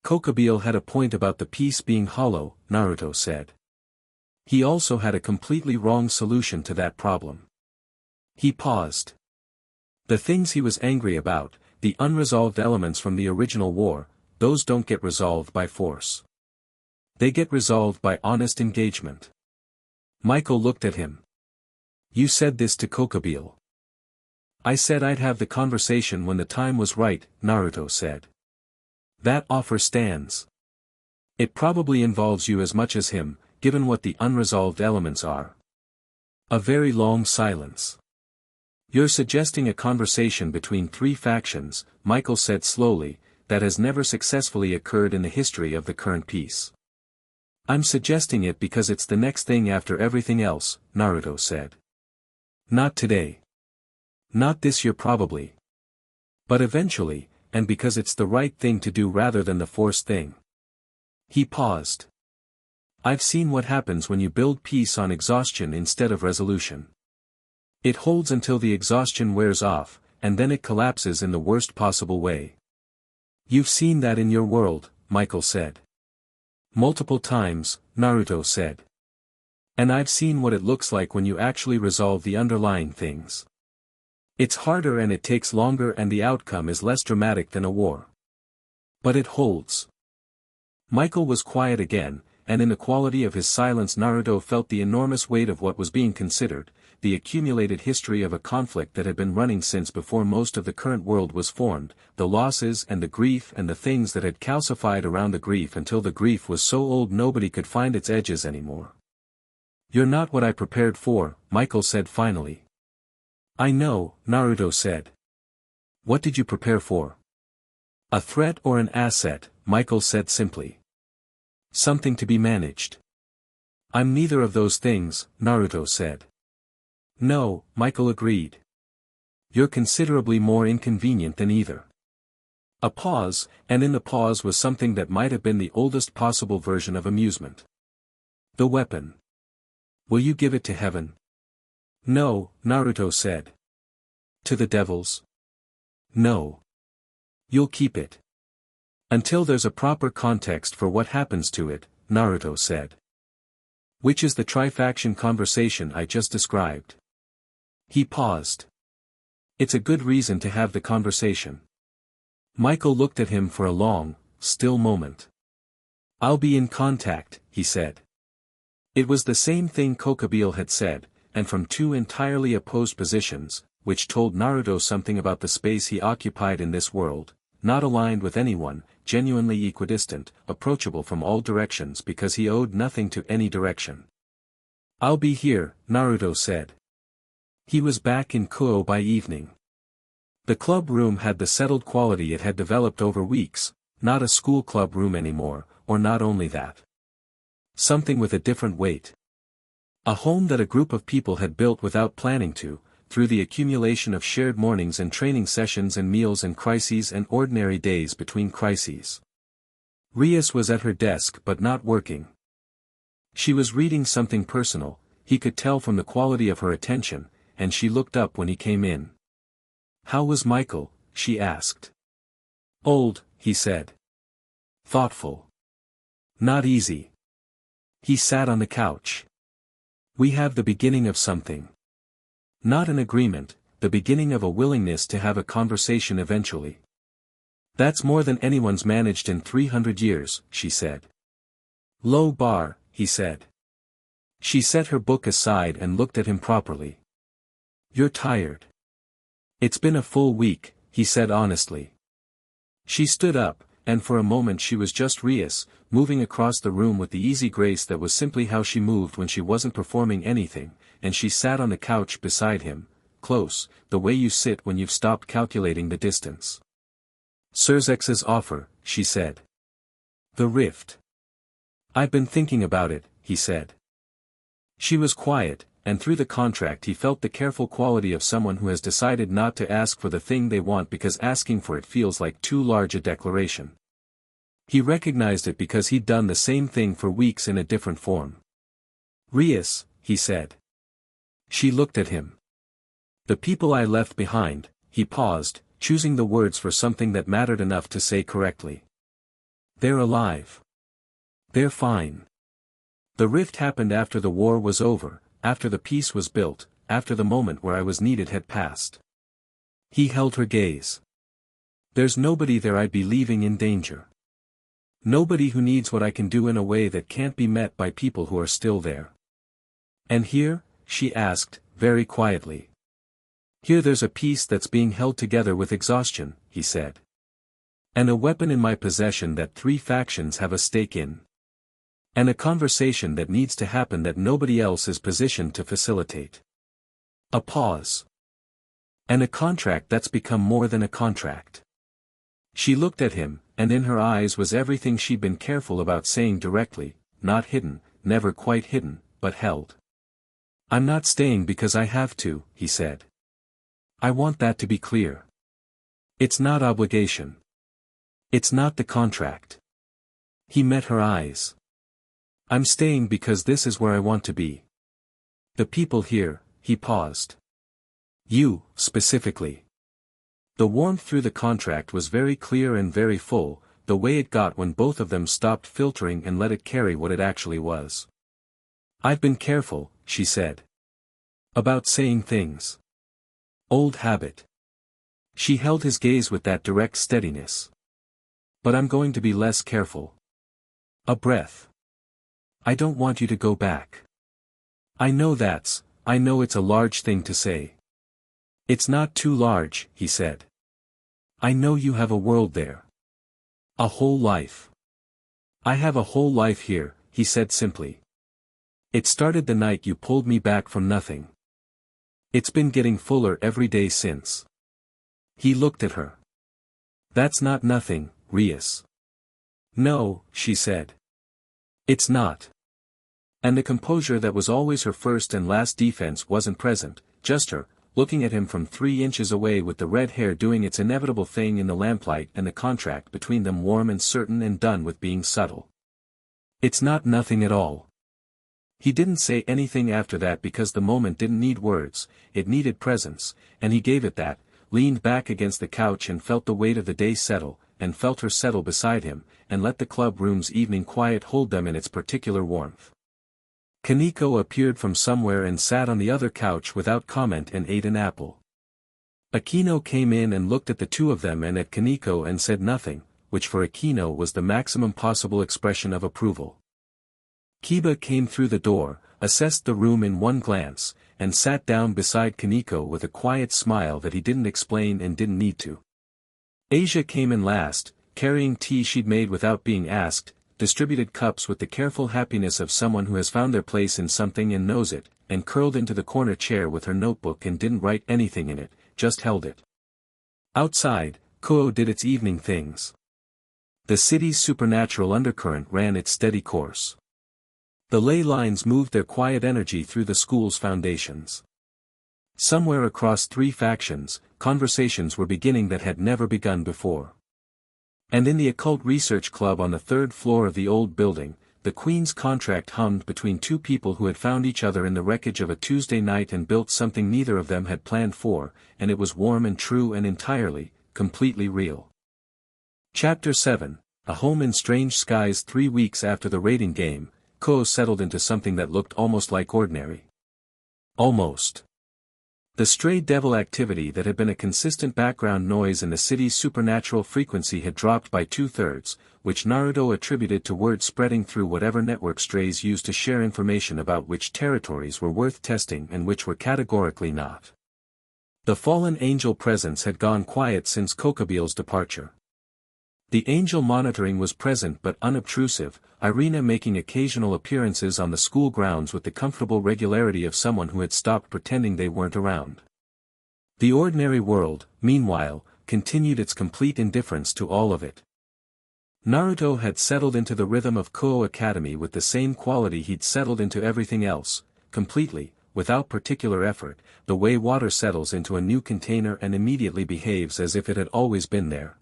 Kokabeel had a point about the piece being hollow, Naruto said. He also had a completely wrong solution to that problem. He paused. The things he was angry about, the unresolved elements from the original war, those don't get resolved by force. They get resolved by honest engagement. Michael looked at him. You said this to Kokabeel. I said I'd have the conversation when the time was right, Naruto said. That offer stands. It probably involves you as much as him, given what the unresolved elements are. A very long silence. You're suggesting a conversation between 3 factions, Michael said slowly, that has never successfully occurred in the history of the current peace. I'm suggesting it because it's the next thing after everything else, Naruto said. Not today. Not this year probably. But eventually, and because it's the right thing to do rather than the forced thing. He paused. I've seen what happens when you build peace on exhaustion instead of resolution. It holds until the exhaustion wears off, and then it collapses in the worst possible way. You've seen that in your world, Michael said. Multiple times, Naruto said. And I've seen what it looks like when you actually resolve the underlying things. It's harder and it takes longer and the outcome is less dramatic than a war. But it holds. Michael was quiet again, and in the quality of his silence Naruto felt the enormous weight of what was being considered, the accumulated history of a conflict that had been running since before most of the current world was formed, the losses and the grief and the things that had calcified around the grief until the grief was so old nobody could find its edges anymore. You're not what I prepared for, Michael said finally. I know, Naruto said. What did you prepare for? A threat or an asset, Michael said simply. Something to be managed. I'm neither of those things, Naruto said. No, Michael agreed. You're considerably more inconvenient than either. A pause, and in the pause was something that might have been the oldest possible version of amusement. The weapon. Will you give it to heaven? No, Naruto said. To the devils? No. You'll keep it. Until there's a proper context for what happens to it, Naruto said. Which is the trifaction conversation I just described. He paused. It's a good reason to have the conversation. Michael looked at him for a long, still moment. I'll be in contact, he said. It was the same thing Kokabeel had said, and from 2 entirely opposed positions, which told Naruto something about the space he occupied in this world, not aligned with anyone, genuinely equidistant, approachable from all directions because he owed nothing to any direction. I'll be here, Naruto said. He was back in Kuo by evening. The club room had the settled quality it had developed over weeks, not a school club room anymore, or not only that. Something with a different weight. A home that a group of people had built without planning to, through the accumulation of shared mornings and training sessions and meals and crises and ordinary days between crises. Rias was at her desk but not working. She was reading something personal, he could tell from the quality of her attention, and she looked up when he came in. "How was Michael?" she asked. "Old," he said. "Thoughtful. Not easy." He sat on the couch. "We have the beginning of something. Not an agreement, the beginning of a willingness to have a conversation eventually. That's more than anyone's managed in 300 years, she said. "Low bar," he said. She set her book aside and looked at him properly. "You're tired." "It's been a full week," he said honestly. She stood up, and for a moment she was just Rias, moving across the room with the easy grace that was simply how she moved when she wasn't performing anything, and she sat on the couch beside him, close, the way you sit when you've stopped calculating the distance. "Surzex's offer," she said. "The rift." "I've been thinking about it," he said. She was quiet, and through the contract he felt the careful quality of someone who has decided not to ask for the thing they want because asking for it feels like too large a declaration. He recognized it because he'd done the same thing for weeks in a different form. "Rias," he said. She looked at him. "The people I left behind," he paused, choosing the words for something that mattered enough to say correctly. "They're alive. They're fine. The rift happened after the war was over, after the peace was built, after the moment where I was needed had passed." He held her gaze. "There's nobody there I'd be leaving in danger. Nobody who needs what I can do in a way that can't be met by people who are still there." "And here?" she asked, very quietly. "Here there's a peace that's being held together with exhaustion," he said. "And a weapon in my possession that 3 factions have a stake in. And a conversation that needs to happen that nobody else is positioned to facilitate." A pause. "And a contract that's become more than a contract." She looked at him, and in her eyes was everything she'd been careful about saying directly, not hidden, never quite hidden, but held. "I'm not staying because I have to," he said. "I want that to be clear. It's not obligation. It's not the contract." He met her eyes. "I'm staying because this is where I want to be. The people here," he paused. "You, specifically." The warmth through the contract was very clear and very full, the way it got when both of them stopped filtering and let it carry what it actually was. "I've been careful," she said. "About saying things. Old habit." She held his gaze with that direct steadiness. "But I'm going to be less careful." A breath. "I don't want you to go back. I know it's a large thing to say." "It's not too large," he said. "I know you have a world there. A whole life." "I have a whole life here," he said simply. "It started the night you pulled me back from nothing. It's been getting fuller every day since." He looked at her. "That's not nothing, Rias." "No," she said. "It's not." And the composure that was always her first and last defense wasn't present, just her, looking at him from 3 inches away with the red hair doing its inevitable thing in the lamplight and the contract between them warm and certain and done with being subtle. "It's not nothing at all." He didn't say anything after that because the moment didn't need words, it needed presence, and he gave it that, leaned back against the couch and felt the weight of the day settle, and felt her settle beside him, and let the club room's evening quiet hold them in its particular warmth. Kaneko appeared from somewhere and sat on the other couch without comment and ate an apple. Aquino came in and looked at the two of them and at Kaneko and said nothing, which for Aquino was the maximum possible expression of approval. Kiba came through the door, assessed the room in one glance, and sat down beside Kaneko with a quiet smile that he didn't explain and didn't need to. Asia came in last, carrying tea she'd made without being asked, distributed cups with the careful happiness of someone who has found their place in something and knows it, and curled into the corner chair with her notebook and didn't write anything in it, just held it. Outside, Kuo did its evening things. The city's supernatural undercurrent ran its steady course. The ley lines moved their quiet energy through the school's foundations. Somewhere across 3 factions, conversations were beginning that had never begun before. And in the Occult Research Club on the 3rd floor of the old building, the Queen's contract hummed between 2 people who had found each other in the wreckage of a Tuesday night and built something neither of them had planned for, and it was warm and true and entirely, completely real. Chapter 7, A Home in Strange Skies. 3 weeks after the raiding game, Ko settled into something that looked almost like ordinary. Almost. The stray devil activity that had been a consistent background noise in the city's supernatural frequency had dropped by 2/3, which Naruto attributed to word spreading through whatever network strays used to share information about which territories were worth testing and which were categorically not. The fallen angel presence had gone quiet since Kokabiel's departure. The angel monitoring was present but unobtrusive, Irina making occasional appearances on the school grounds with the comfortable regularity of someone who had stopped pretending they weren't around. The ordinary world, meanwhile, continued its complete indifference to all of it. Naruto had settled into the rhythm of Kuo Academy with the same quality he'd settled into everything else, completely, without particular effort, the way water settles into a new container and immediately behaves as if it had always been there.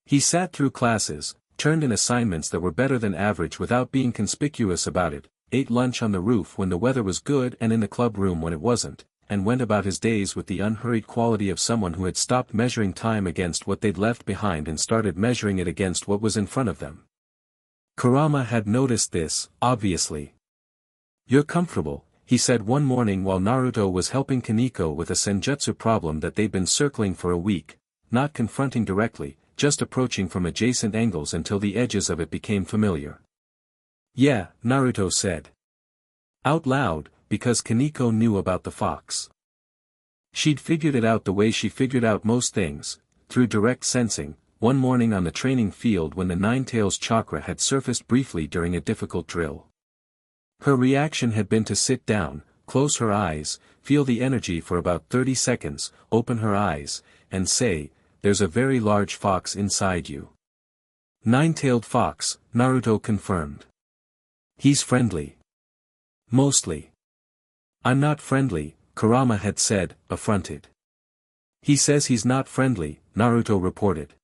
He sat through classes, turned in assignments that were better than average without being conspicuous about it, ate lunch on the roof when the weather was good and in the club room when it wasn't, and went about his days with the unhurried quality of someone who had stopped measuring time against what they'd left behind and started measuring it against what was in front of them. Kurama had noticed this, obviously. "You're comfortable," he said one morning while Naruto was helping Kaneko with a senjutsu problem that they'd been circling for a week, not confronting directly, just approaching from adjacent angles until the edges of it became familiar. "Yeah," Naruto said. Out loud, because Kaneko knew about the fox. She'd figured it out the way she figured out most things, through direct sensing, one morning on the training field when the Ninetales chakra had surfaced briefly during a difficult drill. Her reaction had been to sit down, close her eyes, feel the energy for about 30 seconds, open her eyes, and say, "There's a very large fox inside you." "Nine-tailed fox," Naruto confirmed. "He's friendly." "Mostly." "I'm not friendly," Kurama had said, affronted. "He says he's not friendly," Naruto reported.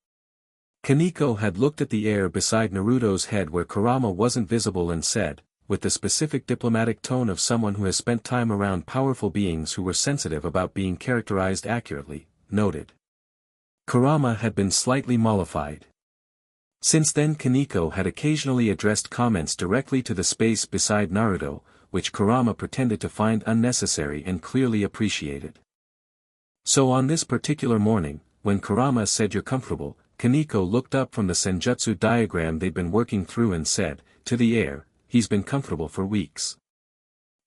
Kaneko had looked at the air beside Naruto's head where Kurama wasn't visible and said, with the specific diplomatic tone of someone who has spent time around powerful beings who were sensitive about being characterized accurately, noted. Kurama had been slightly mollified. Since then Kaneko had occasionally addressed comments directly to the space beside Naruto, which Kurama pretended to find unnecessary and clearly appreciated. So on this particular morning, when Kurama said "You're comfortable," Kaneko looked up from the senjutsu diagram they'd been working through and said, to the air, "He's been comfortable for weeks."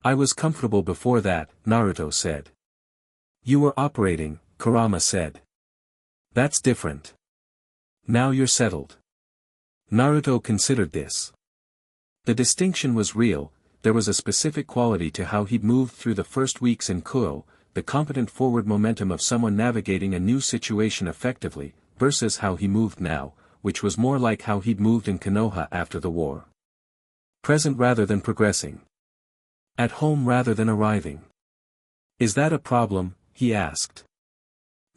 "I was comfortable before that," Naruto said. "You were operating," Kurama said. "That's different. Now you're settled." Naruto considered this. The distinction was real, there was a specific quality to how he'd moved through the first weeks in Kuo, the competent forward momentum of someone navigating a new situation effectively, versus how he moved now, which was more like how he'd moved in Konoha after the war. Present rather than progressing. At home rather than arriving. "Is that a problem?" he asked.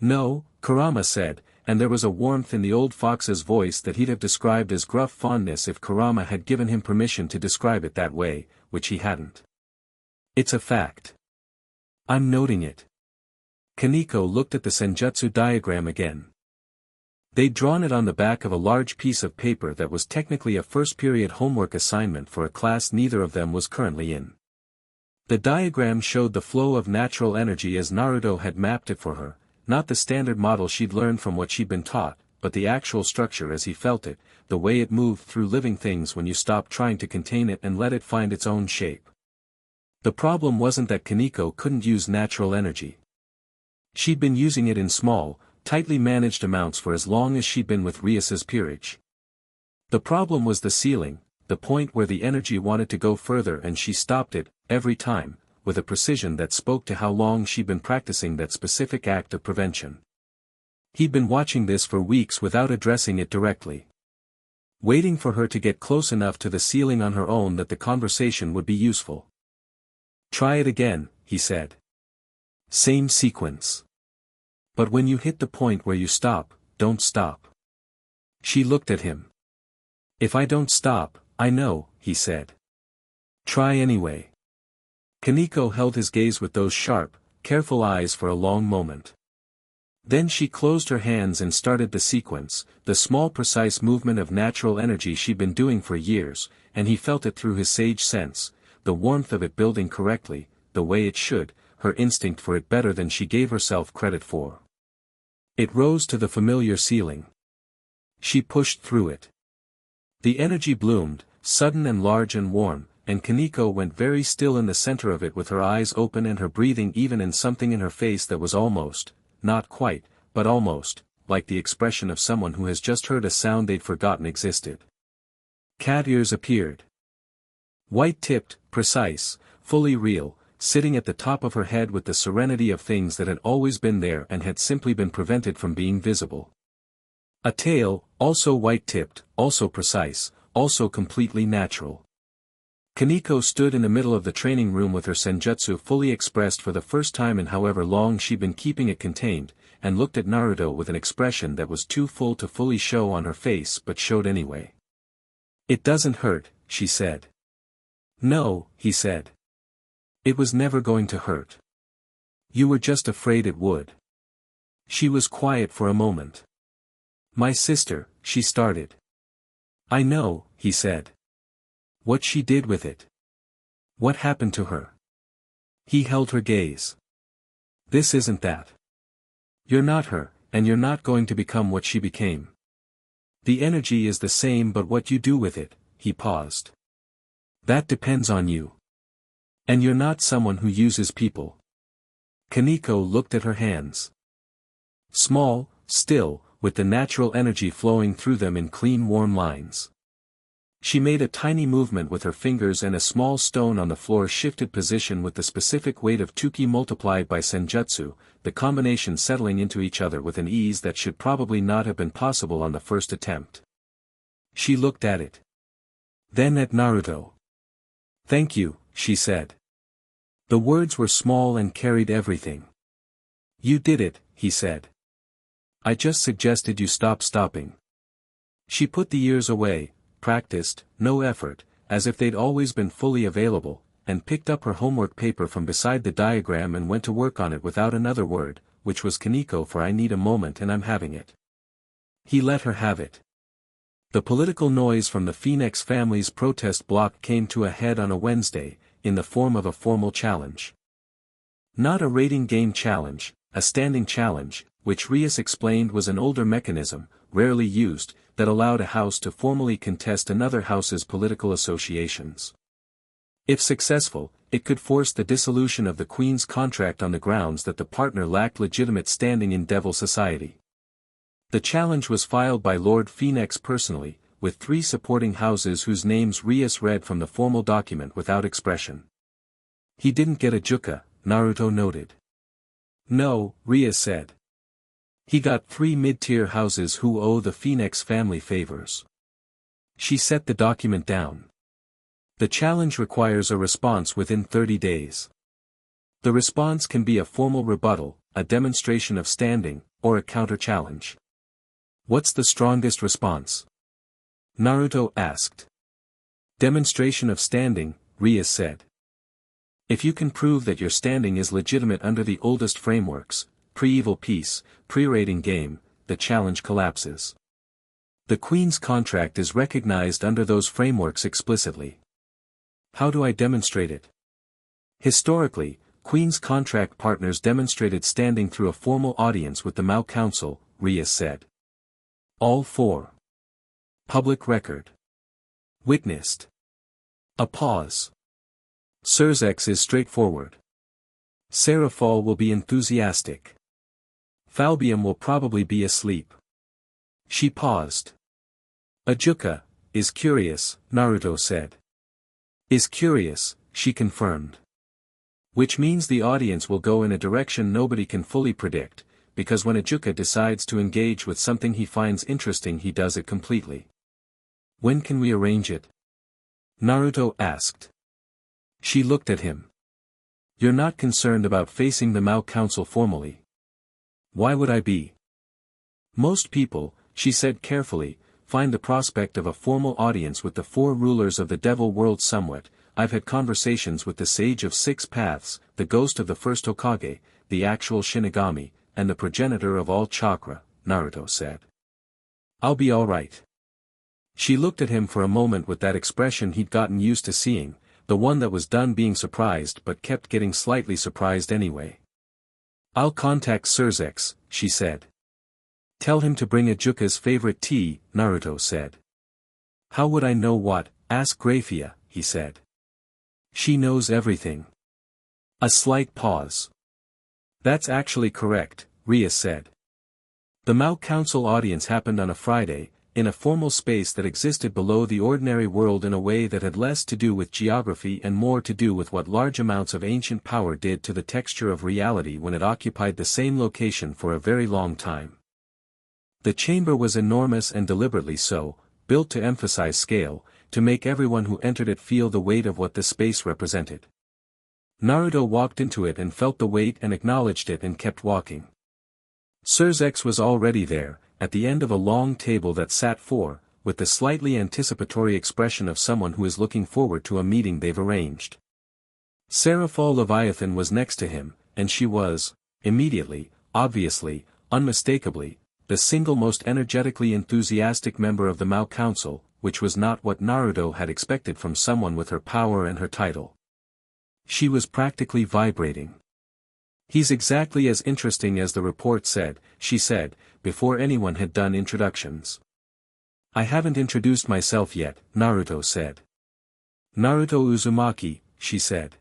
"No," Kurama said, and there was a warmth in the old fox's voice that he'd have described as gruff fondness if Kurama had given him permission to describe it that way, which he hadn't. "It's a fact. I'm noting it." Kaneko looked at the senjutsu diagram again. They'd drawn it on the back of a large piece of paper that was technically a first-period homework assignment for a class neither of them was currently in. The diagram showed the flow of natural energy as Naruto had mapped it for her, not the standard model she'd learned from what she'd been taught, but the actual structure as he felt it, the way it moved through living things when you stopped trying to contain it and let it find its own shape. The problem wasn't that Kaneko couldn't use natural energy. She'd been using it in small, tightly managed amounts for as long as she'd been with Rias's peerage. The problem was the ceiling, the point where the energy wanted to go further, and she stopped it, every time, with a precision that spoke to how long she'd been practicing that specific act of prevention. He'd been watching this for weeks without addressing it directly. Waiting for her to get close enough to the ceiling on her own that the conversation would be useful. "Try it again," he said. "Same sequence. But when you hit the point where you stop, don't stop." She looked at him. "If I don't stop, I know," he said. "Try anyway." Kaneko held his gaze with those sharp, careful eyes for a long moment. Then she closed her hands and started the sequence, the small precise movement of natural energy she'd been doing for years, and he felt it through his sage sense, the warmth of it building correctly, the way it should, her instinct for it better than she gave herself credit for. It rose to the familiar ceiling. She pushed through it. The energy bloomed, sudden and large and warm, and Kaneko went very still in the center of it with her eyes open and her breathing even, in something in her face that was almost, not quite, but almost, like the expression of someone who has just heard a sound they'd forgotten existed. Cat ears appeared. White-tipped, precise, fully real, sitting at the top of her head with the serenity of things that had always been there and had simply been prevented from being visible. A tail, also white-tipped, also precise, also completely natural. Kaneko stood in the middle of the training room with her senjutsu fully expressed for the first time in however long she'd been keeping it contained, and looked at Naruto with an expression that was too full to fully show on her face but showed anyway. "It doesn't hurt," she said. "No," he said. "It was never going to hurt. You were just afraid it would." She was quiet for a moment. "My sister," she started. "I know," he said. "What she did with it. What happened to her?" He held her gaze. "This isn't that. You're not her, and you're not going to become what she became. The energy is the same, but what you do with it," he paused. "That depends on you. And you're not someone who uses people." Kaneko looked at her hands. Small, still, with the natural energy flowing through them in clean warm lines. She made a tiny movement with her fingers and a small stone on the floor shifted position with the specific weight of Tuki multiplied by Senjutsu, the combination settling into each other with an ease that should probably not have been possible on the first attempt. She looked at it. Then at Naruto. "Thank you," she said. The words were small and carried everything. "You did it," he said. "I just suggested you stop stopping." She put the ears away, practiced, no effort, as if they'd always been fully available, and picked up her homework paper from beside the diagram and went to work on it without another word, which was Kaneko for "I need a moment and I'm having it." He let her have it. The political noise from the Phoenix family's protest block came to a head on a Wednesday, in the form of a formal challenge. Not a rating game challenge, a standing challenge, which Rias explained was an older mechanism, rarely used, that allowed a house to formally contest another house's political associations. If successful, it could force the dissolution of the Queen's contract on the grounds that the partner lacked legitimate standing in Devil Society. The challenge was filed by Lord Phoenix personally, with 3 supporting houses whose names Rias read from the formal document without expression. He didn't get a juka, Naruto noted. No, Rias said. He got 3 mid-tier houses who owe the Phoenix family favors. She set the document down. The challenge requires a response within 30 days. The response can be a formal rebuttal, a demonstration of standing, or a counter-challenge. What's the strongest response? Naruto asked. Demonstration of standing, Rias said. If you can prove that your standing is legitimate under the oldest frameworks, pre-evil peace, pre-rating game, the challenge collapses. The Queen's contract is recognized under those frameworks explicitly. How do I demonstrate it? Historically, Queen's contract partners demonstrated standing through a formal audience with the Mao Council, Rias said. All 4. Public record. Witnessed. A pause. Surzex is straightforward. Serafal will be enthusiastic. Falbium will probably be asleep. She paused. A juka, Is curious, Naruto said. Is curious, she confirmed. Which means the audience will go in a direction nobody can fully predict, because when Ijuka decides to engage with something he finds interesting he does it completely. When can we arrange it? Naruto asked. She looked at him. You're not concerned about facing the Mao Council formally. Why would I be? Most people, she said carefully, find the prospect of a formal audience with the four rulers of the devil world somewhat. I've had conversations with the Sage of Six Paths, the ghost of the first Hokage, the actual Shinigami, and the progenitor of all chakra, Naruto said. I'll be alright. She looked at him for a moment with that expression he'd gotten used to seeing, the one that was done being surprised but kept getting slightly surprised anyway. I'll contact Surzex, she said. Tell him to bring Ijuka's favorite tea, Naruto said. How would I know what? Ask Graphia, he said. She knows everything. A slight pause. That's actually correct, Rias said. The Mao Council audience happened on a Friday, in a formal space that existed below the ordinary world in a way that had less to do with geography and more to do with what large amounts of ancient power did to the texture of reality when it occupied the same location for a very long time. The chamber was enormous and deliberately so, built to emphasize scale, to make everyone who entered it feel the weight of what the space represented. Naruto walked into it and felt the weight and acknowledged it and kept walking. Surzex was already there, at the end of a long table that sat four, with the slightly anticipatory expression of someone who is looking forward to a meeting they've arranged. Seraphal Leviathan was next to him, and she was, immediately, obviously, unmistakably, the single most energetically enthusiastic member of the Mao Council, which was not what Naruto had expected from someone with her power and her title. She was practically vibrating. He's exactly as interesting as the report said, she said, before anyone had done introductions. I haven't introduced myself yet, Naruto said. Naruto Uzumaki, she said.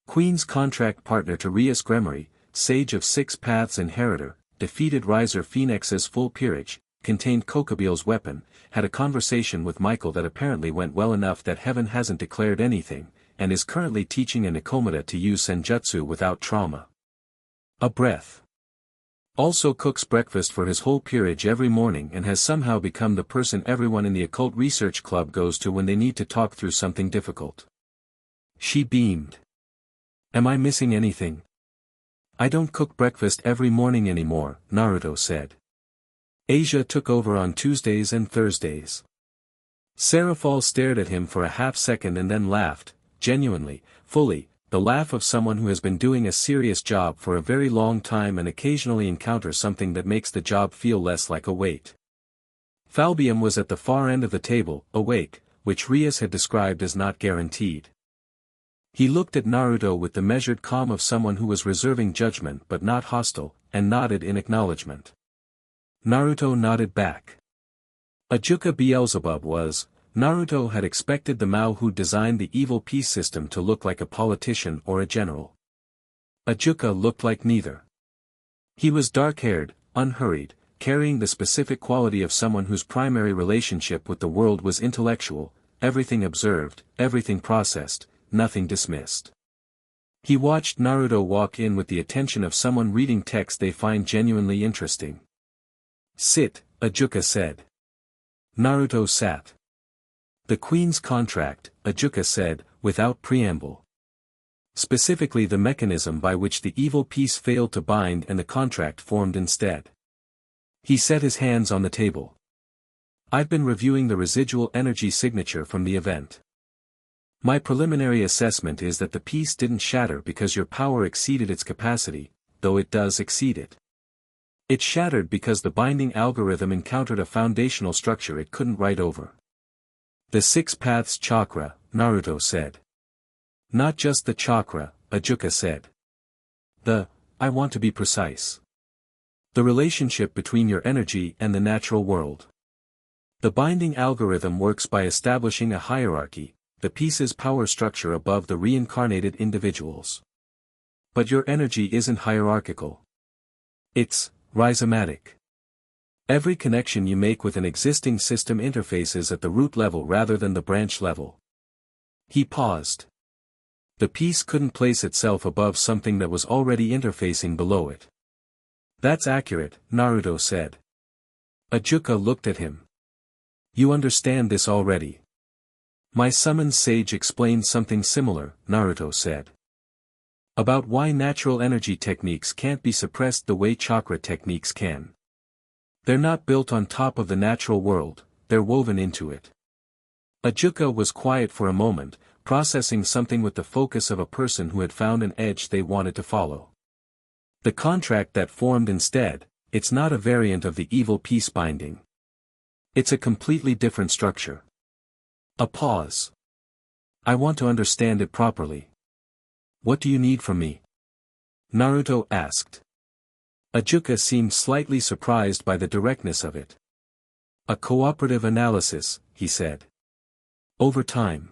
Queen's contract partner to Rias Gremory, Sage of Six Paths inheritor, defeated Riser Phoenix's full peerage, contained Kokobeel's weapon, had a conversation with Michael that apparently went well enough that heaven hasn't declared anything, and is currently teaching a Nikomata to use senjutsu without trauma. A breath. Also cooks breakfast for his whole peerage every morning and has somehow become the person everyone in the Occult Research Club goes to when they need to talk through something difficult. She beamed. Am I missing anything? I don't cook breakfast every morning anymore, Naruto said. Asia took over on Tuesdays and Thursdays. Seraphal stared at him for a half second and then laughed, genuinely, fully, the laugh of someone who has been doing a serious job for a very long time and occasionally encounters something that makes the job feel less like a weight. Falbium was at the far end of the table, awake, which Rias had described as not guaranteed. He looked at Naruto with the measured calm of someone who was reserving judgment but not hostile, and nodded in acknowledgement. Naruto nodded back. Ijuka Beelzebub was, Naruto had expected the Mao who designed the evil peace system to look like a politician or a general. Ijuka looked like neither. He was dark-haired, unhurried, carrying the specific quality of someone whose primary relationship with the world was intellectual, everything observed, everything processed, nothing dismissed. He watched Naruto walk in with the attention of someone reading text they find genuinely interesting. Sit, Ijuka said. Naruto sat. The Queen's contract, Ijuka said, without preamble. Specifically the mechanism by which the evil peace failed to bind and the contract formed instead. He set his hands on the table. I've been reviewing the residual energy signature from the event. My preliminary assessment is that the peace didn't shatter because your power exceeded its capacity, though it does exceed it. It shattered because the binding algorithm encountered a foundational structure it couldn't write over. The Six Paths chakra, Naruto said. Not just the chakra, Ijuka said. I want to be precise. The relationship between your energy and the natural world. The binding algorithm works by establishing a hierarchy, the piece's power structure above the reincarnated individuals. But your energy isn't hierarchical. It's rhizomatic. Every connection you make with an existing system interfaces at the root level rather than the branch level. He paused. The piece couldn't place itself above something that was already interfacing below it. That's accurate, Naruto said. Ajuka looked at him. You understand this already. My summoned sage explained something similar, Naruto said. About why natural energy techniques can't be suppressed the way chakra techniques can. They're not built on top of the natural world, they're woven into it. Ajuka was quiet for a moment, processing something with the focus of a person who had found an edge they wanted to follow. The contract that formed instead, it's not a variant of the evil peace binding. It's a completely different structure. A pause. I want to understand it properly. What do you need from me? Naruto asked. Ajuka seemed slightly surprised by the directness of it. A cooperative analysis, he said. Over time.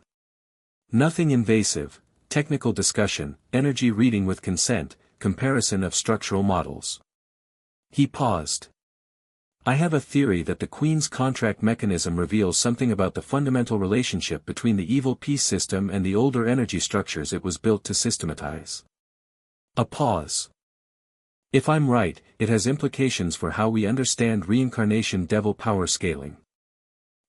Nothing invasive, technical discussion, energy reading with consent, comparison of structural models. He paused. I have a theory that the Queen's contract mechanism reveals something about the fundamental relationship between the evil peace system and the older energy structures it was built to systematize. A pause. If I'm right, it has implications for how we understand reincarnation devil power scaling.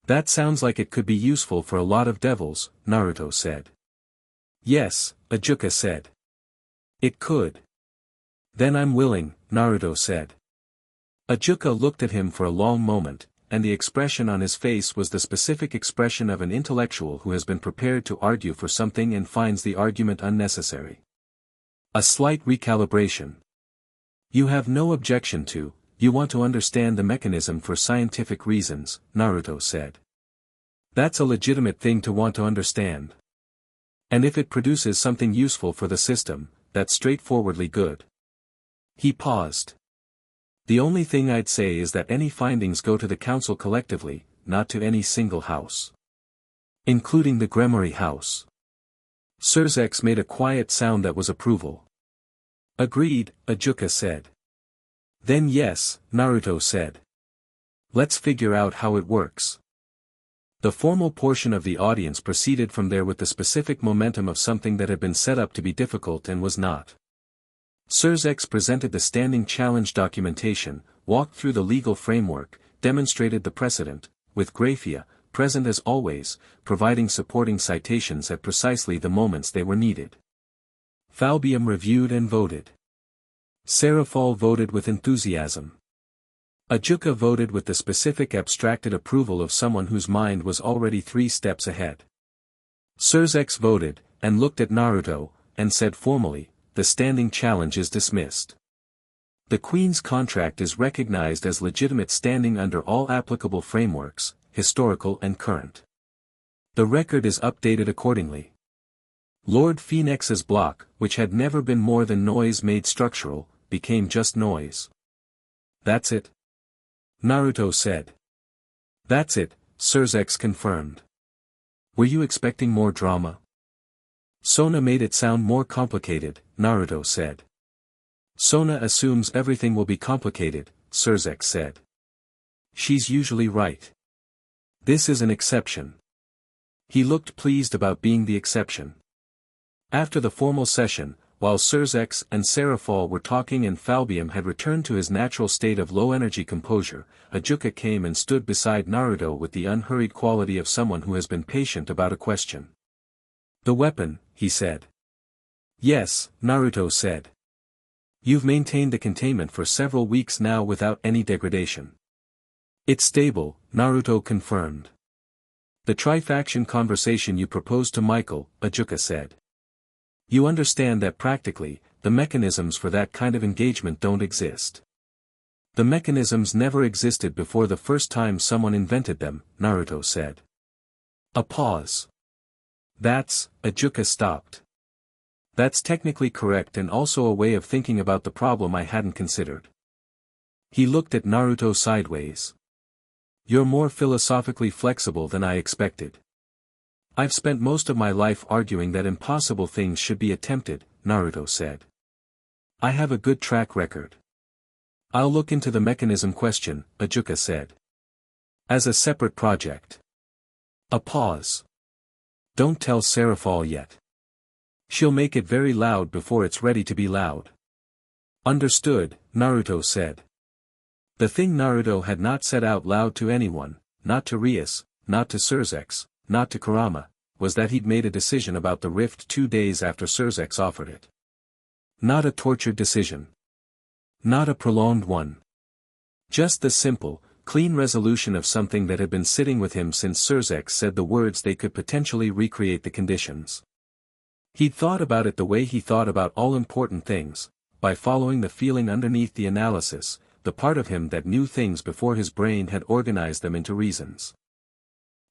That sounds like it could be useful for a lot of devils, Naruto said. Yes, Ajuka said. It could. Then I'm willing, Naruto said. Ajuka looked at him for a long moment, and the expression on his face was the specific expression of an intellectual who has been prepared to argue for something and finds the argument unnecessary. A slight recalibration. You have no objection to, you want to understand the mechanism for scientific reasons, Naruto said. That's a legitimate thing to want to understand. And if it produces something useful for the system, that's straightforwardly good. He paused. The only thing I'd say is that any findings go to the council collectively, not to any single house. Including the Gremory house. Surzex made a quiet sound that was approval. Agreed, Ajuka said. Then yes, Naruto said. Let's figure out how it works. The formal portion of the audience proceeded from there with the specific momentum of something that had been set up to be difficult and was not. Surzex presented the standing challenge documentation, walked through the legal framework, demonstrated the precedent, with Graphia, present as always, providing supporting citations at precisely the moments they were needed. Falbium reviewed and voted. Seraphol voted with enthusiasm. Ajuka voted with the specific abstracted approval of someone whose mind was already 3 steps ahead. Surzex voted, and looked at Naruto, and said formally, the standing challenge is dismissed. The Queen's contract is recognized as legitimate standing under all applicable frameworks, historical and current. The record is updated accordingly. Lord Phoenix's block, which had never been more than noise made structural, became just noise. That's it? Naruto said. That's it, Surzex confirmed. Were you expecting more drama? Sona made it sound more complicated, Naruto said. Sona assumes everything will be complicated, Surzex said. She's usually right. This is an exception. He looked pleased about being the exception. After the formal session, while Surzex and Seraphol were talking and Falbium had returned to his natural state of low-energy composure, Ajuka came and stood beside Naruto with the unhurried quality of someone who has been patient about a question. The weapon, he said. Yes, Naruto said. You've maintained the containment for several weeks now without any degradation. It's stable, Naruto confirmed. The tri-faction conversation you proposed to Michael, Ajuka said. You understand that practically, the mechanisms for that kind of engagement don't exist. The mechanisms never existed before the first time someone invented them, Naruto said. A pause. Ajuka stopped. That's technically correct and also a way of thinking about the problem I hadn't considered. He looked at Naruto sideways. You're more philosophically flexible than I expected. I've spent most of my life arguing that impossible things should be attempted, Naruto said. I have a good track record. I'll look into the mechanism question, Ajuka said. As a separate project. A pause. Don't tell Serafal yet. She'll make it very loud before it's ready to be loud. Understood, Naruto said. The thing Naruto had not said out loud to anyone, not to Rias, not to Surzex, not to Kurama, was that he'd made a decision about the rift 2 days after Surzex offered it. Not a tortured decision. Not a prolonged one. Just the simple, clean resolution of something that had been sitting with him since Surzex said the words they could potentially recreate the conditions. He'd thought about it the way he thought about all important things, by following the feeling underneath the analysis, the part of him that knew things before his brain had organized them into reasons.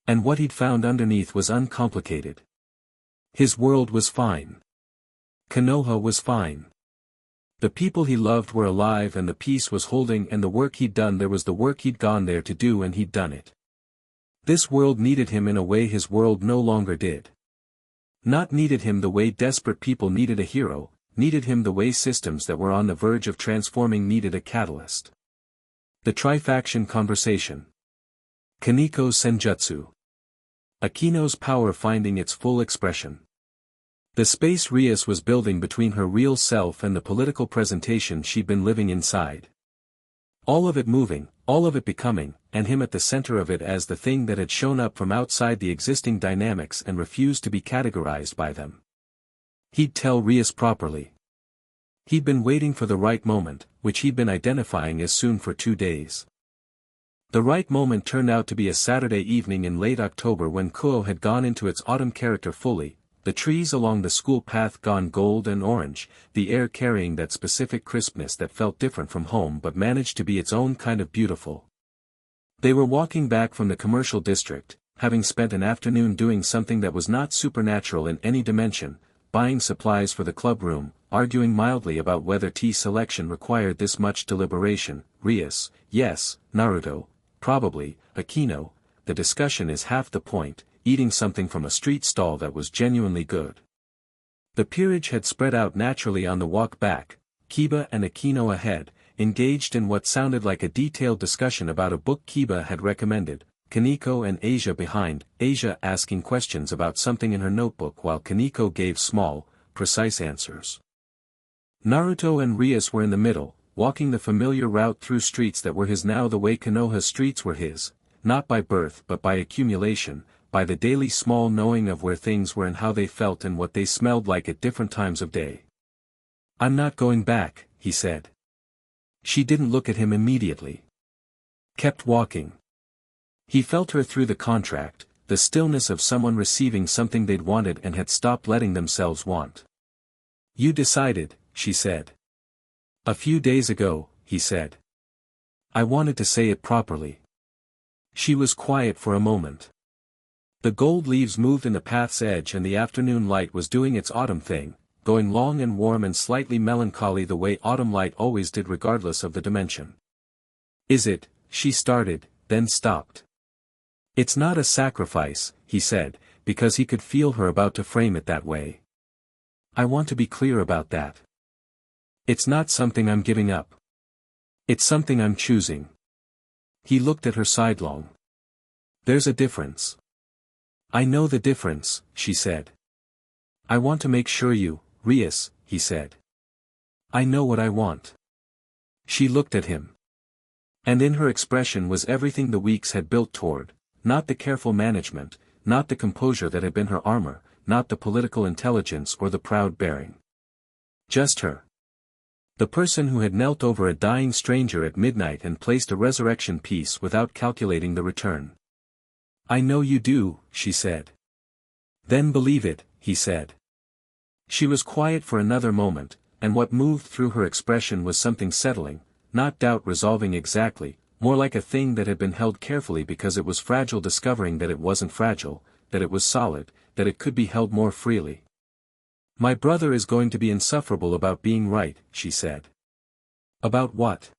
And what he'd found underneath was uncomplicated. His world was fine. Konoha was fine. The people he loved were alive and the peace was holding, and the work he'd done there was the work he'd gone there to do, and he'd done it. This world needed him in a way his world no longer did. Not needed him the way desperate people needed a hero, needed him the way systems that were on the verge of transforming needed a catalyst. The Trifaction Conversation. Kaniko's Senjutsu. Akino's power finding its full expression. The space Rias was building between her real self and the political presentation she'd been living inside. All of it moving, all of it becoming, and him at the center of it as the thing that had shown up from outside the existing dynamics and refused to be categorized by them. He'd tell Rias properly. He'd been waiting for the right moment, which he'd been identifying as soon for 2 days. The right moment turned out to be a Saturday evening in late October when Kuo had gone into its autumn character fully, the trees along the school path gone gold and orange, the air carrying that specific crispness that felt different from home but managed to be its own kind of beautiful. They were walking back from the commercial district, having spent an afternoon doing something that was not supernatural in any dimension, buying supplies for the club room, arguing mildly about whether tea selection required this much deliberation. Rias, yes, Naruto, probably, Akino, the discussion is half the point, eating something from a street stall that was genuinely good. The peerage had spread out naturally on the walk back, Kiba and Akino ahead, engaged in what sounded like a detailed discussion about a book Kiba had recommended, Kaneko and Asia behind, Asia asking questions about something in her notebook while Kaneko gave small, precise answers. Naruto and Rias were in the middle, walking the familiar route through streets that were his now the way Konoha's streets were his, not by birth but by accumulation, by the daily small knowing of where things were and how they felt and what they smelled like at different times of day. I'm not going back, he said. She didn't look at him immediately. Kept walking. He felt her through the contract, the stillness of someone receiving something they'd wanted and had stopped letting themselves want. You decided, she said. A few days ago, he said. I wanted to say it properly. She was quiet for a moment. The gold leaves moved in the path's edge and the afternoon light was doing its autumn thing, going long and warm and slightly melancholy the way autumn light always did regardless of the dimension. Is it, she started, then stopped. It's not a sacrifice, he said, because he could feel her about to frame it that way. I want to be clear about that. It's not something I'm giving up. It's something I'm choosing. He looked at her sidelong. There's a difference. I know the difference, she said. I want to make sure you, Rias, he said. I know what I want. She looked at him. And in her expression was everything the weeks had built toward, not the careful management, not the composure that had been her armor, not the political intelligence or the proud bearing. Just her. The person who had knelt over a dying stranger at midnight and placed a resurrection piece without calculating the return. I know you do, she said. Then believe it, he said. She was quiet for another moment, and what moved through her expression was something settling, not doubt resolving exactly, more like a thing that had been held carefully because it was fragile, discovering that it wasn't fragile, that it was solid, that it could be held more freely. My brother is going to be insufferable about being right, she said. About what?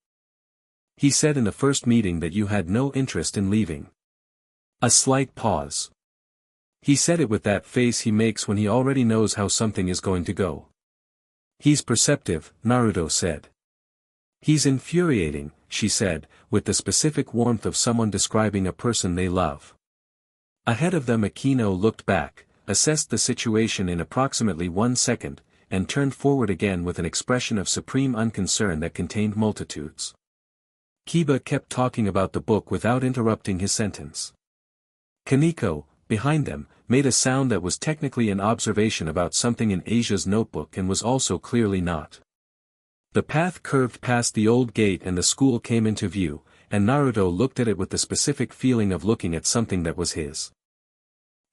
He said in the first meeting that you had no interest in leaving. A slight pause. He said it with that face he makes when he already knows how something is going to go. He's perceptive, Naruto said. He's infuriating, she said, with the specific warmth of someone describing a person they love. Ahead of them Aquino looked back, assessed the situation in approximately 1 second, and turned forward again with an expression of supreme unconcern that contained multitudes. Kiba kept talking about the book without interrupting his sentence. Kaneko, behind them, made a sound that was technically an observation about something in Asia's notebook and was also clearly not. The path curved past the old gate and the school came into view, and Naruto looked at it with the specific feeling of looking at something that was his.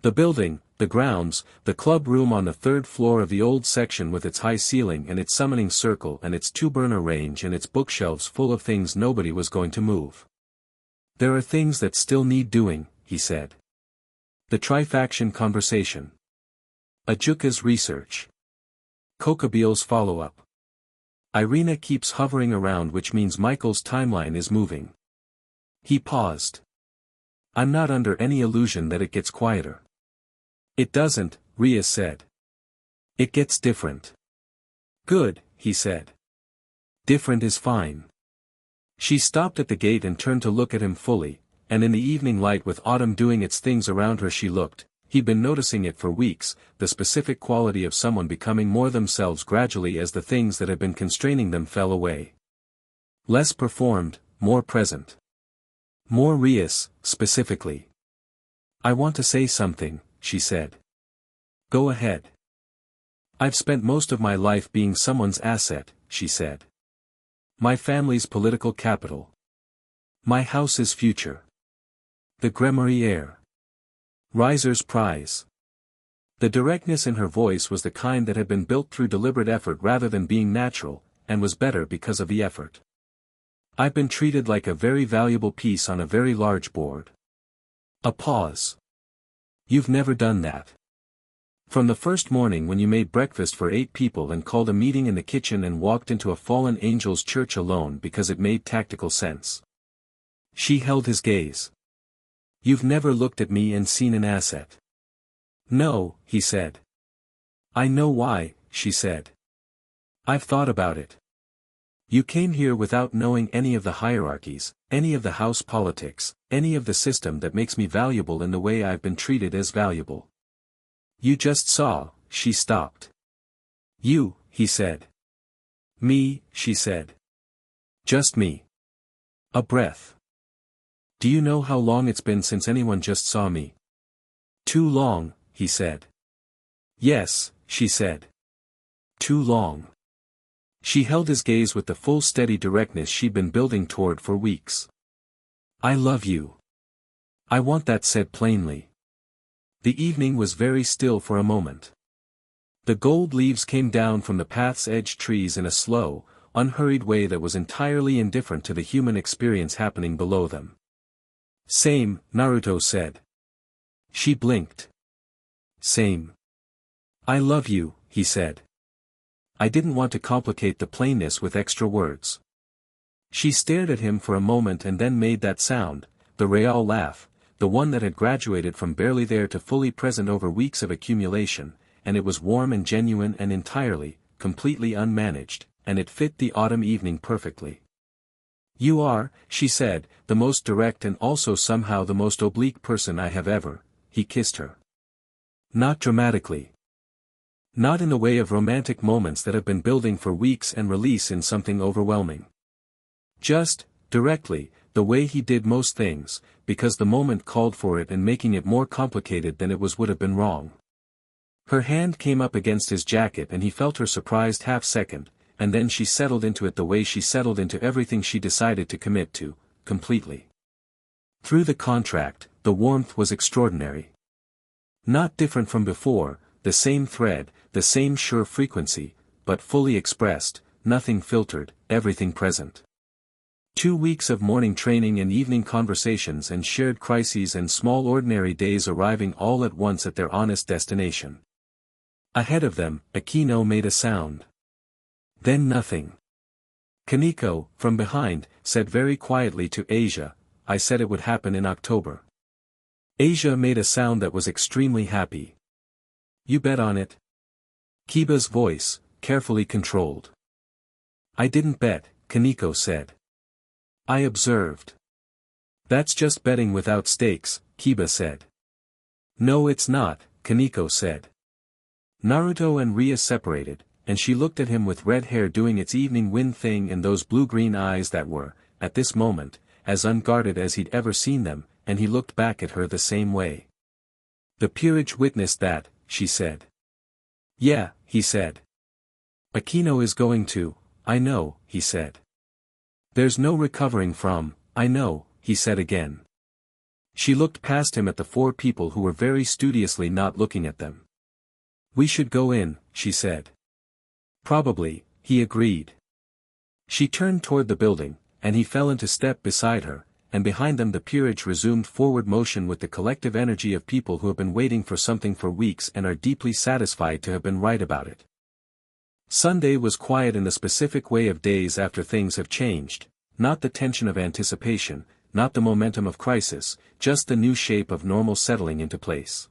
The building, the grounds, the club room on the 3rd floor of the old section with its high ceiling and its summoning circle and its 2-burner range and its bookshelves full of things nobody was going to move. There are things that still need doing, he said. The Trifaction conversation. Ajuka's research. Kokabeel's follow-up. Irina keeps hovering around, which means Michael's timeline is moving. He paused. I'm not under any illusion that it gets quieter. It doesn't, Rias said. It gets different. Good, he said. Different is fine. She stopped at the gate and turned to look at him fully, and in the evening light with autumn doing its things around her she looked, he'd been noticing it for weeks, the specific quality of someone becoming more themselves gradually as the things that had been constraining them fell away. Less performed, more present. More Rias, specifically. I want to say something, she said. Go ahead. I've spent most of my life being someone's asset, she said. My family's political capital. My house's future. The Gremory heir. Riser's prize. The directness in her voice was the kind that had been built through deliberate effort rather than being natural, and was better because of the effort. I've been treated like a very valuable piece on a very large board. A pause. You've never done that. From the first morning when you made breakfast for 8 people and called a meeting in the kitchen and walked into a fallen angel's church alone because it made tactical sense. She held his gaze. You've never looked at me and seen an asset. No, he said. I know why, she said. I've thought about it. You came here without knowing any of the hierarchies, any of the house politics, any of the system that makes me valuable in the way I've been treated as valuable. You just saw, she stopped. You, he said. Me, she said. Just me. A breath. Do you know how long it's been since anyone just saw me? Too long, he said. Yes, she said. Too long. She held his gaze with the full steady directness she'd been building toward for weeks. I love you. I want that said plainly. The evening was very still for a moment. The gold leaves came down from the path's edge trees in a slow, unhurried way that was entirely indifferent to the human experience happening below them. Same, Naruto said. She blinked. Same. I love you, he said. I didn't want to complicate the plainness with extra words. She stared at him for a moment and then made that sound, the Real laugh, the one that had graduated from barely there to fully present over weeks of accumulation, and it was warm and genuine and entirely, completely unmanaged, and it fit the autumn evening perfectly. You are, she said, the most direct and also somehow the most oblique person I have ever. He kissed her. Not dramatically. Not in the way of romantic moments that have been building for weeks and release in something overwhelming. Just, directly, the way he did most things, because the moment called for it and making it more complicated than it was would have been wrong. Her hand came up against his jacket and he felt her surprised half-second, and then she settled into it the way she settled into everything she decided to commit to, completely. Through the contract, the warmth was extraordinary. Not different from before, the same thread, the same sure frequency, but fully expressed, nothing filtered, everything present. 2 weeks of morning training and evening conversations and shared crises and small ordinary days arriving all at once at their honest destination. Ahead of them, Aquino made a sound. Then nothing. Kaneko, from behind, said very quietly to Asia, I said it would happen in October. Asia made a sound that was extremely happy. You bet on it? Kiba's voice, carefully controlled. I didn't bet, Kaneko said. I observed. That's just betting without stakes, Kiba said. No, it's not, Kaneko said. Naruto and Rias separated, and she looked at him with red hair doing its evening wind thing and those blue-green eyes that were, at this moment, as unguarded as he'd ever seen them, and he looked back at her the same way. The peerage witnessed that, she said. Yeah, he said. Akino is going to, I know, he said. There's no recovering from, I know, he said again. She looked past him at the four people who were very studiously not looking at them. We should go in, she said. Probably, he agreed. She turned toward the building, and he fell into step beside her, and behind them the peerage resumed forward motion with the collective energy of people who have been waiting for something for weeks and are deeply satisfied to have been right about it. Sunday was quiet in the specific way of days after things have changed, not the tension of anticipation, not the momentum of crisis, just the new shape of normal settling into place.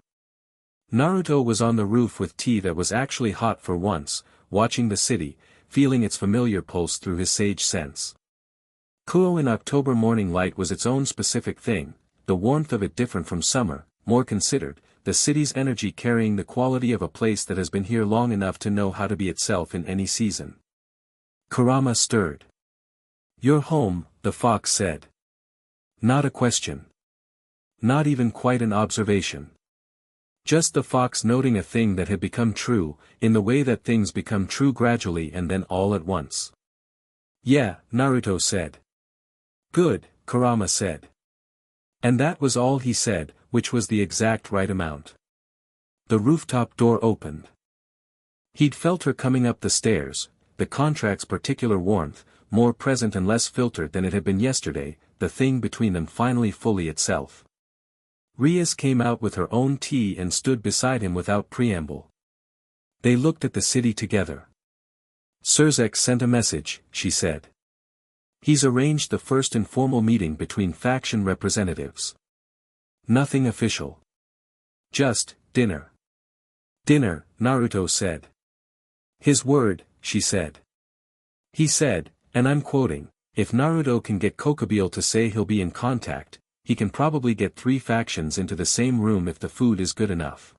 Naruto was on the roof with tea that was actually hot for once, watching the city, feeling its familiar pulse through his sage sense. Kuo in October morning light was its own specific thing, the warmth of it different from summer, more considered, the city's energy carrying the quality of a place that has been here long enough to know how to be itself in any season. Kurama stirred. You're home, the fox said. Not a question. Not even quite an observation. Just the fox noting a thing that had become true, in the way that things become true gradually and then all at once. Yeah, Naruto said. Good, Kurama said. And that was all he said, which was the exact right amount. The rooftop door opened. He'd felt her coming up the stairs, the contract's particular warmth, more present and less filtered than it had been yesterday, the thing between them finally fully itself. Rias came out with her own tea and stood beside him without preamble. They looked at the city together. Surzek sent a message, she said. He's arranged the first informal meeting between faction representatives. Nothing official. Just, dinner. Dinner, Naruto said. His word, she said. He said, and I'm quoting, if Naruto can get Kokubile to say he'll be in contact, he can probably get 3 factions into the same room if the food is good enough.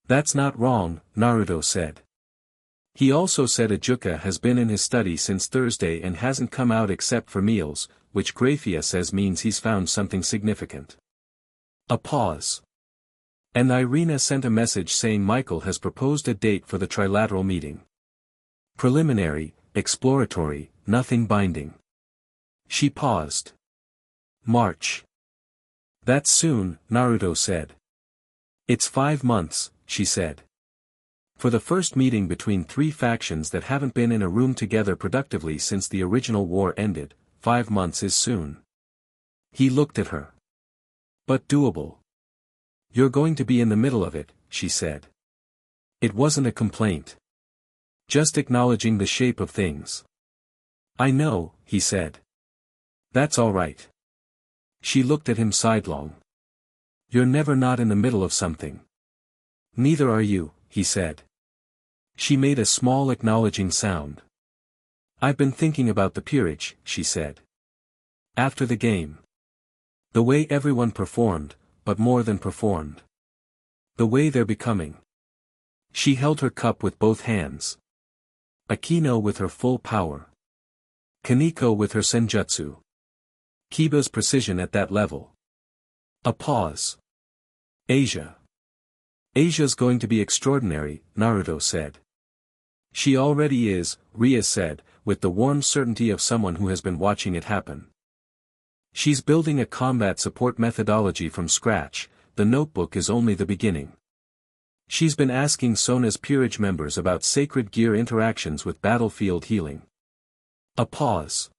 That's not wrong, Naruto said. He also said Ajuka has been in his study since Thursday and hasn't come out except for meals, which Graphia says means he's found something significant. A pause. And Irina sent a message saying Michael has proposed a date for the trilateral meeting. Preliminary, exploratory, nothing binding. She paused. March. That's soon, Naruto said. It's 5 months, she said. For the first meeting between 3 factions that haven't been in a room together productively since the original war ended, 5 months is soon. He looked at her. But doable. You're going to be in the middle of it, she said. It wasn't a complaint. Just acknowledging the shape of things. I know, he said. That's all right. She looked at him sidelong. You're never not in the middle of something. Neither are you, he said. She made a small acknowledging sound. I've been thinking about the peerage, she said. After the game. The way everyone performed, but more than performed. The way they're becoming. She held her cup with both hands. Akino with her full power. Kaneko with her senjutsu. Kiba's precision at that level. A pause. Asia. Asia's going to be extraordinary, Naruto said. She already is, Rias said, with the warm certainty of someone who has been watching it happen. She's building a combat support methodology from scratch, the notebook is only the beginning. She's been asking Sona's peerage members about sacred gear interactions with battlefield healing. A pause.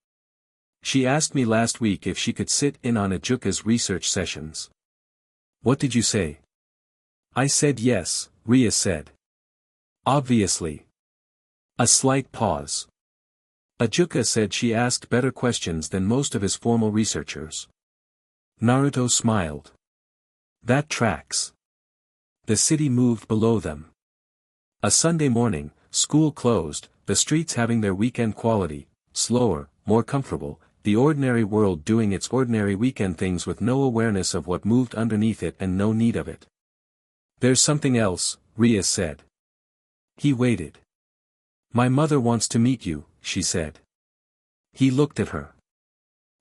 She asked me last week if she could sit in on Ajuka's research sessions. What did you say? I said yes, Rias said. Obviously. A slight pause. Ajuka said she asked better questions than most of his formal researchers. Naruto smiled. That tracks. The city moved below them. A Sunday morning, school closed, the streets having their weekend quality, slower, more comfortable, the ordinary world doing its ordinary weekend things with no awareness of what moved underneath it and no need of it. "There's something else," Rias said. He waited. "My mother wants to meet you," she said. He looked at her.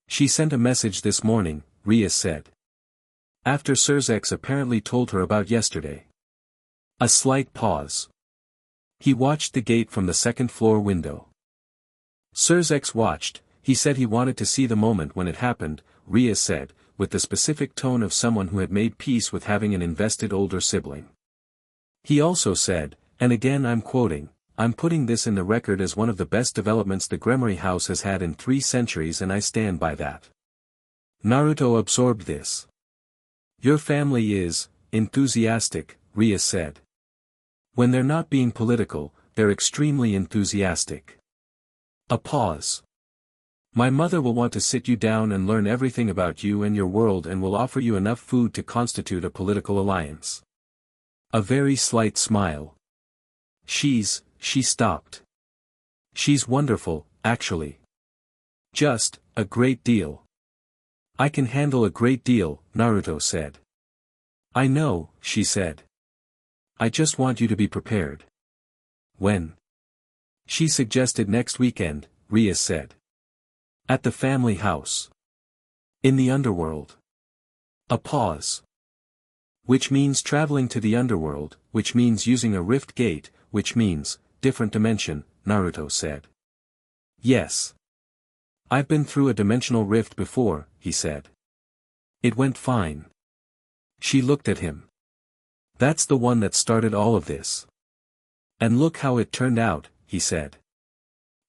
"She sent a message this morning," Rias said. "After Surzex apparently told her about yesterday." A slight pause. He watched the gate from the second-floor window. Surzex watched. "He said he wanted to see the moment when it happened," Rias said, with the specific tone of someone who had made peace with having an invested older sibling. He also said, and again I'm quoting, "I'm putting this in the record as one of the best developments the Gremory house has had in 3 centuries and I stand by that." Naruto absorbed this. "Your family is enthusiastic," Rias said. "When they're not being political, they're extremely enthusiastic." A pause. "My mother will want to sit you down and learn everything about you and your world and will offer you enough food to constitute a political alliance." A very slight smile. She stopped. "She's wonderful, actually. Just, a great deal." "I can handle a great deal," Naruto said. "I know," she said. "I just want you to be prepared." "When?" She suggested next weekend, Rias said. "At the family house. In the underworld." A pause. "Which means traveling to the underworld, which means using a rift gate, which means, different dimension," Naruto said. "Yes. I've been through a dimensional rift before," he said. "It went fine." She looked at him. "That's the one that started all of this. And look how it turned out," he said.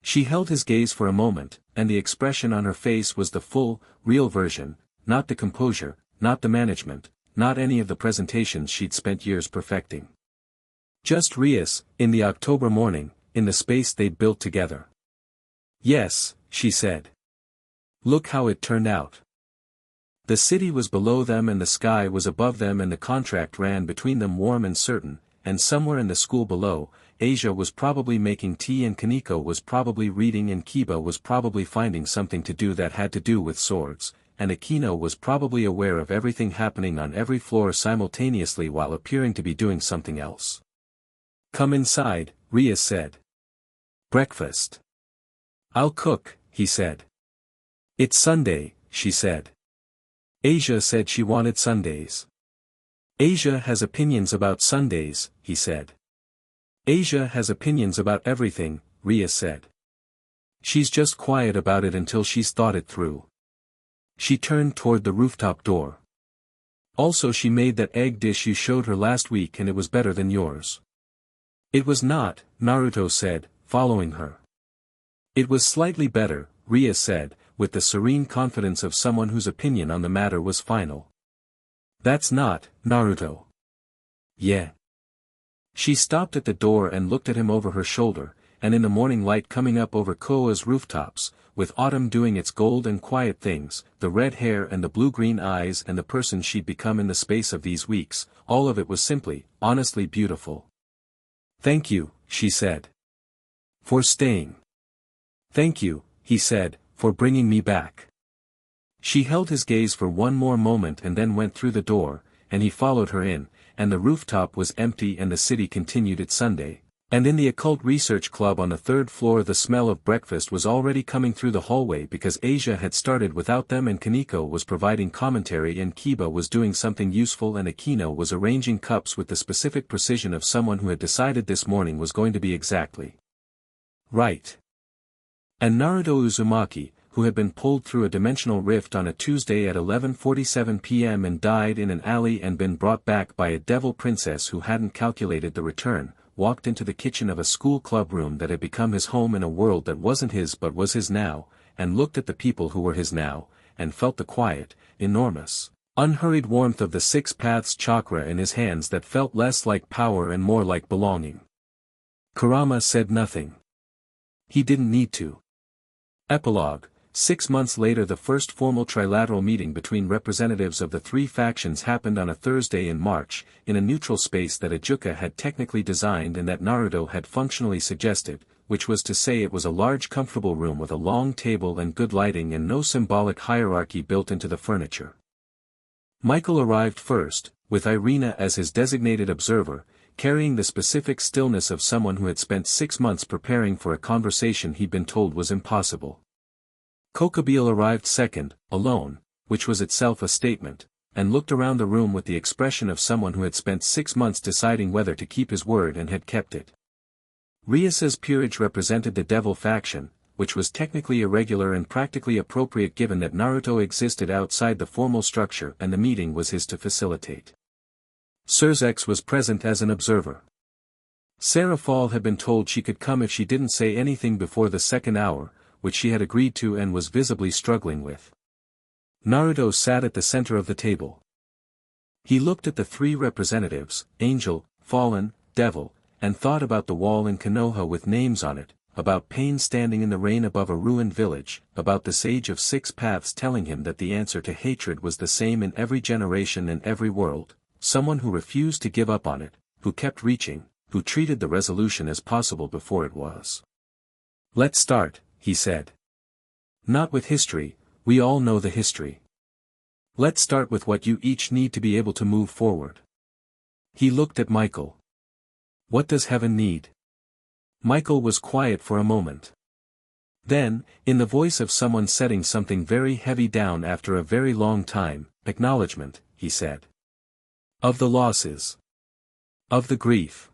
She held his gaze for a moment, and the expression on her face was the full, real version, not the composure, not the management, not any of the presentations she'd spent years perfecting. Just Rias, in the October morning, in the space they'd built together. "Yes," she said. "Look how it turned out. The city was below them and the sky was above them and the contract ran between them warm and certain, and somewhere in the school below, Asia was probably making tea and Kaneko was probably reading and Kiba was probably finding something to do that had to do with swords, and Akino was probably aware of everything happening on every floor simultaneously while appearing to be doing something else." "Come inside," Rias said. "Breakfast." "I'll cook," he said. "It's Sunday," she said. Asia said she wanted Sundays. "Asia has opinions about Sundays," he said. "Asia has opinions about everything," Rias said. "She's just quiet about it until she's thought it through." She turned toward the rooftop door. "Also she made that egg dish you showed her last week and it was better than yours." "It was not," Naruto said, following her. "It was slightly better," Rias said, with the serene confidence of someone whose opinion on the matter was final. "That's not, Naruto." "Yeah." She stopped at the door and looked at him over her shoulder, and in the morning light coming up over Koa's rooftops, with autumn doing its gold and quiet things, the red hair and the blue-green eyes and the person she'd become in the space of these weeks, all of it was simply, honestly beautiful. "Thank you," she said. "For staying." "Thank you," he said, "for bringing me back." She held his gaze for one more moment and then went through the door, and he followed her in, and the rooftop was empty and the city continued its Sunday, and in the Occult Research Club on the 3rd floor the smell of breakfast was already coming through the hallway because Asia had started without them and Kaneko was providing commentary and Kiba was doing something useful and Akino was arranging cups with the specific precision of someone who had decided this morning was going to be exactly right. And Naruto Uzumaki, who had been pulled through a dimensional rift on a Tuesday at 11:47 p.m. and died in an alley and been brought back by a devil princess who hadn't calculated the return, walked into the kitchen of a school club room that had become his home in a world that wasn't his but was his now, and looked at the people who were his now, and felt the quiet, enormous, unhurried warmth of the 6 paths chakra in his hands that felt less like power and more like belonging. Kurama said nothing. He didn't need to. Epilogue. 6 months later the first formal trilateral meeting between representatives of the 3 factions happened on a Thursday in March, in a neutral space that Ajuka had technically designed and that Naruto had functionally suggested, which was to say it was a large comfortable room with a long table and good lighting and no symbolic hierarchy built into the furniture. Michael arrived first, with Irina as his designated observer, carrying the specific stillness of someone who had spent 6 months preparing for a conversation he'd been told was impossible. Kokabeel arrived second, alone, which was itself a statement, and looked around the room with the expression of someone who had spent 6 months deciding whether to keep his word and had kept it. Rias's peerage represented the Devil faction, which was technically irregular and practically appropriate given that Naruto existed outside the formal structure and the meeting was his to facilitate. Surzex was present as an observer. Sarah Fall had been told she could come if she didn't say anything before the second hour, which she had agreed to and was visibly struggling with. Naruto sat at the center of the table. He looked at the 3 representatives, Angel, Fallen, Devil, and thought about the wall in Konoha with names on it, about Pain standing in the rain above a ruined village, about the Sage of 6 Paths telling him that the answer to hatred was the same in every generation and every world, someone who refused to give up on it, who kept reaching, who treated the resolution as possible before it was. "Let's start," he said. "Not with history, we all know the history. Let's start with what you each need to be able to move forward." He looked at Michael. "What does heaven need?" Michael was quiet for a moment. Then, in the voice of someone setting something very heavy down after a very long time, "Acknowledgement," he said. "Of the losses. Of the grief.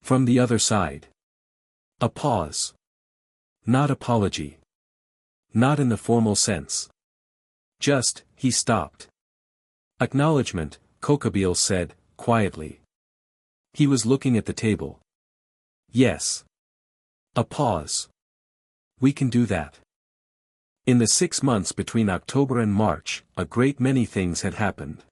From the other side." A pause. Not apology. Not in the formal sense. Just, he stopped. "Acknowledgement," Kokabeel said, quietly. He was looking at the table. "Yes." A pause. "We can do that." In the 6 months between October and March, a great many things had happened.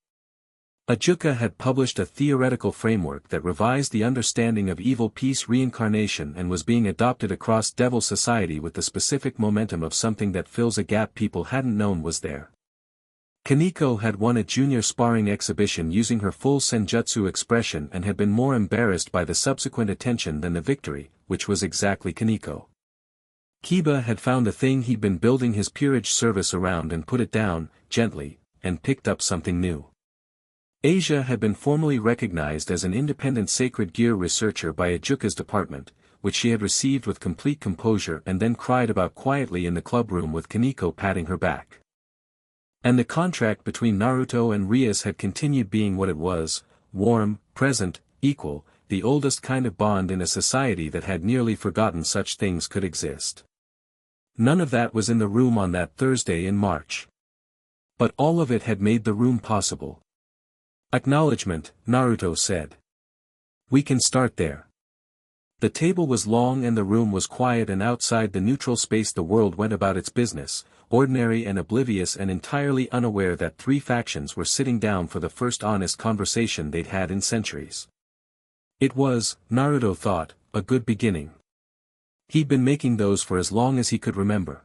Ajuka had published a theoretical framework that revised the understanding of evil peace reincarnation and was being adopted across Devil society with the specific momentum of something that fills a gap people hadn't known was there. Kaneko had won a junior sparring exhibition using her full senjutsu expression and had been more embarrassed by the subsequent attention than the victory, which was exactly Kaneko. Kiba had found the thing he'd been building his peerage service around and put it down, gently, and picked up something new. Asia had been formally recognized as an independent sacred gear researcher by Ajuka's department, which she had received with complete composure and then cried about quietly in the clubroom with Kaneko patting her back. And the contract between Naruto and Rias had continued being what it was, warm, present, equal, the oldest kind of bond in a society that had nearly forgotten such things could exist. None of that was in the room on that Thursday in March. But all of it had made the room possible. "Acknowledgement," Naruto said. "We can start there." The table was long and the room was quiet, and outside the neutral space the world went about its business, ordinary and oblivious and entirely unaware that 3 factions were sitting down for the first honest conversation they'd had in centuries. It was, Naruto thought, a good beginning. He'd been making those for as long as he could remember.